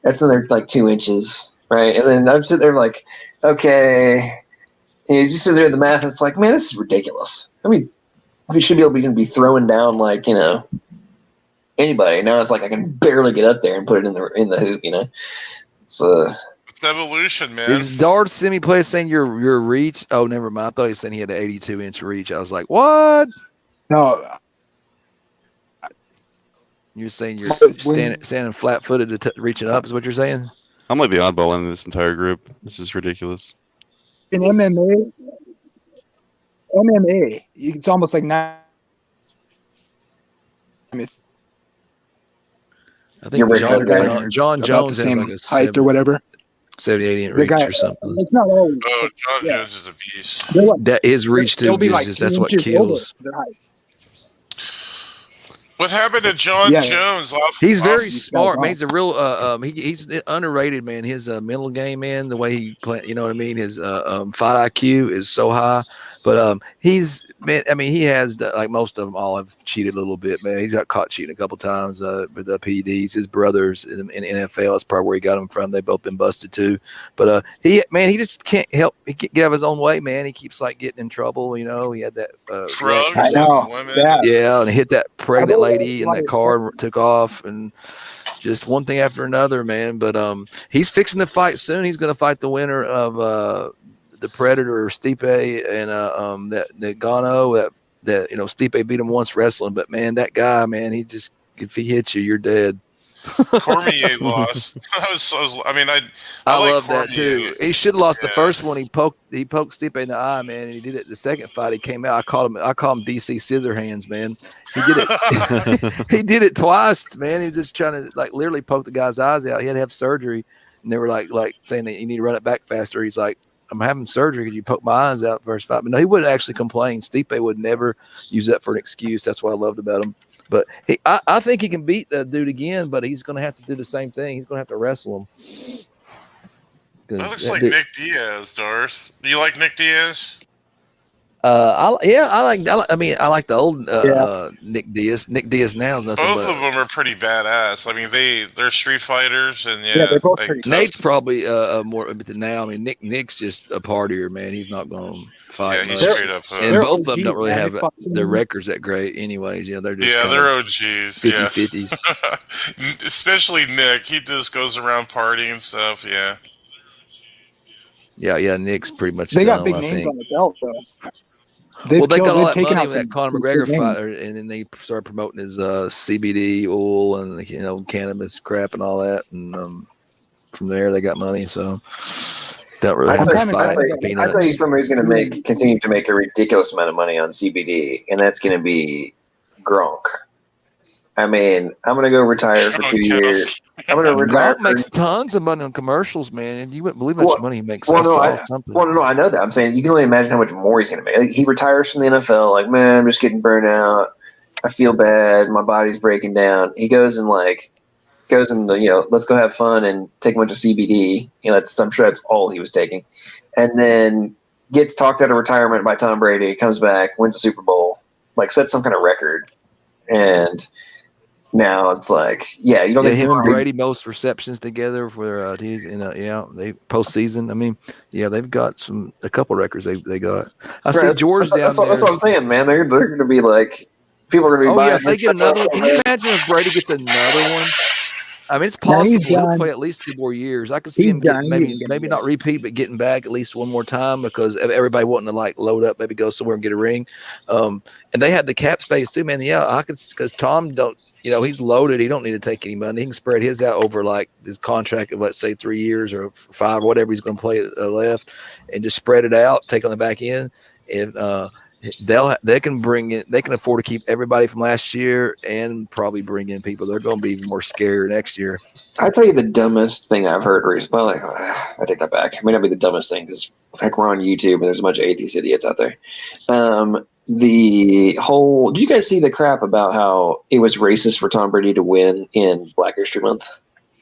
that's another like 2 inches, right? And then I'm sitting there like, okay, and you sit there in the math, and it's like, man, this is ridiculous. I mean, we should be able to be throwing down like anybody. Now it's like I can barely get up there and put it in the hoop. It's evolution, man. Is Dard semi play saying your reach? Oh, never mind. I thought he was saying he had an 82-inch reach. I was like, what? No. You're saying you're standing flat-footed reaching up is what you're saying? I'm like the oddball in this entire group. This is ridiculous. In MMA, it's almost like not. I think John Jones has like a height or whatever. 78 The reach guy, or something. it's not always. Oh, John Yeah. Jones is a beast. They're like, That his reach they'll too be is like just 2 that's what inches over kills. their height. What happened to John Yeah. Jones? He's very These guys smart, man. are. He's a real he's underrated, man. His mental game, man, the way he play, you know what I mean? His fight IQ is so high. But he's man, I mean, he has like most of them all have cheated a little bit, man. He's got caught cheating a couple times with the PEDs. His brothers in NFL, that's probably where he got them from. They've both been busted too. But he just can't help. He can't get out of his own way, man. He keeps like getting in trouble. You know, he had that Drugs I know. and women. Sad. yeah, and he hit that pregnant lady in lot that of car and took off, and just one thing after another, man. But he's fixing to fight soon. He's going to fight the winner of the Predator Stipe and that Nagano. That Stipe beat him once wrestling, but man, that guy, man, he just if he hits you, you're dead. Cormier lost. I like love Cormier. that too. He should have lost the first one. He poked Stipe in the eye, man, and he did it the second fight. He came out. I call him DC Scissorhands, man. He did it. He did it twice, man. He was just trying to like literally poke the guy's eyes out. He had to have surgery, and they were like saying that you need to run it back faster. He's like, I'm having surgery because you poked my eyes out first fight. But no, he wouldn't actually complain. Stipe would never use that for an excuse. That's what I loved about him. But I think he can beat that dude again, but he's going to have to do the same thing. He's going to have to wrestle him. That looks like Nick Diaz, Darth. Do you like Nick Diaz? I like the old Nick Diaz. Nick Diaz now is nothing. Both of them are pretty badass. I mean, they're street fighters, and they're both pretty tough. Nate's probably more but now. I mean, Nick's just a partier, man. He's not going to fight. Yeah, he's straight up. And both of them don't really have their records that great, anyways. They're just they're OGs. 50-50s. Especially Nick. He just goes around partying and stuff. Yeah. Yeah. Nick's pretty much. They got big names on the belt, though. They got all that money with that Conor McGregor fighter, and then they started promoting his CBD oil and cannabis crap and all that, and from there they got money. So don't really have to fight. I tell you, somebody's going to continue to make a ridiculous amount of money on CBD, and that's going to be Gronk. I mean, I'm going to go retire for 2 years. I'm going to retire. Gronk makes tons of money on commercials, man, and you wouldn't believe how much money he makes. I know that. I'm saying you can only imagine how much more he's going to make. Like, he retires from the NFL. Like, man, I'm just getting burnt out. I feel bad. My body's breaking down. He goes and let's go have fun and take a bunch of CBD. I'm sure that's all he was taking, and then gets talked out of retirement by Tom Brady. Comes back, wins a Super Bowl, sets some kind of record, and. Now it's you don't think him and Brady most receptions together for they postseason. I mean, they've got a couple records they got. I see George down there. That's what I'm saying, man. They're going to be people are going to be buying. If they get another one, can you imagine if Brady gets another one? I mean, it's possible he'll play at least 2 more years. I could see him maybe not repeat, but getting back at least one more time because everybody wanting to load up, maybe go somewhere and get a ring. And they had the cap space too, man. Yeah, I could because Tom don't. He's loaded. He don't need to take any money. He can spread his out over his contract of, let's say, 3 years or 5 or whatever he's going to play left, and just spread it out, take on the back end, and they can bring in. They can afford to keep everybody from last year and probably bring in people. They're going to be even more scared next year. I tell you the dumbest thing I've heard recently. Well, I take that back. It may not be the dumbest thing because we're on YouTube and there's a bunch of atheist idiots out there. The whole, do you guys see the crap about how it was racist for Tom Brady to win in Black History Month?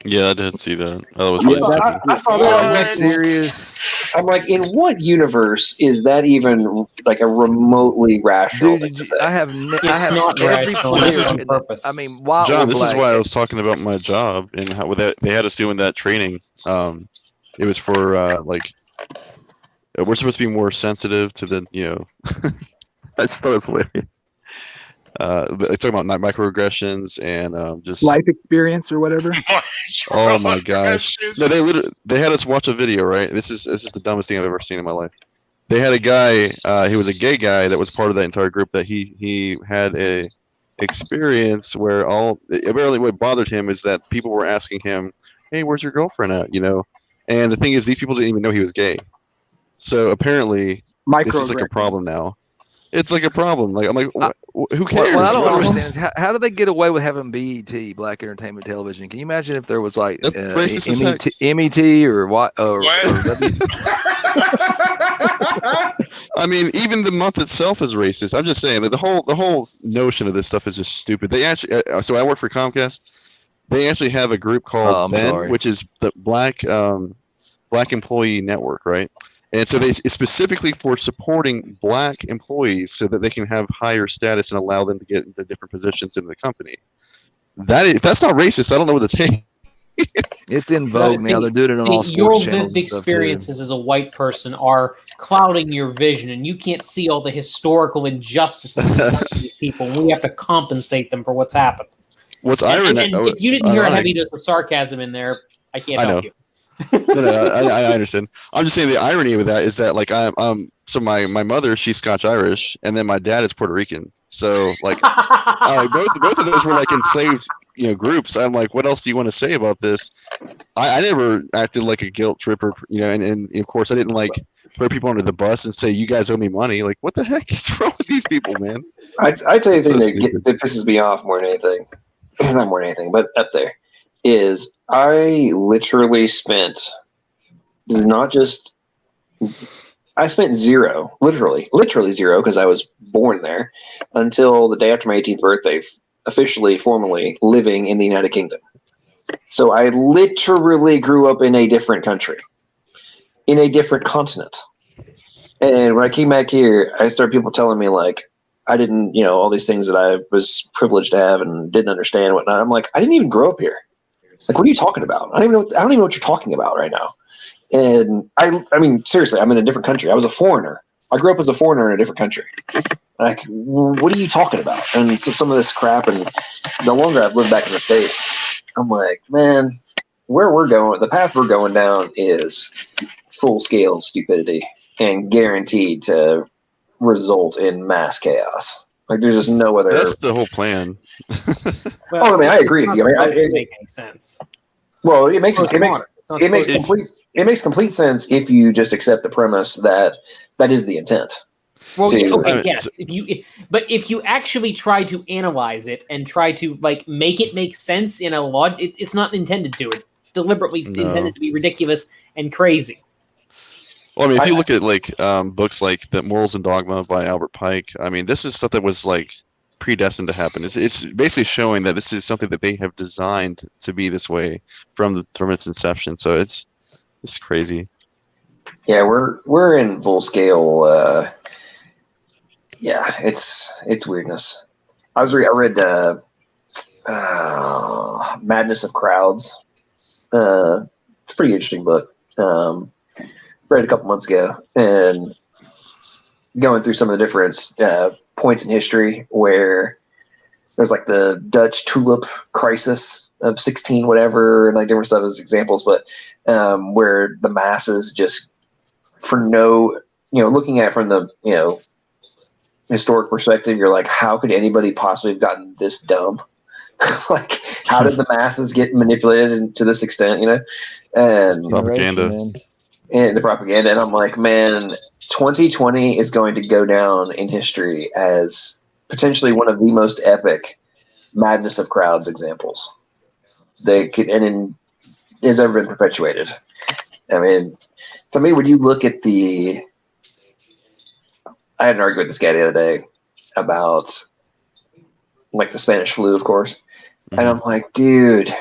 Yeah, I did see that. That was really stupid. I saw that. Are you serious? I'm like, in what universe is that even a remotely rational thing to say? I have not every player. I mean, why? John, this is why I was talking about my job and how they had us doing that training. It was for we're supposed to be more sensitive to the I just thought it was hilarious. Talking about microaggressions and just life experience or whatever. Oh my gosh! No, they had us watch a video. Right, this is the dumbest thing I've ever seen in my life. They had a guy. He was a gay guy that was part of that entire group. That he had a experience where apparently what bothered him is that people were asking him, "Hey, where's your girlfriend at?" And the thing is, these people didn't even know he was gay. So apparently, this is a problem now. It's like a problem. Like I'm like, who cares? What I don't understand is how do they get away with having BET, Black Entertainment Television? Can you imagine if there was like MET or what? I mean, even the month itself is racist. I'm just saying that the whole notion of this stuff is just stupid. They actually, so I work for Comcast. They actually have a group called BEN, which is the Black Employee Network, right? And so it's specifically for supporting Black employees so that they can have higher status and allow them to get into different positions in the company. That's not racist. I don't know what to say. It's in vogue now. They're doing it on all sports channels. Your lived experiences as a white person are clouding your vision, and you can't see all the historical injustices of these people. And we have to compensate them for what's happened. What's ironic? And if you didn't hear a heavy dose of sarcasm in there, I can't help you. I understand. I'm just saying the irony with that is that like so my mother, she's Scotch Irish, and then my dad is Puerto Rican. So like both of those were like enslaved groups. I'm like, what else do you want to say about this? I never acted like a guilt tripper, and of course I didn't like throw people under the bus and say you guys owe me money. Like what the heck is wrong with these people, man? I tell you the thing that pisses me off more than anything, not more than anything, but up there. Is I literally spent I spent zero, literally zero, because I was born there until the day after my 18th birthday, officially, formally living in the United Kingdom. So I literally grew up in a different country, in a different continent. And when I came back here, I started people telling me like, I didn't, all these things that I was privileged to have and didn't understand and whatnot. I'm like, I didn't even grow up here. Like, what are you talking about? I don't even know what you're talking about right now. And I mean, seriously, I'm in a different country. I was a foreigner. I grew up as a foreigner in a different country. Like, what are you talking about? And so some of this crap, and the longer I've lived back in the States, I'm like, man, where we're going, the path we're going down is full-scale stupidity and guaranteed to result in mass chaos. Like, there's just no other. That's the whole plan. Well, I mean, I agree with you. I mean, it make any sense. Well, it makes complete sense if you just accept the premise that is the intent. Well, yes. But if you actually try to analyze it and try to like make it make sense in a lot, it's not intended to. It's deliberately intended to be ridiculous and crazy. Well, I mean, if you look at like books like The Morals and Dogma by Albert Pike, I mean, this is stuff that was like predestined to happen. It's basically showing that this is something that they have designed to be this way from its inception. So it's crazy. Yeah, we're in full scale. Yeah, it's weirdness. I read Madness of Crowds. It's a pretty interesting book. Read it a couple months ago, and going through some of the different points in history where there's like the Dutch tulip crisis of 16 whatever, and like different stuff as examples, but where the masses just for no, looking at it from the historic perspective, you're like, how could anybody possibly have gotten this dumb? Like, how did the masses get manipulated to this extent? And propaganda. And the propaganda, and I'm like, man, 2020 is going to go down in history as potentially one of the most epic Madness of Crowds examples has ever been perpetuated. I mean, to me, when you look at I had an argument with this guy the other day about like the Spanish flu, of course, and I'm like, dude,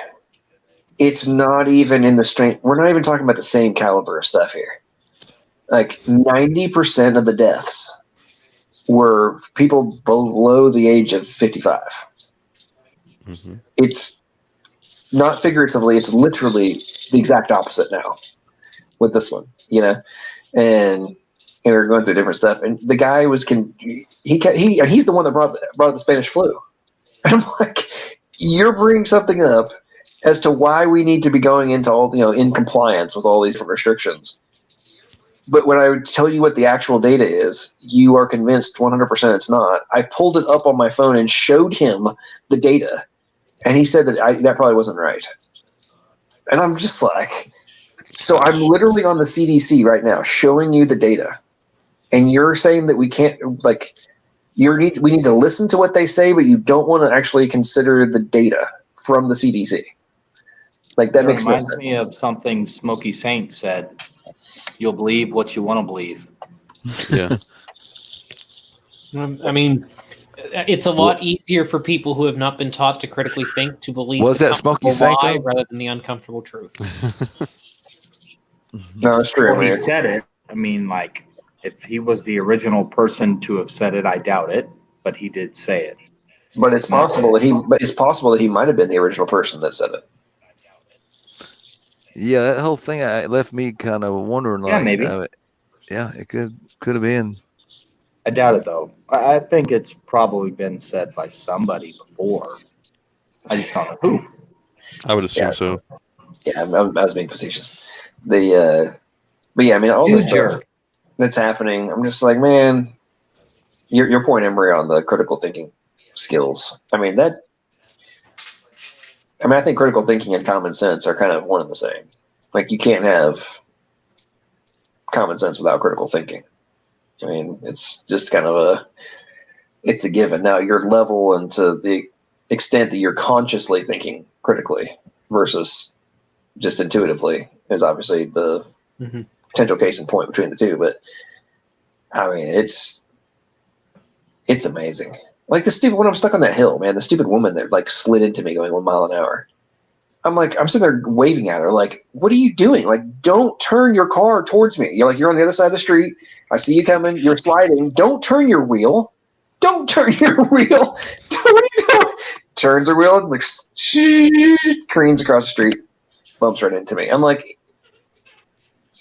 it's not even in the strength. We're not even talking about the same caliber of stuff here. Like 90% of the deaths were people below the age of 55. Mm-hmm. It's not figuratively, it's literally the exact opposite now with this one, and we're going through different stuff. And the guy and he's the one that brought the Spanish flu. And I'm like, you're bringing something up as to why we need to be going into all, in compliance with all these different restrictions. But when I would tell you what the actual data is, you are convinced 100% it's not. I pulled it up on my phone and showed him the data, and he said that that probably wasn't right. And I'm just like, so I'm literally on the CDC right now showing you the data, and you're saying that we can't, like, we need to listen to what they say, but you don't want to actually consider the data from the CDC. Like that makes no reminds sense. me of something Smokey Saint said. You'll believe what you want to believe. Yeah. I mean, it's a lot easier for people who have not been taught to critically think to believe Was the that Smokey comfortable Saint, lie though? rather than the uncomfortable truth. No, it's true. Well, he Man. said it. I mean, like, if he was the original person to have said it, I doubt it. But he did say it. But it's possible that he might have been the original person that said it. Yeah, that whole thing left me kind of wondering. Yeah, Like, maybe. Yeah, it could have been. I doubt it, though. I think it's probably been said by somebody before. I just don't know who. I would assume so. Yeah, I was being facetious. But yeah, I mean, all this stuff that's happening, I'm just like, man, your point, Emery, on the critical thinking skills. I mean, I think critical thinking and common sense are kind of one and the same. Like, you can't have common sense without critical thinking. I mean, it's just kind of it's a given. Now, your level and to the extent that you're consciously thinking critically versus just intuitively is obviously the potential case in point between the two. But I mean, it's amazing. Like when I'm stuck on that hill, man, the stupid woman that like slid into me going 1 mile an hour. I'm sitting there waving at her, like, what are you doing? Like, don't turn your car towards me. You're on the other side of the street. I see you coming. You're sliding. Don't turn your wheel. Don't turn your wheel. What are you doing? Turns her wheel and like careens across the street, bumps right into me. I'm like,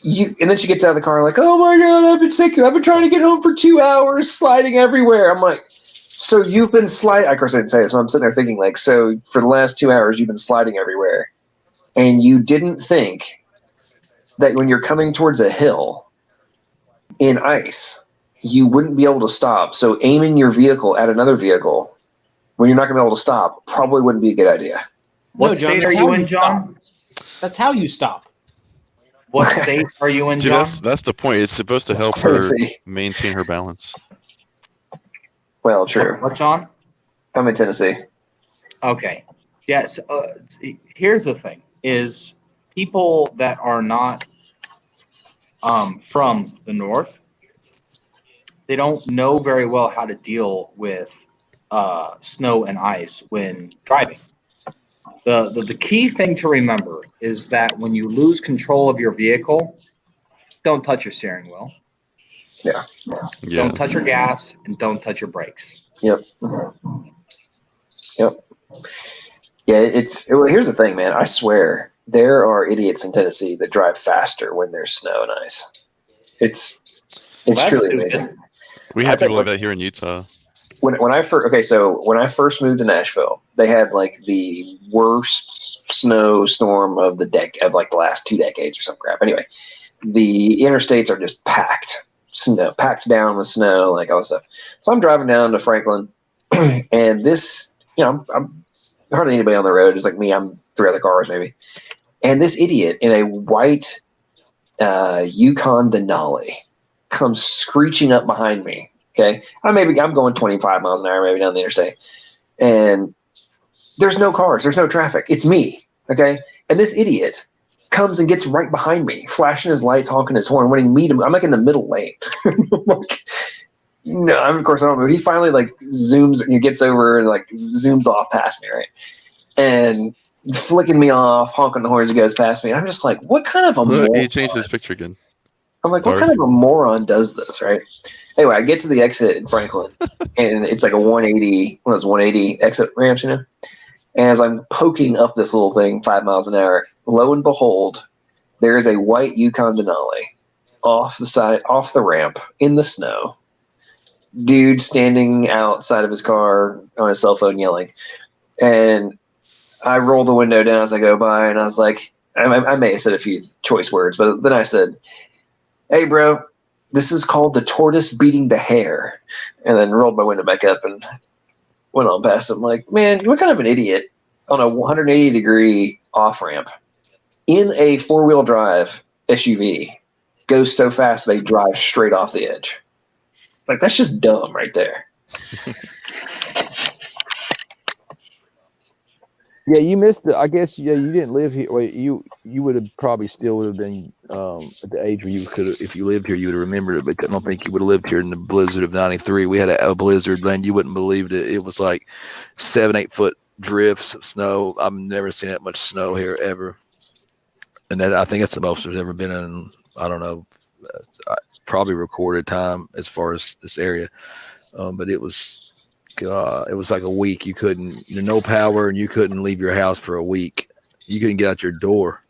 and then she gets out of the car like, oh my God, I've been sick. I've been trying to get home for 2 hours, sliding everywhere. I'm like, so you've been sliding. Of course, I didn't say this, but I'm sitting there thinking, like, so for the last 2 hours, you've been sliding everywhere. And you didn't think that when you're coming towards a hill in ice, you wouldn't be able to stop. So aiming your vehicle at another vehicle when you're not going to be able to stop probably wouldn't be a good idea. What state are you in, John? That's how you stop. What state are you in, See, John? that's the point. It's supposed to help her maintain her balance. Well, true. What, John? I'm in Tennessee. Okay. Yes. Here's the thing: is people that are not from the north, they don't know very well how to deal with snow and ice when driving. The key thing to remember is that when you lose control of your vehicle, don't touch your steering wheel. Yeah. Don't touch your gas and don't touch your brakes. Yep. Yeah, here's the thing, man. I swear there are idiots in Tennessee that drive faster when there's snow and ice. It's truly amazing. We have people like that here in Utah. When I first moved to Nashville, they had like the worst snowstorm of the last 2 decades or some crap. Anyway, the interstates are just packed down with snow, like all this stuff. So I'm driving down to Franklin, and this, I'm hardly anybody on the road. It's like me. I'm 3 other cars maybe, and this idiot in a white Yukon Denali comes screeching up behind me. Okay, I'm going 25 miles an hour maybe down the interstate, and there's no cars, there's no traffic. It's me. Okay, and this idiot comes and gets right behind me, flashing his lights, honking his horn, wanting me to. I'm like in the middle lane. No, of course I don't move. He finally like zooms and he gets over and like zooms off past me, right? And flicking me off, honking the horn as he goes past me. I'm just like, what kind of a Look, moron? he changed his picture again. I'm like, what kind of a moron does this, right? Anyway, I get to the exit in Franklin, and it's like a 180, one of those 180 exit ramps, And as I'm poking up this little thing 5 miles an hour, lo and behold, there is a white Yukon Denali off the ramp in the snow. Dude standing outside of his car on his cell phone yelling. And I roll the window down as I go by, and I was like, I may have said a few choice words, but then I said, hey, bro, this is called the tortoise beating the hare. And then rolled my window back up and went on past him. Like, man, what kind of an idiot on a 180-degree off-ramp in a four-wheel drive SUV goes so fast they drive straight off the edge. Like, that's just dumb right there. Yeah, you missed it. I guess you didn't live here. Wait, you would have probably still would have been at the age where you could, if you lived here, you would have remembered it. But I don't think you would have lived here in the blizzard of '93. We had a blizzard, and you wouldn't believe it. It was like 7-8 foot drifts of snow. I've never seen that much snow here ever, and I think that's the most there's ever been in, I don't know, probably recorded time as far as this area. But it was. God, it was like a week. You couldn't, no power, and you couldn't leave your house for a week. You couldn't get out your door.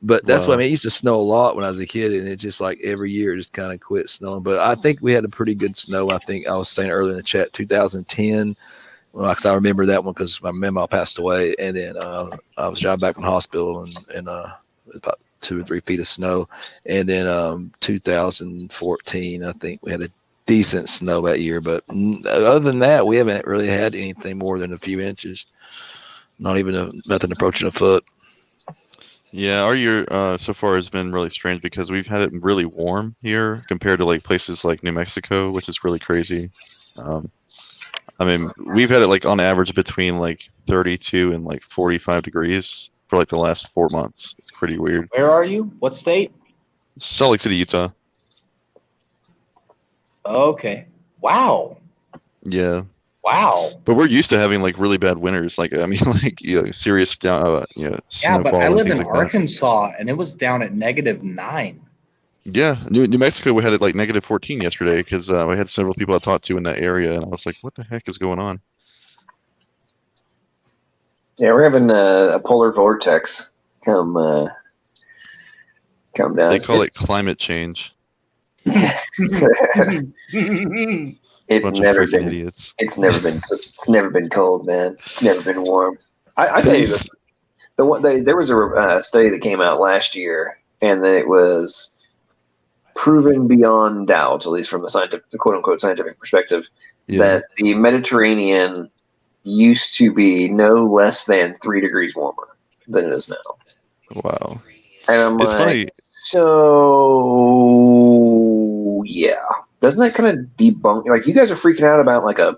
But that's what I mean. It used to snow a lot when I was a kid, and it just like every year it just kind of quit snowing. But I think we had a pretty good snow. I think I was saying earlier in the chat, 2010. Well, because I remember that one because my mama passed away, and then I was driving back from the hospital, and about 2 or 3 feet of snow, and then 2014, I think we had a decent snow that year, but other than that, we haven't really had anything more than a few inches. Not even nothing approaching a foot. Yeah, our year so far has been really strange because we've had it really warm here compared to like places like New Mexico, which is really crazy. I mean, we've had it like on average between like 32 and like 45 degrees for like the last 4 months. It's pretty weird. Where are you? What state? Salt Lake City, Utah. Okay. Wow. Yeah. Wow. But we're used to having like really bad winters. Like, I mean, like, serious down, Yeah, snowfall but I and live things in like that. Arkansas, and it was down at -9. Yeah, New Mexico, we had it like -14 yesterday because we had several people I talked to in that area, and I was like, what the heck is going on? Yeah, we're having a polar vortex come down. They call it climate change. It's Bunch of never freaking been idiots. It's never been cold, man. It's never been warm. I tell you this, there was a study that came out last year, and it was proven beyond doubt, at least from the quote unquote scientific perspective, that the Mediterranean used to be no less than 3 degrees warmer than it is now. Wow. And I'm It's like, funny. so yeah, doesn't that kind of debunk? Like, you guys are freaking out about like a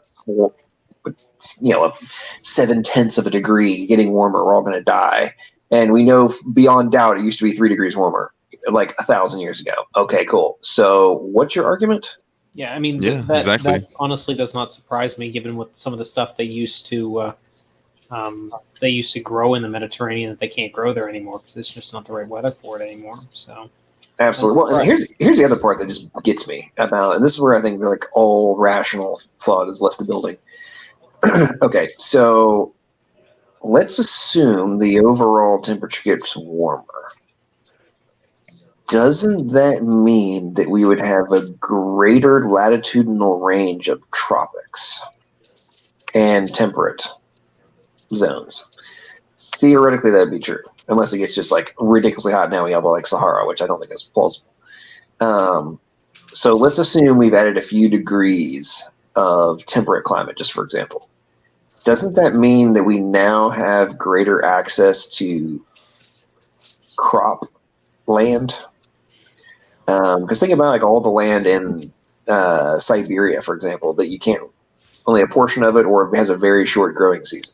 0.7 of a degree getting warmer. We're all going to die, and we know beyond doubt it used to be 3 degrees warmer, like 1,000 years ago. Okay, cool. So, what's your argument? Yeah, I mean, exactly. that honestly does not surprise me, given with some of the stuff they used to grow in the Mediterranean that they can't grow there anymore because it's just not the right weather for it anymore. So, absolutely. Well, and here's the other part that just gets me about, and this is where I think like all rational thought has left the building. Okay, so let's assume the overall temperature gets warmer. Doesn't that mean that we would have a greater latitudinal range of tropics and temperate zones? Theoretically, that'd be true, unless it gets just like ridiculously hot. Now we have like Sahara, which I don't think is plausible. So let's assume we've added a few degrees of temperate climate, just for example. Doesn't that mean that we now have greater access to crop land? Because think about like all the land in Siberia, for example, that you can't, only a portion of it, or it has a very short growing season.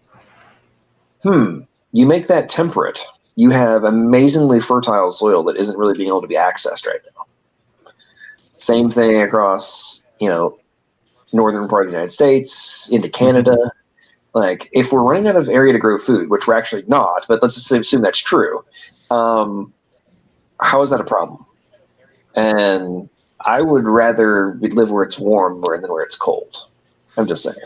You make that temperate, you have amazingly fertile soil that isn't really being able to be accessed right now. Same thing across, northern part of the United States, into Canada. Like, if we're running out of area to grow food, which we're actually not, but let's just assume that's true, how is that a problem? And I would rather live where it's warm than where it's cold. I'm just saying.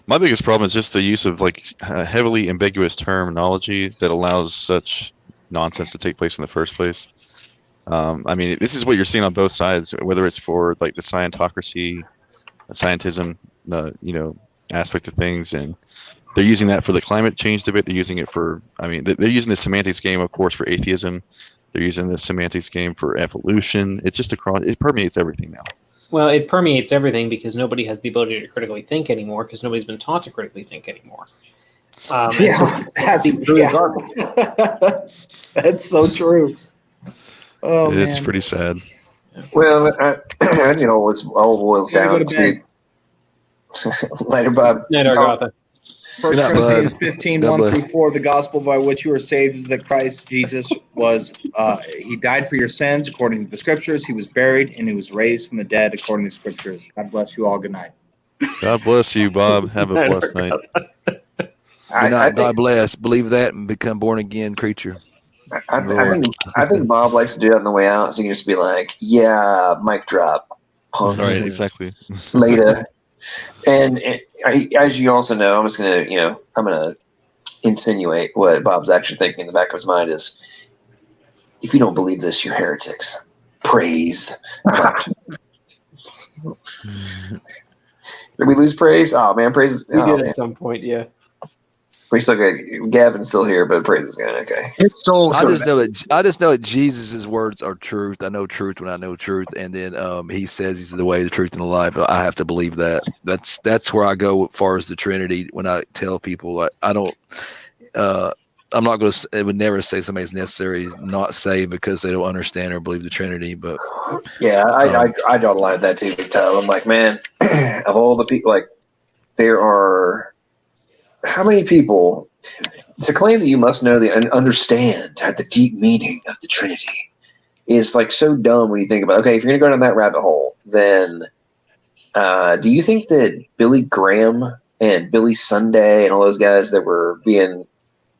My biggest problem is just the use of like heavily ambiguous terminology that allows such nonsense to take place in the first place. I mean, this is what you're seeing on both sides, whether it's for like the scientocracy, the scientism, aspect of things, and they're using that for the climate change debate. They're using it for, they're using the semantics game, of course, for atheism. They're using the semantics game for evolution. It's just it permeates everything now. Well, it permeates everything because nobody has the ability to critically think anymore because nobody's been taught to critically think anymore. That's so true. Oh, it's man. pretty sad. Well, it's all boils down to Later, Bob. Later, Agatha. 1 Good night, Corinthians bud. 15, God 1 bless. through 4, the gospel by which you are saved is that Christ Jesus was, he died for your sins according to the scriptures. He was buried and he was raised from the dead according to the scriptures. God bless you all. Good night. God bless you, Bob. Have a blessed night. Good night. God bless. Believe that and become born again creature. I think Bob likes to do it on the way out, so you can just be like, "Yeah, mic drop, punks." Right, exactly. Later. And as you also know, I'm just gonna insinuate what Bob's actually thinking in the back of his mind is, if you don't believe this, you're heretics. Praise. Did we lose praise? Oh man, praise is. We Oh, did man. at some point, yeah. We still got Gavin's still here, but praise is going okay. His soul. I just know that Jesus' words are truth. I know truth when I know truth, and then he says he's the way, the truth, and the life. I have to believe that. That's where I go as far as the Trinity. When I tell people, I don't. I'm not going to. It would never say somebody's necessary not saved because they don't understand or believe the Trinity. But yeah, I draw the line at that too. I'm like, man, of all the people, like there are. How many people to claim that you must know and understand the deep meaning of the Trinity is like so dumb when you think about it. Okay, if you're going to go down that rabbit hole, then do you think that Billy Graham and Billy Sunday and all those guys that were being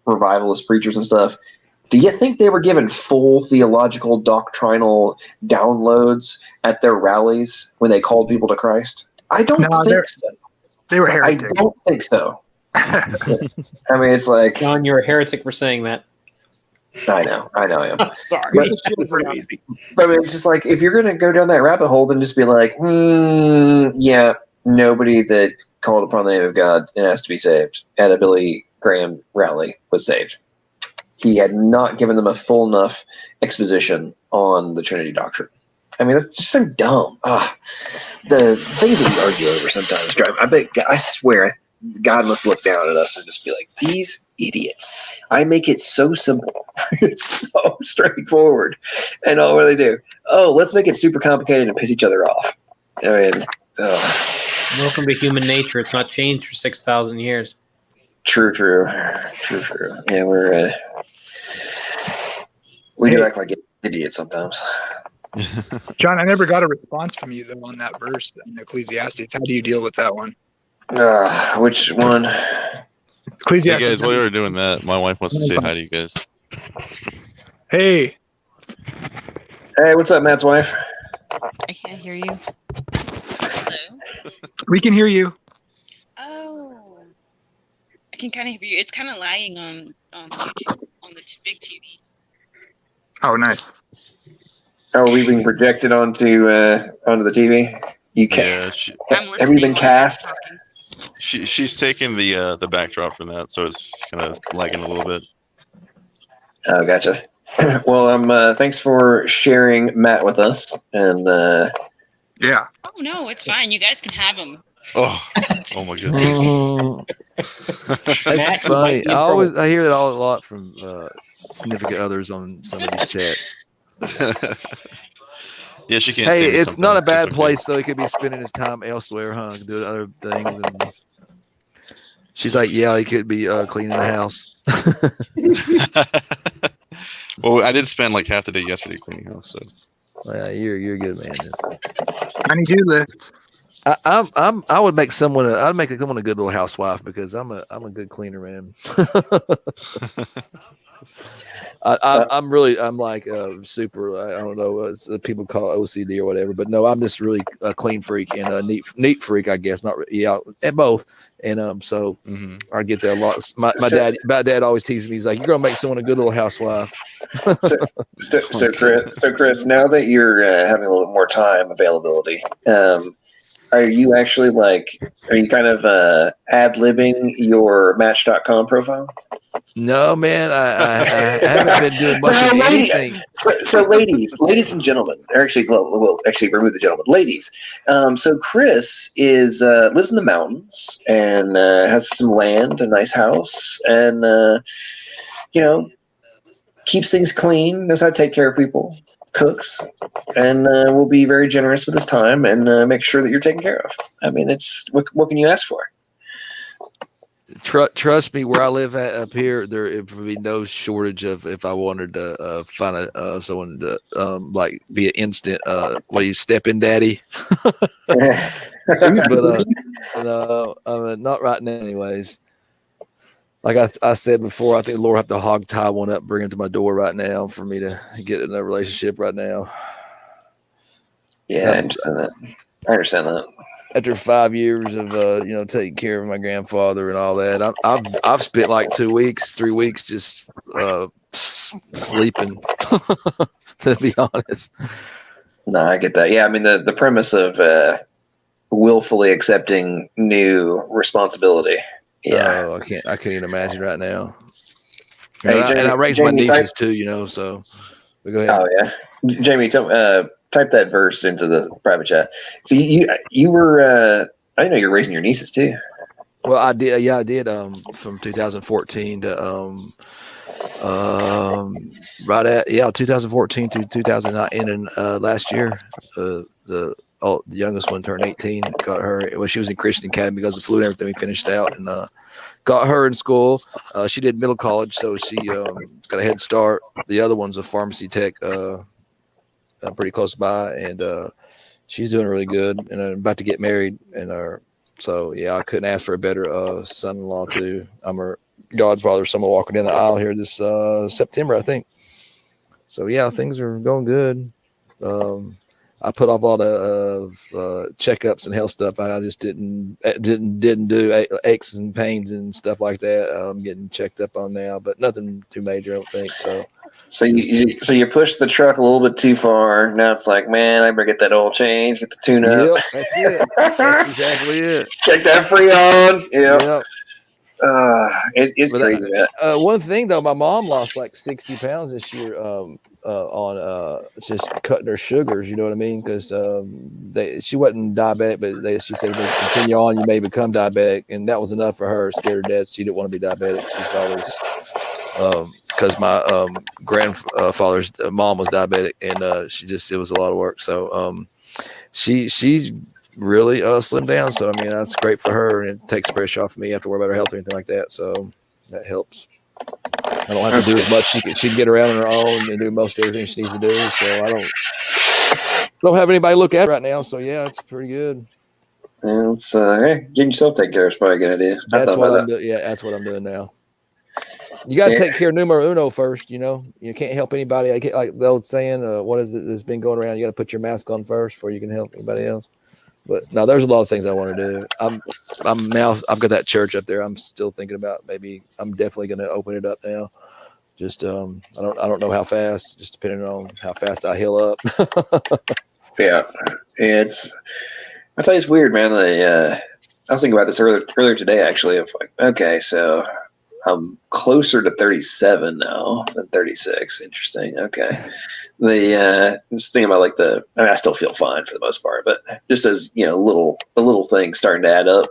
revivalist preachers and stuff, do you think they were given full theological doctrinal downloads at their rallies when they called people to Christ? I don't think so. They were heretics. I don't think so. I mean, it's like, John, you're a heretic for saying that. I know I am. I'm sorry. But I mean, it's just like, if you're going to go down that rabbit hole, then just be like, yeah, nobody that called upon the name of God and asked to be saved at a Billy Graham rally was saved. He had not given them a full enough exposition on the Trinity doctrine. I mean, that's just so dumb. The things that we argue over sometimes drive. I swear, God must look down at us and just be like, these idiots. I make it so simple. It's so straightforward. And what do they do? Oh, let's make it super complicated and piss each other off. I mean, welcome to human nature. It's not changed for 6,000 years. True. Yeah, we do act like idiots sometimes. John, I never got a response from you though on that verse in Ecclesiastes. How do you deal with that one? Which one? Ecclesiastes. Hey guys, while you're doing that, my wife wants to say hi to you guys. Hey, what's up, Matt's wife? I can't hear you. Hello? we can hear you. Oh. I can kind of hear you. It's kind of lagging on YouTube, on the big TV. Oh, nice. Are we being projected onto the TV? You can't. Yeah, have you been cast? She's taking the backdrop from that, so it's kind of lagging a little bit. Oh, gotcha. Well, thanks for sharing Matt with us, and yeah. Oh no, it's fine. You guys can have him. Oh my goodness. That's funny. I hear that a lot from significant others on some of these chats. Yeah, she can't. Hey, see me it's not a sometimes, bad it's okay. place though. He could be spending his time elsewhere, huh? Doing other things. And she's like, "Yeah, he could be cleaning the house." Well, I did spend like half the day yesterday cleaning house. So yeah, you're a good man. Honey-do list. I would make someone. I'd make someone a good little housewife because I'm a good cleaner, man. I'm like super. I don't know. People call it OCD or whatever, but no, I'm just really a clean freak and a neat freak, I guess. Not and both. And so I get that a lot. My dad always teases me. He's like, "You're gonna make someone a good little housewife." So Chris, now that you're having a little more time availability, are you actually are you kind of ad-libbing your Match.com profile? No, man, I haven't been doing much of anything. So ladies and gentlemen, or actually, we'll actually remove the gentlemen. Ladies, so Chris is lives in the mountains and has some land, a nice house, and keeps things clean, knows how to take care of people. cooks, and will be very generous with his time and make sure that you're taken care of. I mean, it's what can you ask for? Trust me, where I live at up here, there would be no shortage of if I wanted to find someone to like be an instant what do you step in daddy. But not right now, anyways. Like I said before, I think the Lord have to hog tie one up, bring it to my door right now for me to get in a relationship right now. Yeah, I understand that. After 5 years of taking care of my grandfather and all that, I've spent like 3 weeks just sleeping. To be honest. No, I get that. Yeah, I mean the premise of willfully accepting new responsibility. Yeah, I can't even imagine right now. Hey, and I raised my nieces too, so go ahead. Oh yeah, Jamie, type that verse into the private chat. So you were I know you're raising your nieces too. Well, I did. Yeah, I did. From 2014 to 2014 to 2009, and last year, the youngest one turned 18. Got her. Well, she was in Christian Academy because of the flu and everything. We finished out and got her in school. She did middle college, so she got a head start. The other one's a pharmacy tech, pretty close by, and she's doing really good. And I'm about to get married, and so yeah, I couldn't ask for a better son-in-law too. I'm her godfather, so I'm walking down the aisle here this September, I think. So yeah, things are going good. I put off all the checkups and health stuff. I just didn't do aches and pains and stuff like that. I'm getting checked up on now, but nothing too major, I don't think. So you pushed the truck a little bit too far. Now it's like, man, I better get that oil change, get the tune up. Yep, that's it. That's exactly it. Check that Freon. Yep. It's crazy, man. One thing though, my mom lost like 60 pounds this year on just cutting her sugars. You know what I mean? Because she wasn't diabetic, but she said, if you continue on, you may become diabetic, and that was enough for her. Scared to death. She didn't want to be diabetic. She's always because my grandfather's mom was diabetic, and it was a lot of work. So she's really slimmed down. So I mean, that's great for her, and it takes pressure off of me. I have to worry about her health or anything like that. So that helps. I don't have to do as much. She can get around on her own and do most everything she needs to do. So I don't have anybody to look at right now. So yeah, it's pretty good. And it's getting yourself taken care of is probably a good idea. That's what I'm doing. Yeah, that's what I'm doing now. You got to take care of numero uno first. You can't help anybody. Like the old saying, what is it that's been going around? You got to put your mask on first before you can help anybody else. But no, there's a lot of things I want to do. I've got that church up there. I'm still thinking about maybe I'm definitely going to open it up now. Just I don't know how fast. Just depending on how fast I heal up. Yeah, I tell you, it's weird, man. I was thinking about this earlier today, actually. Of like, okay, so I'm closer to 37 now than 36. Interesting. Okay. I'm just thinking about I still feel fine for the most part, but just as, the little things starting to add up.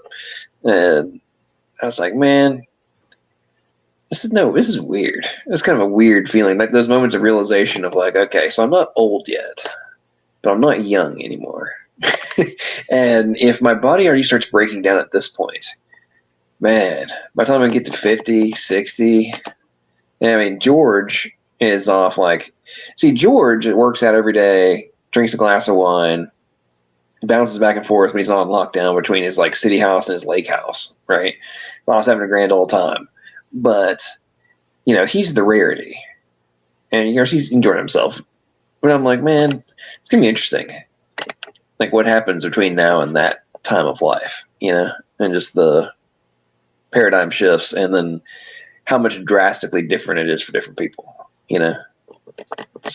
And I was like, man, this is weird. It's kind of a weird feeling. Like those moments of realization of like, okay, so I'm not old yet, but I'm not young anymore. And if my body already starts breaking down at this point, man, by the time I get to 50, 60, I mean, George is off George works out every day, drinks a glass of wine, bounces back and forth when he's on lockdown between his city house and his lake house, right? Bob's having a grand old time. But, he's the rarity. And, he's enjoying himself. But I'm like, man, it's going to be interesting. Like what happens between now and that time of life, and just the paradigm shifts, and then how much drastically different it is for different people,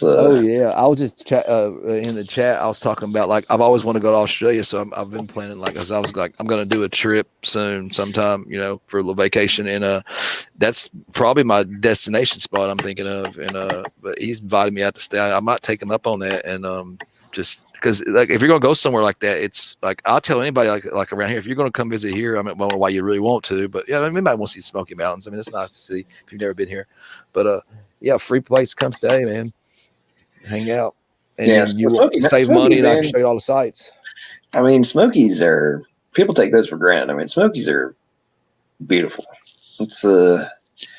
Oh yeah, I was just in the chat. I was talking about I've always wanted to go to Australia, so I've been planning as I was I'm going to do a trip soon, sometime, for a little vacation, and that's probably my destination spot I'm thinking of. And but he's invited me out to stay. I might take him up on that, and just because if you're going to go somewhere like that, it's I'll tell anybody like around here, if you're going to come visit here, I mean, well, why you really want to, but yeah, anybody wants to see Smoky Mountains. I mean, it's nice to see if you've never been here, but yeah, free place, come stay, man. Hang out. and Yeah, then you Smokies, save money, and I can man. show you all the sites. I mean, Smokies are, people take those for granted. I mean, Smokies are beautiful. It's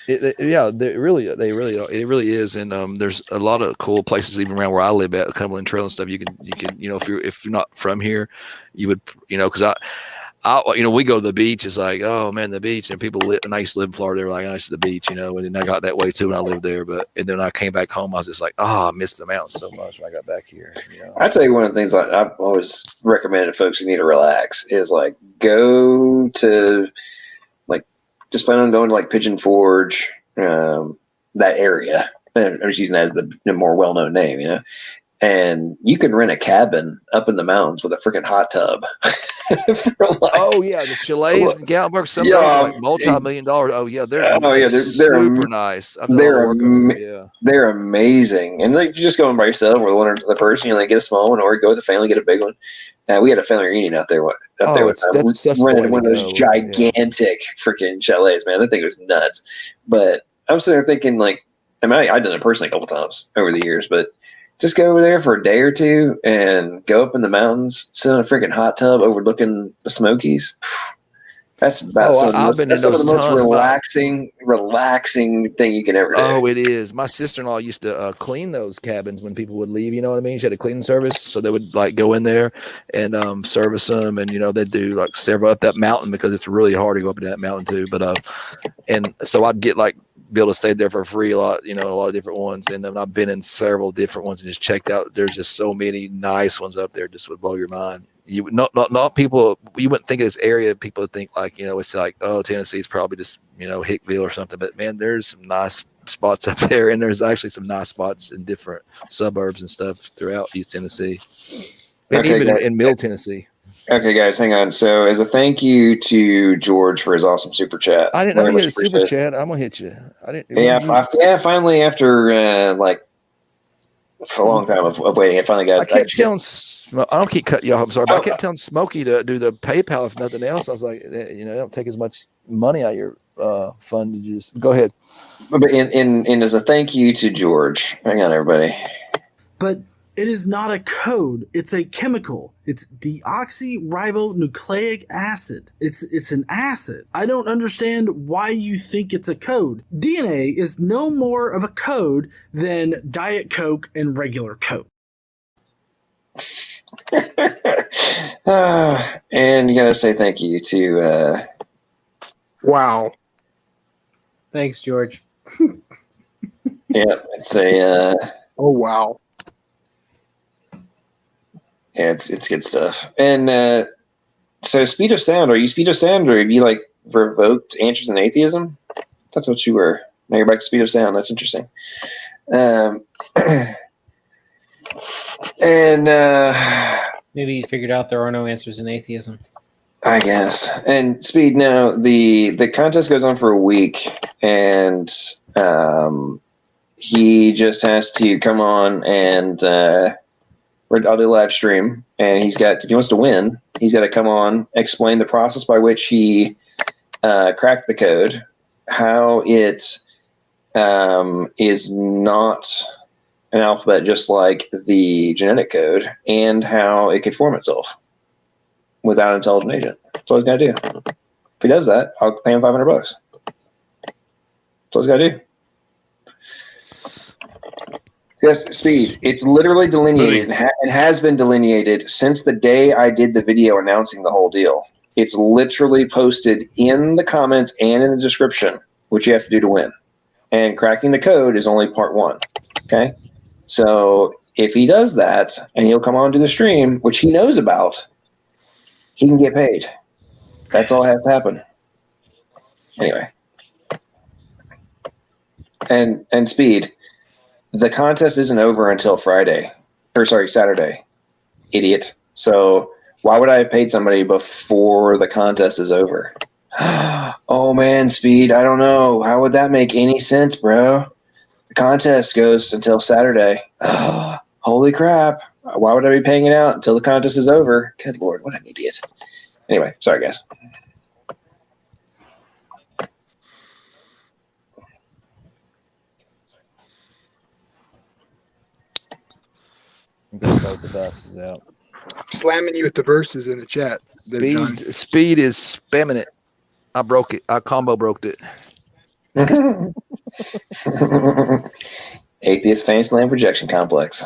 Yeah, they really are. It really is, and there's a lot of cool places even around where I live at Cumberland Trail and stuff. You can if you're not from here, you would because we go to the beach. It's like, oh man, the beach, and people live. And I used to live in Florida. They were like, nice to the beach, and then I got that way too when I lived there. And then when I came back home, I was just like, I missed the mountains so much when I got back here. I'd say one of the things I've always recommended folks who need to relax is like go to just plan on going to like Pigeon Forge, that area. I'm just using that as the more well-known name, and you can rent a cabin up in the mountains with a freaking hot tub. The chalets in Gatlinburg, some of those are like multi-million-dollar. Oh yeah, they're super nice. I've done a lot of work on them. Yeah. They're amazing. And like, if you just going by yourself or one other person, get a small one, or go with the family, get a big one. We had a family reunion out there. That's such rented one of those gigantic freaking chalets, man. That thing was nuts. But I'm sitting there thinking, I've done it personally a couple times over the years, but just go over there for a day or two and go up in the mountains, sit in a freaking hot tub overlooking the Smokies. That's about some of the most relaxing thing you can ever do. Oh, it is. My sister-in-law used to clean those cabins when people would leave. You know what I mean? She had a cleaning service, so they would go in there and service them, and they'd do several up that mountain because it's really hard to go up that mountain too. But and so I'd get be able to stay there for free a lot of different ones, and I've been in several different ones and just checked out. There's just so many nice ones up there, just would blow your mind. You not people. You wouldn't think of this area. People would think it's like, oh, Tennessee is probably just Hickville or something. But man, there's some nice spots up there, and there's actually some nice spots in different suburbs and stuff throughout East Tennessee, and even in Middle Tennessee. Okay, guys, hang on. So, as a thank you to George for his awesome super chat, I didn't know you had a super chat. I'm gonna hit you. I didn't. Finally, after for a long time of waiting, I finally got. I kept telling. I don't keep cutting you off. I'm sorry, but I kept telling Smokey to do the PayPal if nothing else. I was like, don't take as much money out of your fund. To just go ahead. But in as a thank you to George, hang on, everybody. But it is not a code. It's a chemical. It's deoxyribonucleic acid. It's an acid. I don't understand why you think it's a code. DNA is no more of a code than Diet Coke and regular Coke. And you gotta say thank you to. Wow. Thanks, George. Yeah, it's a. Oh wow. Yeah, it's good stuff. And so, Speed of Sound. Are you Speed of Sound, or have you revoked Answers in Atheism? That's what you were. Now you're back to Speed of Sound. That's interesting. And maybe you figured out there are no answers in atheism. I guess. And Speed, now the contest goes on for a week, and he just has to come on and I'll do a live stream, and if he wants to win, he's got to come on, explain the process by which he cracked the code, how it is not an alphabet just like the genetic code, and how it could form itself without an intelligent agent. That's all he's got to do. If he does that, I'll pay him $500. That's all he's got to do. Yes, Speed. It's literally delineated and has been delineated since the day I did the video announcing the whole deal. It's literally posted in the comments and in the description, which you have to do to win. And cracking the code is only part one. Okay? So if he does that, and he'll come on to the stream, which he knows about, he can get paid. That's all that has to happen. Anyway. And Speed, the contest isn't over until Saturday. Idiot. So why would I have paid somebody before the contest is over? Oh man, Speed, I don't know. How would that make any sense, bro? The contest goes until Saturday. Holy crap. Why would I be paying it out until the contest is over? Good Lord, what an idiot. Anyway, sorry guys. Get both the buses out. I'm slamming you with the verses in the chat. There, John. Speed is spamming it. I broke it. I combo broke it. Atheist Fantasyland projection complex.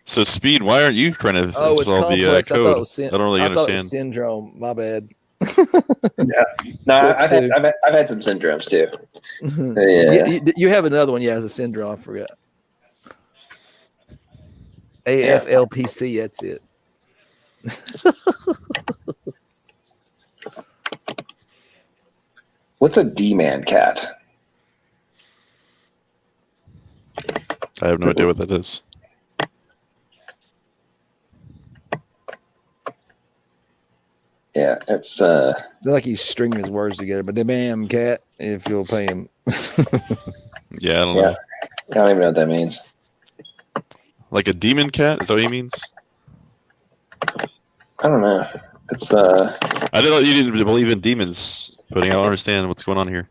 So Speed, why aren't you trying to Oh, it's solve the complex. I code? thought it was I don't really I thought it was understand. syndrome. My bad. Yeah. No, I've had some syndromes too. Yeah. You have another one. Yeah, it's a syndrome. I forgot. AFLPC. That's it. What's a D-man cat? I have no idea what that is. Yeah, it's It's like he's stringing his words together. But the man cat, if you'll pay him. Yeah, I don't know. I don't even know what that means. Like a demon cat? Is that what he means? I don't know. It's I didn't know you didn't believe in demons, Pudding. I don't understand what's going on here.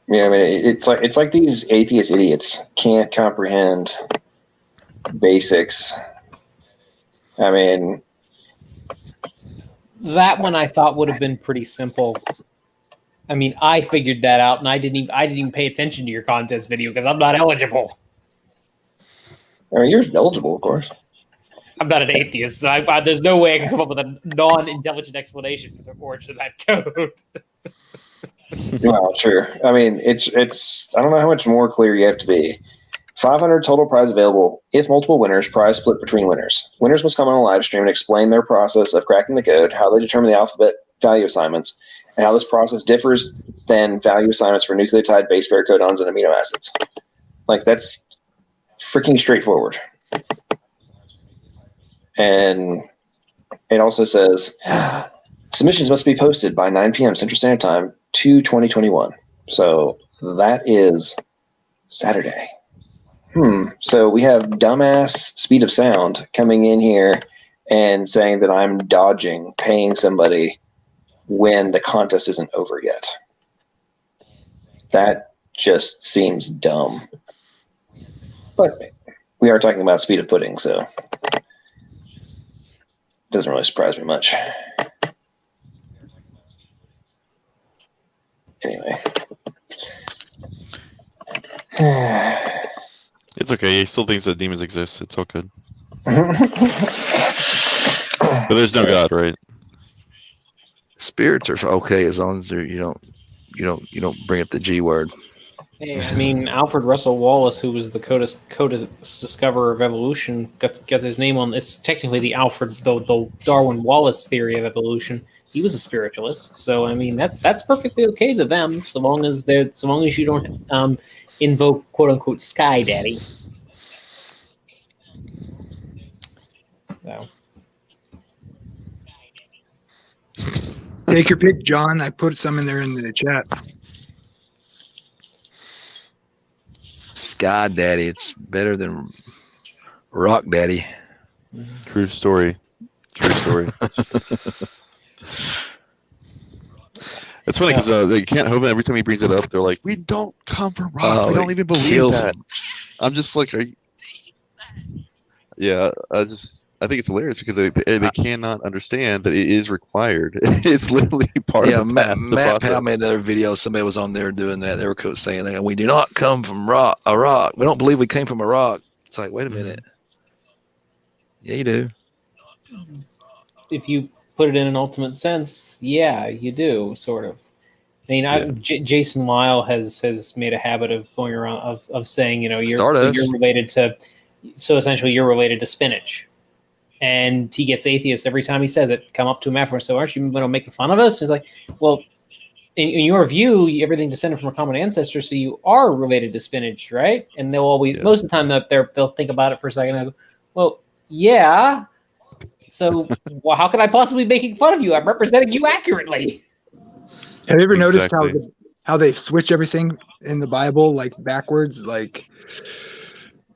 Yeah, I mean, it's like these atheist idiots can't comprehend basics. I mean, That one I thought would have been pretty simple. I mean, I figured that out, and I didn't even pay attention to your contest video because I'm not eligible. I mean, you're eligible, of course. I'm not an atheist, so there's no way I can come up with a non-intelligent explanation for the origin of that code. Well, sure. I mean, it's. I don't know how much more clear you have to be. 500 total prize available. If multiple winners, prize split between winners. Winners must come on a live stream and explain their process of cracking the code, how they determine the alphabet value assignments, and how this process differs than value assignments for nucleotide base pair codons and amino acids. Like, that's freaking straightforward. And it also says submissions must be posted by 9 p.m. Central Standard Time to 2021. So that is Saturday. So we have dumbass Speed of Sound coming in here and saying that I'm dodging paying somebody when the contest isn't over yet. That just seems dumb. But we are talking about Speed of Pudding, so it doesn't really surprise me much. Anyway. It's okay. He still thinks that demons exist. It's all good. But there's no God, right? Spirits are okay as long as you don't bring up the G word. Hey, I mean, Alfred Russel Wallace, who was the co-discoverer of evolution, gets his name on. It's technically the Darwin Wallace theory of evolution. He was a spiritualist, so I mean that's perfectly okay to them, so long as you don't invoke quote unquote Sky Daddy. So. Take your pick, John. I put some in there in the chat. Sky Daddy, it's better than Rock Daddy. True story. True story. It's funny because they can't hope every time he brings it up, they're like, "We don't come from rocks. We don't even believe that." I'm just like, yeah. I think it's hilarious because they cannot understand that it is required. It's literally part of the path. Matt Powell made another video. Somebody was on there doing that. They were saying that we do not come from a rock. We don't believe we came from a rock. It's like, wait a minute. Yeah, you do. If you put it in an ultimate sense, yeah, you do, sort of. I mean, Jason Lyle has made a habit of going around of saying, you're related to, so essentially you're related to spinach. And he gets atheists every time he says it, come up to him afterwards. So aren't you going to make fun of us? He's like, well, in your view, everything descended from a common ancestor, so you are related to spinach, right? And they'll always, most of the time, they'll think about it for a second and go, well, yeah. So how could I possibly be making fun of you? I'm representing you accurately. Have you ever noticed how they switch everything in the Bible like backwards? Like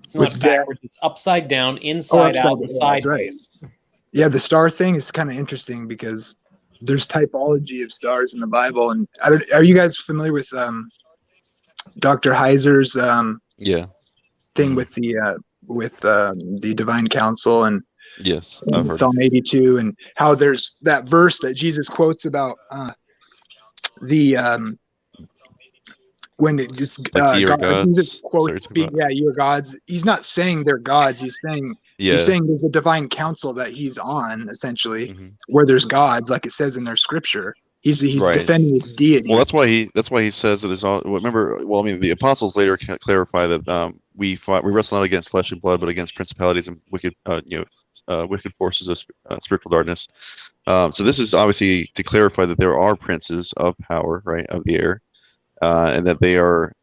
it's not backwards; it's upside down, inside out, and sideways. Right. Yeah, the star thing is kind of interesting because there's typology of stars in the Bible, and are you guys familiar with Dr. Heiser's Yeah. thing with the divine council and Yes, I've heard. Psalm 82, and how there's that verse that Jesus quotes about when it's Like ye are God, Jesus gods. quotes being, yeah, you are gods. He's not saying they're gods. He's saying there's a divine council that he's on, essentially, where there's gods, like it says in their scripture. He's defending his deity. Well, that's why he says that there's all. Remember, well, I mean, the apostles later clarify that we wrestle not against flesh and blood, but against principalities and wicked wicked forces of spiritual darkness. So this is obviously to clarify that there are princes of power, right, of the air, and that they are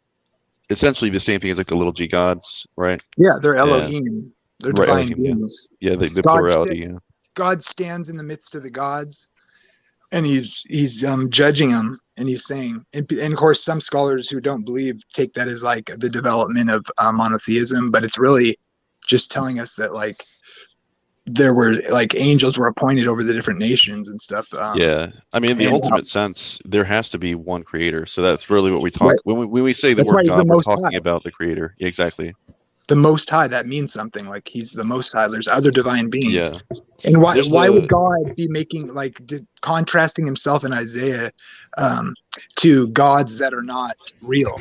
essentially the same thing as like the little g gods, right? Yeah, they're Elohim. They're divine beings. Yeah, the plurality. God stands in the midst of the gods, and he's judging them, and he's saying, and of course, some scholars who don't believe take that as like the development of monotheism, but it's really just telling us that like there were like angels were appointed over the different nations and stuff. Yeah, I mean, in the ultimate sense, there has to be one creator. So that's really what we talk when we say the word God. We're talking about the creator. Exactly. The Most High, that means something. Like he's the Most High. There's other divine beings. Yeah. And why would God be making like contrasting himself in Isaiah to gods that are not real?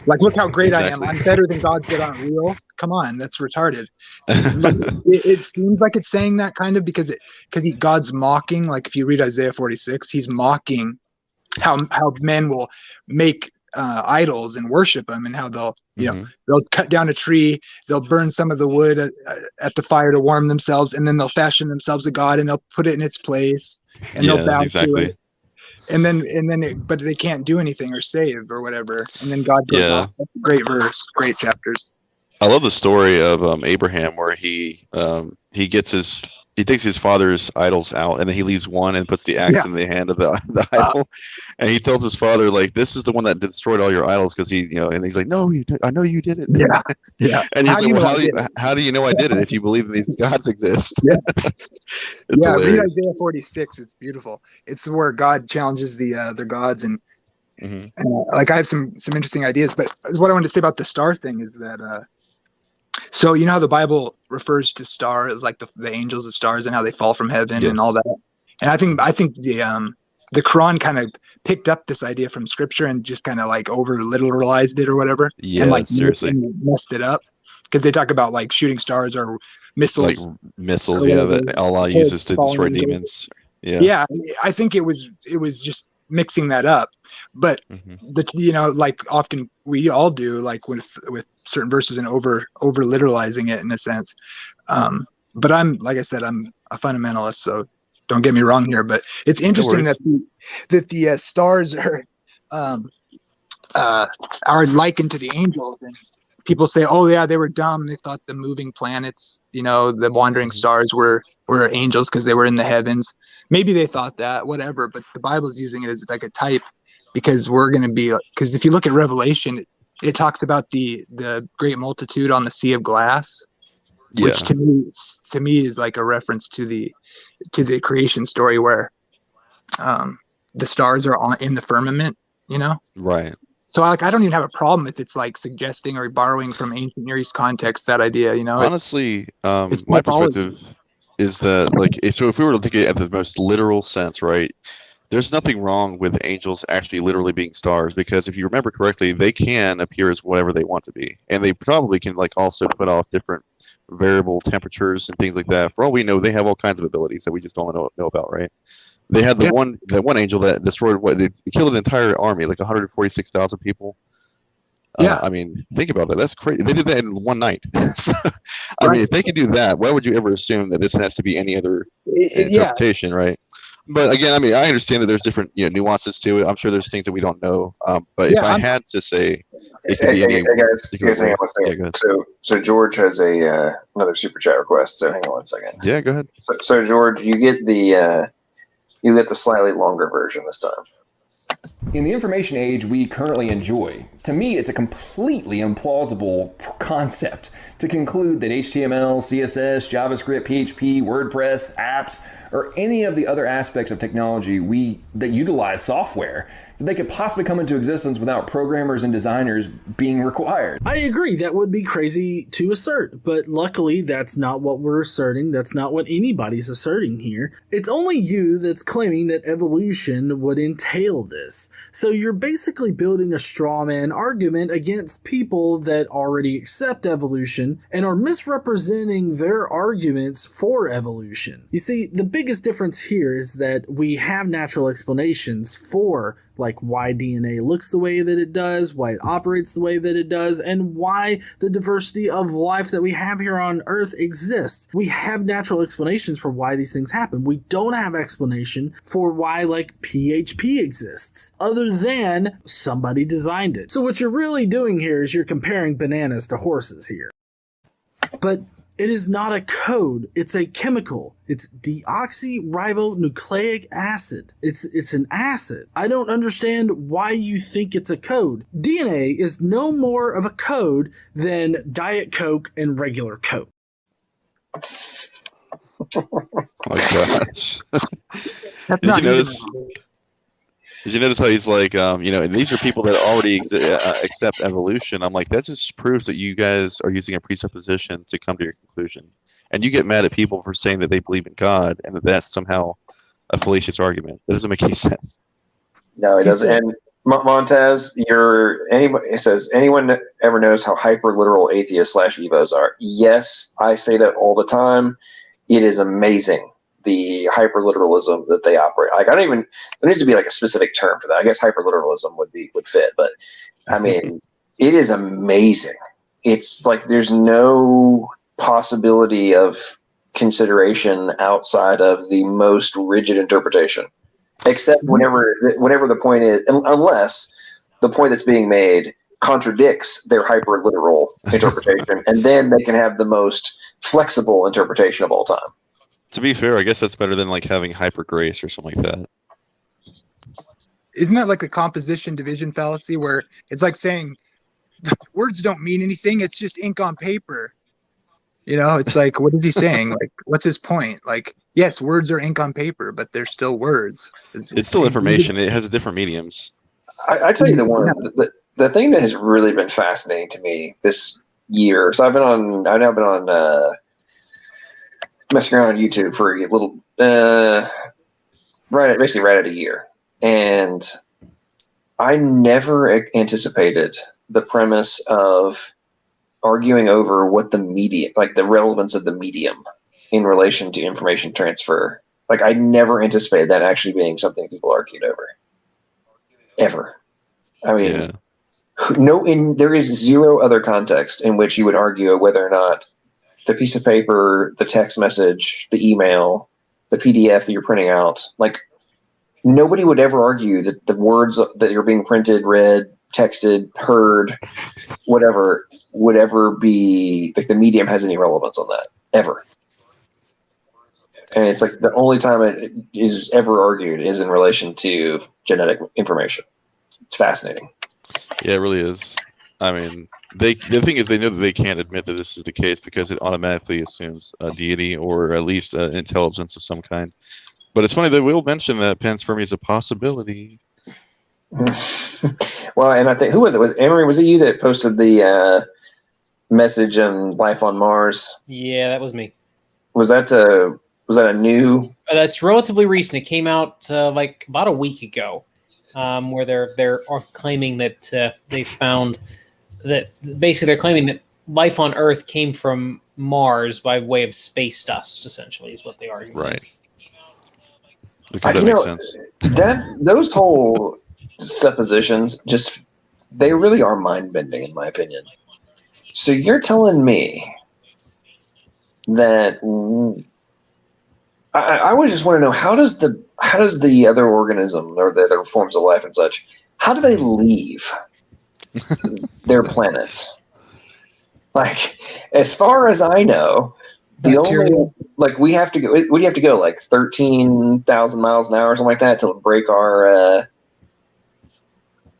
Like, look how great I am. I'm better than gods that aren't real. Come on, that's retarded. It seems like it's saying that kind of because God's mocking. Like if you read Isaiah 46, he's mocking how men will make idols and worship them, and how they'll they'll cut down a tree, they'll burn some of the wood at the fire to warm themselves, and then they'll fashion themselves a god and they'll put it in its place, and they'll bow to it. And then but they can't do anything or save or whatever. And then God goes off. That's a great verse, great chapters. I love the story of Abraham, where he takes his father's idols out, and then he leaves one and puts the axe in the hand of the idol, and he tells his father, like, "This is the one that destroyed all your idols," because and he's like, "No, I know you did it." Yeah. And he's how do you know I did it if you believe these gods exist? It's hilarious. Read Isaiah 46. It's beautiful. It's where God challenges the gods, and like I have some interesting ideas. But what I wanted to say about the star thing is that. So you know how the Bible refers to stars like the angels of stars and how they fall from heaven and all that. And I think the Quran kind of picked up this idea from Scripture and just kind of like over literalized it or whatever, and like seriously messed it up, because they talk about like shooting stars or missiles, like missiles, that Allah uses to destroy demons. Yeah, I think it was just mixing that up, but like often we all do, like with certain verses and over literalizing it in a sense. But I'm like I said, I'm a fundamentalist, so don't get me wrong here. But it's interesting that the stars are likened to the angels, and people say, oh yeah, they were dumb. They thought the moving planets, the wandering stars were angels because they were in the heavens. Maybe they thought that, whatever, but the Bible's using it as like a type, because we're going to be, because if you look at Revelation, it talks about the great multitude on the sea of glass, which to me is like a reference to the creation story where the stars are in the firmament, Right. So I don't even have a problem if it's like suggesting or borrowing from ancient Near East context that idea, Honestly, my perspective is that, like, if we were to think it at the most literal sense, right, there's nothing wrong with angels actually literally being stars, because if you remember correctly, they can appear as whatever they want to be, and they probably can like also put off different variable temperatures and things like that. For all we know, they have all kinds of abilities that we just don't know about, right? They had that one angel that destroyed they killed an entire army, like 146,000 people. I mean, think about that. That's crazy. They did that in one night. So, I mean, if they can do that, why would you ever assume that this has to be any other interpretation, right? But again, I mean, I understand that there's different nuances to it. I'm sure there's things that we don't know. But if I had to say, it could be any guys, hang on one second. So George has another super chat request. So hang on one second. Yeah, go ahead. So George, you get the slightly longer version this time. In the information age we currently enjoy, to me it's a completely implausible concept to conclude that HTML, CSS, JavaScript, PHP, WordPress, apps, or any of the other aspects of technology that utilize software, that they could possibly come into existence without programmers and designers being required. I agree, that would be crazy to assert, but luckily that's not what we're asserting. That's not what anybody's asserting here. It's only you that's claiming that evolution would entail this. So you're basically building a straw man argument against people that already accept evolution and are misrepresenting their arguments for evolution. You see, the biggest difference here is that we have natural explanations for like why DNA looks the way that it does, why it operates the way that it does, and why the diversity of life that we have here on Earth exists. We have natural explanations for why these things happen. We don't have explanation for why like PHP exists, other than somebody designed it. So what you're really doing here is you're comparing bananas to horses here. But it is not a code, it's a chemical. It's deoxyribonucleic acid. It's an acid. I don't understand why you think it's a code. DNA is no more of a code than Diet Coke and regular Coke. Oh my gosh. That's Did not you notice? Did you notice how he's like, and these are people that already accept evolution. I'm like, that just proves that you guys are using a presupposition to come to your conclusion. And you get mad at people for saying that they believe in God and that that's somehow a fallacious argument. That doesn't make any sense. No, it doesn't. And Montez, it says, anyone ever knows how hyper-literal atheists / evos are? Yes, I say that all the time. It is amazing, the hyper-literalism that they operate. Like, there needs to be like a specific term for that. I guess hyper-literalism would fit, but I mean, it is amazing. It's like there's no possibility of consideration outside of the most rigid interpretation, except whenever the point is, unless the point that's being made contradicts their hyper-literal interpretation, and then they can have the most flexible interpretation of all time. To be fair, I guess that's better than like having hyper grace or something like that. Isn't that like a composition division fallacy where it's like saying words don't mean anything, it's just ink on paper? It's like, what is he saying? Like, what's his point? Like, yes, words are ink on paper, but they're still words. It's still information. It has different mediums. I tell you the thing that has really been fascinating to me this year. So I've now been on messing around on YouTube for a little, right at a year, and I never anticipated the premise of arguing over what the medium, like the relevance of the medium in relation to information transfer. Like, I never anticipated that actually being something people argued over. Ever. I mean, there is zero other context in which you would argue whether or not the piece of paper, the text message, the email, the PDF that you're printing out, like, nobody would ever argue that the words that are being printed, read, texted, heard, whatever, would ever be like the medium has any relevance on that, ever. And it's like the only time it is ever argued is in relation to genetic information. It's fascinating. Yeah, it really is. I mean, the thing is, they know that they can't admit that this is the case because it automatically assumes a deity or at least intelligence of some kind. But it's funny, they will mention that panspermia is a possibility. Well, and I think, who was it? Was Emery? Was it you that posted the message on life on Mars? Yeah, that was me. Was that a new? That's relatively recent. It came out like about a week ago, where they're claiming that they found that basically they're claiming that life on Earth came from Mars by way of space dust. Essentially, is what they argue. Right. Because that makes sense. Those whole suppositions they really are mind-bending, in my opinion. So you're telling me that I would just want to know, how does the other organism or the other forms of life and such, how do they leave their planets? Like, as far as I know, the only, like, we have to go. What do you have to go, like 13,000 miles an hour or something like that to break our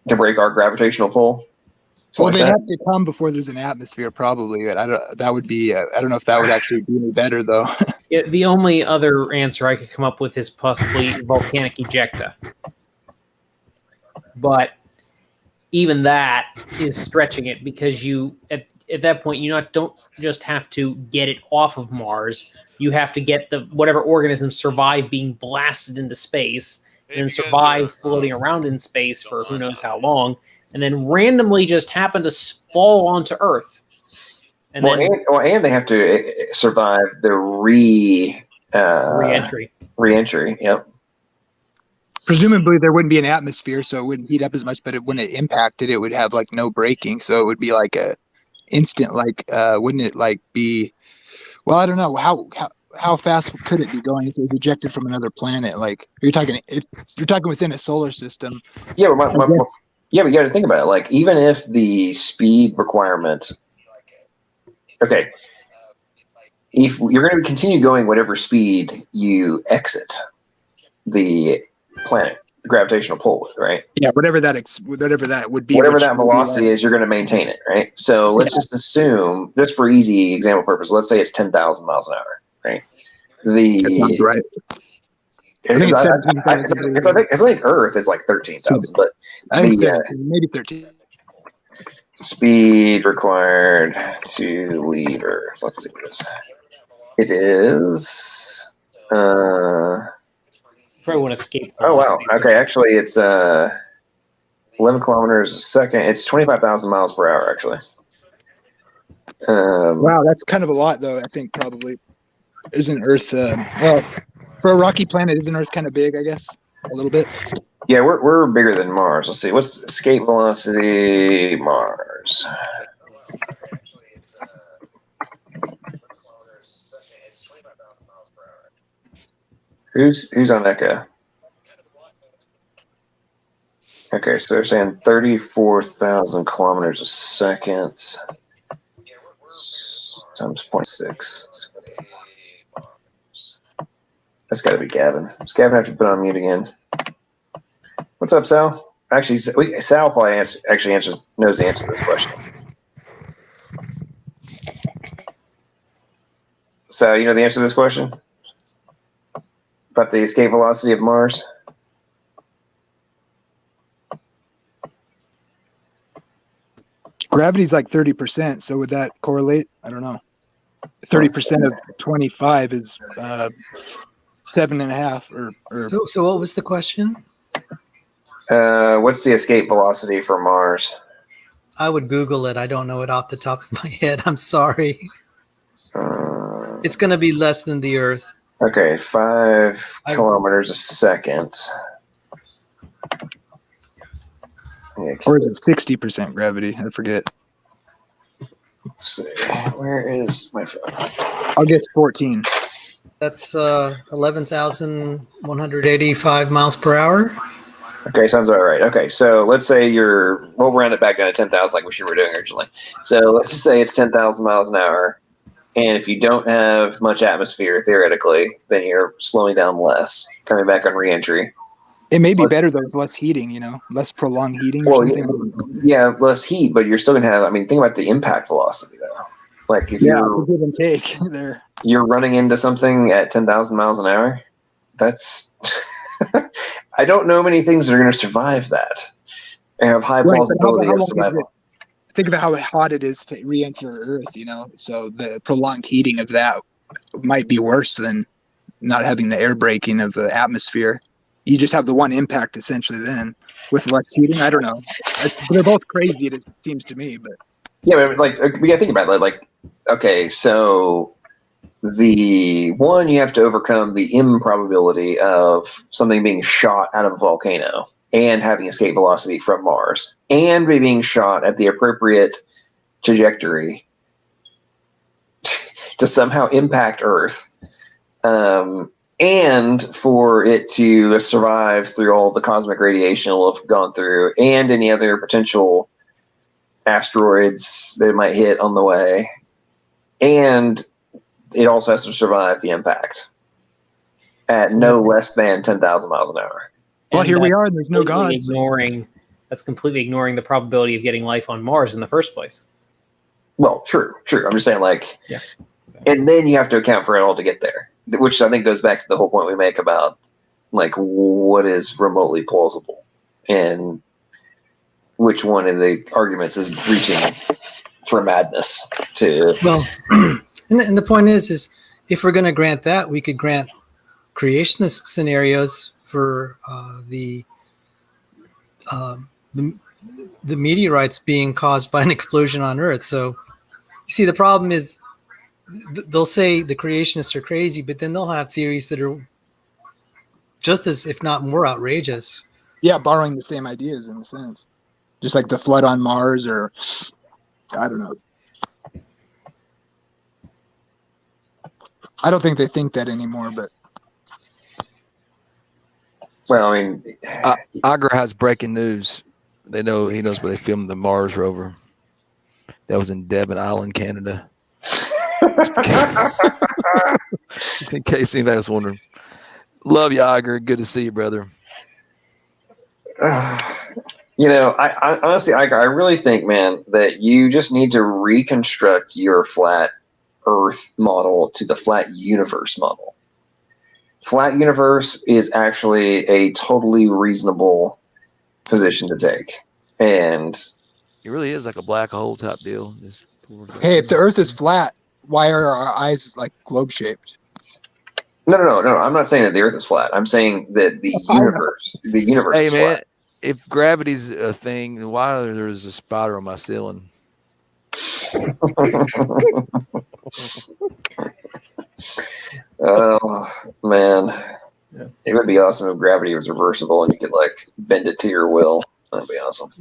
to break our gravitational pull. Well, they'd have to come before there's an atmosphere, probably. But that would be. I don't know if that would actually be any better, though. The only other answer I could come up with is possibly volcanic ejecta. But even that is stretching it, because you at that point you don't just have to get it off of Mars. You have to get whatever organisms survive being blasted into space, and then survive floating around in space for who knows how long, and then randomly just happen to fall onto Earth. And and they have to survive the re-entry. Re-entry, yep. Presumably there wouldn't be an atmosphere, so it wouldn't heat up as much. But when it impacted, it would have like no braking, so it would be like a instant. Like, wouldn't it like be? Well, I don't know how fast could it be going if it was ejected from another planet? Like, if you're talking within a solar system. Yeah, but you got to think about it. Like, even if the speed requirement, okay, if you're going to continue going whatever speed you exit the planet, the gravitational pull with, right? Yeah, whatever that would be. Whatever that velocity is, you're going to maintain it, right? So let's just assume, just for easy example purpose, let's say it's 10,000 miles an hour, right? That sounds right. I think Earth is like 13,000, but maybe 13. Speed required to leave Earth. Let's see what it is. It is. Probably want to escape. Oh wow. Okay, actually, it's 11 kilometers a second. It's 25,000 miles per hour. Actually. Wow, that's kind of a lot, though. I think probably isn't Earth. Well, for a rocky planet, isn't Earth kind of big? I guess a little bit. Yeah, we're bigger than Mars. Let's see. What's escape velocity Mars? Who's on Echo? Okay, so they're saying 34,000 kilometers a second times 0.6. That's got to be Gavin. Does Gavin have to put on mute again? What's up, Sal? Actually, Sal probably knows the answer to this question. Sal, you know the answer to this question? About the escape velocity of Mars? Gravity's like 30%, so would that correlate? I don't know. 30% of 25 is 7.5 or So what was the question? What's the escape velocity for Mars? I would Google it. I don't know it off the top of my head. I'm sorry. It's going to be less than the Earth. Okay, 5 kilometers a second. Or is it 60% gravity? I forget. Let's see. Where is my phone? I'll guess 14. That's 11,185 miles per hour. Okay, sounds about right. Okay, so let's say we'll round it back down to 10,000 like we were doing originally. So let's just say it's 10,000 miles an hour. And if you don't have much atmosphere, theoretically, then you're slowing down less, coming back on re-entry. It may be better though with less heating, less prolonged heating or something. Yeah, less heat, but you're still going to have, think about the impact velocity though. Like if it's a give and take there. You're running into something at 10,000 miles an hour, that's, I don't know many things that are going to survive that and have high plausibility of survival. Think about how hot it is to re-enter Earth, so the prolonged heating of that might be worse than not having the air braking of the atmosphere. You just have the one impact essentially then with less heating. I don't know. They're both crazy, it seems to me, but yeah, but we gotta think about it. Like, okay, so the one, you have to overcome the improbability of something being shot out of a volcano and having escape velocity from Mars and being shot at the appropriate trajectory to somehow impact Earth. And for it to survive through all the cosmic radiation it will have gone through and any other potential asteroids that it might hit on the way. And it also has to survive the impact at no less than 10,000 miles an hour. Well, here we are, and there's no gods. Ignoring that's completely ignoring the probability of getting life on Mars in the first place. Well, true. I'm just saying, like, yeah. And then you have to account for it all to get there, which I think goes back to the whole point we make about, like, what is remotely plausible and which one of the arguments is reaching for madness to. Well, and the point is if we're going to grant that, we could grant creationist scenarios for the meteorites being caused by an explosion on Earth. So, see, the problem is they'll say the creationists are crazy, but then they'll have theories that are just as, if not more, outrageous. Yeah, borrowing the same ideas in a sense, just like the flood on Mars, or I don't know. I don't think they think that anymore, but. Well, I mean, Agra has breaking news. He knows where they filmed the Mars rover. That was in Devon Island, Canada. Just in case anybody was wondering. Love you, Agra. Good to see you, brother. You know, I honestly, I really think, man, that you just need to reconstruct your flat Earth model to the flat universe model. Flat universe is actually a totally reasonable position to take, and it really is like a black hole type deal. Hey, if the Earth is flat, why are our eyes like globe shaped? No. I'm not saying that the Earth is flat. I'm saying that the universe Hey, is man, flat. if gravity's a thing, then why there's a spider on my ceiling? Oh man, it would be awesome if gravity was reversible and you could like bend it to your will. That'd be awesome.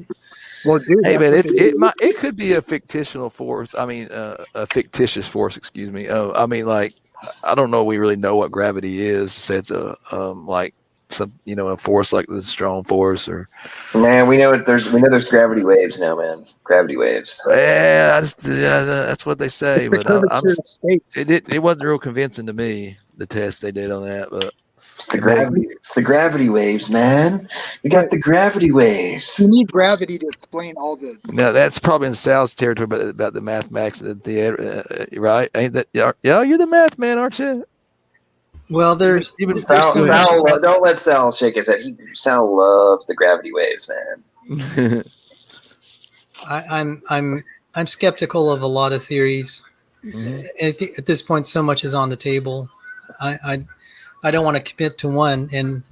Well, dude, hey man, it could be a fictional force. I mean, a fictitious force. Excuse me. I mean, like, I don't know. We really know what gravity is. Say it's a like some a force like the strong force or. Man, we know there's gravity waves now, man. Gravity waves. Yeah, that's what they say. It's the But curvature of space. it wasn't real convincing to me, the test they did on that. But it's the gravity waves, man. You got the gravity waves. You need gravity to explain all the. Now that's probably in Sal's territory about the mathematics of the right? Ain't that? Yeah, you're the math man, aren't you? Well, there's Sal, don't let Sal shake his head. Sal loves the gravity waves, man. I'm skeptical of a lot of theories. Mm-hmm. I think at this point, so much is on the table. I don't want to commit to one, and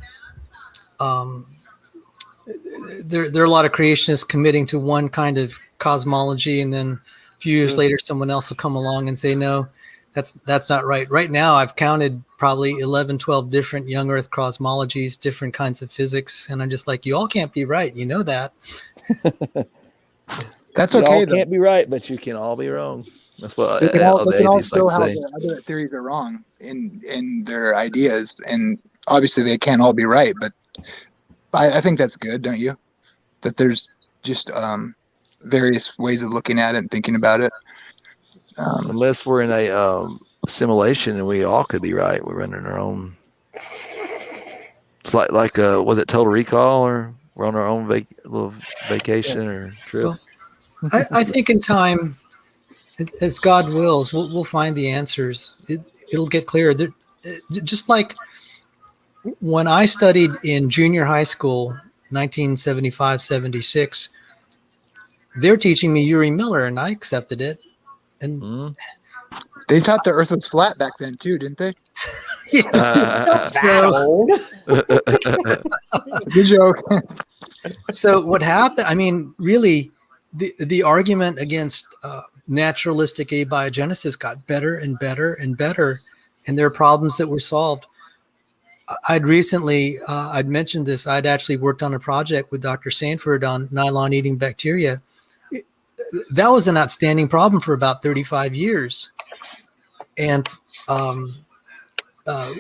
there are a lot of creationists committing to one kind of cosmology, and then a few years later, someone else will come along and say, no, that's not right. Right now, I've counted probably 11, 12 different young Earth cosmologies, different kinds of physics, and I'm just like, you all can't be right. You know that. That's okay. You all can't be right, but you can all be wrong. That's what they can all show how say. the other theories are wrong in their ideas, and obviously they can't all be right. But I think that's good, don't you? That there's just various ways of looking at it and thinking about it. Unless we're in a simulation and we all could be right, we're running our own. It's like was it Total Recall, or we're on our own little vacation or trip? Well, I think in time, as God wills, we'll find the answers. It'll get clearer. Just like when I studied in junior high school, 1975-76, they're teaching me Uri Miller, and I accepted it. And they thought the Earth was flat back then too, didn't they? Good joke. So what happened? I mean, really, the argument against naturalistic abiogenesis got better and better and better, and there are problems that were solved. I'd recently, I'd mentioned this. I'd actually worked on a project with Dr. Sanford on nylon-eating bacteria. That was an outstanding problem for about 35 years, and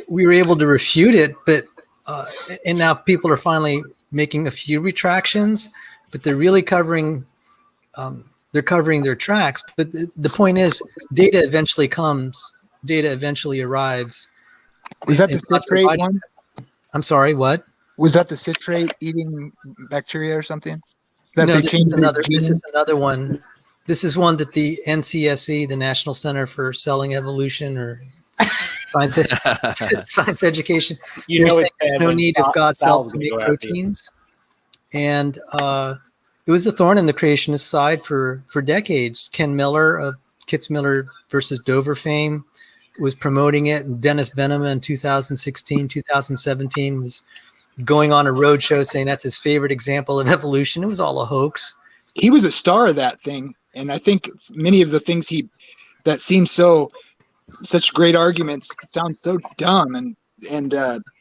we were able to refute it. But and now people are finally making a few retractions, but they're really covering their tracks. But the point is, data eventually comes. Data eventually arrives. Was that the citrate one? I'm sorry, what? Was that the citrate eating bacteria or something? that they changed This is another one. This is one that the NCSE, the National Center for Selling Evolution or Science Education, they're saying there's no need of God's help to make proteins. And it was a thorn in the creationist side for decades. Ken Miller of Kitzmiller versus Dover fame was promoting it. And Dennis Venema in 2016, 2017 was going on a roadshow saying that's his favorite example of evolution. It was all a hoax. He was a star of that thing. And I think many of the things that seem such great arguments sound so dumb and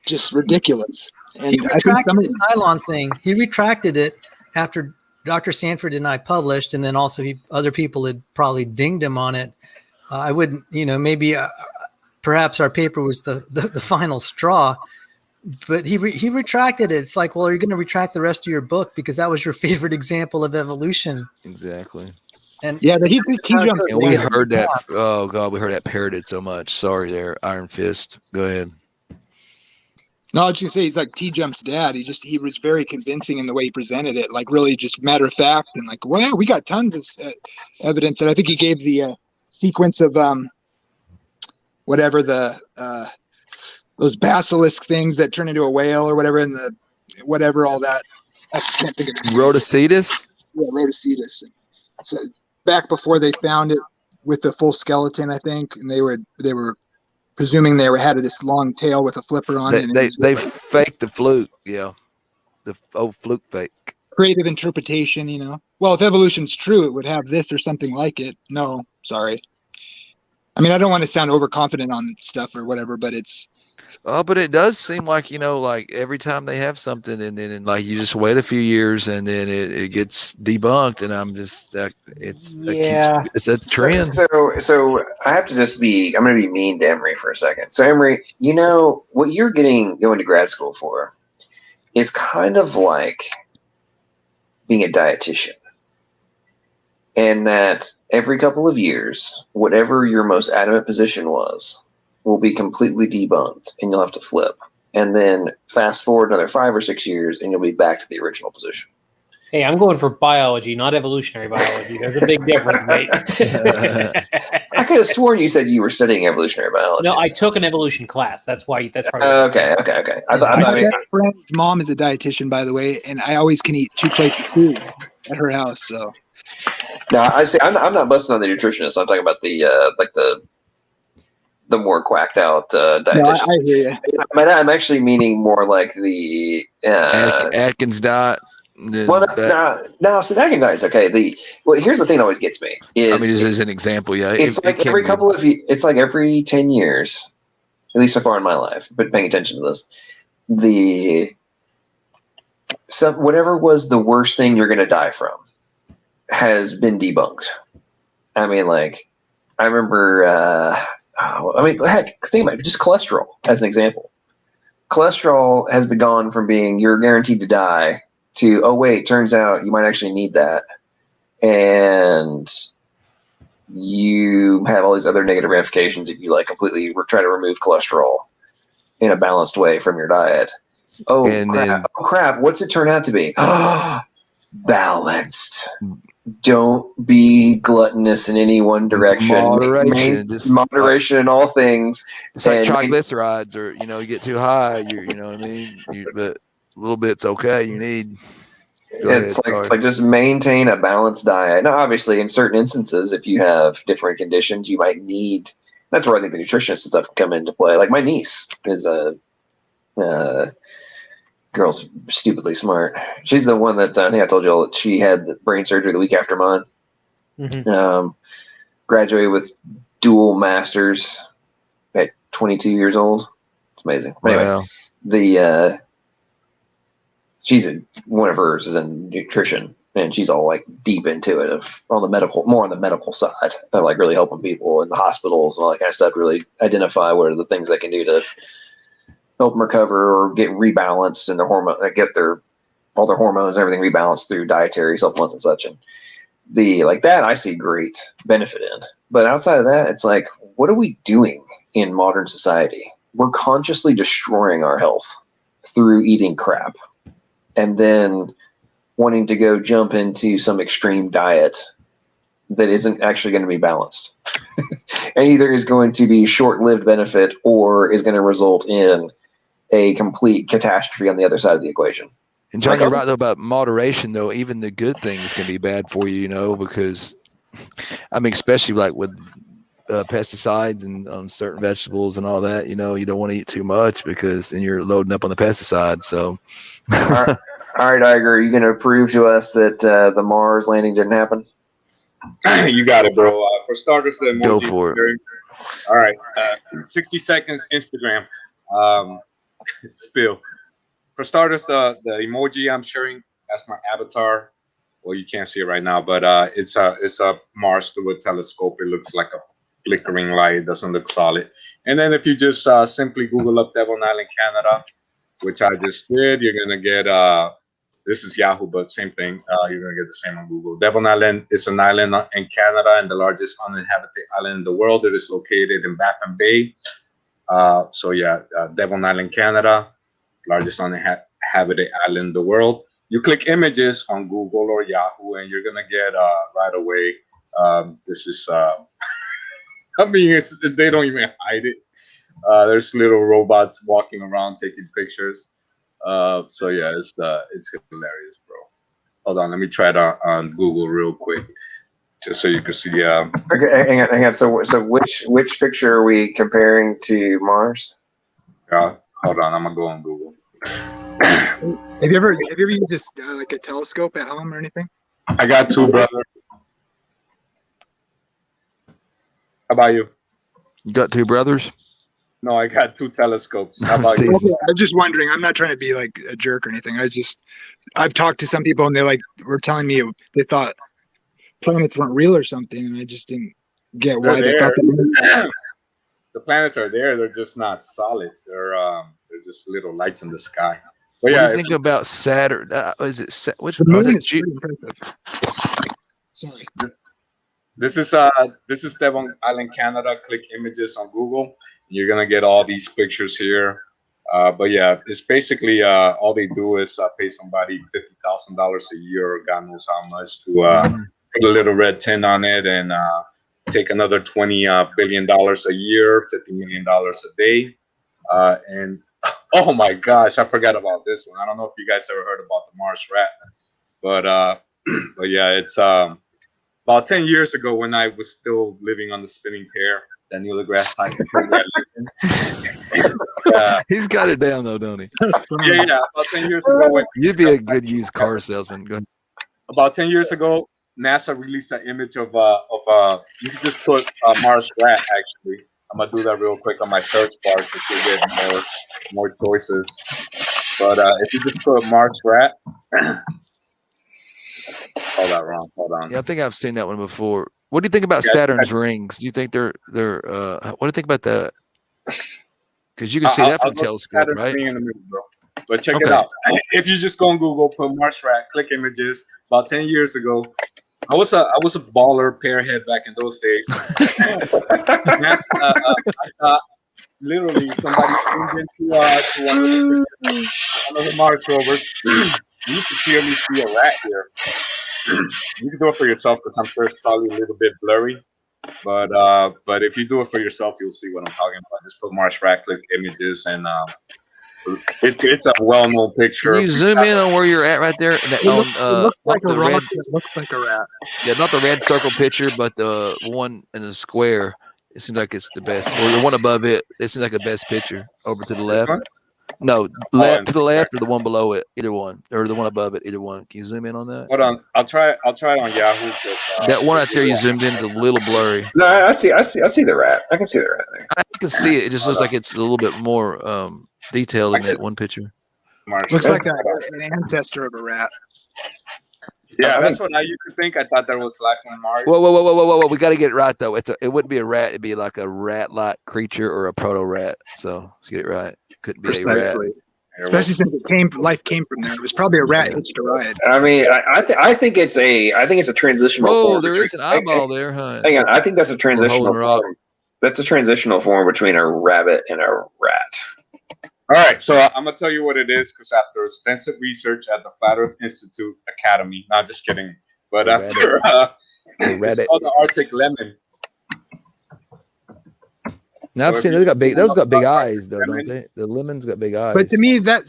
just ridiculous. And he retracted his nylon thing. He retracted it after Dr. Sanford and I published, and then also other people had probably dinged him on it. I wouldn't, maybe perhaps our paper was the final straw, but he retracted it. It's like, well, are you going to retract the rest of your book because that was your favorite example of evolution? Exactly. And yeah, he jumps. And we heard that. Oh God, we heard that parroted so much. Sorry, there, Iron Fist. Go ahead. No, I was gonna say he's like T-Jump's dad. He was very convincing in the way he presented it, like really just matter of fact and like, well, we got tons of evidence. And I think he gave the sequence of whatever those basilisk things that turn into a whale or whatever, and all that. I can't think of it. Rhodocetus. Yeah, Rhodocetus. So back before they found it with the full skeleton, I think, and they were presuming they had this long tail with a flipper on it. They faked the fluke, yeah, the old fluke fake. Creative interpretation, Well, if evolution's true, it would have this or something like it. No, sorry. I mean, I don't want to sound overconfident on stuff or whatever, but it's. Oh, but it does seem like, like every time they have something and then like you just wait a few years and then it gets debunked, and I'm just it's a trend. So I have to I'm going to be mean to Emory for a second. So Emory, what you're going to grad school for is kind of like being a dietitian. And that every couple of years, whatever your most adamant position was, will be completely debunked and you'll have to flip. And then fast forward another 5 or 6 years and you'll be back to the original position. Hey, I'm going for biology, not evolutionary biology. There's a big difference, mate. I could have sworn you said you were studying evolutionary biology. No, I took an evolution class. That's probably. Okay. My friend's mom is a dietitian, by the way, and I always can eat 2 plates of food at her house. So. No, I'm not busting on the nutritionist. I'm talking about the more quacked out dietitian. No, I hear you. By that, I'm actually meaning more like the Atkins diet. No, so Atkins diet's okay. Here's the thing that always gets me is. I mean, just as an example, yeah. It's like it's like every 10 years, at least so far in my life, but paying attention to this, whatever was the worst thing you're going to die from has been debunked. I mean, like, I remember, heck, think about it, just cholesterol as an example. Cholesterol has been gone from being you're guaranteed to die to, oh, wait, turns out you might actually need that. And you have all these other negative ramifications if you completely try to remove cholesterol in a balanced way from your diet. Oh, crap. What's it turn out to be? Balanced. Don't be gluttonous in any one direction. Moderation in all things. It's like triglycerides, or you get too high. You know what I mean. But a little bit's okay. You need. It's like just maintain a balanced diet. Now, obviously, in certain instances, if you have different conditions, you might need. That's where I think the nutritionist and stuff come into play. Like my niece is a. Girl's stupidly smart. She's the one that I think I told you all that she had brain surgery the week after mine. Mm-hmm. Graduated with dual masters at 22 years old. It's amazing. Anyway, wow. One of hers is in nutrition, and she's all deep into it more on the medical side, of really helping people in the hospitals and all that kind of stuff. Really identify what are the things they can do to help them recover or get rebalanced in their hormone, get all their hormones and everything rebalanced through dietary supplements and such. And that I see great benefit in. But outside of that, it's like, what are we doing in modern society? We're consciously destroying our health through eating crap. And then wanting to go jump into some extreme diet that isn't actually going to be balanced. And either is going to be short-lived benefit or is going to result in a complete catastrophe on the other side of the equation. And John, you're right though about moderation. Though even the good things can be bad for you, because I mean, especially like with pesticides and on certain vegetables and all that. You don't want to eat too much because then you're loading up on the pesticide. So, all right, Iger, are you going to prove to us that the Mars landing didn't happen? You got it, bro. For starters, the emoji. Go for it. All right, 60 seconds Instagram. Spill. For starters, the emoji I'm sharing, that's my avatar. Well, you can't see it right now, but it's a Mars through a telescope. It looks like a flickering light. It doesn't look solid. And then if you just simply Google up Devon Island, Canada, which I just did, you're gonna get this is Yahoo, but same thing. You're gonna get the same on Google. Devon Island is an island in Canada and the largest uninhabited island in the world. It is located in Baffin Bay. So yeah, Devon Island, Canada, largest uninhabited island in the world. You click images on Google or Yahoo, and you're gonna get right away. This is, I mean, they don't even hide it. There's little robots walking around taking pictures. So yeah, it's hilarious, bro. Hold on, let me try it on Google real quick, just so you can see. Okay, hang on. So which picture are we comparing to Mars? Hold on, I'm gonna go on Google. Have you ever used this like a telescope at home or anything? I got two, brother. How about you? You got two brothers? No, I got two telescopes. How about you? I'm just wondering. I'm not trying to be like a jerk or anything. I've talked to some people and they were telling me they thought planets weren't real or something, and I just didn't get why they thought that. The planets are there. They're just not solid. They're just little lights in the sky. But what yeah, do you think about Saturn? Is it which? The moon is pretty impressive. Sorry. This is Devon Island, Canada. Click images on Google. You're gonna get all these pictures here. But yeah, it's basically all they do is pay somebody $50,000 a year, or God knows how much, to put a little red tint on it and take another $20 billion a year, $50 million a day. And oh my gosh, I forgot about this one. I don't know if you guys ever heard about the Mars rat, but yeah, it's about 10 years ago when I was still living on the spinning pear, that Neil deGrasse Tyson. He's got it down though, don't he? Yeah. About 10 years ago, You'd be a good used car salesman. Go ahead. About 10 years ago, NASA released an image of you can just put Mars rat. Actually, I'm gonna do that real quick on my search bar because you'll get more choices. But if you just put Mars rat, hold on. Yeah, I think I've seen that one before. What do you think about Saturn's rings? Do you think they're what do you think about that? Because you can see that from telescope, right? In the middle, bro. But check it out. If you just go on Google, put Mars rat, click images. About 10 years ago, I was a baller pearhead back in those days. Literally, somebody zoomed into one of the Mars rovers. You can clearly see a rat here. You can do it for yourself because I'm sure it's probably a little bit blurry. But if you do it for yourself, you'll see what I'm talking about. Just put Mars rat, click images, and it's a well-known picture. Can you zoom in on where you're at right there? It looks like a rock. It looks like a rat. Yeah, not the red circle picture, but the one in the square. It seems like it's the best. Or the one above it. It seems like the best picture. Over to the left. No, to the left or the one below it. Either one. Or the one above it. Either one. Can you zoom in on that? Hold on. I'll try it on Yahoo. That one right there you zoomed in is a little blurry. No, I see the rat. I can see the rat there. I can see it. It just looks like it's a little bit more detailed in that one picture. Looks like an ancestor of a rat. Yeah, that's what you could think. I thought there was life on Mars. Whoa. We got to get it right, though. It wouldn't be a rat. It'd be like a rat-like creature or a proto-rat. So let's get it right. Couldn't be Precisely. A rat. Especially since life came from there. It was probably a rat hitched a ride. I mean, I think it's a transitional form. Oh, there is an eyeball there, huh? Hang on, I think that's a transitional form. That's a transitional form between a rabbit and a rat. All right, so I'm gonna tell you what it is because after extensive research at the Flat Earth Institute Academy, not just kidding, but after it's called the Arctic lemon. Now I've seen those got big eyes though, don't they? The lemon's got big eyes. But to me, that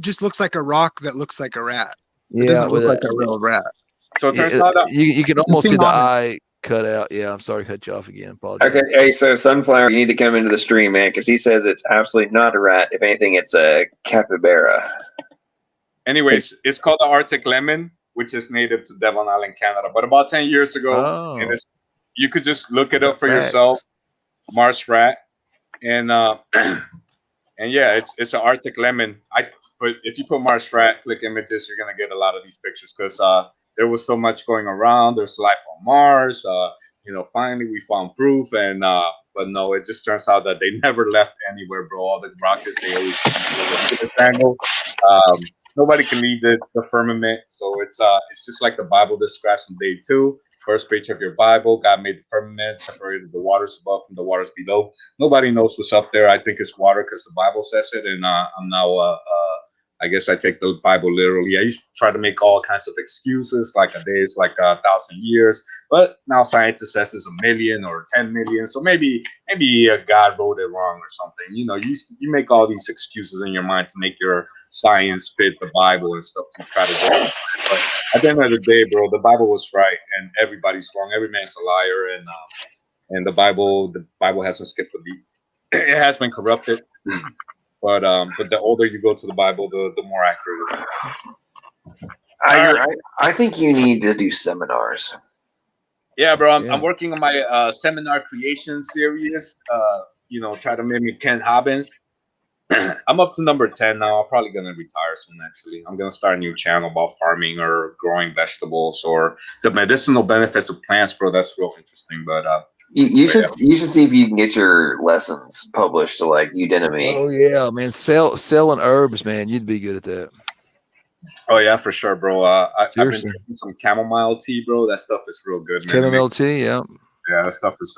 just looks like a rock that looks like a rat. It doesn't look like a real rat. So it turns out that you can almost see the eye cut out. Yeah, I'm sorry to cut you off again. Apologize. Okay, hey, so Sunflower, you need to come into the stream, man, because he says it's absolutely not a rat. If anything, it's a capybara. Anyways, it's called the Arctic lemon, which is native to Devon Island, Canada. But about 10 years ago, and you could just look it up for yourself, marsh rat, and yeah, it's an Arctic lemon. But if you put marsh rat, click images, you're gonna get a lot of these pictures because there was so much going around. There's life on Mars. Finally we found proof, and but no, it just turns out that they never left anywhere, bro. All the rockets, they always angle. Nobody can leave the firmament, so it's just like the Bible describes in day 2. First page of your Bible, God made the firmament, separated the waters above from the waters below. Nobody knows what's up there. I think it's water because the Bible says it, and I'm now I guess I take the Bible literally. I used to try to make all kinds of excuses, like a day is like 1,000 years, but now scientists says it's 1,000,000 or 10 million. So maybe God wrote it wrong or something. You make all these excuses in your mind to make your science fit the Bible and stuff to try to do it. But at the end of the day, bro, the Bible was right and everybody's wrong. Every man's a liar, and the Bible hasn't skipped a beat. It has been corrupted. But the older you go to the Bible, the more accurate it is. I think you need to do seminars. Yeah, bro. I'm working on my seminar creation series. Try to mimic Ken Hobbins. I'm up to number 10 now. I'm probably gonna retire soon. Actually, I'm gonna start a new channel about farming or growing vegetables or the medicinal benefits of plants, bro. That's real interesting. But you should see if you can get your lessons published to like Udemy. Oh yeah, man, selling herbs, man. You'd be good at that. Oh yeah, for sure, bro. I've been drinking some chamomile tea, bro. That stuff is real good, man. Chamomile tea, yeah. Yeah, that stuff is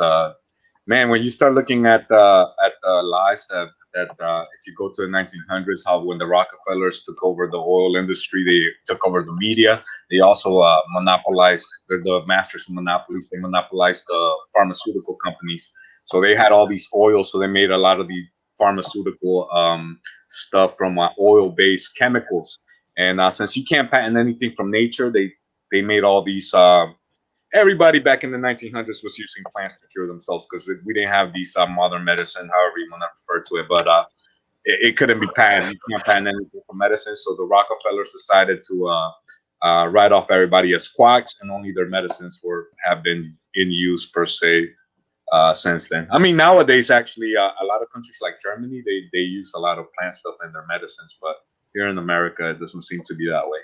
man. When you start looking at lies that if you go to the 1900s, how when the Rockefellers took over the oil industry, they took over the media. They also monopolized. They're the masters of monopolies. They monopolized the pharmaceutical companies. So they had all these oils. So they made a lot of the pharmaceutical stuff from oil-based chemicals. And since you can't patent anything from nature, they made all these. Everybody back in the 1900s was using plants to cure themselves because we didn't have these modern medicine, however you want to refer to it. But it couldn't be patented. You can't patent anything for medicine. So the Rockefellers decided to write off everybody as quacks, and only their medicines have been in use per se since then. I mean, nowadays actually, a lot of countries like Germany, they use a lot of plant stuff in their medicines, but here in America, it doesn't seem to be that way.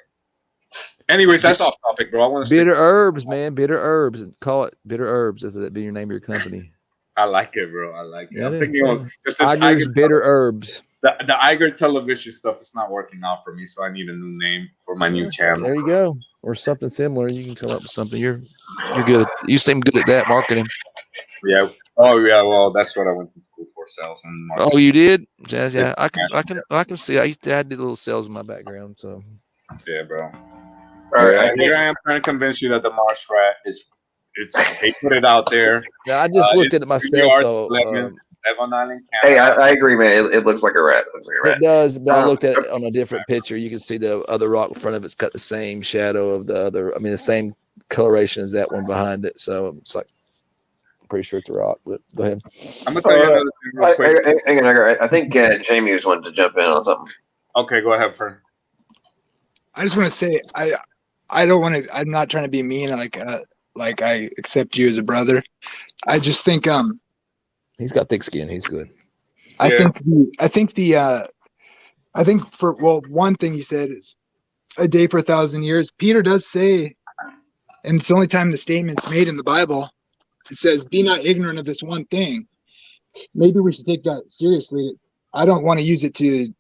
Anyways, that's off topic, bro. I want to bitter herbs, man. Bitter herbs. Call it bitter herbs. If that be your name of your company. I like it, bro. I like it. Yeah, I'm thinking of this Iger's bitter herbs. The Iger television stuff is not working out for me, so I need a new name for my new channel. There you go, or something similar. You can come up with something. You're good. You seem good at that marketing. Yeah. Oh yeah. Well, that's what I went to school for, sales and marketing. Oh, you did? Yeah. I can see. I did little sales in my background. So. Yeah, bro. All right, here I am trying to convince you that the marsh rat is. They put it out there. Yeah, I just looked at it myself though. Devon Island, hey, I agree, man. It looks like a rat. It looks like a rat. It does, but I looked at it on a different picture. You can see the other rock in front of it's got the same shadow of the other. I mean, the same coloration as that one behind it. So it's like, I'm pretty sure it's a rock. But go ahead. I'm gonna tell you another thing real quick. Hang on, I think Jamie was wanting to jump in on something. Okay, go ahead, Fern. I just want to say I don't want to. I'm not trying to be mean. Like I accept you as a brother. I just think he's got thick skin. He's good. I think for one thing you said is a day for 1,000 years. Peter does say, and it's the only time the statement's made in the Bible. It says, "Be not ignorant of this one thing." Maybe we should take that seriously. I don't want to use it to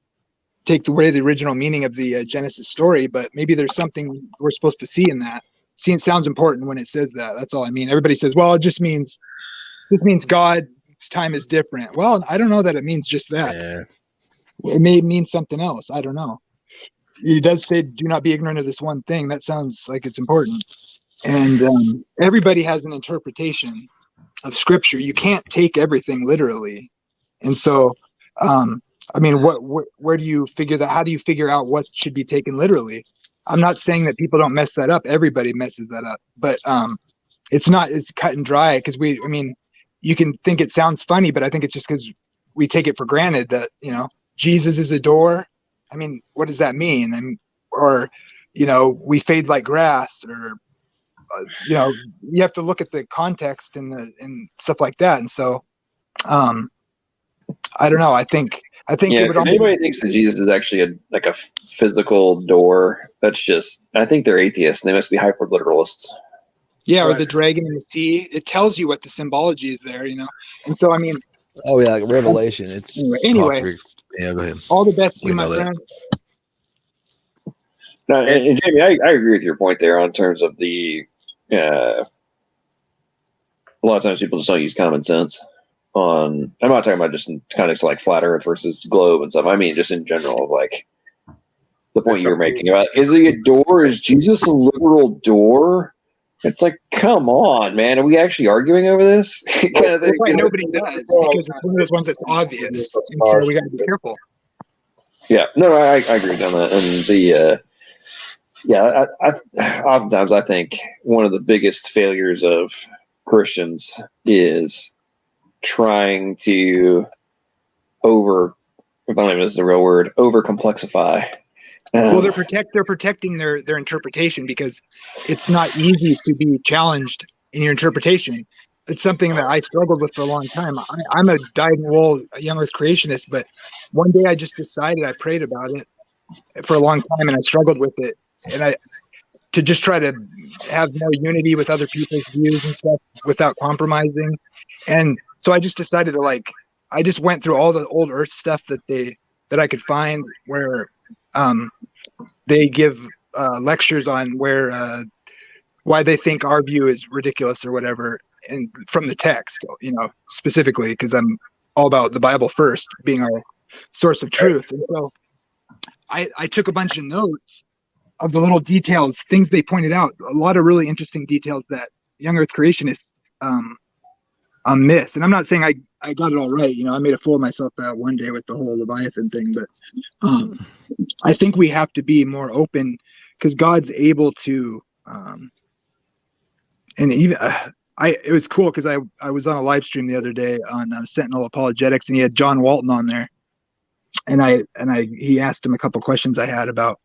take away the original meaning of the Genesis story, but maybe there's something we're supposed to see in that. See, it sounds important when it says that. That's all I mean. Everybody says, well, it just means God's time is different. Well, I don't know that it means just that. Yeah. It may mean something else. I don't know. It does say, "Do not be ignorant of this one thing." That sounds like it's important. And everybody has an interpretation of Scripture. You can't take everything literally. And so, I mean, where do you figure that? How do you figure out what should be taken literally? I'm not saying that people don't mess that up. Everybody messes that up, but it's cut and dry, because I mean, you can think it sounds funny, but I think it's just because we take it for granted that, Jesus is a door. I mean, what does that mean? Or, we fade like grass, or, you have to look at the context and stuff like that. And so, I don't know. I think Yeah, it would if anybody thinks that Jesus is actually a physical door, that's just, I think they're atheists. They must be hyper literalists. Yeah, or the dragon in the sea. It tells you what the symbology is there, And so, I mean. Oh yeah, like Revelation. It's anyway. Yeah, go ahead. All the best to you, my know that. friend. No, and Jamie, I agree with your point there on terms of the. A lot of times people just don't use common sense. I'm not talking about just in context like flat Earth versus globe and stuff. I mean, just in general, of like the point you were making about, is he a door? Is Jesus a literal door? It's like, come on, man. Are we actually arguing over this? kind of thing. That's why nobody does, because it's one of those ones that's obvious. And so we got to be careful. Yeah, no, I agree on that. And oftentimes I think one of the biggest failures of Christians is trying to I don't know if this is a real word, over complexify. Well, they're protecting their interpretation, because it's not easy to be challenged in your interpretation. It's something that I struggled with for a long time. I'm a dyed-in-the-wool young Earth creationist, but one day I just decided, I prayed about it for a long time, and I struggled with it, and to just try to have more unity with other people's views and stuff without compromising. And so I just decided to I just went through all the old Earth stuff that I could find, where they give lectures on why they think our view is ridiculous or whatever, and from the text, specifically, because I'm all about the Bible first being our source of truth. And so I took a bunch of notes of the little details, things they pointed out, a lot of really interesting details that young Earth creationists miss. And I'm not saying I got it all right. I made a fool of myself that one day with the whole Leviathan thing, but I think we have to be more open, because God's able to, and even it was cool, because I was on a live stream the other day on Sentinel Apologetics, and he had John Walton on there, and he asked him a couple questions I had about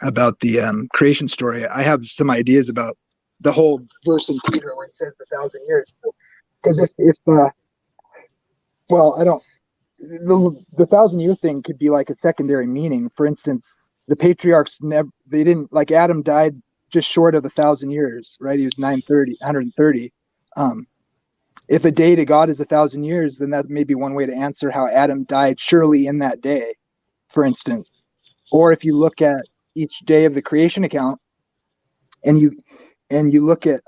the creation story. I have some ideas about the whole verse in Peter where it says 1,000 years, because I don't. The 1,000-year thing could be like a secondary meaning. For instance, the patriarchs they didn't, like, Adam died just short of 1,000 years, right? He was 130. If a day to God is 1,000 years, then that may be one way to answer how Adam died surely in that day, for instance. Or if you look at each day of the creation account, and you look at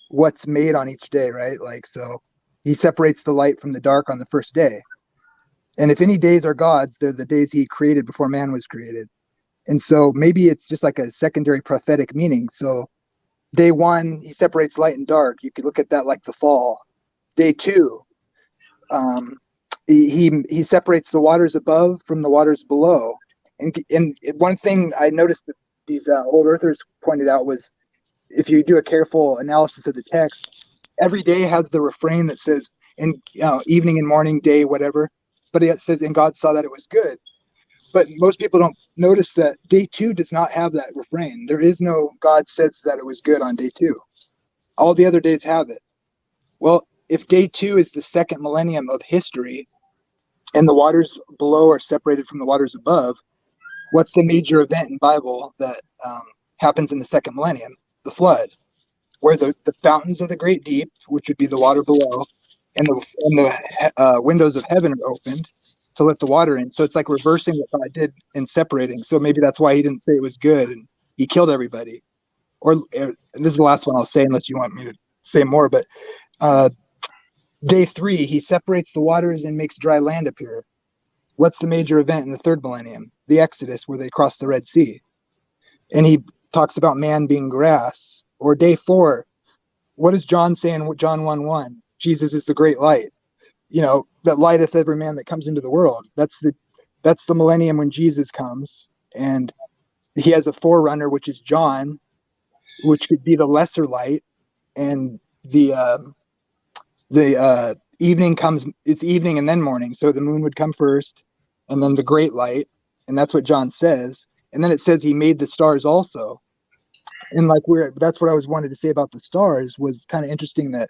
what's made on each day, right? Like, so he separates the light from the dark on the first day. And if any days are God's, they're the days he created before man was created. And so maybe it's just like a secondary prophetic meaning. So day one, he separates light and dark. You could look at that like the fall. Day two, he separates the waters above from the waters below. And one thing I noticed that these old earthers pointed out was, if you do a careful analysis of the text, every day has the refrain that says, in evening and morning, day, whatever. But it says, and God saw that it was good. But most people don't notice that day two does not have that refrain. There is no God says that it was good on day two. All the other days have it. Well, if day two is the second millennium of history, and the waters below are separated from the waters above, what's the major event in Bible that happens in the second millennium? The flood, where the fountains of the great deep, which would be the water below, and the windows of heaven are opened to let the water in. So it's like reversing what God did in separating. So maybe that's why he didn't say it was good and he killed everybody. Or, and this is the last one I'll say unless you want me to say more, but day three, he separates the waters and makes dry land appear. what's the major event in the third millennium? The Exodus, where they crossed the Red Sea. And he talks about man being grass. Or day 4, what does John say in John 1:1? Jesus is the great light, that lighteth every man that comes into the world. That's the millennium when Jesus comes, and he has a forerunner, which is John, which could be the lesser light, and the evening comes. It's evening and then morning, so the moon would come first, and then the great light, and that's what John says. And then it says he made the stars also, and that's what I was wanted to say about the stars. Was kind of interesting that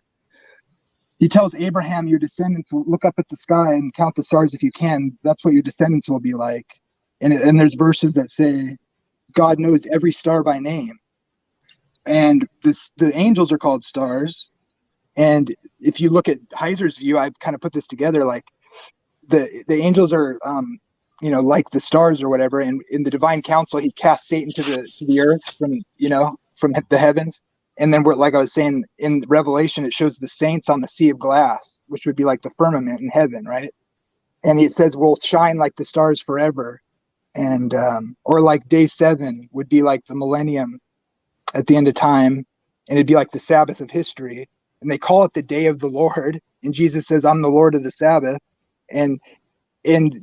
he tells Abraham, your descendants will look up at the sky and count the stars if you can. That's what your descendants will be like. And there's verses that say God knows every star by name. And the angels are called stars. And if you look at Heiser's view, I've kind of put this together, like the angels are, like the stars or whatever. And in the divine council, he cast Satan to the earth from the heavens. And then like I was saying, in Revelation, it shows the saints on the sea of glass, which would be like the firmament in heaven, right? And it says we'll shine like the stars forever. And or like day 7 would be like the millennium at the end of time, and it'd be like the Sabbath of history. And they call it the day of the Lord. And Jesus says, I'm the Lord of the Sabbath. And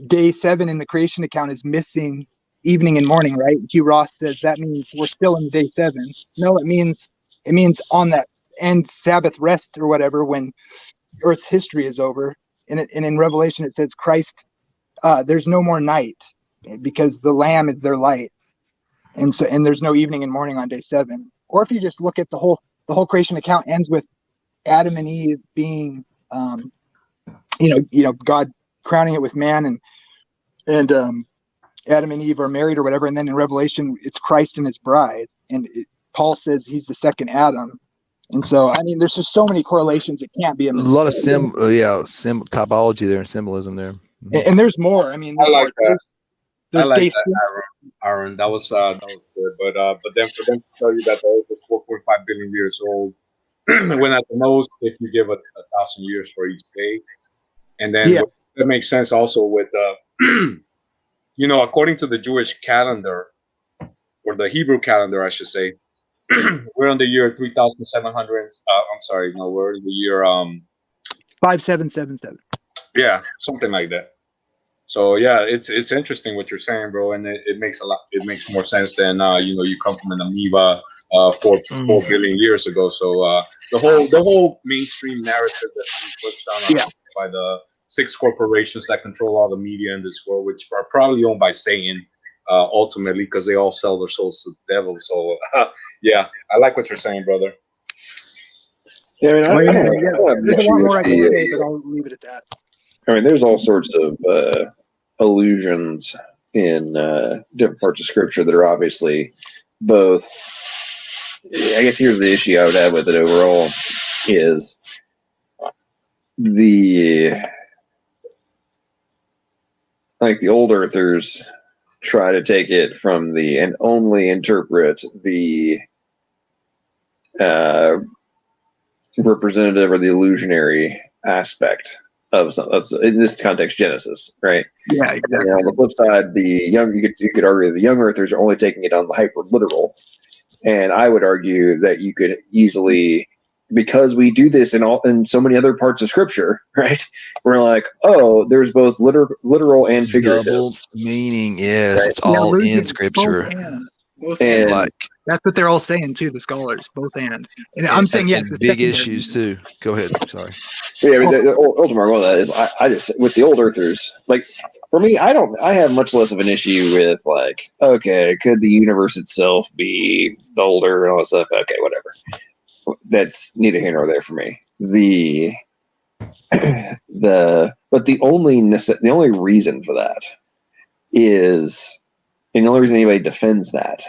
day 7 in the creation account is missing evening and morning, right? Hugh Ross says that means we're still in day 7. No, it means on that end Sabbath rest or whatever, when Earth's history is over. And in Revelation it says Christ, there's no more night because the Lamb is their light, and there's no evening and morning on day 7. Or if you just look at the whole creation account ends with Adam and Eve being, God crowning it with man, and Adam and Eve are married or whatever, and then in Revelation it's Christ and his bride, and Paul says he's the second Adam. And so, I mean, there's just so many correlations. It can't be a mistake. lot of typology there and symbolism there. And there's more. I mean, I like that. There's I like day that, Aaron. That was good. But then for them to tell you that the Earth is 4.5 billion years old, when at the most, if you give 1,000 years for each day, and then that makes sense also with according to the Jewish calendar, or the Hebrew calendar, I should say. We're on the year 3,700. I'm sorry, no, we're in the year 5777. Yeah, something like that. So yeah, it's interesting what you're saying, bro, and it makes more sense than you come from an amoeba 4 billion years ago. So the whole mainstream narrative that's being pushed on by the 6 corporations that control all the media in this world, which are probably owned by Satan ultimately, because they all sell their souls to the devil. So yeah, I like what you're saying, brother. Yeah, I mean, there's a lot more I can say, but I'll leave it at that. I mean, there's all sorts of allusions in different parts of Scripture that are obviously both. I guess here's the issue I would have with it overall is the old earthers try to take it from and only interpret the representative or the illusionary aspect of in this context, Genesis, right? Yeah, exactly. And on the flip side, you could argue the young earthers are only taking it on the hyper literal, and I would argue that you could easily, because we do this in so many other parts of Scripture, right? We're like, oh, there's both literal and figurative double meaning. Yes, right? it's all in Scripture. Both and that's what they're all saying too. The scholars, both and I'm saying and big issues too. Go ahead. Sorry. Yeah, I mean, the ultimate one of that is I just with the old earthers, like for me, I have much less of an issue with like, okay, could the universe itself be older and all that stuff? Okay, whatever. That's neither here nor there for me. But the only reason for that is, and the only reason anybody defends that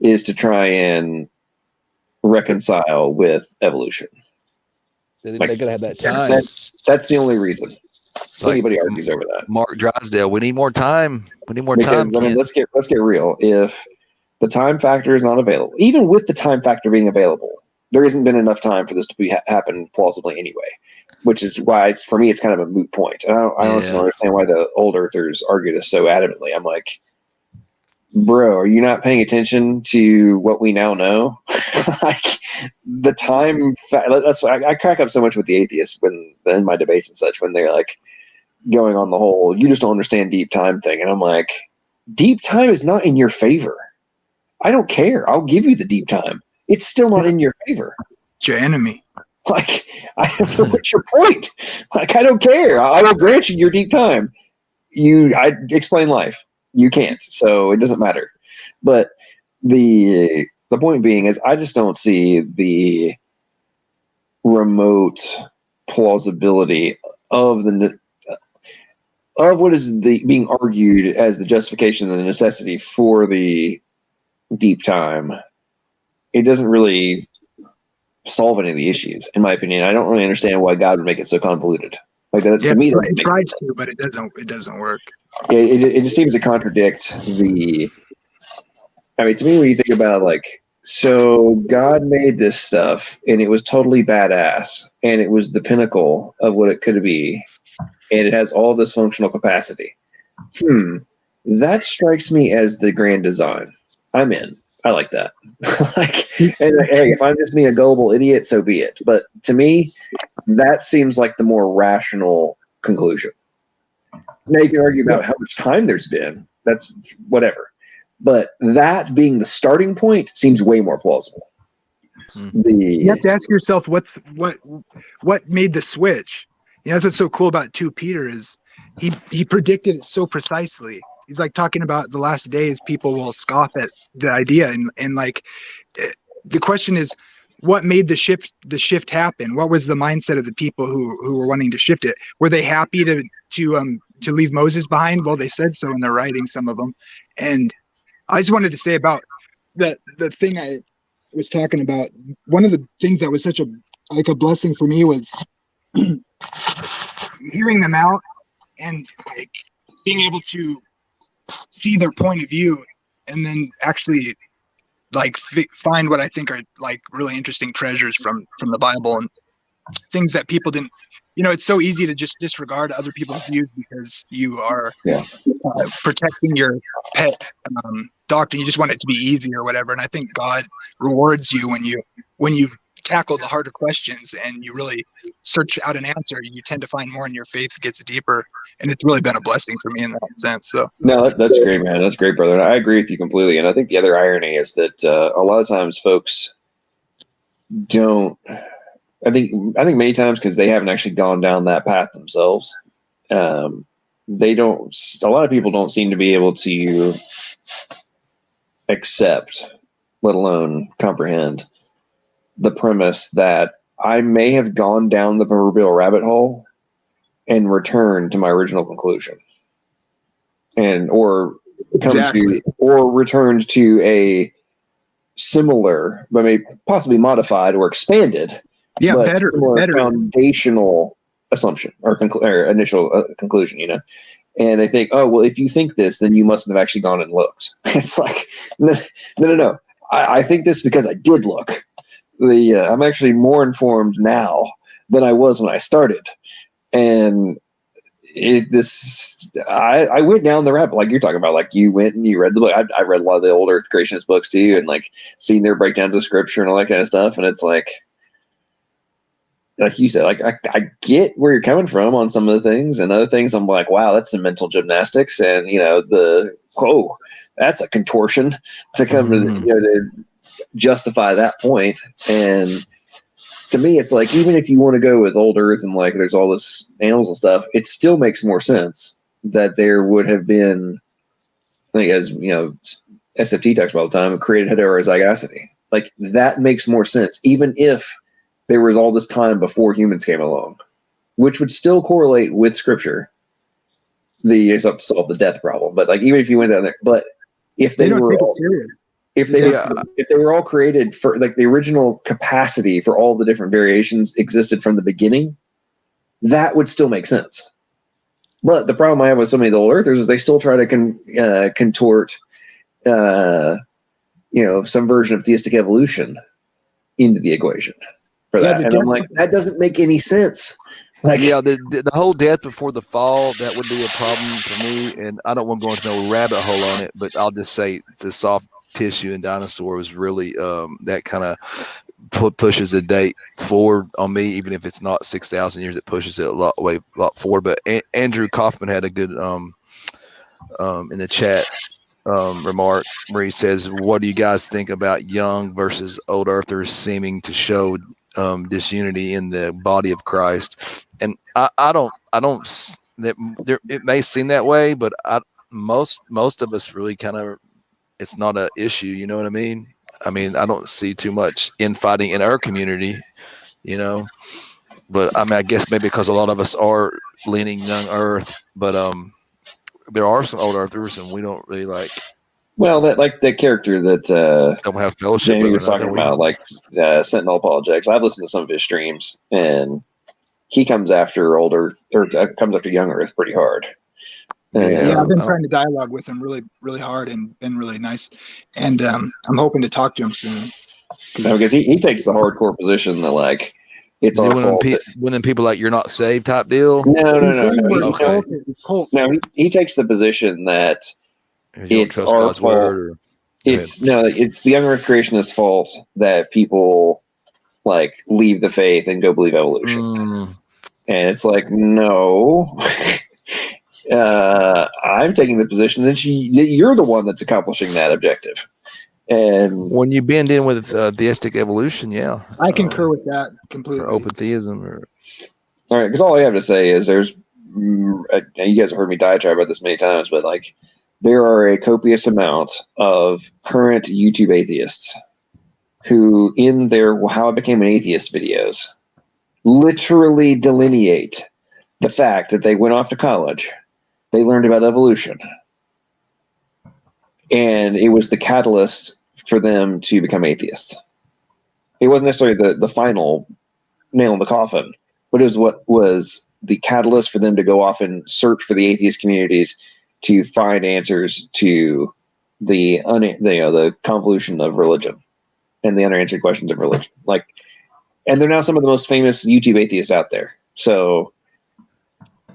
is to try and reconcile with evolution. They gotta have that time. That's the only reason. Anybody argues over that. Mark Drysdale, we need more time. Because, I mean, let's get real. If the time factor is not available, even with the time factor being available, there hasn't been enough time for this to happen plausibly anyway. which is why for me it's kind of a moot point. I honestly don't understand why the old earthers argue this so adamantly. I'm like, bro, are you not paying attention to what we now know? Like the time. That's why I crack up so much with the atheists when in my debates and such, when they're like going on the whole "you just don't understand deep time" thing, and I'm like, deep time is not in your favor. I don't care. I'll give you the deep time. It's still not in your favor. It's your enemy. Like, what's your point? Like, I don't care. I will grant you your deep time. I explain life. You can't, so it doesn't matter. But the point being is, I just don't see the remote plausibility of what is being argued as the justification and the necessity for the deep time. It doesn't really solve any of the issues, in my opinion. I don't really understand why God would make it so convoluted. Like that, to me, it tries to, but it doesn't work. It just seems to contradict the. I mean, to me, when you think about like, so God made this stuff, and it was totally badass, and it was the pinnacle of what it could be, and it has all this functional capacity. That strikes me as the grand design. I'm in. I like that. And hey, if I'm just being a gullible idiot, so be it. But to me, that seems like the more rational conclusion. Now you can argue about how much time there's been. That's whatever. But that being the starting point seems way more plausible. You have to ask yourself what made the switch. That's what's so cool about 2 Peter is he predicted it so precisely. He's like talking about the last days people will scoff at the idea, and like the question is, what made the shift happen? What was the mindset of the people who were wanting to shift it? Were they happy to leave Moses behind? Well, they said so in their writing, some of them. And I just wanted to say about the thing I was talking about. One of the things that was such a blessing for me was hearing them out and like being able to see their point of view, and then actually like find what I think are like really interesting treasures from the Bible and things that people didn't. It's so easy to just disregard other people's views because you are protecting your pet doctrine. You just want it to be easy or whatever. And I think God rewards you when you tackle the harder questions and you really search out an answer. You tend to find more, and your faith gets deeper. And it's really been a blessing for me in that sense. So no, that's great, man. That's great, brother. And I agree with you completely. And I think the other irony is that a lot of times folks don't. I think many times because they haven't actually gone down that path themselves. They don't. A lot of people don't seem to be able to accept, let alone comprehend, the premise that I may have gone down the proverbial rabbit hole and returned to my original conclusion, or returned to a similar, but maybe possibly modified or expanded, better foundational assumption or initial conclusion. And they think, oh well, if you think this, then you mustn't have actually gone and looked. It's like no. I think this because I did look. I'm actually more informed now than I was when I started. And I went down the rabbit, like you're talking about, like you went and you read the book. I read a lot of the old Earth creationist books too, and like seeing their breakdowns of scripture and all that kind of stuff. And it's like you said, like I get where you're coming from on some of the things, and other things I'm like, wow, that's some mental gymnastics, and that's a contortion to come to justify that point. And to me, it's like, even if you want to go with old Earth and like there's all this animals and stuff, it still makes more sense that there would have been, I think, as SFT talks about all the time, created heterozygosity. Like that makes more sense, even if there was all this time before humans came along, which would still correlate with scripture. You just have to solve the death problem, but like even if you went down there, but if they were all, if they were all created for like the original capacity for all the different variations existed from the beginning, that would still make sense. But the problem I have with so many of the old earthers is they still try to contort, some version of theistic evolution into the equation for that. And I'm like, that doesn't make any sense. Like, yeah, the whole death before the fall, that would be a problem for me. And I don't want to go into no rabbit hole on it, but I'll just say the soft tissue in dinosaur was really that kind of pushes the date forward on me, even if it's not 6,000 years, it pushes it a lot forward. But Andrew Kaufman had a good in the chat remark where he says, what do you guys think about young versus old earthers seeming to show disunity in the body of Christ? And I don't that it may seem that way, but most of us really kind of, it's not an issue, you know what I mean? I don't see too much infighting in our community, you know. But I guess maybe because a lot of us are leaning young earth, but there are some old earthers, and we don't really like. Well, that character that don't have fellowship Jamie with was talking about, like Sentinel Apologetics. I've listened to some of his streams, and he comes after old Earth, or comes after young Earth pretty hard. Yeah, I've been trying to dialogue with him really, really hard and been really nice. And I'm hoping to talk to him soon. Because he takes the hardcore position that, like, it's our fault. One of them people like, you're not saved type deal? No. Okay. No, he takes the position that it's our God's fault. word, It's the young Earth creationist's fault that people like leave the faith and go believe evolution. And it's like, no. I'm taking the position that you're the one that's accomplishing that objective. And when you bend in with theistic evolution, yeah, I concur with that completely. Or open theism, or all right, because all I have to say is you guys have heard me diatribe about this many times, but like, there are a copious amount of current YouTube atheists who, in their "How I Became an Atheist" videos, literally delineate the fact that they went off to college, they learned about evolution, and it was the catalyst for them to become atheists. It wasn't necessarily the final nail in the coffin, but it was what was the catalyst for them to go off and search for the atheist communities to find answers to the convolution of religion and the unanswered questions of religion. Like, and they're now some of the most famous YouTube atheists out there. So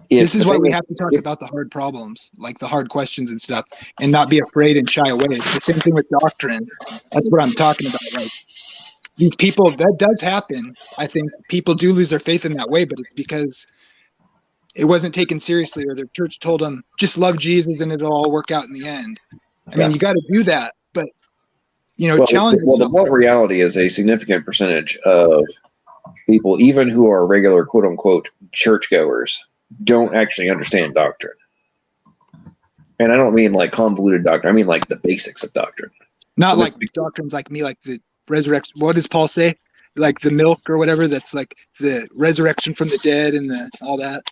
this is why we have to talk about the hard problems, like the hard questions and stuff, and not be afraid and shy away. It's the same thing with doctrine. That's what I'm talking about. Like, these people, that does happen. I think people do lose their faith in that way, but it's because it wasn't taken seriously, or their church told them, just love Jesus and it'll all work out in the end. I mean, you got to do that, but, challenge yourself. The blunt reality is a significant percentage of people, even who are regular quote unquote churchgoers, don't actually understand doctrine. And I don't mean like convoluted doctrine. I mean like the basics of doctrine. Not like doctrines like me, like the resurrection. What does Paul say? Like the milk or whatever. That's like the resurrection from the dead and all that.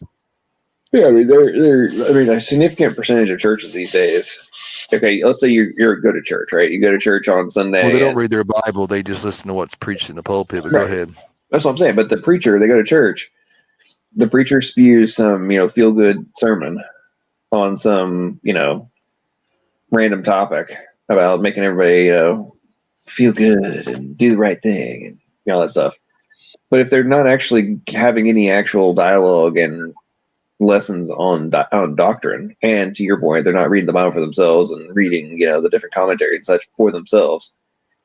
Yeah, I mean, a significant percentage of churches these days. Okay, let's say you go to church, right? You go to church on Sunday. Well, they don't read their Bible; they just listen to what's preached in the pulpit. But Go ahead. That's what I'm saying. But the preacher, they go to church. The preacher spews some, feel good sermon on some, random topic about making everybody, feel good and do the right thing and all that stuff. But if they're not actually having any actual dialogue and lessons on doctrine, and to your point, they're not reading the Bible for themselves and reading, the different commentary and such for themselves,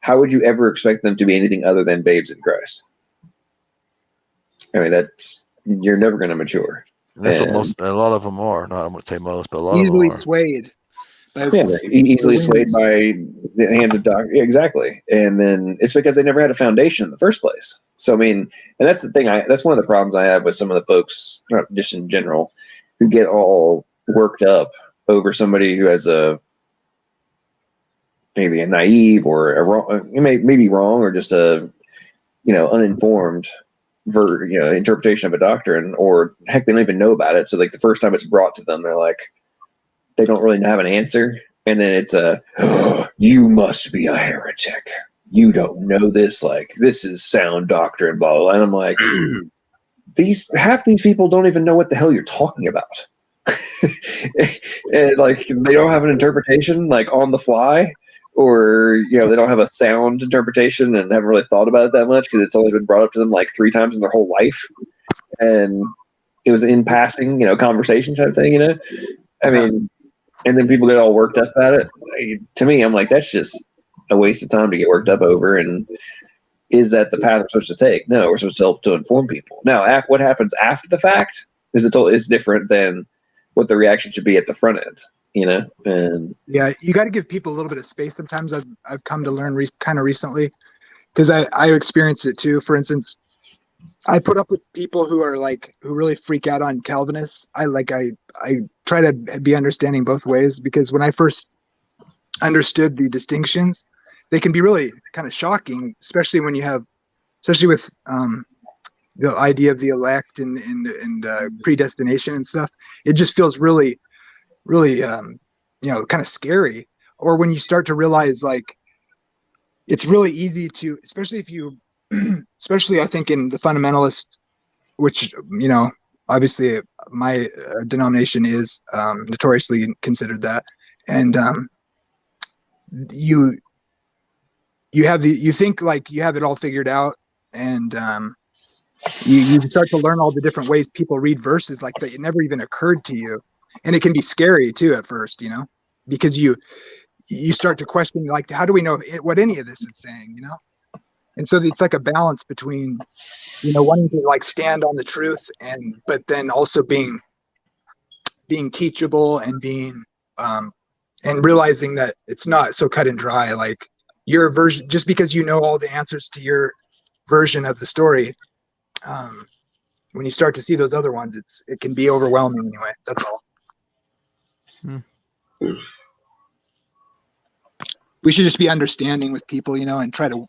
how would you ever expect them to be anything other than babes in Christ? I mean, you're never going to mature. That's what a lot of them are. Not, I'm going to say most, but a lot easily of them are. Swayed. Easily swayed by the hands of doctrine. Yeah, exactly. And then it's because they never had a foundation in the first place. So, I mean, and that's the thing. That's one of the problems I have with some of the folks, just in general, who get all worked up over somebody who has maybe a naive or a wrong, maybe wrong, or just a, uninformed interpretation of a doctrine, or heck, they don't even know about it. So like the first time it's brought to them, they're like, they don't really have an answer. And then it's you must be a heretic. You don't know this. Like, this is sound doctrine, blah, blah, blah. And I'm like, half these people don't even know what the hell you're talking about. And like, they don't have an interpretation like on the fly, or, they don't have a sound interpretation and haven't really thought about it that much because it's only been brought up to them like 3 times in their whole life. And it was in passing, conversation type thing, I mean, and then people get all worked up about it. To me, I'm like, that's just a waste of time to get worked up over. And is that the path we're supposed to take? No, we're supposed to help to inform people. Now, what happens after the fact is different than what the reaction should be at the front end, And yeah, you got to give people a little bit of space. Sometimes I've come to learn kind of recently, because I experienced it too. For instance, I put up with people who really freak out on Calvinists. I try to be understanding both ways, because when I first understood the distinctions, they can be really kind of shocking, especially with the idea of the elect and predestination and stuff. It just feels really, really, kind of scary. Or when you start to realize, like, it's really easy to, especially I think in the fundamentalist, which, obviously my denomination is notoriously considered that. And you think like you have it all figured out, and you start to learn all the different ways people read verses like that. It never even occurred to you. And it can be scary too at first, because you start to question, like, how do we know what any of this is saying, And so it's like a balance between, wanting to like stand on the truth, but then also being teachable and being, and realizing that it's not so cut and dry. Like, your version, just because you know all the answers to your version of the story, when you start to see those other ones, it can be overwhelming anyway. That's all. We should just be understanding with people, and try to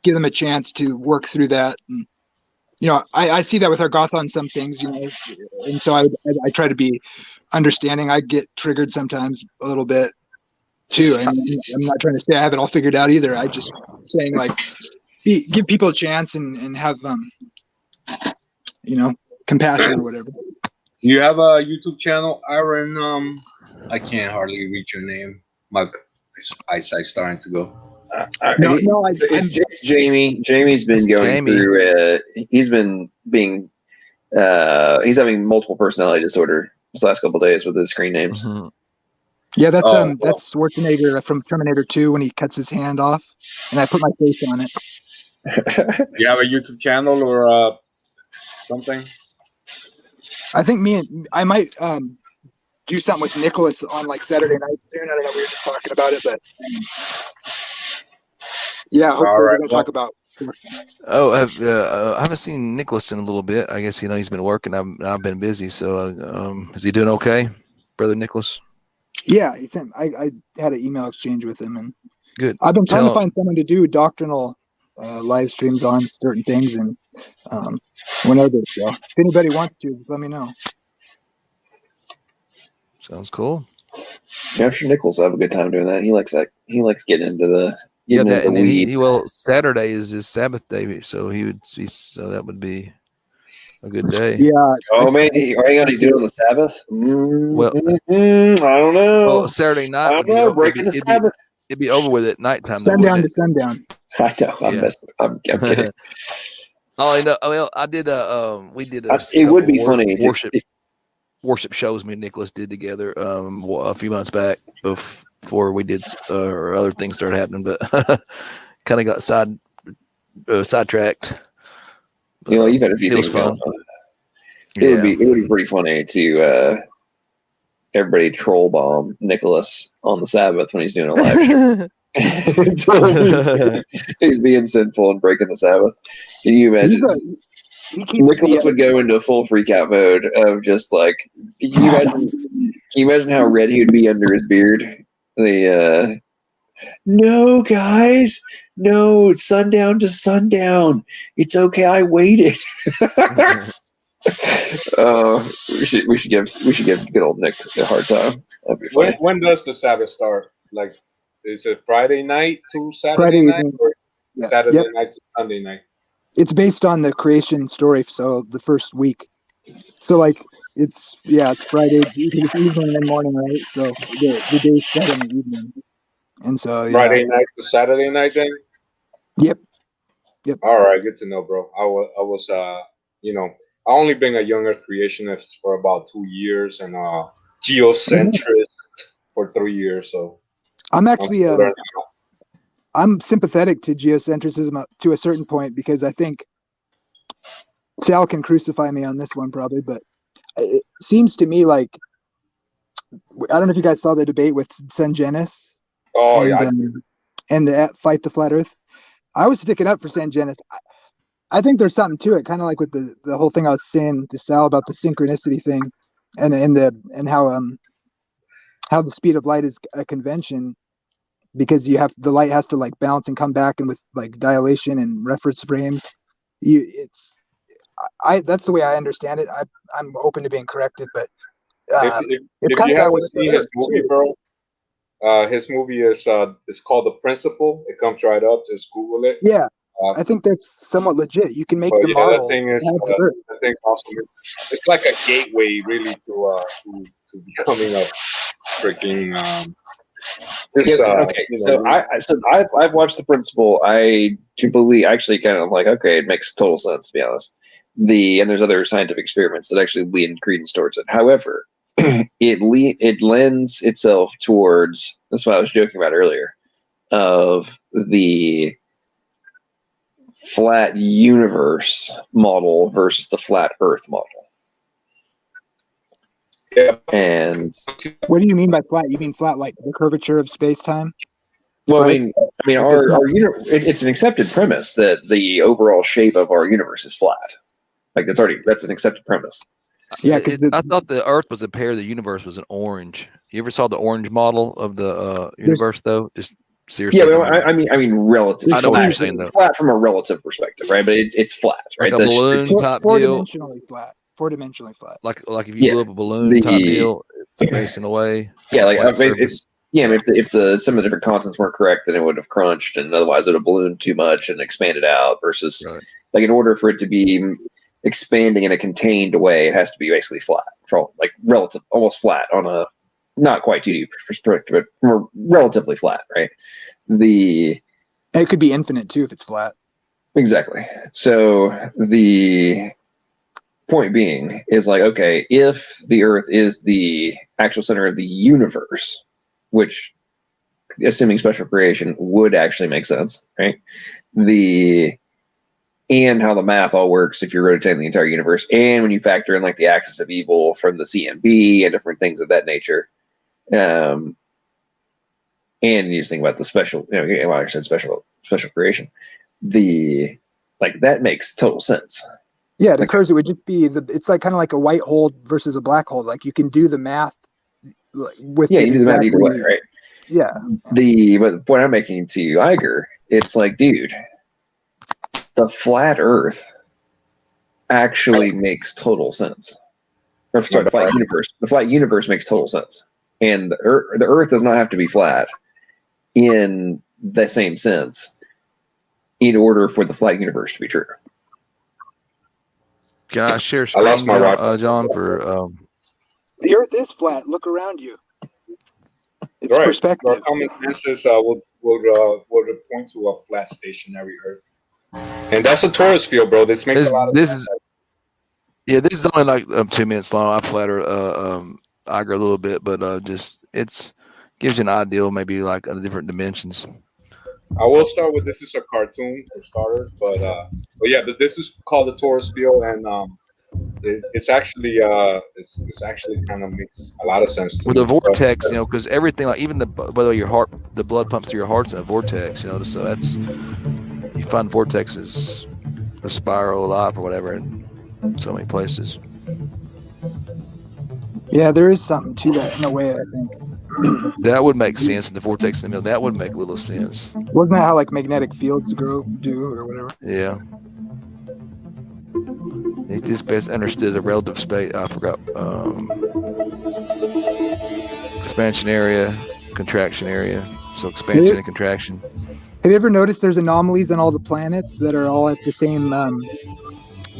give them a chance to work through that. And, I see that with our goth on some things, and so I try to be understanding. I get triggered sometimes a little bit too. And I'm not trying to say I have it all figured out either. I just saying, like, give people a chance and have, compassion or whatever. You have a YouTube channel, Aaron. I can't hardly read your name. My eyesight's starting to go. It's Jamie. Jamie's been going through. He's been being. He's having multiple personality disorder this last couple of days with his screen names. Mm-hmm. Yeah, that's Schwarzenegger from Terminator 2 when he cuts his hand off, and I put my face on it. You have a YouTube channel or something? I think I might do something with Nicholas on like Saturday night soon. I don't know. We were just talking about it, but yeah, hopefully we're going to talk about. Oh, I haven't seen Nicholas in a little bit. I guess he's been working. I've been busy. So is he doing okay, brother Nicholas? Yeah, I had an email exchange with him, and good. I've been trying to find someone to do doctrinal live streams on certain things, and whenever. So if anybody wants to, let me know. Sounds cool. Yeah, I'm sure Nicholas will have a good time doing that. He likes that. He likes getting into the well, Saturday is his Sabbath day, so that would be a good day. Yeah. Oh man, hang on, he's doing the Sabbath. Well, I don't know. Well, Saturday night. I don't know. Breaking the Sabbath. It'd be over with at nighttime. Sundown to sundown. I know. I'm kidding. Oh, I know. Well, I did. We did. It would be funny. Worship shows me and Nicholas did together a few months back before we did or other things started happening, but kind of got sidetracked. You've had a few things fun. It would be pretty funny to everybody troll bomb Nicholas on the Sabbath when he's doing a live show. He's being sinful and breaking the Sabbath. Can you imagine? Nicholas would go into a full freak out mode of just like, can you imagine how red he would be under his beard? No, guys, no, it's sundown to sundown. It's okay, I waited. We should give good old Nick a hard time. That'd be funny. When does the Sabbath start? Like, is it Friday night to Saturday night, or Saturday night to Sunday night? It's based on the creation story, so the first week. So like it's Friday, it's evening and morning, right? So the day start in the evening. And so Friday night to Saturday night then? Yep. All right, good to know, bro. I only been a young Earth creationist for about 2 years and geocentrist for 3 years. So I'm actually I'm sympathetic to geocentrism to a certain point, because I think Sal can crucify me on this one probably, but it seems to me like, I don't know if you guys saw the debate with Sangenis and the Fight the Flat Earth. I was sticking up for Sangenis. I think there's something to it, kind of like with the whole thing I was saying to Sal about the synchronicity thing, and how the speed of light is a convention, because the light has to like bounce and come back, and with like dilation and reference frames, that's the way I understand it. I'm open to being corrected, but it's if kind you of haven't seen his movie, bro, his movie is called The Principle. It comes right up. Just Google it. Yeah, I think that's somewhat legit. You can make the model. That thing's awesome. It's like a gateway, really, to becoming a freaking. I've watched The Principle. I completely actually kind of like, okay, it makes total sense, to be honest. And there's other scientific experiments that actually lean credence towards it. However, it lends itself towards, that's what I was joking about earlier, of the flat universe model versus the flat Earth model. Yeah. And what do you mean by flat? You mean flat like the curvature of space-time? Well, right? I mean, it's an accepted premise that the overall shape of our universe is flat. Like that's an accepted premise. Yeah, I thought the Earth was a pear, the universe was an orange. You ever saw the orange model of the universe, though? Just seriously. Yeah, I mean, relative. I know what you're saying, though. Flat from a relative perspective, right? But it's flat, right? Like a balloon type deal. Four-dimensionally flat. Like if you blew up a balloon type deal, it's facing away. Yeah, like if some of the different constants weren't correct, then it would have crunched, and otherwise it would have ballooned too much and expanded out. Versus, like, in order for it to be expanding in a contained way, it has to be basically flat, like relative, almost flat on a not quite 2D perspective, but more relatively flat, right? It could be infinite too if it's flat. Exactly. So the point being is like, okay, if the Earth is the actual center of the universe, which, assuming special creation, would actually make sense, right? And how the math all works if you're rotating the entire universe, and when you factor in like the axis of evil from the CMB and different things of that nature, and you just think about the special, like I said, special creation, that makes total sense. Yeah, it occurs. It would just be it's like kind of like a white hole versus a black hole. Like you can do the math with you do the math either way, right? Yeah. But the point I'm making to you, Iger, it's like, dude, the flat Earth actually makes total sense. The flat universe makes total sense, and the Earth does not have to be flat in the same sense in order for the flat universe to be true. Can I share screen, John, for the Earth is flat. Look around you. It's perspective. Our common senses would point to a flat stationary Earth. And that's a torus field, bro. This makes a lot of sense. This is only like 2 minutes long. I flatter Iger a little bit, but it's gives you an idea, maybe like on different dimensions. I will start with, this is a cartoon for starters, but yeah, this is called the torus field, and it's actually kind of makes a lot of sense to with me. the vortex, because everything, like even whether the blood pumps through your heart's in a vortex, so that's, you find vortexes, a spiral of life or whatever in so many places. Yeah, there is something to that in a way, I think. That would make sense in the vortex in the middle. That would make little sense. Wasn't that how like magnetic fields do or whatever? Yeah. It is best understood as a relative space. I forgot. Expansion area, contraction area. So expansion and contraction. Have you ever noticed there's anomalies on all the planets that are all at the same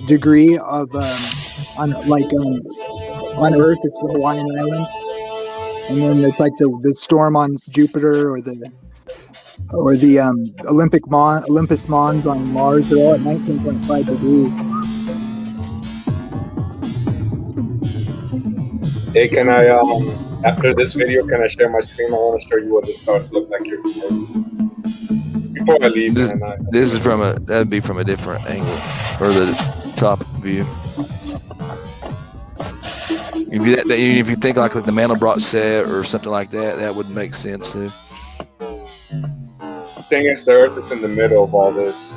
degree of on Earth it's the Hawaiian Island, and then it's like the storm on Jupiter or the Olympus Mons on Mars. They're all at 19.5 degrees. Hey, can I after this video, can I share my screen? I want to show you what the stars look like here from Earth. Before I leave, This is from that'd be from a different angle, or the top view. If you think like the Mandelbrot set or something like that, that would make sense too. The thing is, the Earth is in the middle of all this.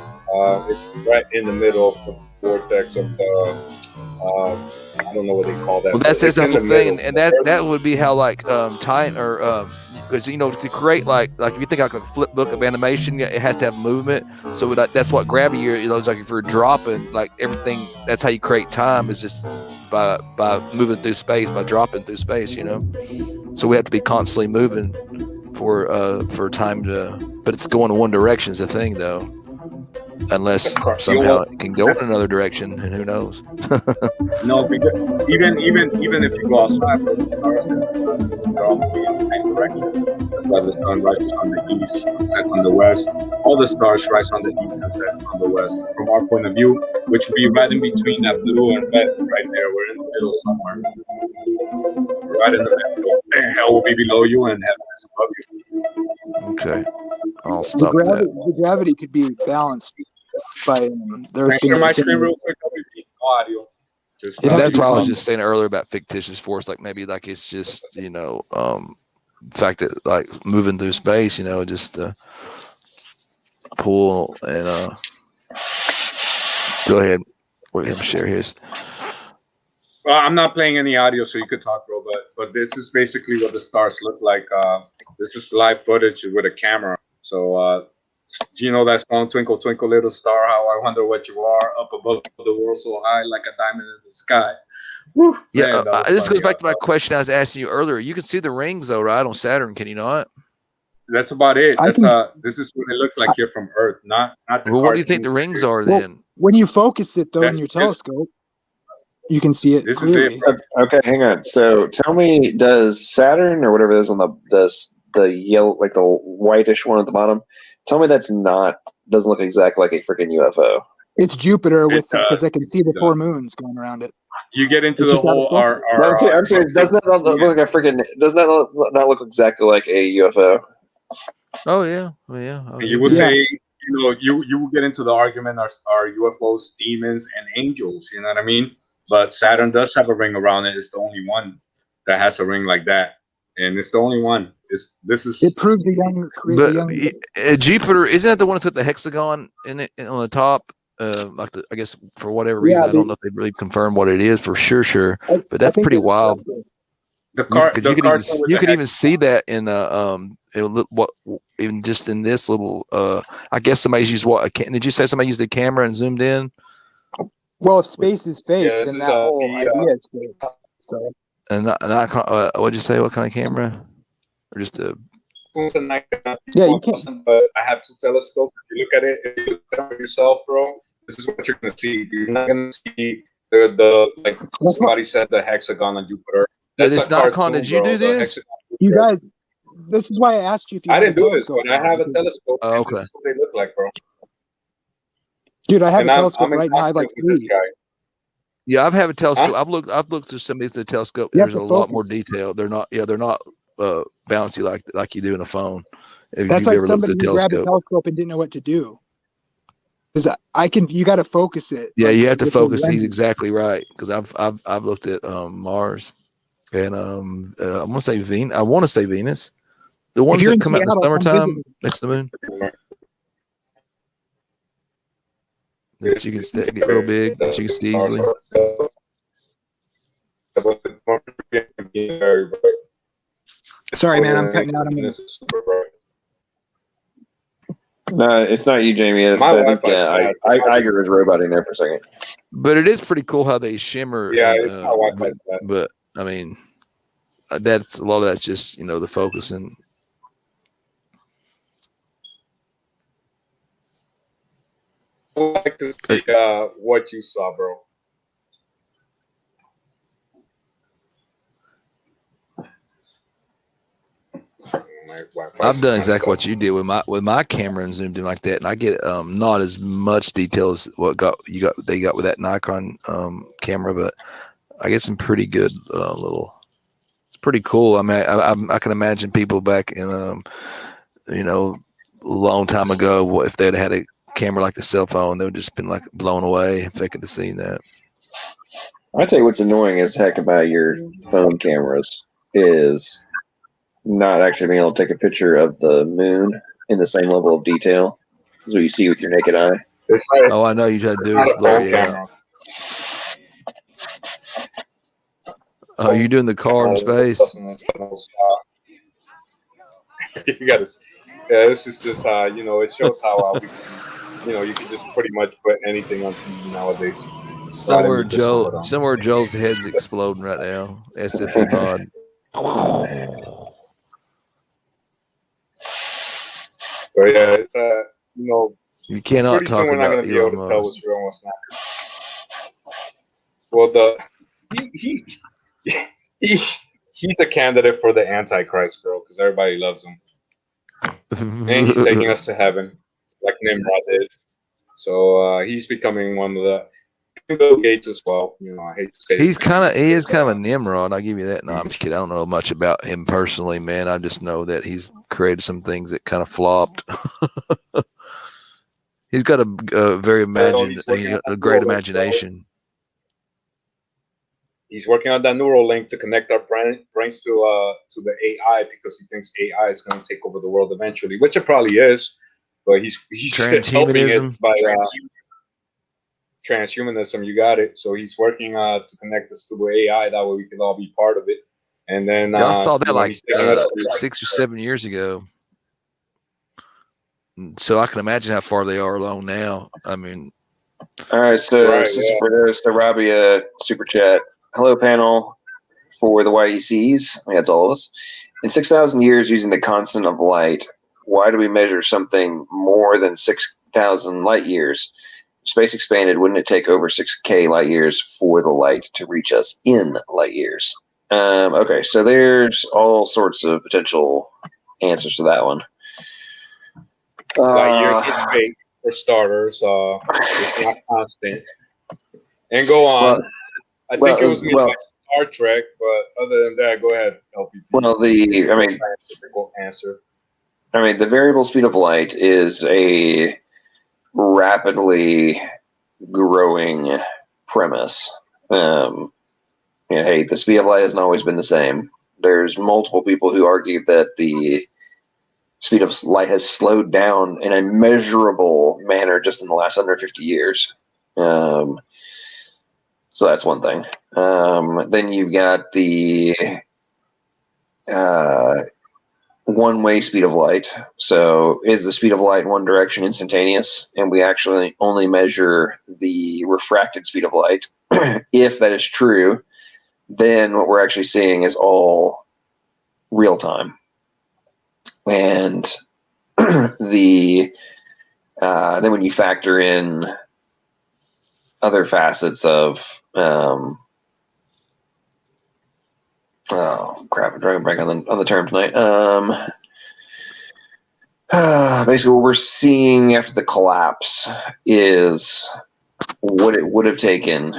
It's right in the middle of the vortex of the. I don't know what they call that. Well, that's the whole thing, and that would be how like time or because to create like if you think like a flip book of animation, it has to have movement. So that's what gravity is like. If you're dropping like everything, that's how you create time, is just by moving through space, by dropping through space. So we have to be constantly moving for time to, but it's going in one direction is the thing though. Unless somehow it can go in another direction, and who knows? No, because even if you go outside, the stars and the sun, they're all moving in the same direction. That's why the sun rises on the east, sets on the west. All the stars rise on the east and set on the west. From our point of view, which would be right in between that blue and red, right there. We're in the middle somewhere. Right in the middle. And hell will be below you, and heaven is above you. Okay, I'll stop the gravity could be balanced by Can I share my screen real quick? Audio. That's why I was just saying earlier about fictitious force, like maybe like it's just the fact that like moving through space, just pull and go ahead, let him share his. Well, I'm not playing any audio, so you could talk, bro. But this is basically what the stars look like. This is live footage with a camera. So, do you know that song, "Twinkle Twinkle Little Star"? How I wonder what you are, up above the world so high, like a diamond in the sky. Woo, Yeah, man, this goes back to my question I was asking you earlier. You can see the rings though, right, on Saturn? Can you not? That's about it. This is what it looks like here from Earth, not the. Well, what do you think the rings are then? When you focus it though in your telescope, you can see it clearly. Okay, hang on. So tell me, does Saturn or whatever it is on the yellow, like the whitish one at the bottom, tell me doesn't look exactly like a freaking UFO. It's Jupiter because I can see the 4 moons going around it. You get into the whole I'm saying, doesn't that not look like a freaking? Doesn't that not look exactly like a UFO? Oh yeah, well, yeah. You would say, you will get into the argument: are UFOs demons and angels? You know what I mean? But Saturn does have a ring around it. It's the only one that has a ring like that, and it's the only one. It proves the young. Jupiter, isn't that the one that's got the hexagon in it on the top? I guess for whatever reason, I don't know if they really confirmed what it is for sure. But that's pretty wild. You could even see that in even just in this little. I guess somebody's used what? Did you say somebody used a camera and zoomed in? Well, if space is fake, then that whole idea is fake. So. And what'd you say? What kind of camera? Or just a? Yeah, you can. But I have 2 telescopes. If you look at it, if you look at it yourself, bro, this is what you're gonna see. You're not gonna see the like somebody said, the hexagon on Jupiter. This Nikon. Did you do this? You guys, this is why I asked you if you. I didn't do this, but I have a telescope. Oh, okay. This is what they look like, bro. Dude, I have a telescope right now. I have like 3. Yeah, I've had a telescope. I've looked through some of the telescope. There's a lot more detail. They're not bouncy like you do in a phone. That's like somebody who grabbed a telescope and didn't know what to do. Because you got to focus it. Yeah, you have to focus. He's exactly right. Because I've looked at Mars, and I want to say Venus. The ones that come out in the summertime next to the moon. That you can get real big, that you can see easily. Sorry, man, I'm cutting out. No, it's not you, Jamie. I think Iger is roboting there for a second. But it is pretty cool how they shimmer. Yeah, it's not Wi-Fi. But I mean, that's a lot of that's just the focusing. I'd like to see what you saw, bro. I've done exactly what you did with my camera and zoomed in like that, and I get not as much detail as they got with that Nikon camera, but I get some pretty good little pretty cool. I mean, I can imagine people back in you know, a long time ago, if they'd had a camera like the cell phone, they would just been like blown away if they could have seen that. I tell you what's annoying as heck about your phone cameras is not actually being able to take a picture of the moon in the same level of detail as what you see with your naked eye. Oh, I know you try to do is blur it out. Oh, you doing the car in space? You got to. Yeah, this is just you know, it shows how we can, you know, you can just pretty much put anything on TV nowadays. Somewhere Joel's head's exploding right now. SFE mod. So yeah, it's you know, You cannot pretty talk soon we're not about going to be able Elon to tell Musk. what's real and what's not. Well, he's a candidate for the Antichrist, bro, because everybody loves him, and he's taking us to heaven, like Nimrod did. So he's becoming one of the Bill Gates as well. You know, I hate to say He is kind of a Nimrod. I'll give you that. No, I'm just kidding. I don't know much about him personally, man. I just know that he's created some things that kind of flopped. He's got a very a great imagination. He's working on that neural link to connect our brains to the AI, because he thinks AI is going to take over the world eventually, which it probably is. But he's helping it by transhumanism. You got it. So he's working to connect us to the AI. That way we can all be part of it. And then I saw that like he's taking us to, 6 or 7 years ago. So I can imagine how far they are along now. I mean, all right. So Rabia super chat. Hello, panel for the YECs. I think that's all of us. In 6,000 years, using the constant of light, why do we measure something more than 6,000 light years? Space expanded, wouldn't it take over 6K light years for the light to reach us in light years? Okay, so there's all sorts of potential answers to that one. light years is fake, for starters. It's not constant. And go on. I think it was made by Star Trek, but other than that, go ahead, LPP. Well, answer. I mean, the variable speed of light is a rapidly growing premise. Hey, the speed of light hasn't always been the same. There's multiple people who argue that the speed of light has slowed down in a measurable manner just in the last 150 years. So that's one thing. Then you've got the one-way speed of light. So is the speed of light in one direction instantaneous? And we actually only measure the refracted speed of light. If that is true, then what we're actually seeing is all real time. And then when you factor in other facets of oh crap, I'm drawing back on the term tonight. Basically what we're seeing after the collapse is what it would have taken,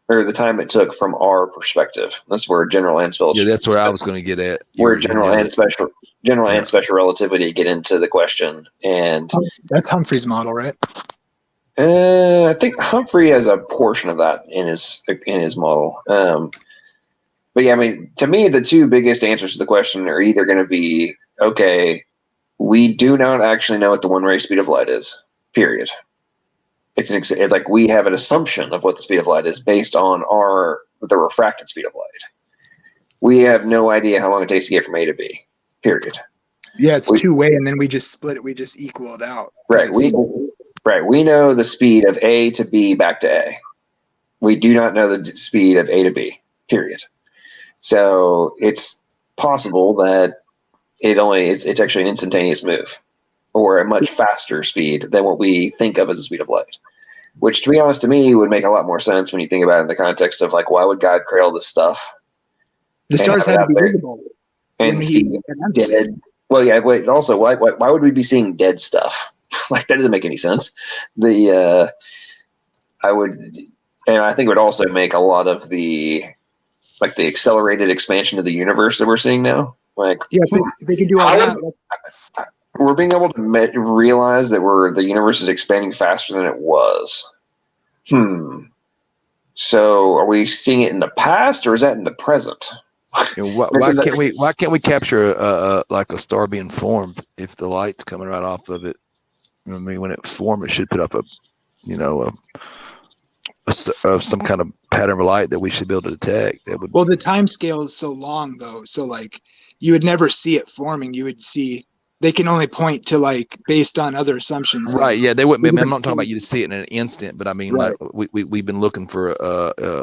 or the time it took from our perspective. That's where general and special. Yeah, that's where I was going to get at. Where general and special relativity get into the question, and that's Humphrey's model, right? I think Humphrey has a portion of that in his model. But yeah, I mean, to me, the two biggest answers to the question are either going to be, okay, we do not actually know what the one-ray speed of light is, period. It's like we have an assumption of what the speed of light is based on the refracted speed of light. We have no idea how long it takes to get from A to B, period. Yeah, it's two-way, and then we just split it. We just equal it out. Right. We know the speed of A to B back to A. We do not know the speed of A to B, period. So it's possible that it's actually an instantaneous move, or a much faster speed than what we think of as the speed of light. Which, to be honest, to me, would make a lot more sense when you think about it in the context of, like, why would God create all this stuff? The stars had to be visible. And see dead. Well, yeah. Wait. Also, why would we be seeing dead stuff? Like, that doesn't make any sense. I think it would also make a lot of the like the accelerated expansion of the universe that we're seeing now. Like, yeah, if they can do all that. We're being able to realize that the universe is expanding faster than it was. So, are we seeing it in the past, or is that in the present? Why can't we capture like a star being formed if the light's coming right off of it? I mean, when it formed, it should put up some kind of pattern of light that we should be able to detect. Well, the time scale is so long, though. So, like, you would never see it forming. You would see. They can only point to, like, based on other assumptions. Right. Yeah, they wouldn't. I'm not talking about you to see it in an instant, but I mean, right. like, we've been looking for.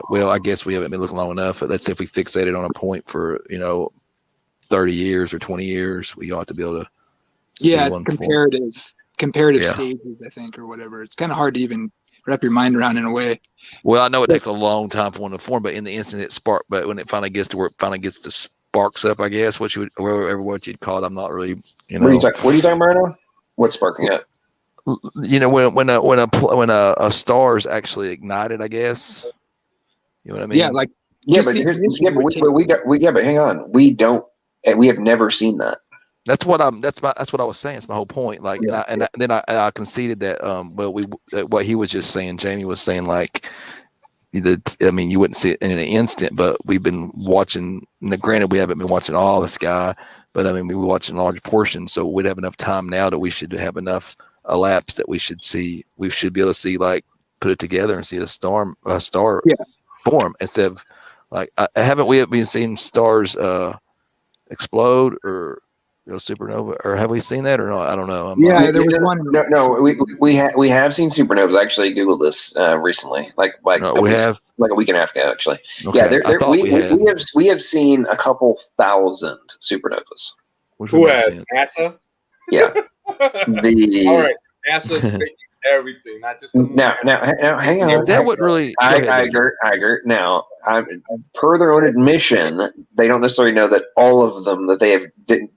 Well, I guess we haven't been looking long enough. Let's say if we fixated on a point for 30 years or 20 years, we ought to be able to. Yeah, see one comparative stages, I think, or whatever. It's kind of hard to even wrap your mind around in a way. Well, I know it takes a long time for one to form, but in the instant it spark. But when it finally gets to where it finally gets to sparks up, I guess what you'd call it. I'm not really. What are you talking about right now? What's sparking up? When a star is actually ignited, I guess. You know what I mean? Yeah, like but hang on. We have never seen that. That's what I was saying. It's my whole point. Like, then I conceded that. What he was just saying, Jamie was saying, like, I mean, you wouldn't see it in an instant, but we've been watching. Granted, we haven't been watching all the sky, but I mean, we were watching a large portion, so we'd have enough time now that we should have enough elapsed that we should be able to see, like, put it together and see a star form instead of, like, haven't we been seeing stars explode or supernova, or have we seen that or not? I don't know. There was one. No, we have seen supernovas. I actually Googled this recently, like a week and a half ago, actually. Okay. Yeah, we have seen a couple thousand supernovas. Who has NASA? Yeah. All right, NASA's faking everything, not just now. Hang on. That would really. I agree. Now, per their own admission, they don't necessarily know that all of them that they have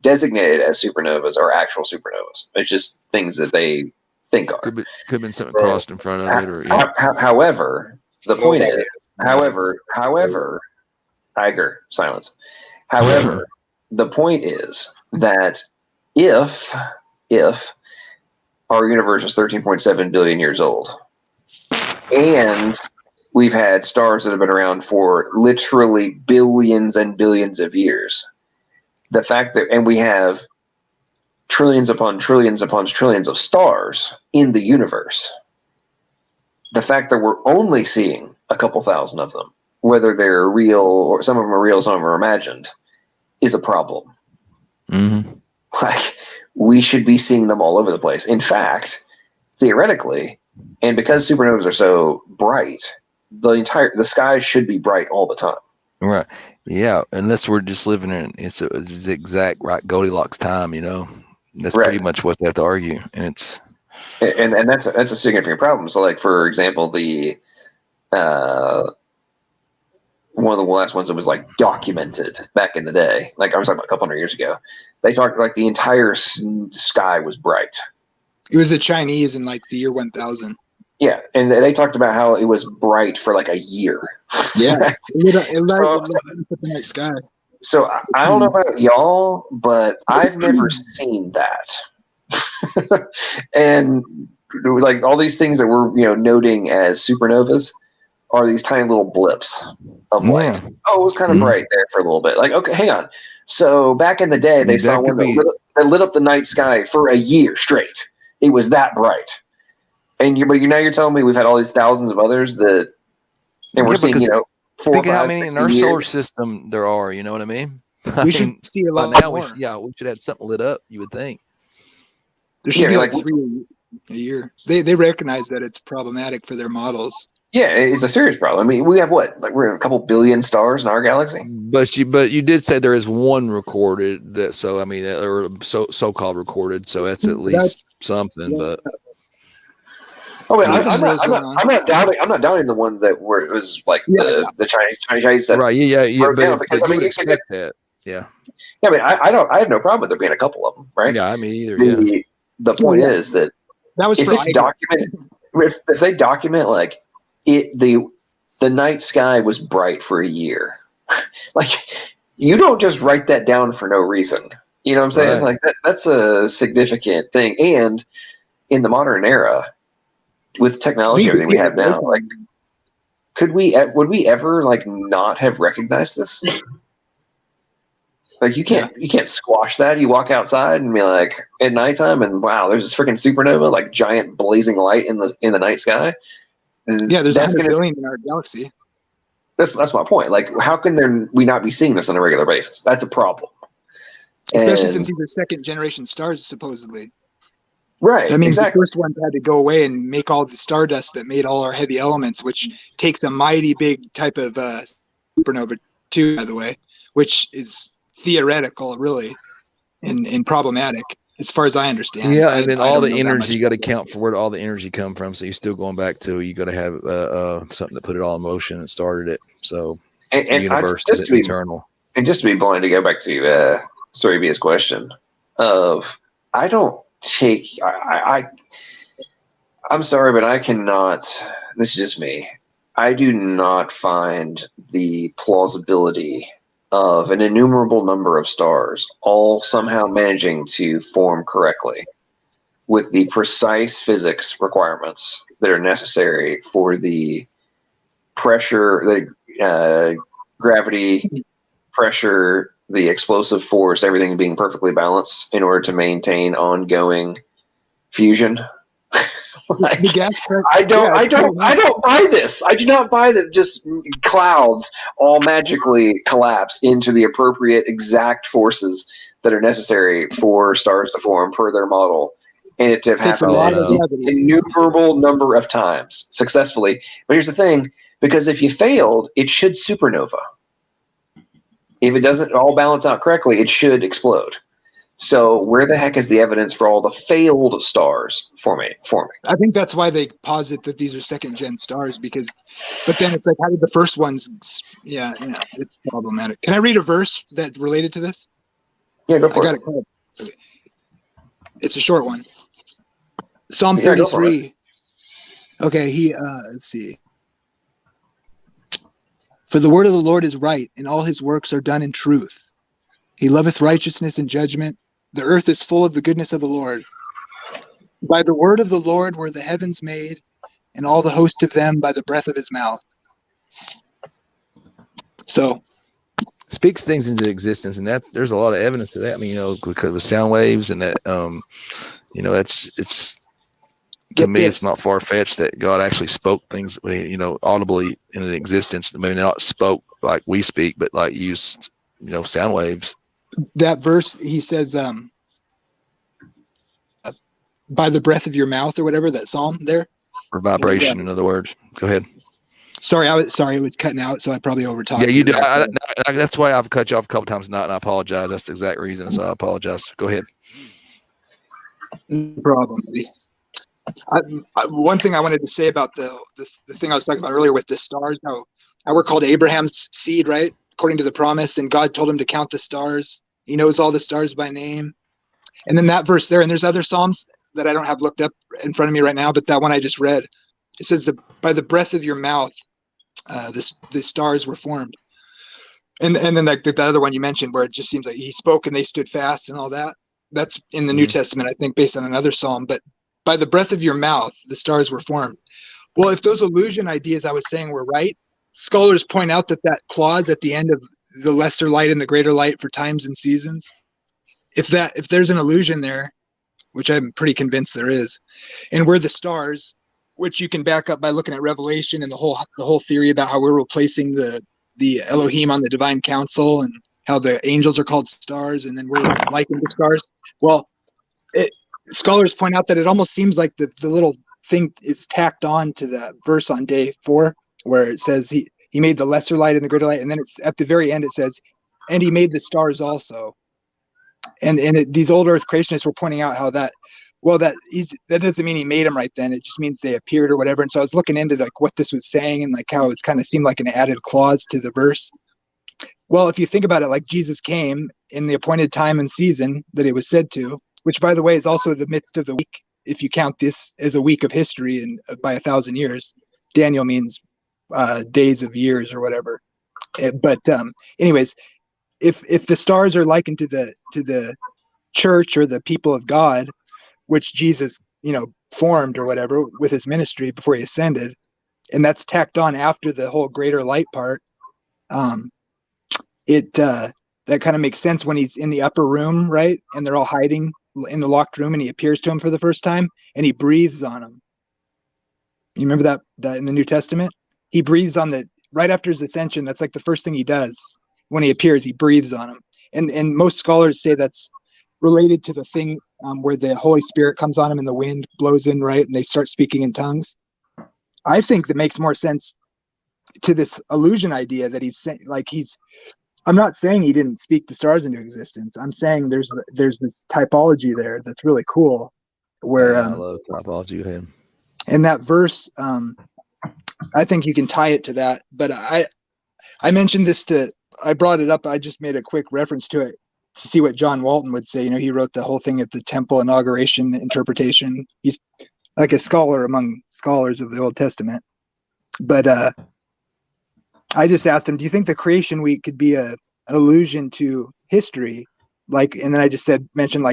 designated as supernovas are actual supernovas. It's just things that they think are. Could have been something crossed in front of it. However, the point is. However, Iger, silence. However, the point is that if our universe is 13.7 billion years old, and we've had stars that have been around for literally billions and billions of years, the fact that, and we have trillions upon trillions upon trillions of stars in the universe, the fact that we're only seeing a couple thousand of them, whether they're real or some of them are real, some of them are imagined, is a problem. Mm-hmm. Like, we should be seeing them all over the place. In fact, theoretically, and because supernovas are so bright, the sky should be bright all the time. Right. Yeah. Unless we're just living in it's a zigzag right Goldilocks time, That's pretty much what they have to argue. And it's that's a significant problem. So, like, for example, the one of the last ones that was, like, documented back in the day, like I was talking about a couple hundred years ago, they talked like the entire sky was bright. It was the Chinese in, like, the year 1000. Yeah, and they talked about how it was bright for like a year. Yeah, it lit up the night sky. So I don't know about y'all, but I've never seen that. And, like, all these things that we're noting as supernovas are these tiny little blips of light. Oh, it was kind of bright there for a little bit. Like, okay, hang on. So back in the day, they saw one that lit up the night sky for a year straight. It was that bright. And now you're telling me we've had all these thousands of others and we're seeing, 4 or 5, how many in our years. solar system there are, you know what I mean? We should see a lot more. We should have something lit up, you would think. There should be like 3 a year. They recognize that it's problematic for their models. Yeah, it's a serious problem. I mean, we have we're a couple billion stars in our galaxy. But you did say there is one recorded or so-called recorded, so that's at least something. But I'm not doubting the one that where it was like the Chinese stuff. Right? Yeah. Because you would expect that. Yeah. Yeah, I mean, I have no problem with there being a couple of them, right? Yeah, I mean, either. The point is that was if it's documented, if they document, like, the night sky was bright for a year, Like, you don't just write that down for no reason. You know what I'm saying? Right. Like that's a significant thing. And in the modern era, with technology, everything we have now, like, would we ever like not have recognized this? Like, you can't squash that. You walk outside and be like at nighttime, and wow, there's this freaking supernova, like giant blazing light in the night sky. And Yeah, there's that's 100 billion in our galaxy. That's my point. Like, how can we not be seeing this on a regular basis? That's a problem. Especially since these are second generation stars, supposedly. Right. That means exactly. the first ones had to go away and make all the stardust that made all our heavy elements, which takes a mighty big type of supernova too, by the way, which is theoretical, really, and problematic as far as I understand. Yeah, and then I all don't the know that energy, much you got to about count for where all the energy come from. So you're still going back to, you got to have something that put it all in motion and started it. So the universe is eternal. And just to be blunt, to go back to Story B's question of, I don't take, I'm sorry, but I cannot, this is just me, I do not find the plausibility of an innumerable number of stars all somehow managing to form correctly with the precise physics requirements that are necessary for the pressure, the gravity, pressure, the explosive force, everything being perfectly balanced in order to maintain ongoing fusion. Like, I don't buy this. I do not buy that just clouds all magically collapse into the appropriate exact forces that are necessary for stars to form per their model, and it to have happened an innumerable number of times successfully. But here's the thing, because if you failed, it should supernova. If it doesn't all balance out correctly, it should explode. So where the heck is the evidence for all the failed stars forming? I think that's why they posit that these are second gen stars, but then it's like, how did the first ones? Yeah, it's problematic. Can I read a verse that's related to this? Yeah, go for it. I got it called. Okay. It's a short one. Psalm 33. Okay, let's see. For the word of the Lord is right, and all his works are done in truth. He loveth righteousness and judgment. The earth is full of the goodness of the Lord. By the word of the Lord were the heavens made, and all the host of them by the breath of his mouth. So, speaks things into existence, and there's a lot of evidence to that. I mean, because of sound waves and that, it's to me, it's not far fetched that God actually spoke things, audibly into existence. Maybe not spoke like we speak, but like used, sound waves. That verse, he says, by the breath of your mouth or whatever, that psalm there. Or vibration, in other words. Go ahead. Sorry, it was cutting out, so I probably overtalked. Yeah, you do. That's why I've cut you off a couple times tonight, and I apologize. That's the exact reason, so I apologize. Go ahead. No problem. One thing I wanted to say about the thing I was talking about earlier with the stars, how we're called Abraham's seed, right? According to the promise, and God told him to count the stars. He knows all the stars by name. And then that verse there, and there's other Psalms that I don't have looked up in front of me right now, but that one I just read, it says, by the breath of your mouth, the stars were formed. And then that other one you mentioned, where it just seems like he spoke and they stood fast and all that. That's in the New Testament, I think, based on another Psalm. But by the breath of your mouth, the stars were formed. Well, if those illusion ideas I was saying were right, scholars point out that clause at the end of the lesser light and the greater light for times and seasons, if there's an illusion there, which I'm pretty convinced there is, and we're the stars, which you can back up by looking at Revelation and the whole theory about how we're replacing the Elohim on the divine council, and how the angels are called stars, and then we're likened to stars. Well, scholars point out that it almost seems like the little thing is tacked on to the verse on day 4, where it says he made the lesser light and the greater light, and then it's at the very end it says, and he made the stars also. And these old Earth creationists were pointing out how that doesn't mean he made them right then. It just means they appeared or whatever. And so I was looking into like what this was saying, and like how it's kind of seemed like an added clause to the verse. Well, if you think about it, like Jesus came in the appointed time and season that it was said to, which by the way is also the midst of the week. If you count this as a week of history and by 1,000 years, Daniel means days of years or whatever. But anyways, if the stars are likened to the church or the people of God, which Jesus, formed or whatever with his ministry before he ascended, and that's tacked on after the whole greater light part, that kind of makes sense when he's in the upper room, right? And they're all hiding in the locked room, and he appears to him for the first time, and he breathes on them. You remember that in the New Testament? He breathes on right after his ascension. That's like the first thing he does when he appears. He breathes on him, and most scholars say that's related to the thing where the Holy Spirit comes on him and the wind blows in, right, and they start speaking in tongues. I think that makes more sense to this illusion idea that he's saying, like I'm not saying he didn't speak the stars into existence. I'm saying there's this typology there that's really cool. Where I love typology with him. In that verse, I think you can tie it to that. But I mentioned this I brought it up. I just made a quick reference to it to see what John Walton would say. He wrote the whole thing at the temple inauguration interpretation. He's like a scholar among scholars of the Old Testament. But I just asked him, do you think the creation week could be an allusion to history? And then I just mentioned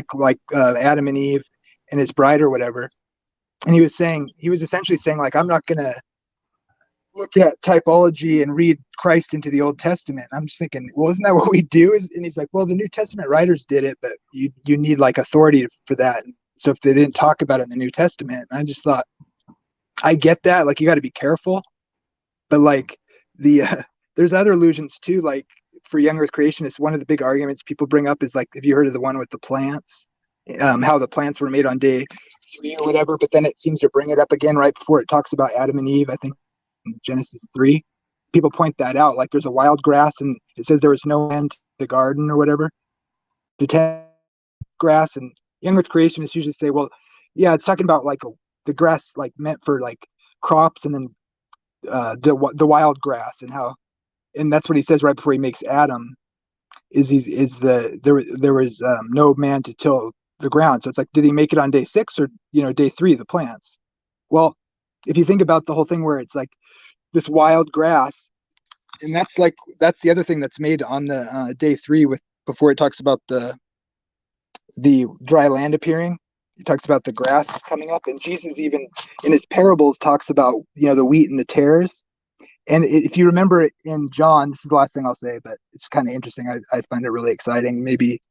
Adam and Eve and his bride or whatever. And he was essentially saying, like, I'm not going to look at typology and read Christ into the Old Testament. I'm just thinking, well, isn't that what we do? And he's like, well, the New Testament writers did it, but you need like authority for that. So if they didn't talk about it in the New Testament, I just thought, I get that. Like, you got to be careful. But like there's other allusions too, like for young earth creationists, one of the big arguments people bring up is like, have you heard of the one with the plants? How the plants were made on day 3 or whatever, but then it seems to bring it up again right before it talks about Adam and Eve, I think in Genesis 3. People point that out, like there's a wild grass and it says there was no end to the garden or whatever, to tend grass. And young earth creationists usually say, well, yeah, it's talking about like the grass like meant for like crops, and then the wild grass, and that's what he says right before he makes Adam. There was no man to till the ground. So it's like, did he make it on day 6 or day 3? The plants. Well, if you think about the whole thing where it's like this wild grass, and that's the other thing that's made on the day 3 before it talks about the dry land appearing. He talks about the grass coming up, and Jesus even in his parables talks about the wheat and the tares. And if you remember in John, this is the last thing I'll say, but it's kind of interesting. I find it really exciting. Maybe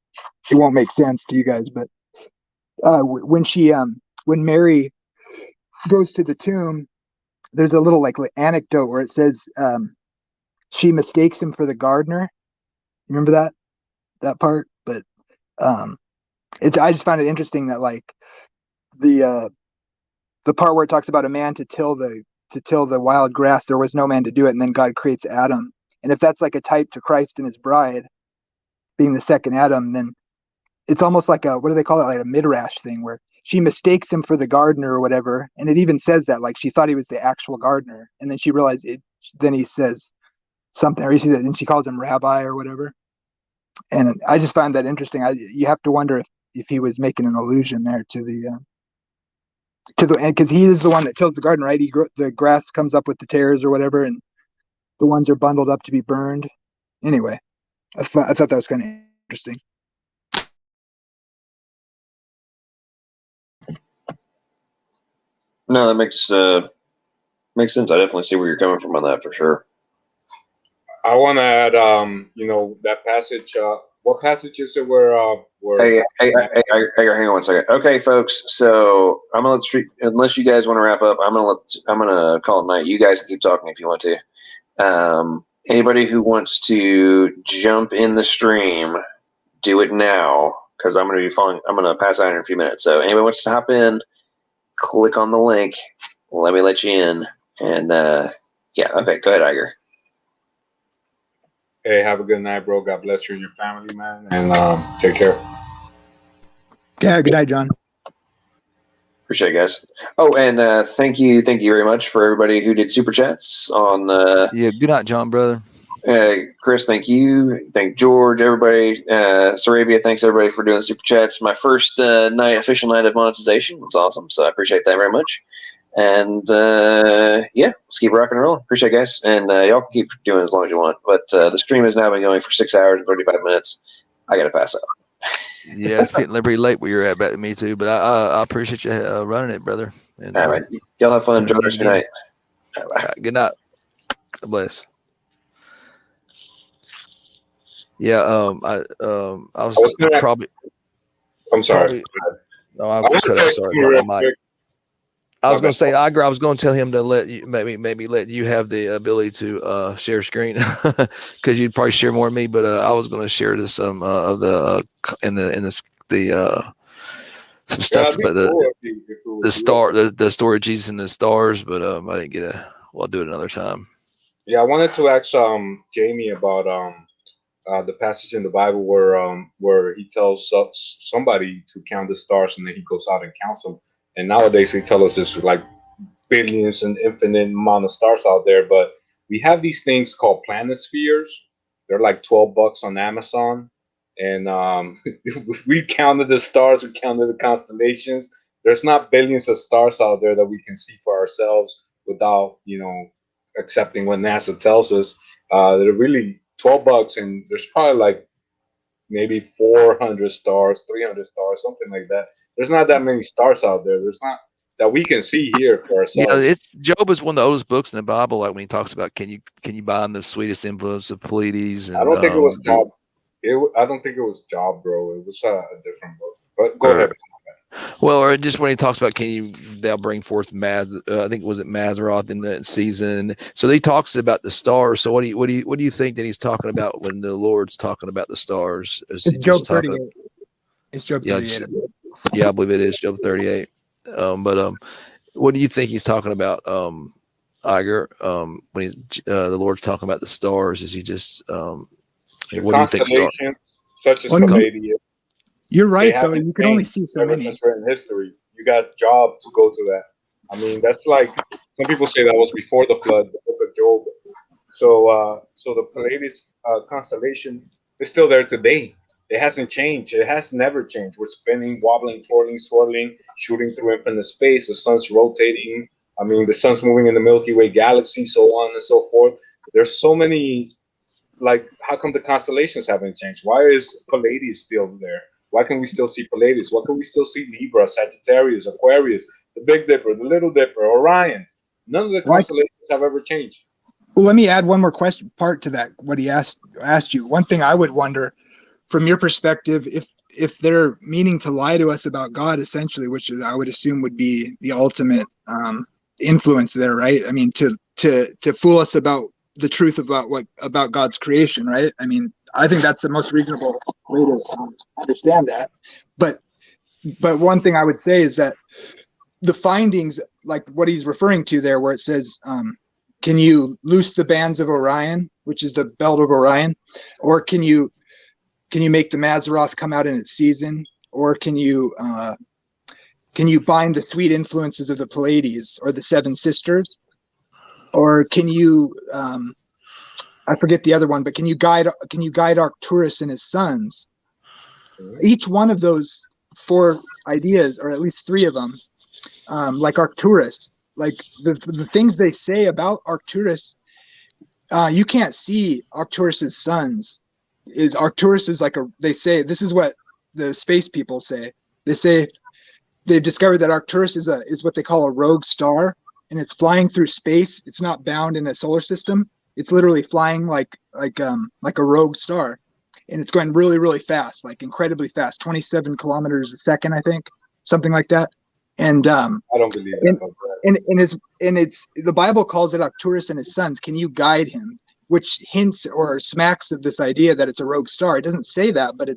it won't make sense to you guys, but when Mary goes to the tomb, there's a little like anecdote where it says she mistakes him for the gardener. Remember that part? But I just found it interesting that like the part where it talks about a man to till the wild grass, there was no man to do it, and then God creates Adam. And if that's like a type to Christ and his bride being the second Adam, then it's almost like what do they call it, like a midrash thing where she mistakes him for the gardener or whatever. And it even says that like she thought he was the actual gardener, and then she realized it. Then he says something, or and she calls him rabbi or whatever. And I just find that interesting. You have to wonder if he was making an allusion there to the because he is the one that tills the garden, right? The grass comes up with the tares or whatever, and the ones are bundled up to be burned. Anyway, I thought that was kind of interesting. No, that makes sense. I definitely see where you're coming from on that for sure. I want to add, that passage. What passage is it where? Hey, hang on 1 second. Okay, folks. So I'm gonna unless you guys want to wrap up, I'm gonna call it night. You guys can keep talking if you want to. Anybody who wants to jump in the stream, do it now because I'm gonna pass out in a few minutes. So anybody wants to hop in, click on the link. Let me let you in. And yeah, okay, go ahead, Iger. Hey, have a good night, bro. God bless you and your family, man. And take care. Yeah, good night, John. Appreciate it, guys. Oh, and thank you very much for everybody who did super chats on. Yeah, good night, John, brother. Chris, thank you. Thank George, everybody. Sarabia, thanks everybody for doing the super chats. My first official night of monetization was awesome, so I appreciate that very much. And yeah, let's keep rocking and rolling. Appreciate it, guys. And y'all can keep doing it as long as you want. But the stream has now been going for 6 hours and 35 minutes. I got to pass out. Yeah, it's getting pretty late where you're at, but me too. But I appreciate you running it, brother. And, all right. Y'all have fun. Enjoy the rest of your night. All right, good night. God bless. Yeah, I was probably. I'm sorry. No, I was going to say, I was going to tell him to let you maybe let you have the ability to share screen because you'd probably share more than me. But I was going to share this some of the some stuff about the story of Jesus and the stars. But I didn't get I'll do it another time. Yeah, I wanted to ask Jamie about the passage in the Bible where he tells somebody to count the stars and then he goes out and counts them. And nowadays they tell us there's like billions and infinite amount of stars out there, but we have these things called planispheres. They're like $12 on Amazon, and we counted the stars, we counted the constellations. There's not billions of stars out there that we can see for ourselves without accepting what NASA tells us. They're really $12, and there's probably like maybe 400 stars, 300 stars, something like that. There's not that many stars out there. There's not that we can see here for ourselves. It's Job is one of the oldest books in the Bible. Like when he talks about can you bind the sweetest influence of Pleiades? And, I don't think it was Job. I don't think it was Job, bro. It was a different book. But go ahead. Well, or just when he talks about they'll bring forth I think was it Mazzaroth in the season. So he talks about the stars. So what do you think that he's talking about when the Lord's talking about the stars? It's Job 38. It's Job 38. Yeah, I believe it is Job 38. But what do you think he's talking about, Iger? When the Lord's talking about the stars, is he just what do you think? Such as Palladium. You're right, though. You can only see so many. Since written history, you got Job to go to that. I mean, that's like some people say that was before the flood, the book of Job. So the Palladius constellation is still there today. It hasn't changed. It has never changed. We're spinning, wobbling, twirling, swirling, shooting through infinite space. The sun's rotating. I mean, the sun's moving in the Milky Way galaxy, so on and so forth. There's so many. Like, how come the constellations haven't changed? Why is Palladius still there? Why can we still see Palladius? Why can we still see Libra, Sagittarius, Aquarius, the Big Dipper, the Little Dipper, Orion? None of the constellations have ever changed. Well, let me add one more part to that. What he asked you. One thing I would wonder, from your perspective, if they're meaning to lie to us about God, essentially, which I would assume would be the ultimate influence there, right? I mean, to fool us about the truth about God's creation, right? I mean, I think that's the most reasonable way to understand that. But one thing I would say is that the findings, like what he's referring to there, where it says, can you loose the bands of Orion, which is the belt of Orion, or can you make the Mazzaroth come out in its season, or can you bind the sweet influences of the Pleiades or the Seven Sisters, or can you I forget the other one, but can you guide Arcturus and his sons? Each one of those 4 ideas, or at least 3 of them, like Arcturus, like the things they say about Arcturus, you can't see Arcturus's sons. Arcturus is like they say, this is what the space people say. They say they've discovered that Arcturus is what they call a rogue star, and it's flying through space. It's not bound in a solar system. It's literally flying like a rogue star, and it's going really, really fast, like incredibly fast, 27 kilometers a second, I think, something like that. And I don't believe that. And it's the Bible calls it Arcturus and his sons. Can you guide him? Which hints or smacks of this idea that it's a rogue star. It doesn't say that, but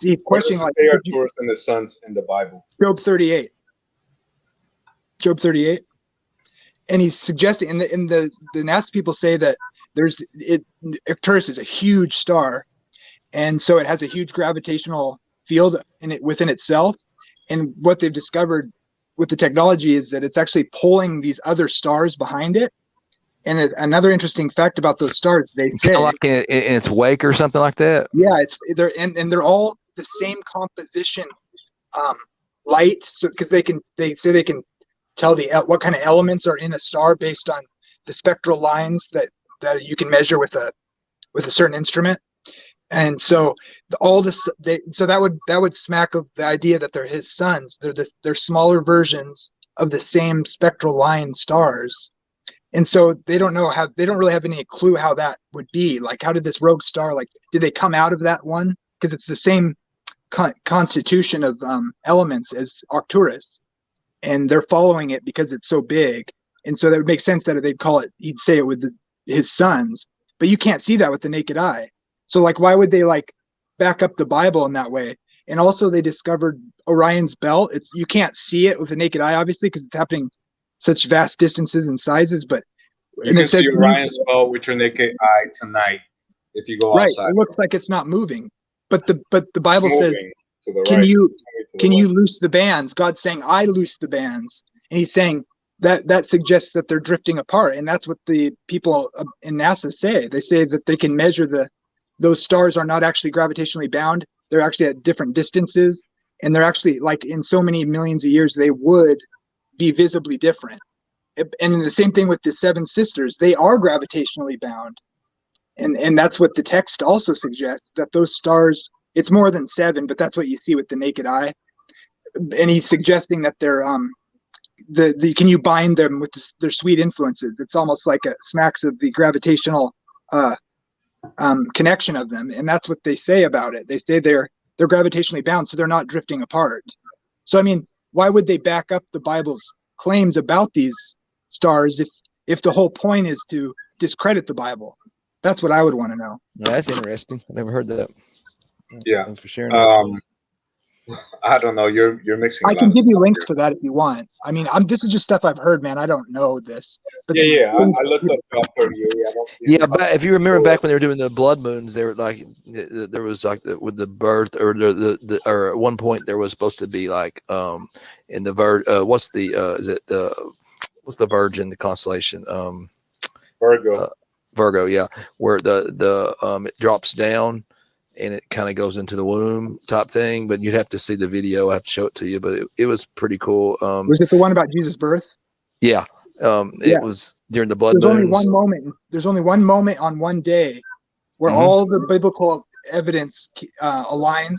he's questioning like Arcturus and his sons in the Bible. Job 38. Job 38. And he's suggesting, and the NASA people say that Arcturus is a huge star, and so it has a huge gravitational field within itself. And what they've discovered with the technology is that it's actually pulling these other stars behind it. And another interesting fact about those stars, they say, like in its wake or something like that. Yeah, they're all the same composition, light. So because they say they can tell what kind of elements are in a star based on the spectral lines that you can measure with a certain instrument. And so that would smack of the idea that they're his sons. They're smaller versions of the same spectral line stars. And so they don't really have any clue how that would be. Like, how did this rogue star, like, did they come out of that one? Because it's the same constitution of elements as Arcturus, and they're following it because it's so big. And so that would make sense that he'd say it with his sons, but you can't see that with the naked eye. So, like, why would they, like, back up the Bible in that way? And also they discovered Orion's belt. You can't see it with the naked eye, obviously, because it's happening such vast distances and sizes, but you can see Orion's belt with your naked eye tonight if you go outside. It looks like it's not moving, but the Bible says, can you loose the bands? God's saying, I loose the bands, and he's saying that suggests that they're drifting apart, and that's what the people in NASA say. They say that they can measure those stars are not actually gravitationally bound. They're actually at different distances, and they're actually, like, in so many millions of years they would be visibly different. And the same thing with the seven sisters, they are gravitationally bound, and that's what the text also suggests, that those stars, it's more than seven, but that's what you see with the naked eye. And he's suggesting that they're can you bind them with their sweet influences? It's almost like it smacks of the gravitational connection of them, and that's what they say about it. They say they're gravitationally bound, so they're not drifting apart. So, I mean, why would they back up the Bible's claims about these stars if the whole point is to discredit the Bible? That's what I would want to know. Yeah, that's interesting. I never heard that. Yeah, thanks for sharing. I don't know. You're mixing. I can give you links for that if you want. I mean, this is just stuff I've heard, man. I don't know this. But I looked up God 38. Yeah, but if you remember back when they were doing the blood moons, they were like, there was like with the birth, or or at one point there was supposed to be like in the what's the Virgin, the constellation? Virgo. Virgo, yeah, where the it drops down and it kind of goes into the womb type thing, but you'd have to see the video. I have to show it to you, but it was pretty cool. Was it the one about Jesus' birth? Yeah. It was during the blood moons. There's only one moment on one day where all the biblical evidence aligns.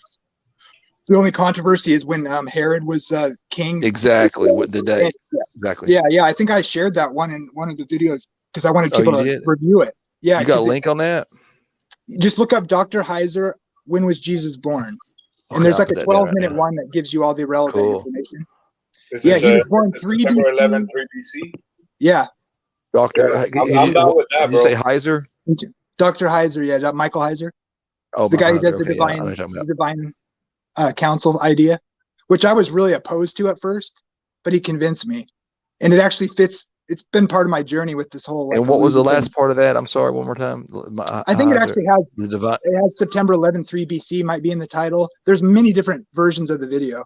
The only controversy is when Herod was king. Exactly, with the day. Exactly. Yeah. I think I shared that one in one of the videos because I wanted people to review it. Yeah. You got a link on that? Just look up Dr. Heiser, when was Jesus born? And there's like a 12-minute one that gives you all the relevant information. He was born 3 BC. 11, 3 BC. Yeah. Doctor, I'm down with that, did you say Heiser? Dr. Heiser, yeah, Michael Heiser. Oh, the guy who does the divine council idea, which I was really opposed to at first, but he convinced me. And it actually fits. It's been part of my journey with this whole. And what was the last part of that? I'm sorry, one more time. I think it actually has September 11, 3 BC might be in the title. There's many different versions of the video.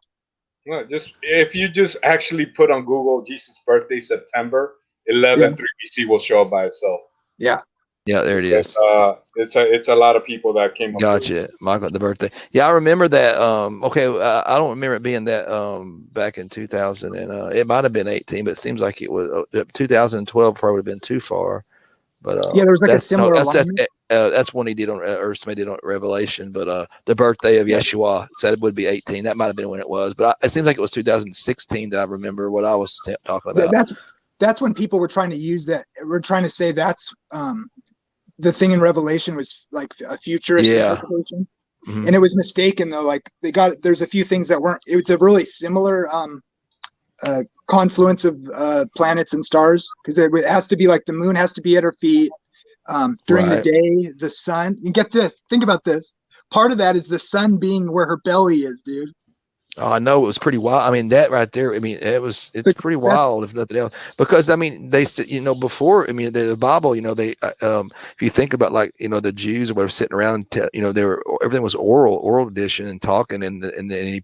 No, if you just actually put on Google Jesus' birthday September 11, 3 BC will show up by itself. Yeah. Yeah, there it is. It's a lot of people that came. Gotcha, Michael, the birthday. Yeah, I remember that. I don't remember it being that back in 2000, and it might have been 18, but it seems like it was 2012. Probably would have been too far. But yeah, there was like a similar. That's when he did on estimated on Revelation, but the birthday of Yeshua said it would be 18. That might have been when it was, but it seems like it was 2016 that I remember what I was talking about. That's when people were trying to use that. We're trying to say that's the thing in Revelation was like a futurist interpretation, and it was mistaken though. Like there's a few things that weren't. It was a really similar confluence of planets and stars, because it has to be like the moon has to be at her feet during the day. The sun. You get this. Think about this. Part of that is the sun being where her belly is, dude. Oh, I know, it was pretty wild. I mean, that right there, I mean, it's pretty wild if nothing else, because I mean, they said, before, I mean, the Bible, they, if you think about like, the Jews were sitting around, everything was oral tradition and talking, and then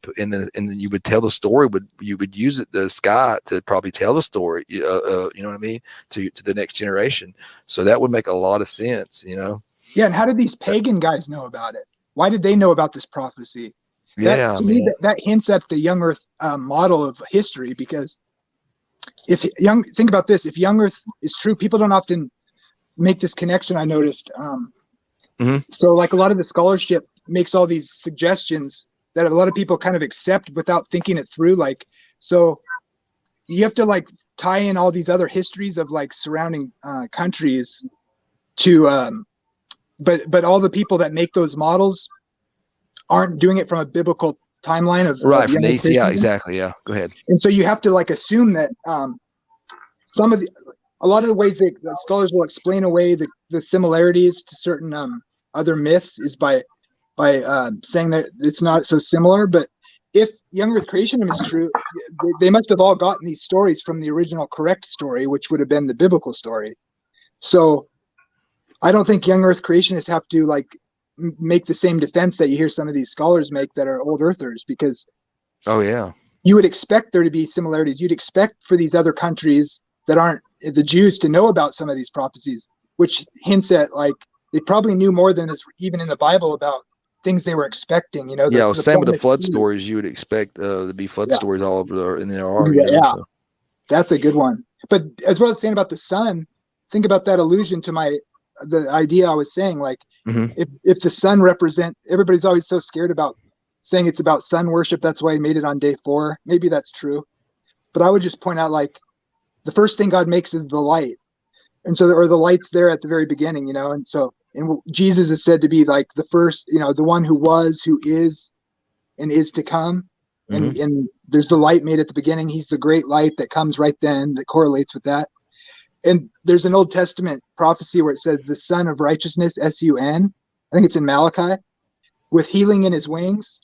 you would tell the story, you would use the sky to probably tell the story, you know what I mean, to the next generation. So that would make a lot of sense, Yeah. And how did these pagan guys know about it? Why did they know about this prophecy? To me, that hints at the young Earth model of history, because think about this, if young Earth is true, people don't often make this connection. I noticed. So like a lot of the scholarship makes all these suggestions that a lot of people kind of accept without thinking it through. Like, so you have to like tie in all these other histories of like surrounding countries to, but all the people that make those models aren't doing it from a biblical timeline of right, of from the East. Yeah, creationism. exactly. Yeah, go ahead. And so you have to like assume that a lot of the ways that scholars will explain away the similarities to certain other myths is by saying that it's not so similar. But if young Earth creationism is true, they must have all gotten these stories from the original correct story, which would have been the biblical story. So I don't think young Earth creationists have to like make the same defense that you hear some of these scholars make that are old Earthers, because oh yeah, you would expect there to be similarities. You'd expect for these other countries that aren't the Jews to know about some of these prophecies, which hints at like they probably knew more than is even in the Bible about things they were expecting. You know, yeah. Well, same with the flood seed. stories. You would expect to be flood Yeah. stories all over there, and there are. Yeah, You know, so. That's a good one. But as well as saying about the sun, think about that allusion to the idea I was saying. Like, if the sun everybody's always so scared about saying it's about sun worship. That's why he made it on day 4. Maybe that's true. But I would just point out, like, the first thing God makes is the light. And so, or the light's there at the very beginning, you know? And so, and Jesus is said to be like the first, you know, the one who was, who is, and is to come. And there's the light made at the beginning. He's the great light that comes right then, that correlates with that. And there's an Old Testament prophecy where it says the Son of Righteousness, S-U-N, I think it's in Malachi, with healing in his wings.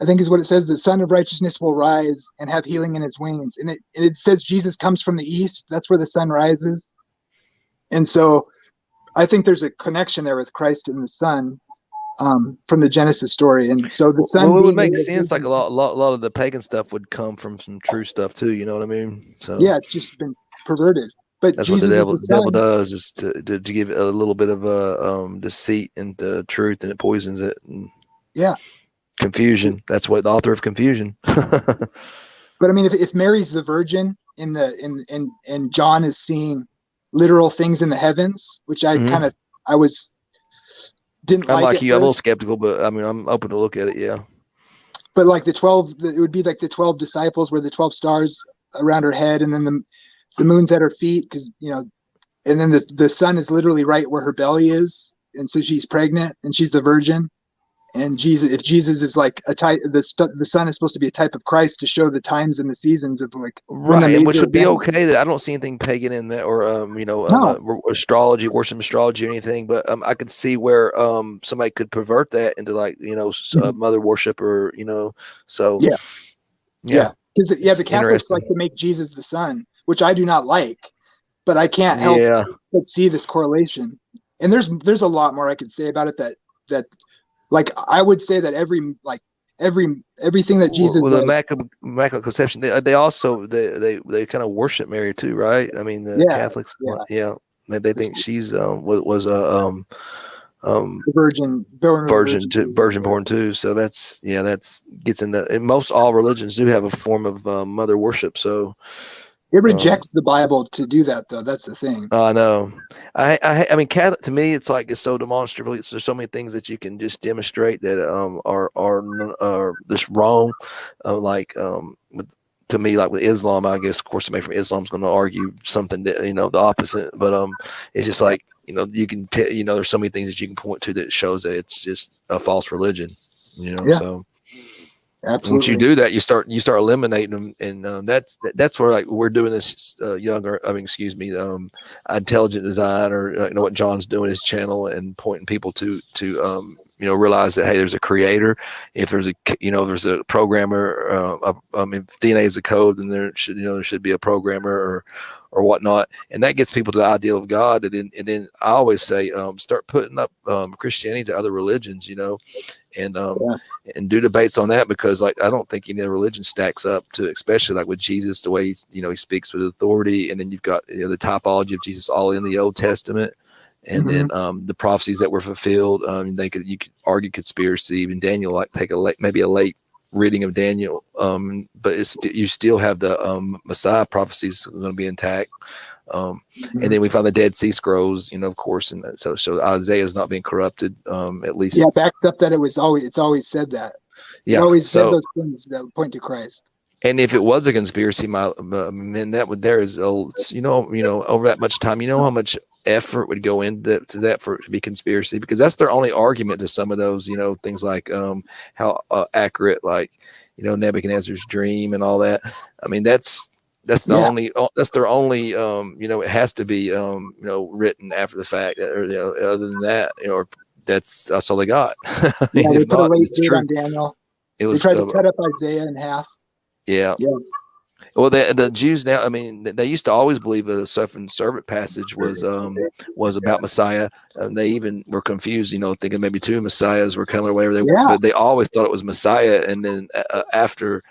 I think is what it says. The Son of Righteousness will rise and have healing in his wings. And it says Jesus comes from the east. That's where the sun rises. And so I think there's a connection there with Christ and the Son from the Genesis story. And so the Son. Well, it would make sense. Like a lot of the pagan stuff would come from some true stuff too. You know what I mean? So yeah, it's just been perverted. But that's Jesus what the devil does, is to give a little bit of deceit into truth, and it poisons it. And yeah. Confusion. That's what the author of confusion. But I mean, if Mary's the virgin and John is seeing literal things in the heavens, which I didn't I'm like you. I'm a little skeptical, but I mean, I'm open to look at it. Yeah. But like it would be like the 12 disciples, where the 12 stars around her head, and then the moon's at her feet, because you know, and then the sun is literally right where her belly is, and so she's pregnant and she's the virgin. And if Jesus is like a type, the sun is supposed to be a type of Christ to show the times and the seasons of like right, which would be okay. That I don't see anything pagan in that, or astrology, worship astrology, or anything. But I could see where somebody could pervert that into like mother worship, or so yeah. Because the Catholics like to make Jesus the sun, which I do not like, but I can't help but see this correlation. And there's a lot more I could say about it that. Like I would say that everything that Jesus. Well, the Immaculate Conception, they also they kind of worship Mary too, right? I mean, the Catholics, they think she's was a virgin born too. So that's gets into. And most all religions do have a form of mother worship. So. It rejects the Bible to do that, though. That's the thing. I know. I mean, Catholic to me, it's like it's so demonstrable. There's so many things that you can just demonstrate that are just wrong. To me, like with Islam, I guess, of course, somebody from Islam is going to argue something that the opposite. But it's just like you can there's so many things that you can point to that shows that it's just a false religion. So. Absolutely. Once you do that, you start eliminating them, and that's where like we're doing this intelligent design, or what John's doing his channel, and pointing people to realize that hey, there's a creator. If there's there's a programmer, if DNA is a code, then there should be a programmer or whatnot, and that gets people to the ideal of God. And then I always say, start putting up Christianity to other religions, and do debates on that, because like I don't think any other religion stacks up to, especially like with Jesus, the way he speaks with authority, and then you've got the typology of Jesus all in the Old Testament, and then the prophecies that were fulfilled. You could argue conspiracy. Even Daniel take maybe a late reading of Daniel, but you still have the Messiah prophecies going to be intact. And then we find the Dead Sea Scrolls, of course, and so Isaiah is not being corrupted, at least. Yeah, backs up that it's always said that. It always said those things that point to Christ. And if it was a conspiracy, then there is over that much time, how much effort would go into that for it to be conspiracy, because that's their only argument to some of those, things like how accurate, like Nebuchadnezzar's dream and all that. I mean, that's the only that's their only it has to be written after the fact, or other than that, or that's all they got. Yeah, they put a late date on Daniel. They tried to cut up Isaiah in half. Yeah. Well, the Jews now, I mean, they used to always believe that the suffering servant passage was about Messiah. They even were confused, thinking maybe two Messiahs were coming or whatever. But they always thought it was Messiah. And then after,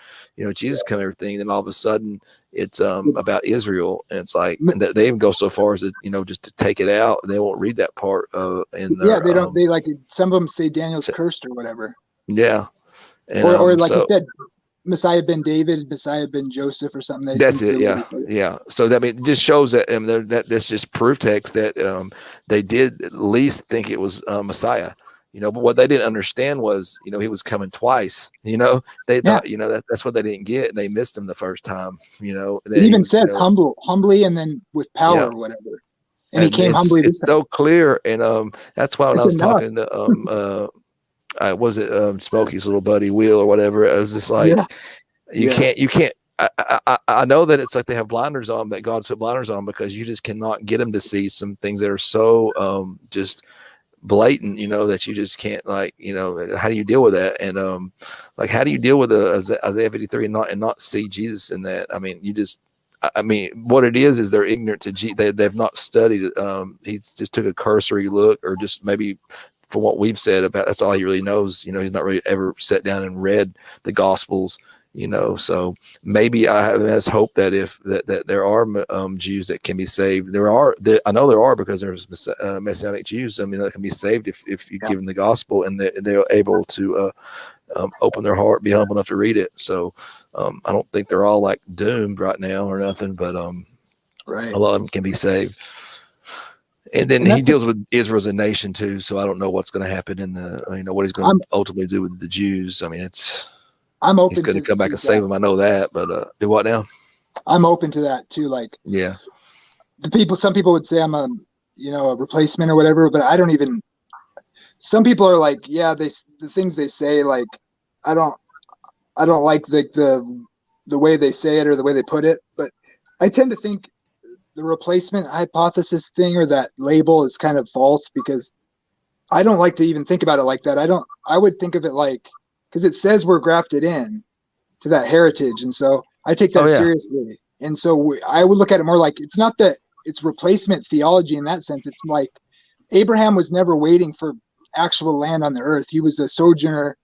Jesus came and everything, then all of a sudden it's about Israel. And it's like, and they even go so far as to, just to take it out. They won't read that part. They don't. They some of them say Daniel's cursed or whatever. Yeah. And, or like you said, Messiah ben David, Messiah ben Joseph, or something. That's it. Yeah. So that it just shows that that that's just proof text that they did at least think it was Messiah. But what they didn't understand was, he was coming twice. They thought, that's what they didn't get. They missed him the first time. It even says humbly, and then with power or whatever. And he came humbly. It's so clear, and that's why when I was talking to was it Smokey's little buddy Will or whatever, it was just like you can't I know that it's like they have blinders on, that God's put blinders on, because you just cannot get them to see some things that are so just blatant, that you just can't, how do you deal with that? And how do you deal with Isaiah 53 and not see Jesus in that? I mean, what it is they're ignorant to they've not studied. He just took a cursory look, or just maybe from what we've said about, that's all he really knows. He's not really ever sat down and read the Gospels. So maybe I have this hope that that there are Jews that can be saved. I know there are, because there's Messianic Jews. I mean, that can be saved if you give them the gospel, and they're able to open their heart, be humble enough to read it. So I don't think they're all like doomed right now or nothing, but a lot of them can be saved. And then he deals with Israel as a nation too. So I don't know what's going to happen in what he's going to ultimately do with the Jews. I mean, I'm open. He's going to come back and save them. I know that, but do what now? I'm open to that too. Some people would say I'm a replacement or whatever, but I don't even. Some people are like, the things they say, like, I don't like the way they say it or the way they put it, but I tend to think the replacement hypothesis thing, or that label, is kind of false, because I don't like to even think about it like that. I would think of it like, because it says we're grafted in to that heritage. And so I take that seriously. And so I would look at it more like, it's not that it's replacement theology in that sense. It's like Abraham was never waiting for actual land on the earth. He was a sojourner,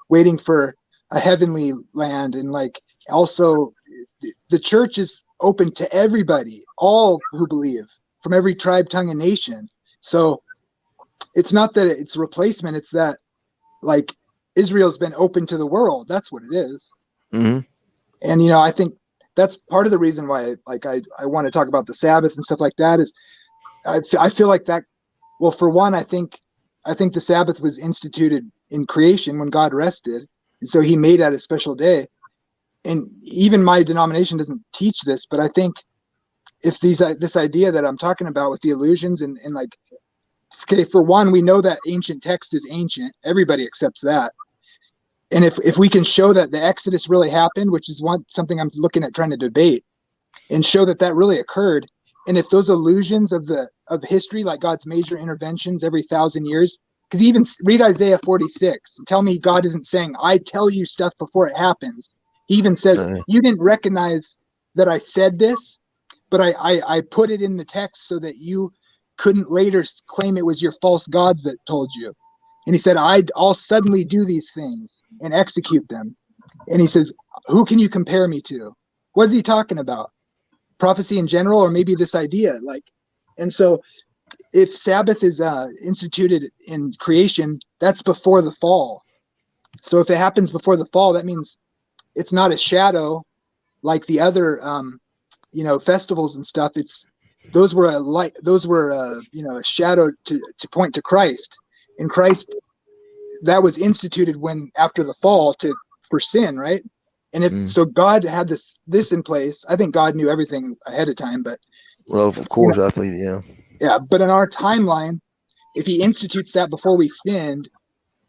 waiting for a heavenly land. And also the church is open to everybody, all who believe, from every tribe, tongue, and nation. So it's not that it's replacement. It's that Israel's been open to the world. That's what it is. Mm-hmm. And, I think that's part of the reason why, I want to talk about the Sabbath and stuff like that, is I feel like that, well, for one, I think the Sabbath was instituted in creation when God rested. And so he made that a special day. And even my denomination doesn't teach this, but I think if this idea that I'm talking about with the illusions and okay, for one, we know that ancient text is ancient. Everybody accepts that. And if we can show that the Exodus really happened, which is something I'm looking at trying to debate, and show that really occurred, and if those illusions of history, like God's major interventions every 1,000 years, because even read Isaiah 46 and tell me God isn't saying, I tell you stuff before it happens. He even says, you didn't recognize that I said this, but I put it in the text so that you couldn't later claim it was your false gods that told you. And he said, I'll suddenly do these things and execute them. And he says, who can you compare me to? What is he talking about? Prophecy in general, or maybe this idea? And so if Sabbath is instituted in creation, that's before the fall. So if it happens before the fall, that means it's not a shadow like the other, festivals and stuff. Those were a light. Those were a shadow to point to Christ. And Christ, that was instituted after the fall for sin, right? And so God had this in place. I think God knew everything ahead of time, but of course, I think, yeah. Yeah, but in our timeline, if he institutes that before we sinned,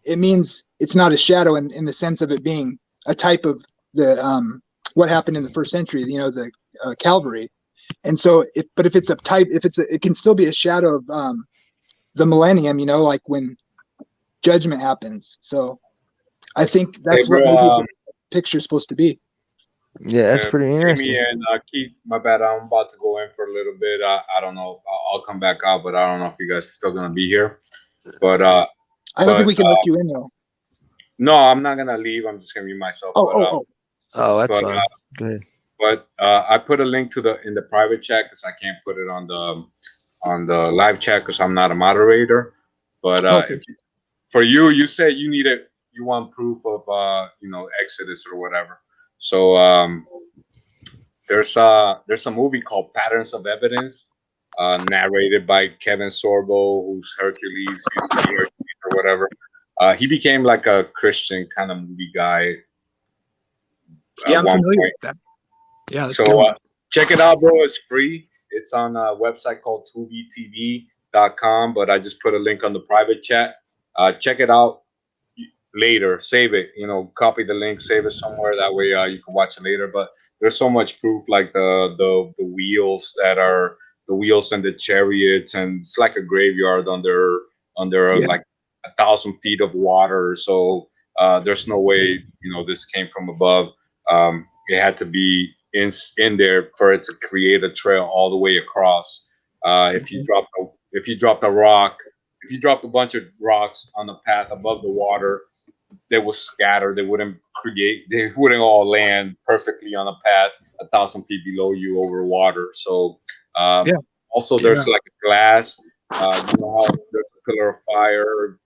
it means it's not a shadow in the sense of it being a type of the what happened in the first century, the Calvary. And so, but if it's a type, it can still be a shadow of the millennium, like when judgment happens. So I think that's what maybe the picture's supposed to be. Yeah, that's pretty interesting. Jamie and Keith, my bad. I'm about to go in for a little bit. I don't know. I'll come back out, but I don't know if you guys are still gonna be here. But I don't think we can let you in though. No, I'm not gonna leave. I'm just gonna mute myself. Oh, that's fine. Go ahead. But I put a link in the private chat because I can't put it on the live chat because I'm not a moderator. But for you said you want proof of Exodus or whatever. So there's a movie called Patterns of Evidence, narrated by Kevin Sorbo, who's Hercules, or whatever. He became like a Christian kind of movie guy. Yeah, I'm familiar with that. Yeah, so check it out, bro. It's free. It's on a website called tubitv.com, but I just put a link on the private chat. Check it out later. Save it. Copy the link, save it somewhere. That way you can watch it later. But there's so much proof, like the wheels the wheels and the chariots, and it's like a graveyard under like 1,000 feet of water. So there's no way this came from above. It had to be in there for it to create a trail all the way across. If you dropped a rock, if you dropped a bunch of rocks on the path above the water, they will scatter. They wouldn't all land perfectly on a path 1,000 feet below you over water. So also there's like a glass. How there's a pillar of fire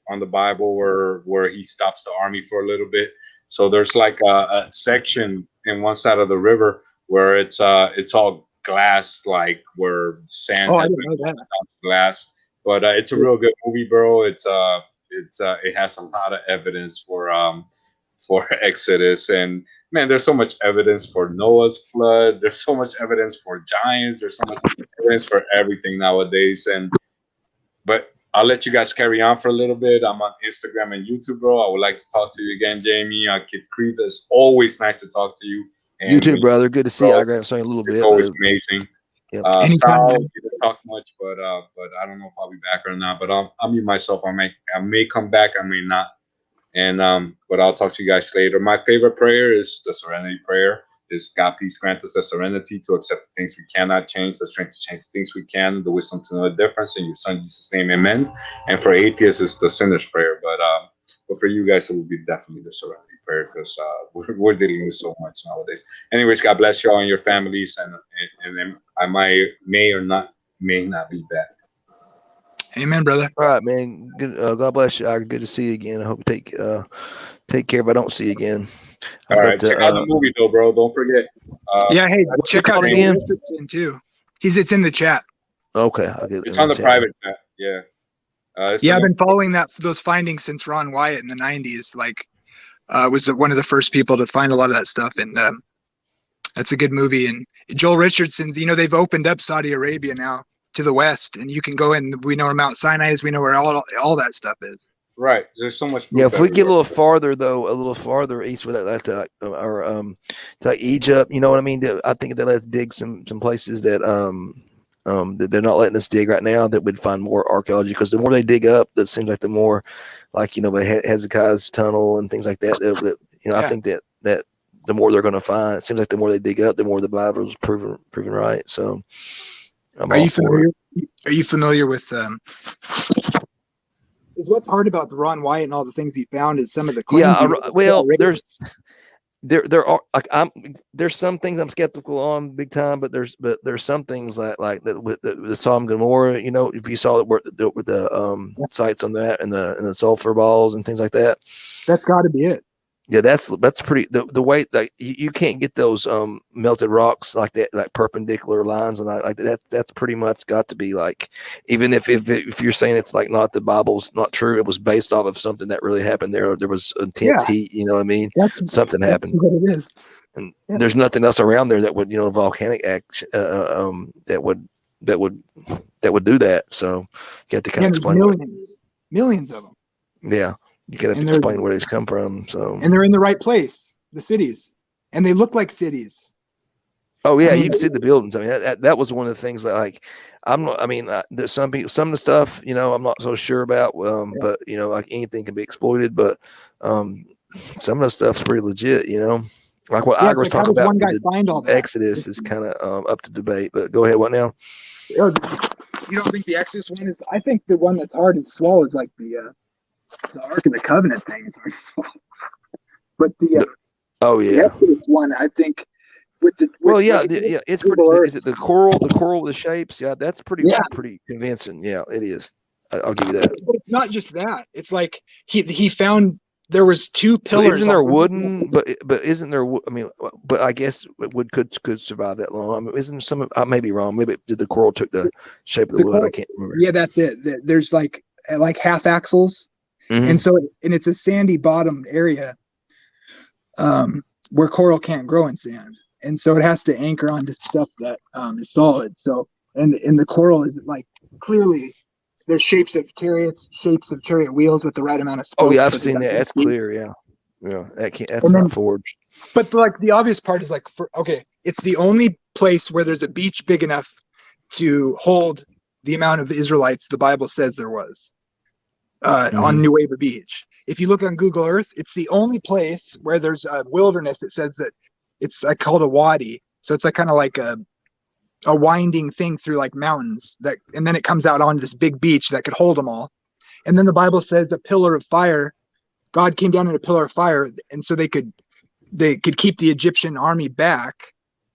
on the Bible where he stops the army for a little bit. So there's like a section in one side of the river where it's all glass, like where sand has been glass. But it's a real good movie, bro. It has a lot of evidence for Exodus, and man, there's so much evidence for Noah's flood. There's so much evidence for giants. There's so much evidence for everything nowadays. But I'll let you guys carry on for a little bit. I'm on Instagram and YouTube, bro. I would like to talk to you again, Jamie. Kid Creed, it's always nice to talk to you. And you too, brother. Good to see you. I grabbed something a little bit. It's always amazing. Yep. Sal, you didn't talk much, but I don't know if I'll be back or not. But I'll mute myself. I may come back. I may not. And but I'll talk to you guys later. My favorite prayer is the Serenity Prayer. Is God, please grant us the serenity to accept the things we cannot change, the strength to change the things we can, the wisdom to know the difference. In your Son Jesus' name, Amen. And for atheists, it's the Sinner's Prayer. But for you guys, it will be definitely the Serenity Prayer because we're dealing with so much nowadays. Anyways, God bless you all and your families, and then I may not be back. Amen, brother. All right, man. Good. God bless you. Good to see you again. I hope you take care if I don't see you again. All right, check out the movie though, bro. Don't forget. Hey, check out again too. It's in the chat. Okay, I'll get it. It's on the private chat. Yeah. I've been following those findings since Ron Wyatt in the 90s. Was one of the first people to find a lot of that stuff, and that's a good movie. And Joel Richardson, they've opened up Saudi Arabia now to the west, and you can go in. We know where Mount Sinai is. We know where all that stuff is. Right. There's so much. Yeah, if we get a little farther east with that, like Egypt, you know what I mean? I think that let's dig some places that that they're not letting us dig right now, that we'd find more archaeology, because the more they dig up, that seems like the more, like Hezekiah's tunnel and things like that. I think that the more they're going to find. It seems like the more they dig up, the more the Bible's proven right. So, are you familiar with? Is what's hard about the Ron Wyatt and all the things he found is some of the claims. there are like there's some things I'm skeptical on big time, but there's some things like that with the Sodom and Gomorrah. You know, if you saw it with the sites on that and the sulfur balls and things like that. That's got to be it. Yeah, that's pretty. The way that you can't get those melted rocks like that, like perpendicular lines and like that. That's pretty much got to be like, even if you're saying it's like not the Bible's not true, it was based off of something that really happened there. There was intense heat. You know what I mean? Something happened. That's what it is. And there's nothing else around there that would volcanic action that would do that. So you have to kind of explain. Millions of them. Yeah. You gotta explain where these come from. So, and they're in the right place, the cities, and they look like cities. Oh yeah, you can see the buildings. I mean, that was one of the things that like I'm not. I mean, there's some people, some of the stuff I'm not so sure about. But like anything can be exploited. But some of the stuff's pretty legit. Like what Igor was talking about. One guy find all that? Exodus is kind of up to debate. But go ahead. What now? You don't think the Exodus one is? I think the one that's hard to swallow is like the Ark of the Covenant thing is hard to swallow. But the Exodus one, I think, it's is it the coral, the shapes? Yeah, that's pretty convincing. Yeah, it is. I'll give you that. But it's not just that. It's like he found there was two pillars. Well, isn't there wooden? But isn't there? I mean, but I guess wood could survive that long. I mean, isn't some? I may be wrong. Maybe the coral took the shape of the wood. I can't remember. Yeah, that's it. There's like half axles. Mm-hmm. And it's a sandy bottom area where coral can't grow in sand, and so it has to anchor onto stuff that is solid. So and the coral is like clearly there's shapes of chariot wheels with the right amount of spokes. Oh yeah, I've seen that. That's clear. Yeah, that's not forged. But like the obvious part is like it's the only place where there's a beach big enough to hold the amount of Israelites the Bible says there was. On Nueva Beach. If you look on Google Earth, it's the only place where there's a wilderness that says that it's like called a wadi. So it's like kind of like a winding thing through like mountains and then it comes out on this big beach that could hold them all. And then the Bible says a pillar of fire. God came down in a pillar of fire, and so they could keep the Egyptian army back.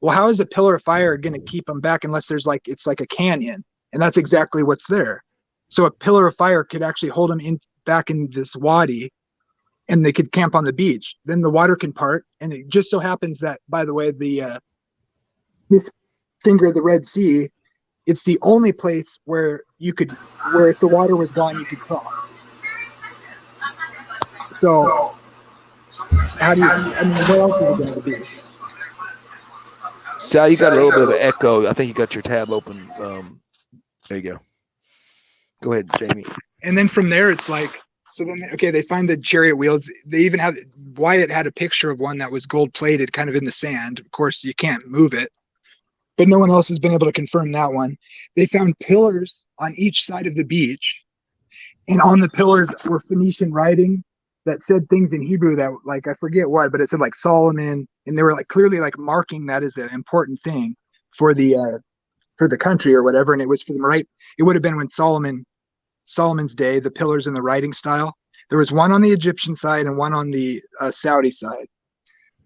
Well, how is a pillar of fire going to keep them back unless it's like a canyon? And that's exactly what's there. So a pillar of fire could actually hold them back in this wadi, and they could camp on the beach. Then the water can part, and it just so happens that, by the way, this finger of the Red Sea, it's the only place where if the water was gone, you could cross. So how do you? I mean, where else is it going to be? Sal, you got a little bit of an echo. I think you got your tab open. There you go. Go ahead, Jamie. And then from there, it's like, so then, they find the chariot wheels. They even Wyatt had a picture of one that was gold plated kind of in the sand. Of course, you can't move it, but no one else has been able to confirm that one. They found pillars on each side of the beach, and on the pillars were Phoenician writing that said things in Hebrew that, like, I forget what, but it said like Solomon, and they were like clearly like marking that as an important thing for the country or whatever. And it was for them, right? It would have been when Solomon's day, the pillars and the writing style. There was one on the Egyptian side and one on the Saudi side.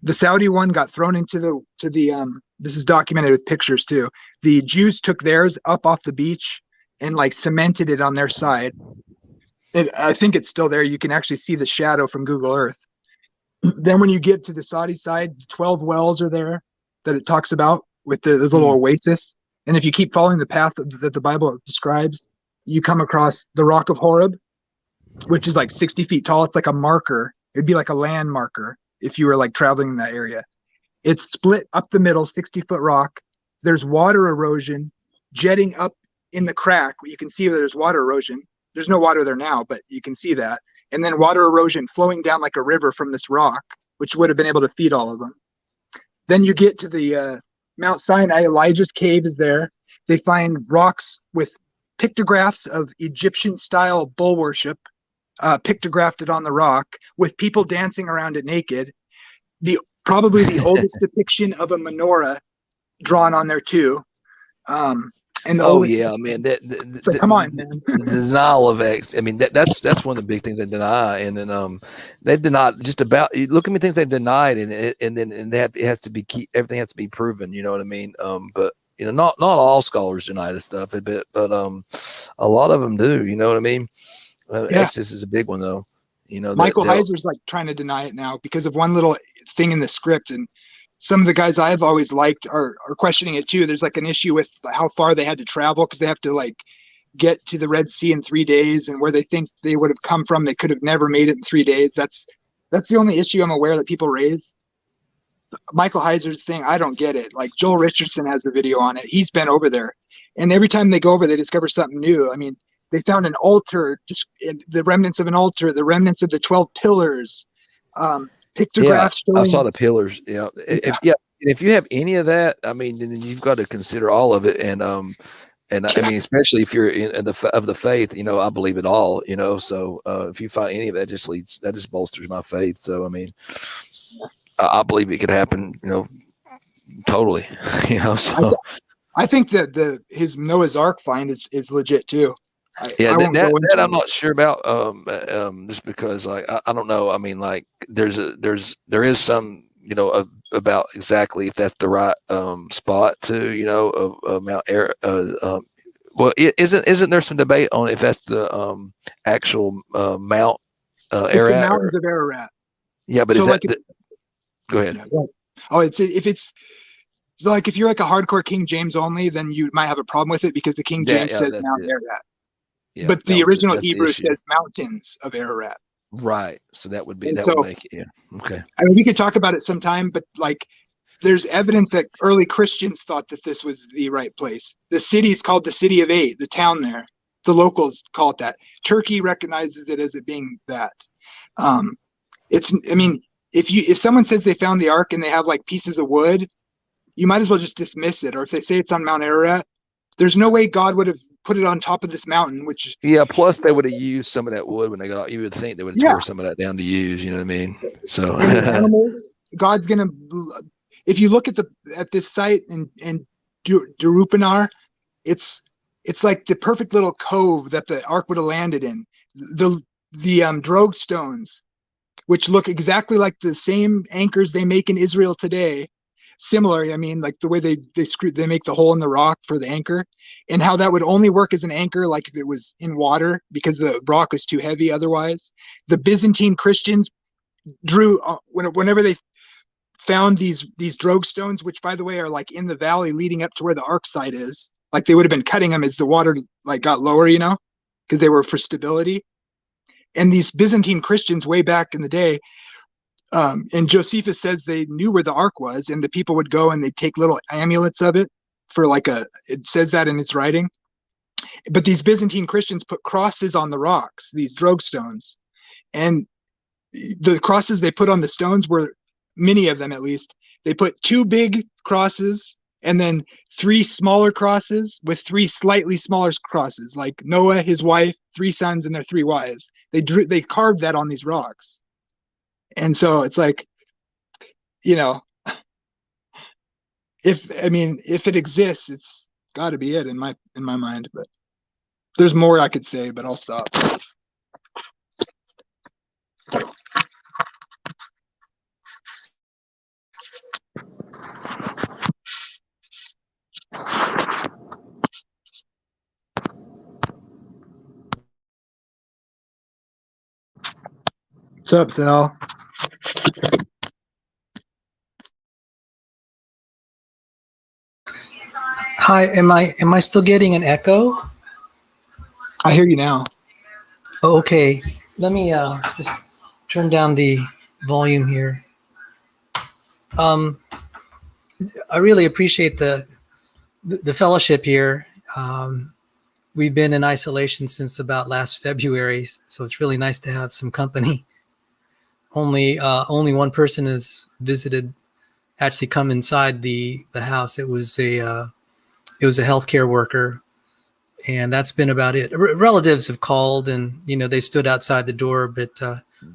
The Saudi one got thrown into the this is documented with pictures too. The Jews took theirs up off the beach and like cemented it on their side. I think it's still there. You can actually see the shadow from Google Earth. Then when you get to the Saudi side, 12 wells are there that it talks about with the little oasis. And if you keep following the path that the Bible describes, you come across the Rock of Horeb, which is like 60 feet tall. It's like a marker. It'd be like a land marker if you were like traveling in that area. It's split up the middle, 60-foot rock. There's water erosion jetting up in the crack. You can see there's water erosion. There's no water there now, but you can see that. And then water erosion flowing down like a river from this rock, which would have been able to feed all of them. Then you get to the Mount Sinai. Elijah's cave is there. They find rocks with pictographs of Egyptian-style bull worship pictographed on the rock with people dancing around it naked. Probably the oldest depiction of a menorah drawn on there too. And the Oh oldest, yeah, man. so come on, man. The denial of X. I mean, that's one of the big things they deny, and then they've denied just about. You look at me things they've denied, and then it has to be everything has to be proven. You know what I mean? But not all scholars deny this stuff, but a lot of them do. You know what I mean? Yeah. Exodus is a big one though. Michael Heiser's like trying to deny it now because of one little thing in the script, and some of the guys I've always liked are questioning it too. There's like an issue with how far they had to travel because they have to like get to the Red Sea in 3 days, and where they think they would have come from, they could have never made it in 3 days. That's the only issue I'm aware that people raise. Michael Heiser's thing, I don't get it. Like Joel Richardson has a video on it. He's been over there, and every time they go over, they discover something new. I mean, they found an altar, just the remnants of an altar, the remnants of the 12 pillars, pictographs. Yeah, I saw the pillars. Yeah. If you have any of that, I mean, then you've got to consider all of it, and I mean, especially if you're in the faith, I believe it all, So if you find any of that, that just bolsters my faith. So I mean, I believe it could happen, totally, So I think that his Noah's Ark find is legit too. That I'm not sure about, just because like I don't know. I mean, like there is some about exactly if that's the right spot to of Mount Ararat. Well, isn't there some debate on if that's the actual Mount Ararat? It's the mountains of Ararat. Yeah, but so go ahead. Yeah, so like if you're like a hardcore King James only, then you might have a problem with it because the King James says Mount Ararat. Yeah, but the original Hebrew says mountains of Ararat. Right. So that would be would make it. Yeah. Okay. I mean, we could talk about it sometime, but like there's evidence that early Christians thought that this was the right place. The city is called the City of Eight, the town there. The locals call it that. Turkey recognizes it as it being that. I mean, if someone says they found the ark and they have like pieces of wood, you might as well just dismiss it. Or if they say it's on Mount Ararat, there's no way God would have put it on top of this mountain, which is plus they would have used some of that wood when they got. You would think they would have tore some of that down to use. You know what I mean? So animals, God's gonna. If you look at this site in Darupanar, it's like the perfect little cove that the ark would have landed in. The drogue stones, which look exactly like the same anchors they make in Israel today. Similar, I mean, like the way they make the hole in the rock for the anchor, and how that would only work as an anchor like if it was in water because the rock is too heavy otherwise. The Byzantine Christians drew whenever they found these drogue stones, which by the way are like in the valley leading up to where the ark site is. Like they would have been cutting them as the water like got lower, because they were for stability. And these Byzantine Christians way back in the day. And Josephus says they knew where the ark was, and the people would go and they'd take little amulets of it for it says that in his writing. But these Byzantine Christians put crosses on the rocks, these drogue stones. And the crosses they put on the stones were, many of them at least, they put 2 big crosses and then 3 smaller crosses with 3 slightly smaller crosses, like Noah, his wife, 3 sons, and their 3 wives. They carved that on these rocks. And so it's like, if it exists, it's got to be it in my mind. But there's more I could say, but I'll stop. What's up, Sal? Hi, am I still getting an echo? I hear you now. Oh, okay, let me just turn down the volume here. I really appreciate the fellowship here. We've been in isolation since about last February, so it's really nice to have some company. Only one person has actually come inside the house. It was a healthcare worker, and that's been about it. Relatives have called, and they stood outside the door, but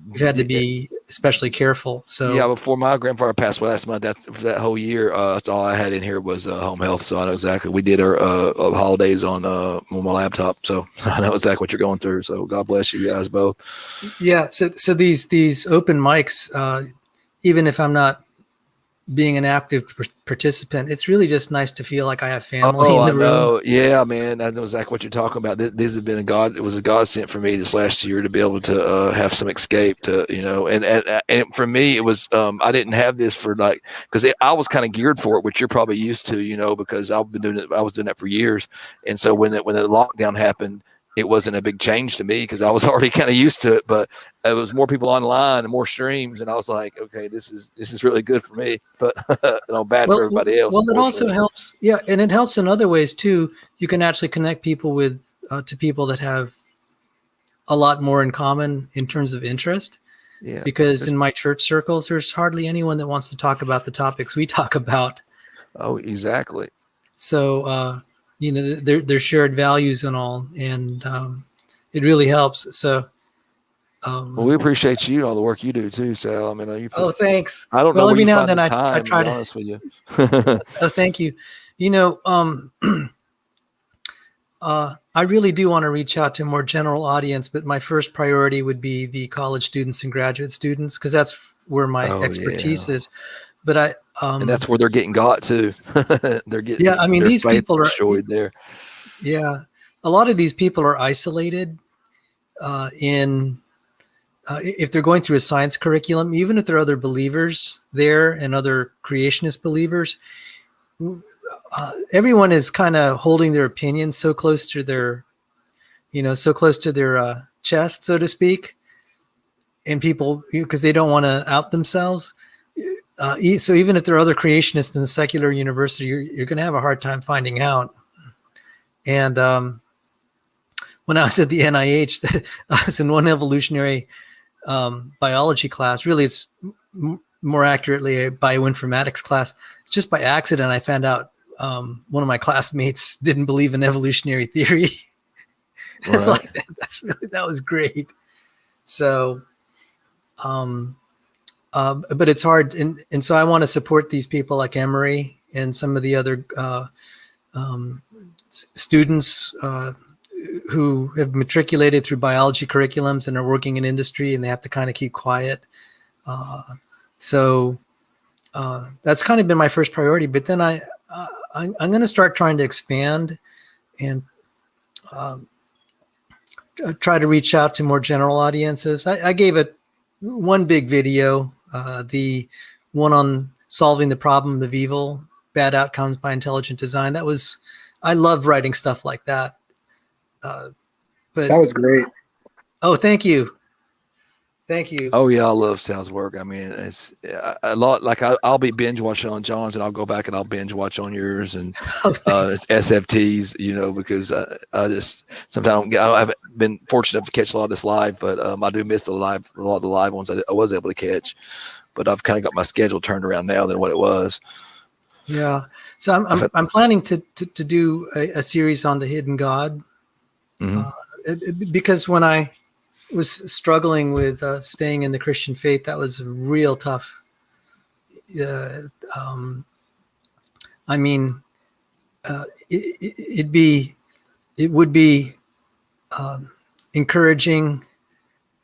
we've had to be especially careful. So yeah, before my grandfather passed away last month, for that whole year, that's all I had in here was home health. So I know exactly. We did our holidays on my laptop, so I know exactly what you're going through. So God bless you guys both. yeah, so these open mics, even if I'm not being an active participant, it's really just nice to feel like I have family in the room. Know. Yeah, man, I know exactly what you're talking about. This has been it was a godsend for me this last year to be able to have some escape to, and for me, it was, I didn't have this for because I was kind of geared for it, which you're probably used to, because I was doing that for years. And so when the lockdown happened, it wasn't a big change to me because I was already kind of used to it, but it was more people online and more streams. And I was like, okay, this is really good for me, but bad for everybody else. Well, it also helps. Yeah. And it helps in other ways too. You can actually connect people to people that have a lot more in common in terms of interest. Yeah. Because in my church circles, there's hardly anyone that wants to talk about the topics we talk about. Oh, exactly. So, their shared values and all, and it really helps. So, well, we appreciate you and all the work you do too, Sal. I mean, thanks. I don't know. Every now and then I try to. Be honest with you. Oh, thank you. I really do want to reach out to a more general audience, but my first priority would be the college students and graduate students because that's where my expertise is. But and that's where they're getting got too. They're getting. Yeah, I mean, these people are destroyed there. Yeah, a lot of these people are isolated if they're going through a science curriculum, even if there are other believers there and other creationist believers. Everyone is kind of holding their opinions so close to their, chest, so to speak, and people because they don't want to out themselves. So even if there are other creationists in the secular university, you're going to have a hard time finding out. And when I was at the NIH, I was in one evolutionary biology class. Really, it's more accurately a bioinformatics class. Just by accident, I found out one of my classmates didn't believe in evolutionary theory. It's Right. like that was great. So, but it's hard, and so I want to support these people like Emory and some of the other students who have matriculated through biology curriculums and are working in industry, and they have to kind of keep quiet. So that's kind of been my first priority. But then I'm going to start trying to expand and try to reach out to more general audiences. I gave it one big video, the one on solving the problem of evil, bad outcomes by intelligent design. I love writing stuff like that. But that was great. Oh, thank you. Thank you. Oh yeah, I love Sal's work. I mean, it's a lot. Like I'll be binge watching on John's, and I'll go back and I'll binge watch on yours and it's SFTs. Because I just sometimes I haven't been fortunate enough to catch a lot of this live, but I do miss a lot of the live ones I was able to catch. But I've kind of got my schedule turned around now than what it was. Yeah. So I'm planning to do a series on the hidden God, because when I was struggling with staying in the Christian faith, that was real tough. I mean, it would be encouraging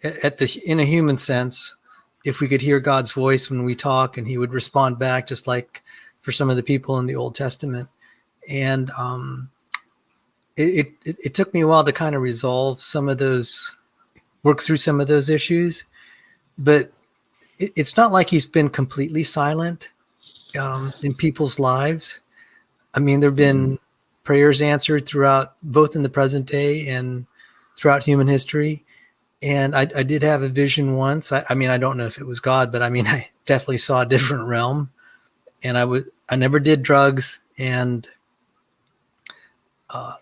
in a human sense if we could hear God's voice when we talk, and He would respond back, just like for some of the people in the Old Testament. And it took me a while to kind of resolve work through some of those issues, but it's not like He's been completely silent in people's lives. I mean, there've been prayers answered throughout, both in the present day and throughout human history. And I did have a vision once. I mean, I don't know if it was God, but I mean, I definitely saw a different realm. And I never did drugs, and I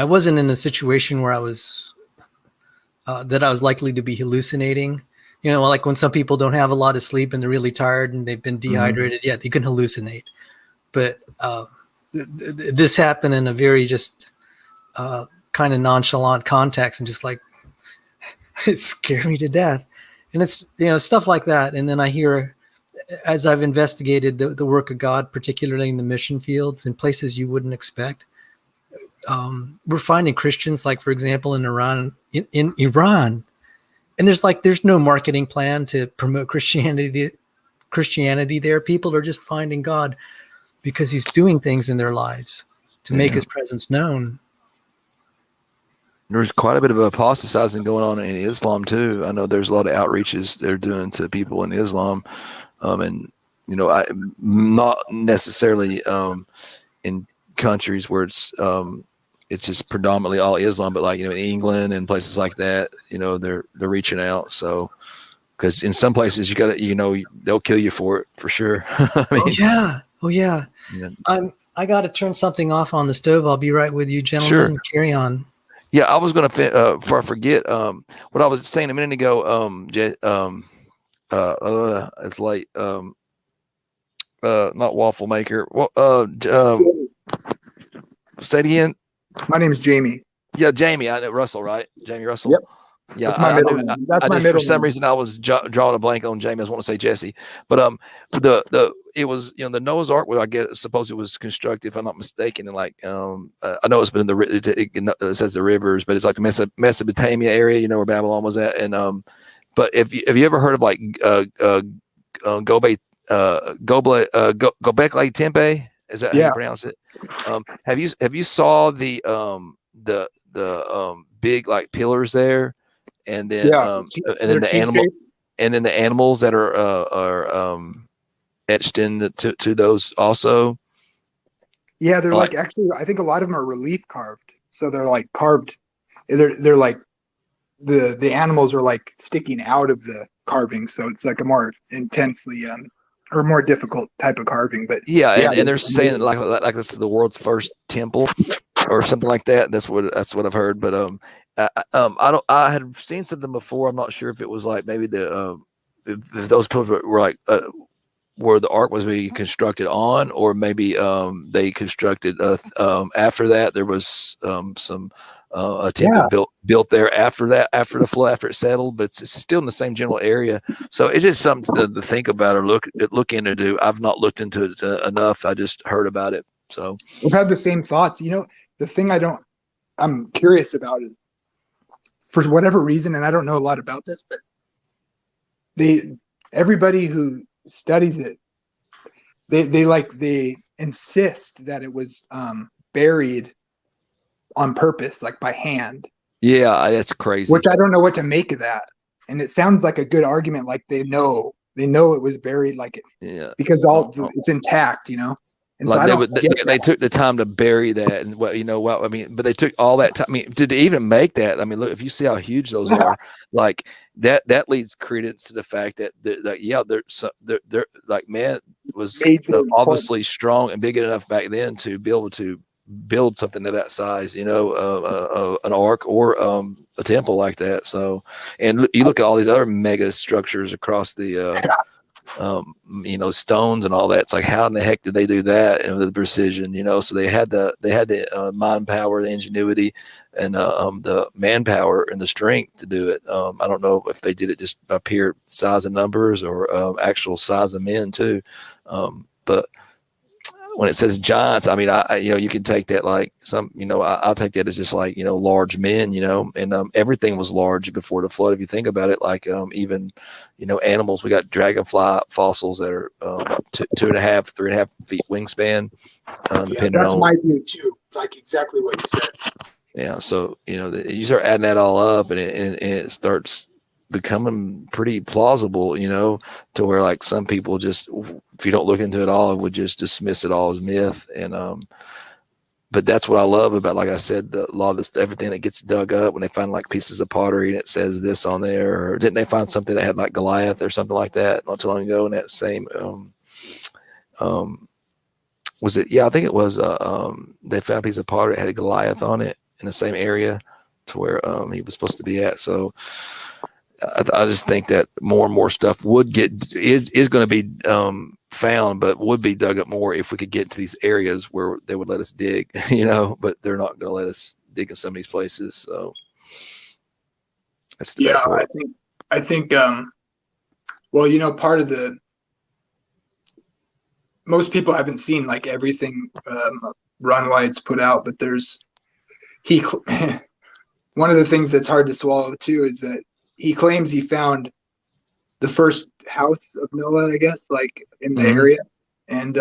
wasn't in a situation where I was likely to be hallucinating. Like when some people don't have a lot of sleep and they're really tired and they've been dehydrated. Yeah, you can hallucinate. But this happened in a very just kind of nonchalant context, and just like It scared me to death. And it's, stuff like that. And then I hear, as I've investigated the work of God, particularly in the mission fields in places you wouldn't expect, we're finding Christians, like, for example, in Iran, in Iran, and there's no marketing plan to promote Christianity there. People are just finding God because he's doing things in their lives to make his presence known. There's quite a bit of apostatizing going on in Islam too. I know there's a lot of outreaches they're doing to people in Islam, and I not necessarily in countries where it's just predominantly all Islam, but like in England and places like that, they're reaching out. So because in some places you got to, they'll kill you for it for sure. I mean, Oh yeah. I got to turn something off on the stove. I'll be right with you, gentlemen. Sure. Carry on. Yeah, I was gonna before I forget what I was saying a minute ago. It's late. Not waffle maker. Well, say it again. My name is Jamie. Yeah, Jamie. I know Russell, right? Jamie Russell. Yep. Yeah, that's my middle name. That's my middle for some name. reason I was drawing a blank on Jamie. I was want to say Jesse, but it was the Noah's Ark. Well, I guess suppose it was constructed, if I'm not mistaken, and like I know it's been in it says the rivers, but it's like the Mesopotamia area, where Babylon was at. And but have you ever heard of like Gobekli Tepe? Is that how you pronounce it? Have you saw the big like pillars there? And then, and then the animals that are etched to those also. Yeah, they're like actually, I think a lot of them are relief carved. So they're like carved. They're like the animals are like sticking out of the carving. So it's like a more intensely or more difficult type of carving. But and they're saying like this is the world's first temple or something like that. That's what I've heard. But I had seen something before. I'm not sure if it was like maybe if those pillars were like where the ark was being constructed on, or maybe they constructed after that. There was some a temple built there after the flood, after it settled, but it's still in the same general area. So it's just something to think about or look into. I've not looked into it enough. I just heard about it. So we've had the same thoughts. The thing I'm curious about is, for whatever reason, and I don't know a lot about this, but everybody who studies it, they insist that it was buried on purpose, like by hand. Yeah, that's crazy. Which I don't know what to make of that. And it sounds like a good argument, like they know it was buried, like because it's intact, And like so they took the time to bury that, and I mean, but they took all that time. I mean, did they even make that? I mean, look, if you see how huge those are, like that leads credence to the fact that they're like, man was obviously strong and big enough back then to be able to build something of that size, an ark or a temple like that. So, and you look at all these other mega structures across the stones and all that. It's like, how in the heck did they do that? And with the precision, so they had the mind power, the ingenuity, and the manpower and the strength to do it. I don't know if they did it just by pure size of numbers or actual size of men too. But when it says giants, I mean, you can take that like some, I'll take that as just like, large men, and everything was large before the flood. If you think about it, like even, animals, we got dragonfly fossils that are 2.5, 3.5 feet wingspan. Depending that's on my view too. Like exactly what you said. Yeah. So, you start adding that all up and it starts becoming pretty plausible, to where like some people just, if you don't look into it all, would just dismiss it all as myth. And but that's what I love about, like I said, a lot of this, everything that gets dug up when they find like pieces of pottery and it says this on there, or didn't they find something that had like Goliath or something like that not too long ago in that same was it? Yeah, I think it was they found a piece of pottery that had a Goliath on it in the same area to where he was supposed to be at. So I just think that more and more stuff is going to be found, but would be dug up more if we could get to these areas where they would let us dig, but they're not going to let us dig in some of these places. So That's the Yeah, bad part. I think well, part of most people haven't seen like everything Ron White's put out, but one of the things that's hard to swallow too is that he claims he found the first house of Noah, I guess, like in the area, and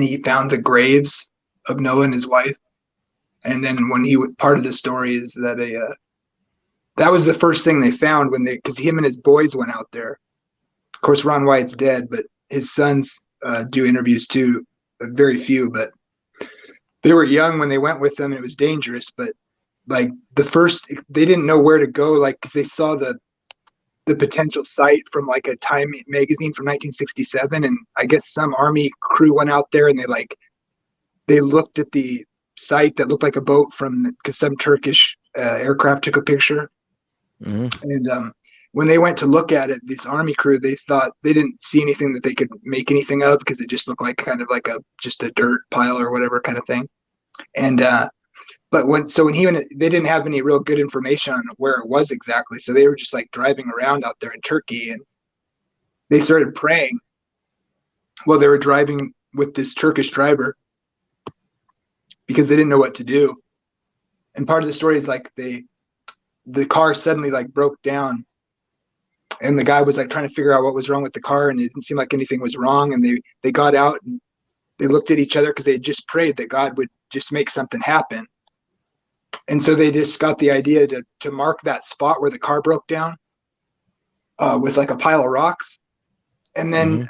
he found the graves of Noah and his wife. And then part of the story is that that was the first thing they found because him and his boys went out there. Of course, Ron White's dead, but his sons do interviews too, very few, but they were young when they went with them and it was dangerous. But like they didn't know where to go, like, because they saw the potential site from like a Time magazine from 1967. And I guess some army crew went out there and they looked at the site that looked like a boat because some Turkish aircraft took a picture. And when they went to look at it, this army crew, they thought they didn't see anything that they could make anything of because it just looked like kind of like just a dirt pile or whatever kind of thing. And but when they didn't have any real good information on where it was exactly, so they were just like driving around out there in Turkey, and they started praying. Well, they were driving with this Turkish driver because they didn't know what to do. And part of the story is like the car suddenly like broke down, and the guy was like trying to figure out what was wrong with the car, and it didn't seem like anything was wrong. And they got out and they looked at each other because they had just prayed that God would just make something happen. And so they just got the idea to mark that spot where the car broke down with like a pile of rocks. And then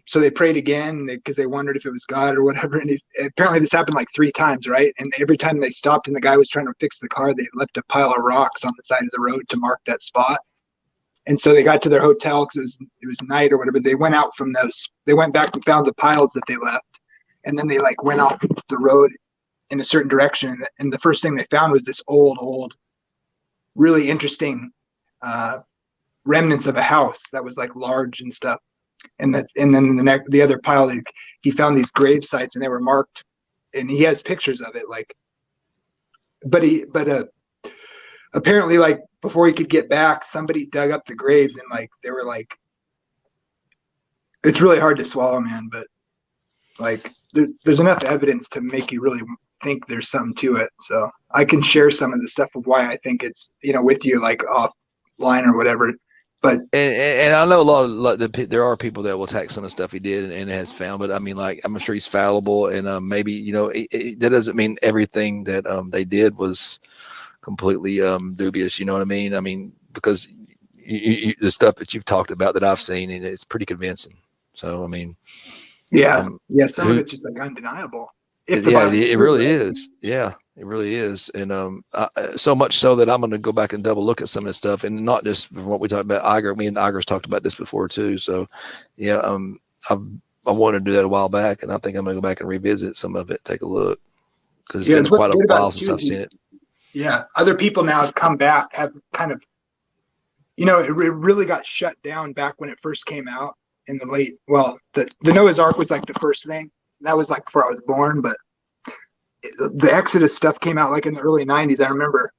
so they prayed again because they wondered if it was God or whatever. And apparently this happened like 3 times, right? And every time they stopped and the guy was trying to fix the car, they left a pile of rocks on the side of the road to mark that spot. And so they got to their hotel because it was night or whatever. They went out from those. They went back and found the piles that they left. And then they like went off the road in a certain direction. And the first thing they found was this old, really interesting remnants of a house that was like large and stuff. And then the other pile, he found these grave sites and they were marked, and he has pictures of it. Like, but apparently, like before he could get back, somebody dug up the graves, and like they were like, it's really hard to swallow, man. But like, there's enough evidence to make you really think there's something to it. So I can share some of the stuff of why I think it's with you, like offline or whatever. But and I know there are people that will attack some of the stuff he did and has found, but I mean, like, I'm sure he's fallible, and maybe that doesn't mean everything that they did was completely dubious. You know what I mean? I mean, because the stuff that you've talked about that I've seen, and it's pretty convincing. So I mean, some of it's just like undeniable. It really is. Yeah, it really is. And so much so that I'm going to go back and double look at some of this stuff, and not just from what we talked about. Iger, me and Iger's talked about this before too. So yeah, I wanted to do that a while back, and I think I'm going to go back and revisit some of it, take a look, because it's been quite a while since I've seen it. Yeah, other people now have come back, have kind of, it really got shut down back when it first came out in the late. Well, the Noah's Ark was like the first thing. That was like before I was born, but the Exodus stuff came out like in the early 90s, I remember.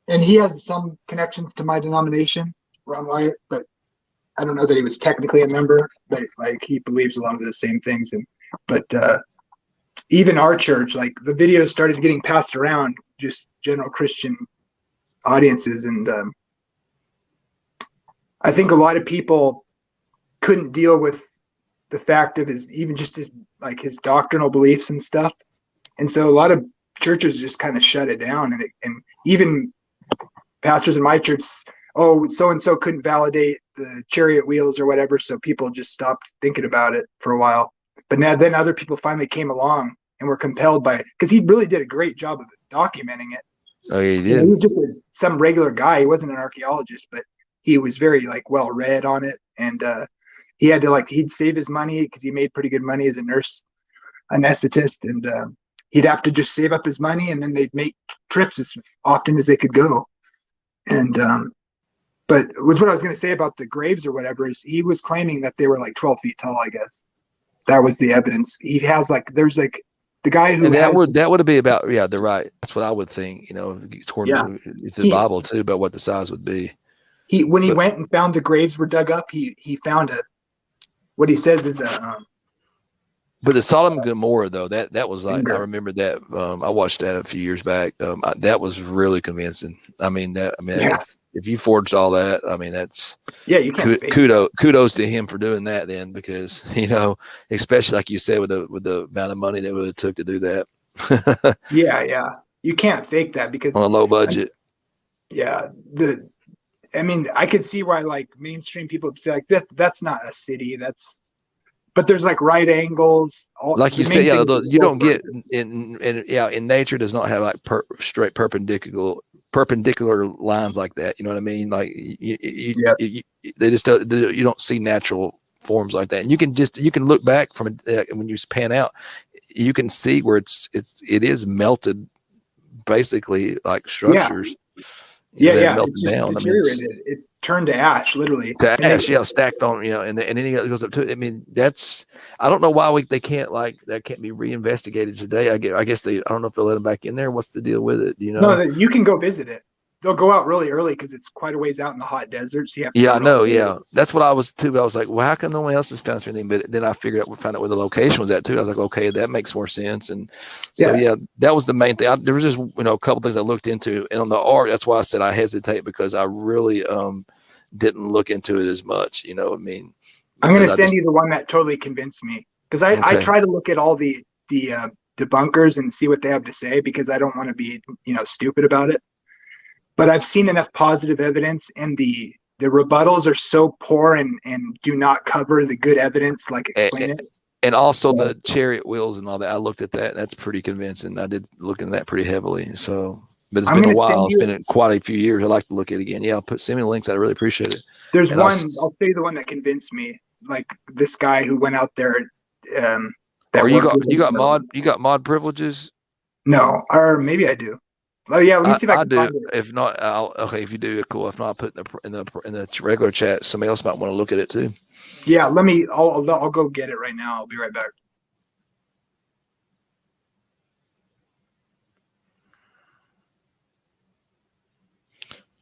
And he has some connections to my denomination, Ron White, but I don't know that he was technically a member, but like he believes a lot of the same things. But even our church, like the videos started getting passed around just general Christian audiences. And I think a lot of people couldn't deal with the fact of his doctrinal beliefs and stuff. And so a lot of churches just kind of shut it down. And even pastors in my church, so-and-so couldn't validate the chariot wheels or whatever. So people just stopped thinking about it for a while. But then other people finally came along and were compelled by it, because he really did a great job of documenting it. Oh, yeah, he did. He was just some regular guy. He wasn't an archaeologist, but he was very well read on it. And he had to he'd save his money because he made pretty good money as a nurse anesthetist, and he'd have to just save up his money, and then they'd make trips as often as they could go. And but what I was going to say about the graves or whatever is he was claiming that they were like 12 feet tall. I guess that was the evidence. He has there's The guy who and that has would be about, yeah, they're right. That's what I would think, you know, according to the Bible too, about what the size would be. When he went and found the graves were dug up, he found what he says is But the Sodom and Gomorrah, though, that was like, I remember that. I watched that a few years back. That was really convincing. If you forged all that, I mean, that's you can't fake kudos to him for doing that then, because, you know, especially like you said, with the amount of money that would have took to do that. Yeah, you can't fake that because on a low budget. I mean, I could see why like mainstream people would say like that's not a city, but there's like right angles. Like you said, you don't get in nature does not have like straight perpendicular lines like that. You know what I mean? Like they just you don't see natural forms like that. And you can look back from when you pan out, you can see where it is melted, basically like structures. It's just deteriorated. It turned to ash, literally. To ash, stacked on, you know, and then it goes up to. I mean, I don't know why they can't that can't be reinvestigated today. I guess I don't know if they'll let them back in there. What's the deal with it? You know? No, you can go visit it. They'll go out really early because it's quite a ways out in the hot desert. So you have to I know. Yeah, that's what I was too. I was like, well, how come no one else has found anything? But then I found out where the location was at too. I was like, okay, that makes more sense. And so that was the main thing. There was just a couple things I looked into, and on the art, that's why I said I hesitate, because I really didn't look into it as much. You know what I mean? I'm going to send you the one that totally convinced me, because I try to look at all the debunkers and see what they have to say, because I don't want to be stupid about it. But I've seen enough positive evidence, and the rebuttals are so poor and do not cover the good evidence, like explain it. And also the chariot wheels and all that. I looked at that. And that's pretty convincing. I did look into that pretty heavily. So, but it's been a while. It's been quite a few years. I'd like to look at it again. Yeah, send me the links. I really appreciate it. There's one. I'll tell you the one that convinced me. Like this guy who went out there. You got mod privileges? No, or maybe I do. Oh yeah, let me see if I can do. find it. If not, okay. If you do, cool. If not, I'll put in the regular chat. Somebody else might want to look at it too. Yeah, I'll go get it right now. I'll be right back.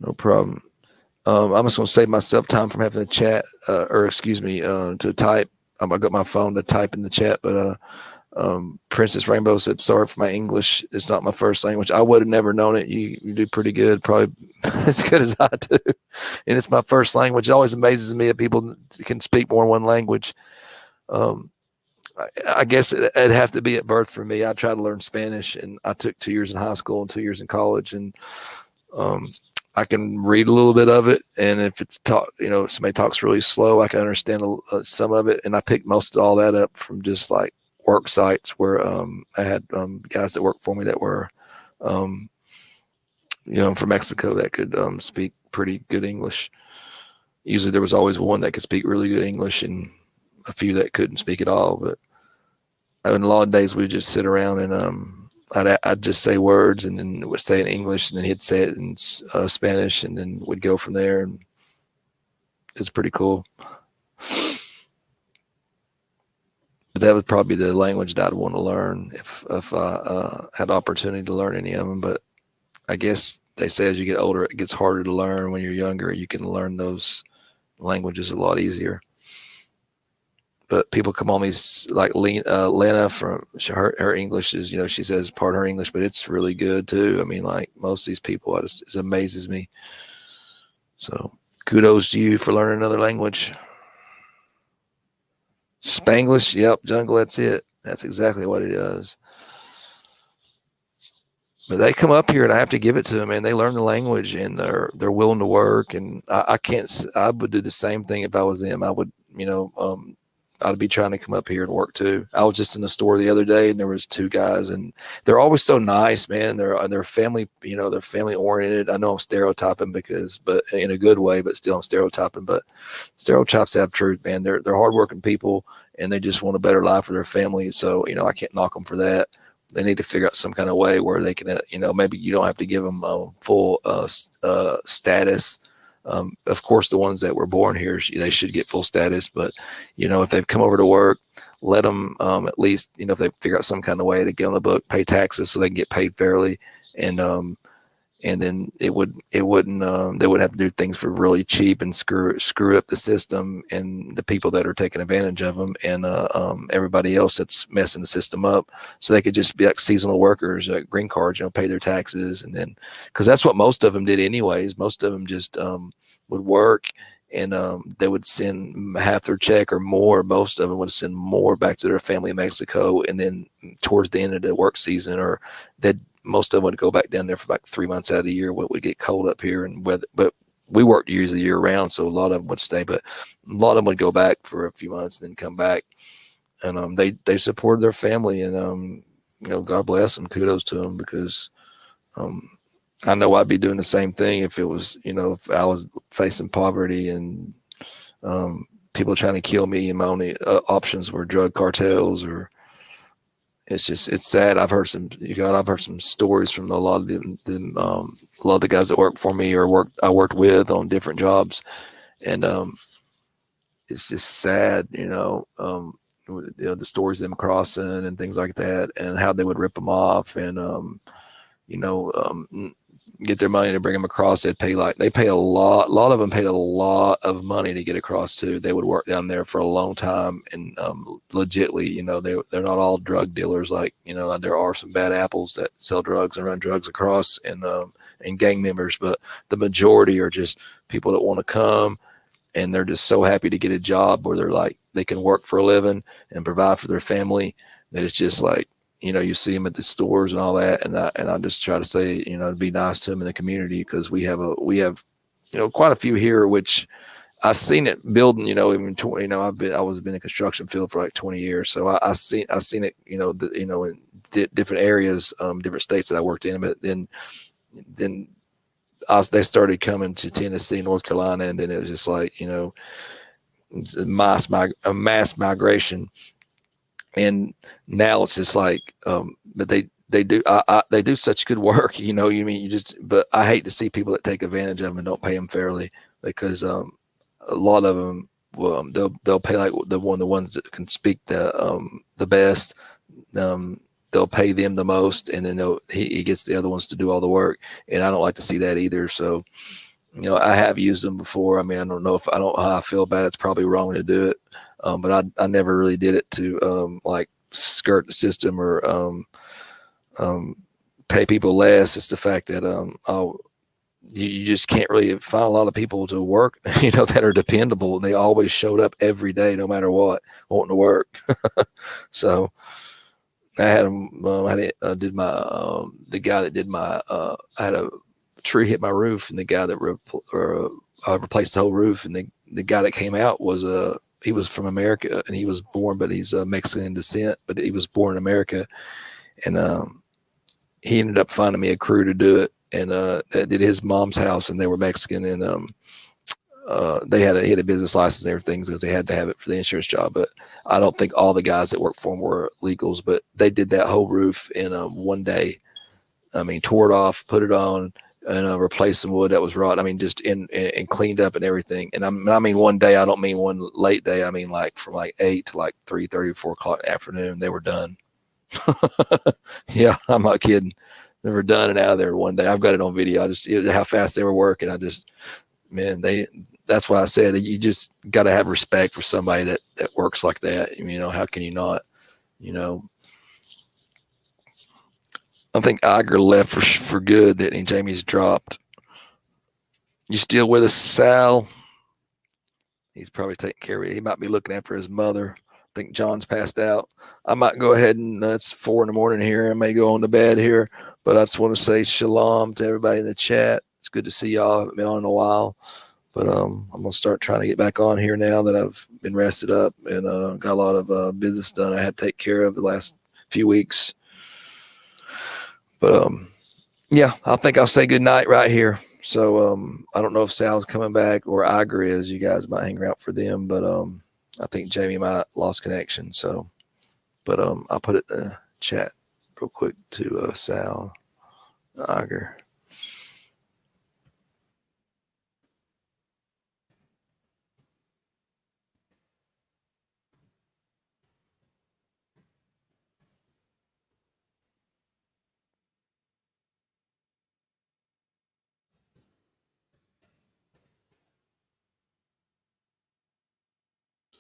No problem. I'm just going to save myself time from having to chat, to type. I got my phone to type in the chat, but Princess Rainbow said, sorry for my English. It's not my first language. I would have never known it. You do pretty good, probably as good as I do. And it's my first language. It always amazes me that people can speak more than one language. I guess it'd have to be at birth for me. I tried to learn Spanish, and I took 2 years in high school and 2 years in college. And I can read a little bit of it. And if it's somebody talks really slow, I can understand some of it. And I picked most of all that up from just like work sites where I had guys that worked for me that were from Mexico that could speak pretty good English. Usually there was always one that could speak really good English and a few that couldn't speak at all. But in a lot of days we would just sit around and I'd just say words, and then would say it in English, and then he'd say it in Spanish, and then we'd go from there. And it's pretty cool. But that would probably be the language that I'd want to learn if I had opportunity to learn any of them. But I guess they say as you get older, it gets harder to learn. When you're younger, you can learn those languages a lot easier. But people come on me like Lena from her English is, she says part of her English, but it's really good too. I mean, like most of these people, it amazes me. So kudos to you for learning another language. Spanglish, yep, jungle, that's it. That's exactly what it is. But they come up here, and I have to give it to them, and they learn the language, and they're willing to work. And I would do the same thing if I was them. I would, I'd be trying to come up here and work too. I was just in the store the other day, and there was 2 guys, and they're always so nice, man. They're family, they're family oriented. I know I'm stereotyping but in a good way, but still I'm stereotyping. But stereotypes have truth, man. They're hardworking people, and they just want a better life for their family. So I can't knock them for that. They need to figure out some kind of way where they can, maybe you don't have to give them full status. Of course, the ones that were born here, they should get full status. But, if they've come over to work, let them at least, if they figure out some kind of way to get on the book, pay taxes so they can get paid fairly, and then they wouldn't they would have to do things for really cheap and screw up the system and the people that are taking advantage of them, and everybody else that's messing the system up, so they could just be like seasonal workers, green cards, pay their taxes, and then because that's what most of them did anyways. Most of them just would work, and they would send half their check or more. Most of them would send more back to their family in Mexico, and then towards the end of the work season, or most of them would go back down there for like 3 months out of the year when it would get cold up here, and weather. But we worked usually year round, so a lot of them would stay, but a lot of them would go back for a few months and then come back, and they supported their family, and God bless them, kudos to them, because I know I'd be doing the same thing if it was, if I was facing poverty and people trying to kill me, and my only options were drug cartels. Or it's sad. I've heard some stories from a lot of the guys that work for me or I worked with on different jobs, and it's just sad, the stories of them crossing and things like that, and how they would rip them off, and get their money to bring them across. They pay a lot of them paid a lot of money to get across too. They would work down there for a long time, and legitly, they're not all drug dealers. Like, there are some bad apples that sell drugs and run drugs across, and gang members, but the majority are just people that want to come, and they're just so happy to get a job where they're like, they can work for a living and provide for their family, that it's just like, you see them at the stores and all that, and I just try to say, to be nice to them in the community, because we have quite a few here, which I seen it building. Even 20. I was in a construction field for like 20 years, so I seen it. In different areas, different states that I worked in, but then they started coming to Tennessee, North Carolina, and then it was just like a mass migration. And now it's just like, but they do such good work, but I hate to see people that take advantage of them and don't pay them fairly, because a lot of them, they'll pay like the ones that can speak the best, they'll pay them the most, and then he gets the other ones to do all the work, and I don't like to see that either. So I have used them before. I mean, I don't know how I feel about it. It's probably wrong to do it. But I never really did it to like skirt the system or pay people less. It's the fact that you just can't really find a lot of people to work, that are dependable. They always showed up every day, no matter what, wanting to work. So I had did my the guy that did my I had a tree hit my roof, and the guy that replaced the whole roof, and the guy that came out was he was from America, and he was born, but he's Mexican descent, but he was born in America, and he ended up finding me a crew to do it, and that did his mom's house, and they were Mexican, and he had a business license and everything, because they had to have it for the insurance job. But I don't think all the guys that worked for him were legals, but they did that whole roof in one day. I mean, tore it off, put it on, and replaced some wood that was rot. I mean, just and cleaned up and everything. And I mean one day. I don't mean one late day. I mean like from like 8 to like 3:30, 4 o'clock in the afternoon. They were done. Yeah, I'm not kidding. They were done and out of there one day. I've got it on video. How fast they were working. That's why I said you just got to have respect for somebody that works like that. How can you not? I think Iger left for good, didn't he? Jamie's dropped. You still with us, Sal? He's probably taking care of it. He might be looking after his mother. I think John's passed out. I might go ahead and it's 4 a.m. here. I may go on to bed here, but I just want to say shalom to everybody in the chat. It's good to see y'all. I haven't been on in a while, but I'm gonna start trying to get back on here now that I've been rested up and got a lot of business done I had to take care of the last few weeks. But yeah, I think I'll say good night right here. So I don't know if Sal's coming back or Iger is. You guys might hang around for them, but I think Jamie might have lost connection. So, but I'll put it in the chat real quick to Sal, Iger.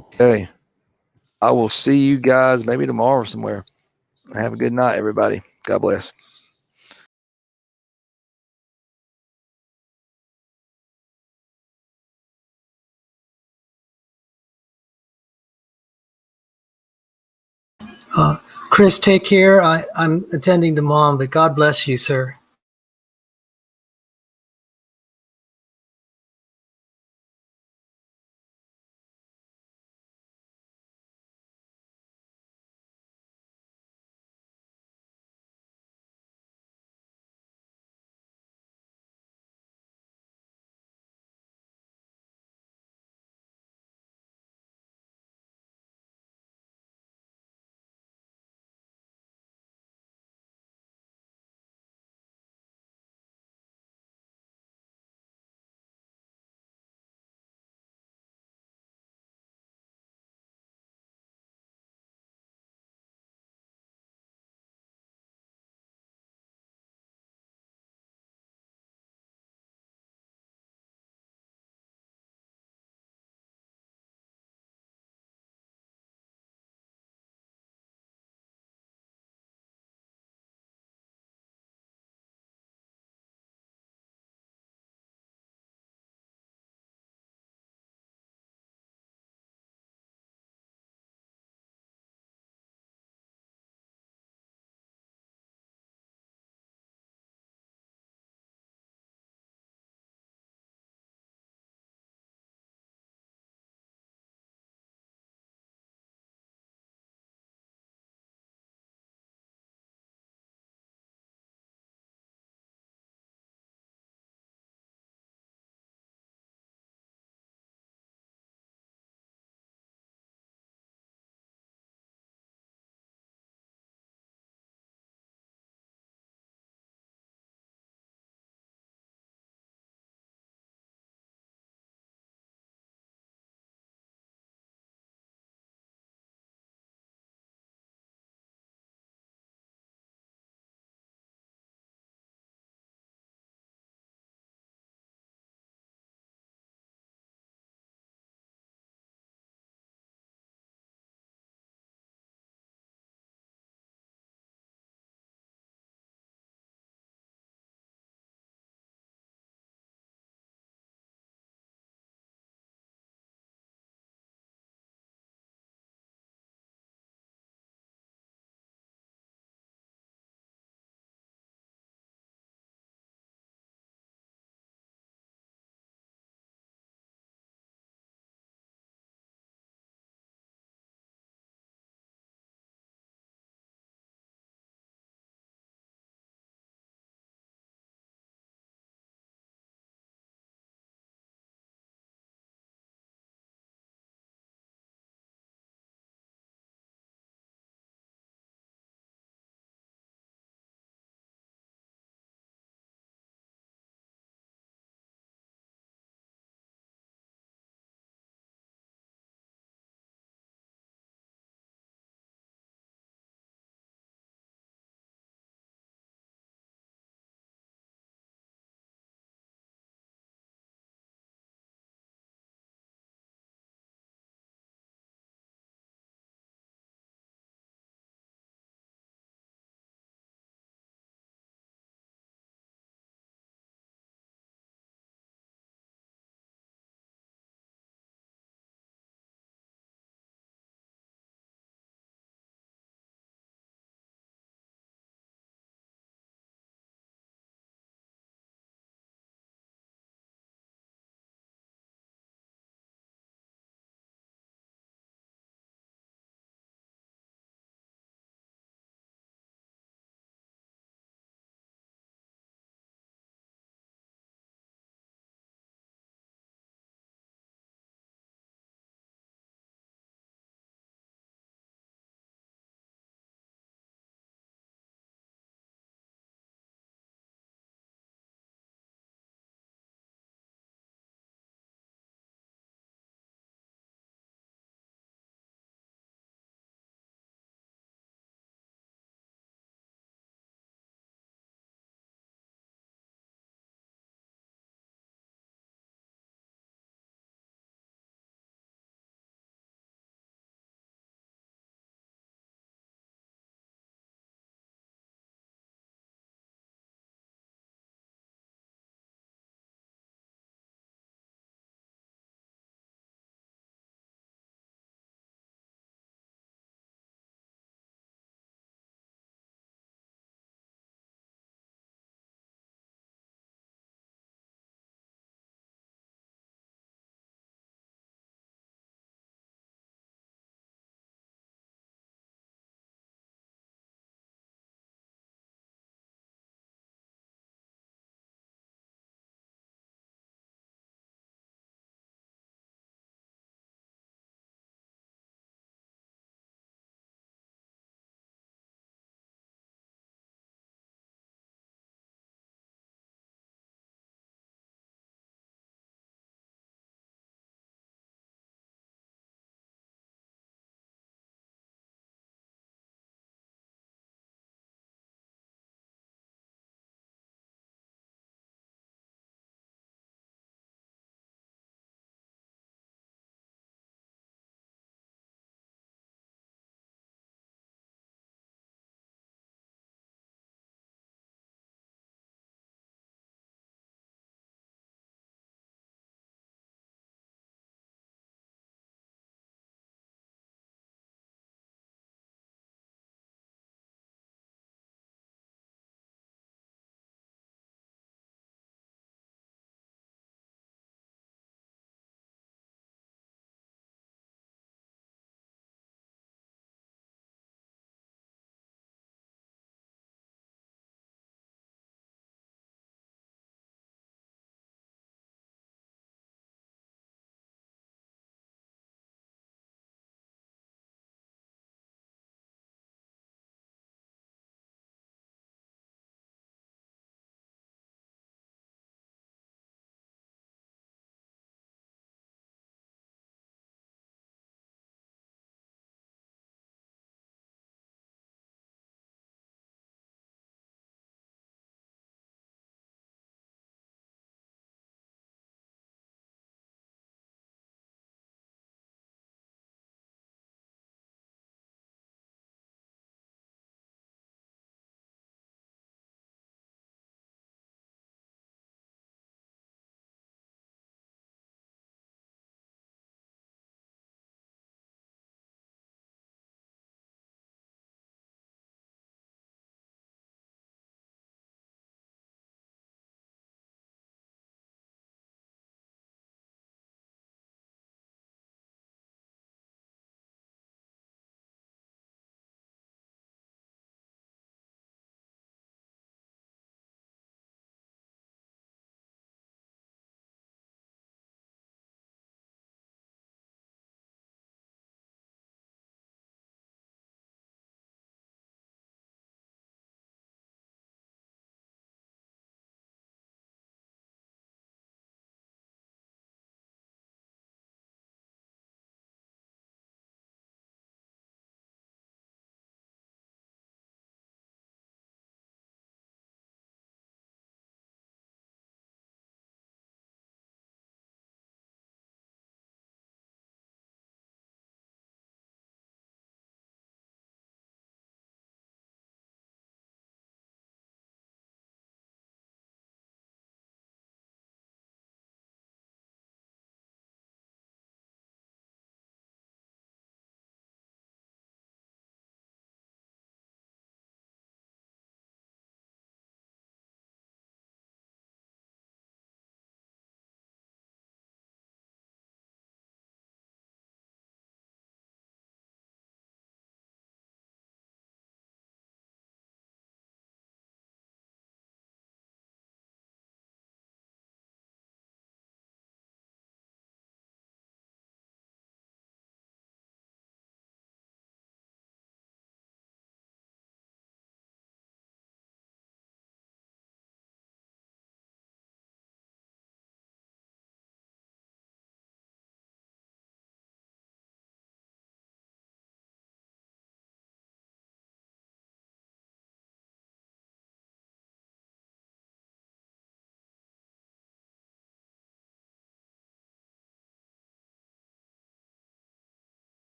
Okay. I will see you guys maybe tomorrow somewhere. Have a good night, everybody. God bless. Chris, take care. I'm attending to mom, but God bless you, sir.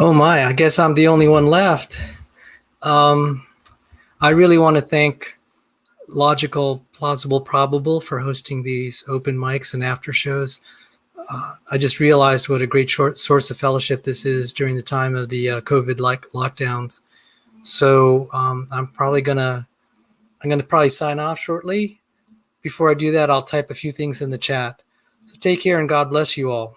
Oh my, I guess I'm the only one left. I really want to thank Logical, Plausible, Probable for hosting these open mics and after shows. I just realized what a great source of fellowship this is during the time of the COVID lockdowns. So I'm probably gonna sign off shortly. Before I do that, I'll type a few things in the chat. So take care and God bless you all.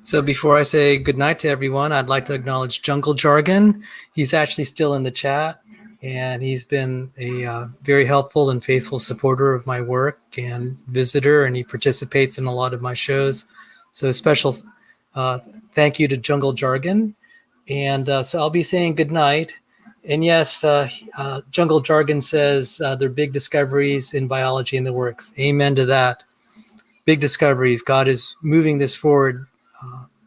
So before I say goodnight to everyone, I'd like to acknowledge Jungle Jargon. He's actually still in the chat, and he's been a very helpful and faithful supporter of my work and visitor, and he participates in a lot of my shows. So a special thank you to Jungle Jargon. And so I'll be saying goodnight. And yes, Jungle Jargon says there are big discoveries in biology in the works. Amen to that. Big discoveries. God is moving this forward.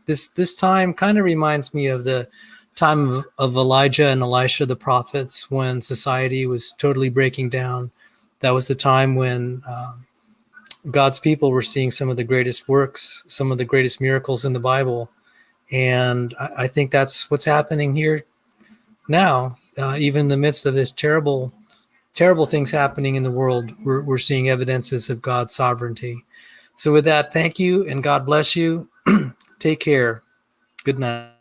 This time kind of reminds me of the time of Elijah and Elisha, the prophets, when society was totally breaking down. That was the time when God's people were seeing some of the greatest works, some of the greatest miracles in the Bible. And I think that's what's happening here now. Even in the midst of this terrible things happening in the world, we're seeing evidences of God's sovereignty. So with that, thank you and God bless you. Take care. Good night.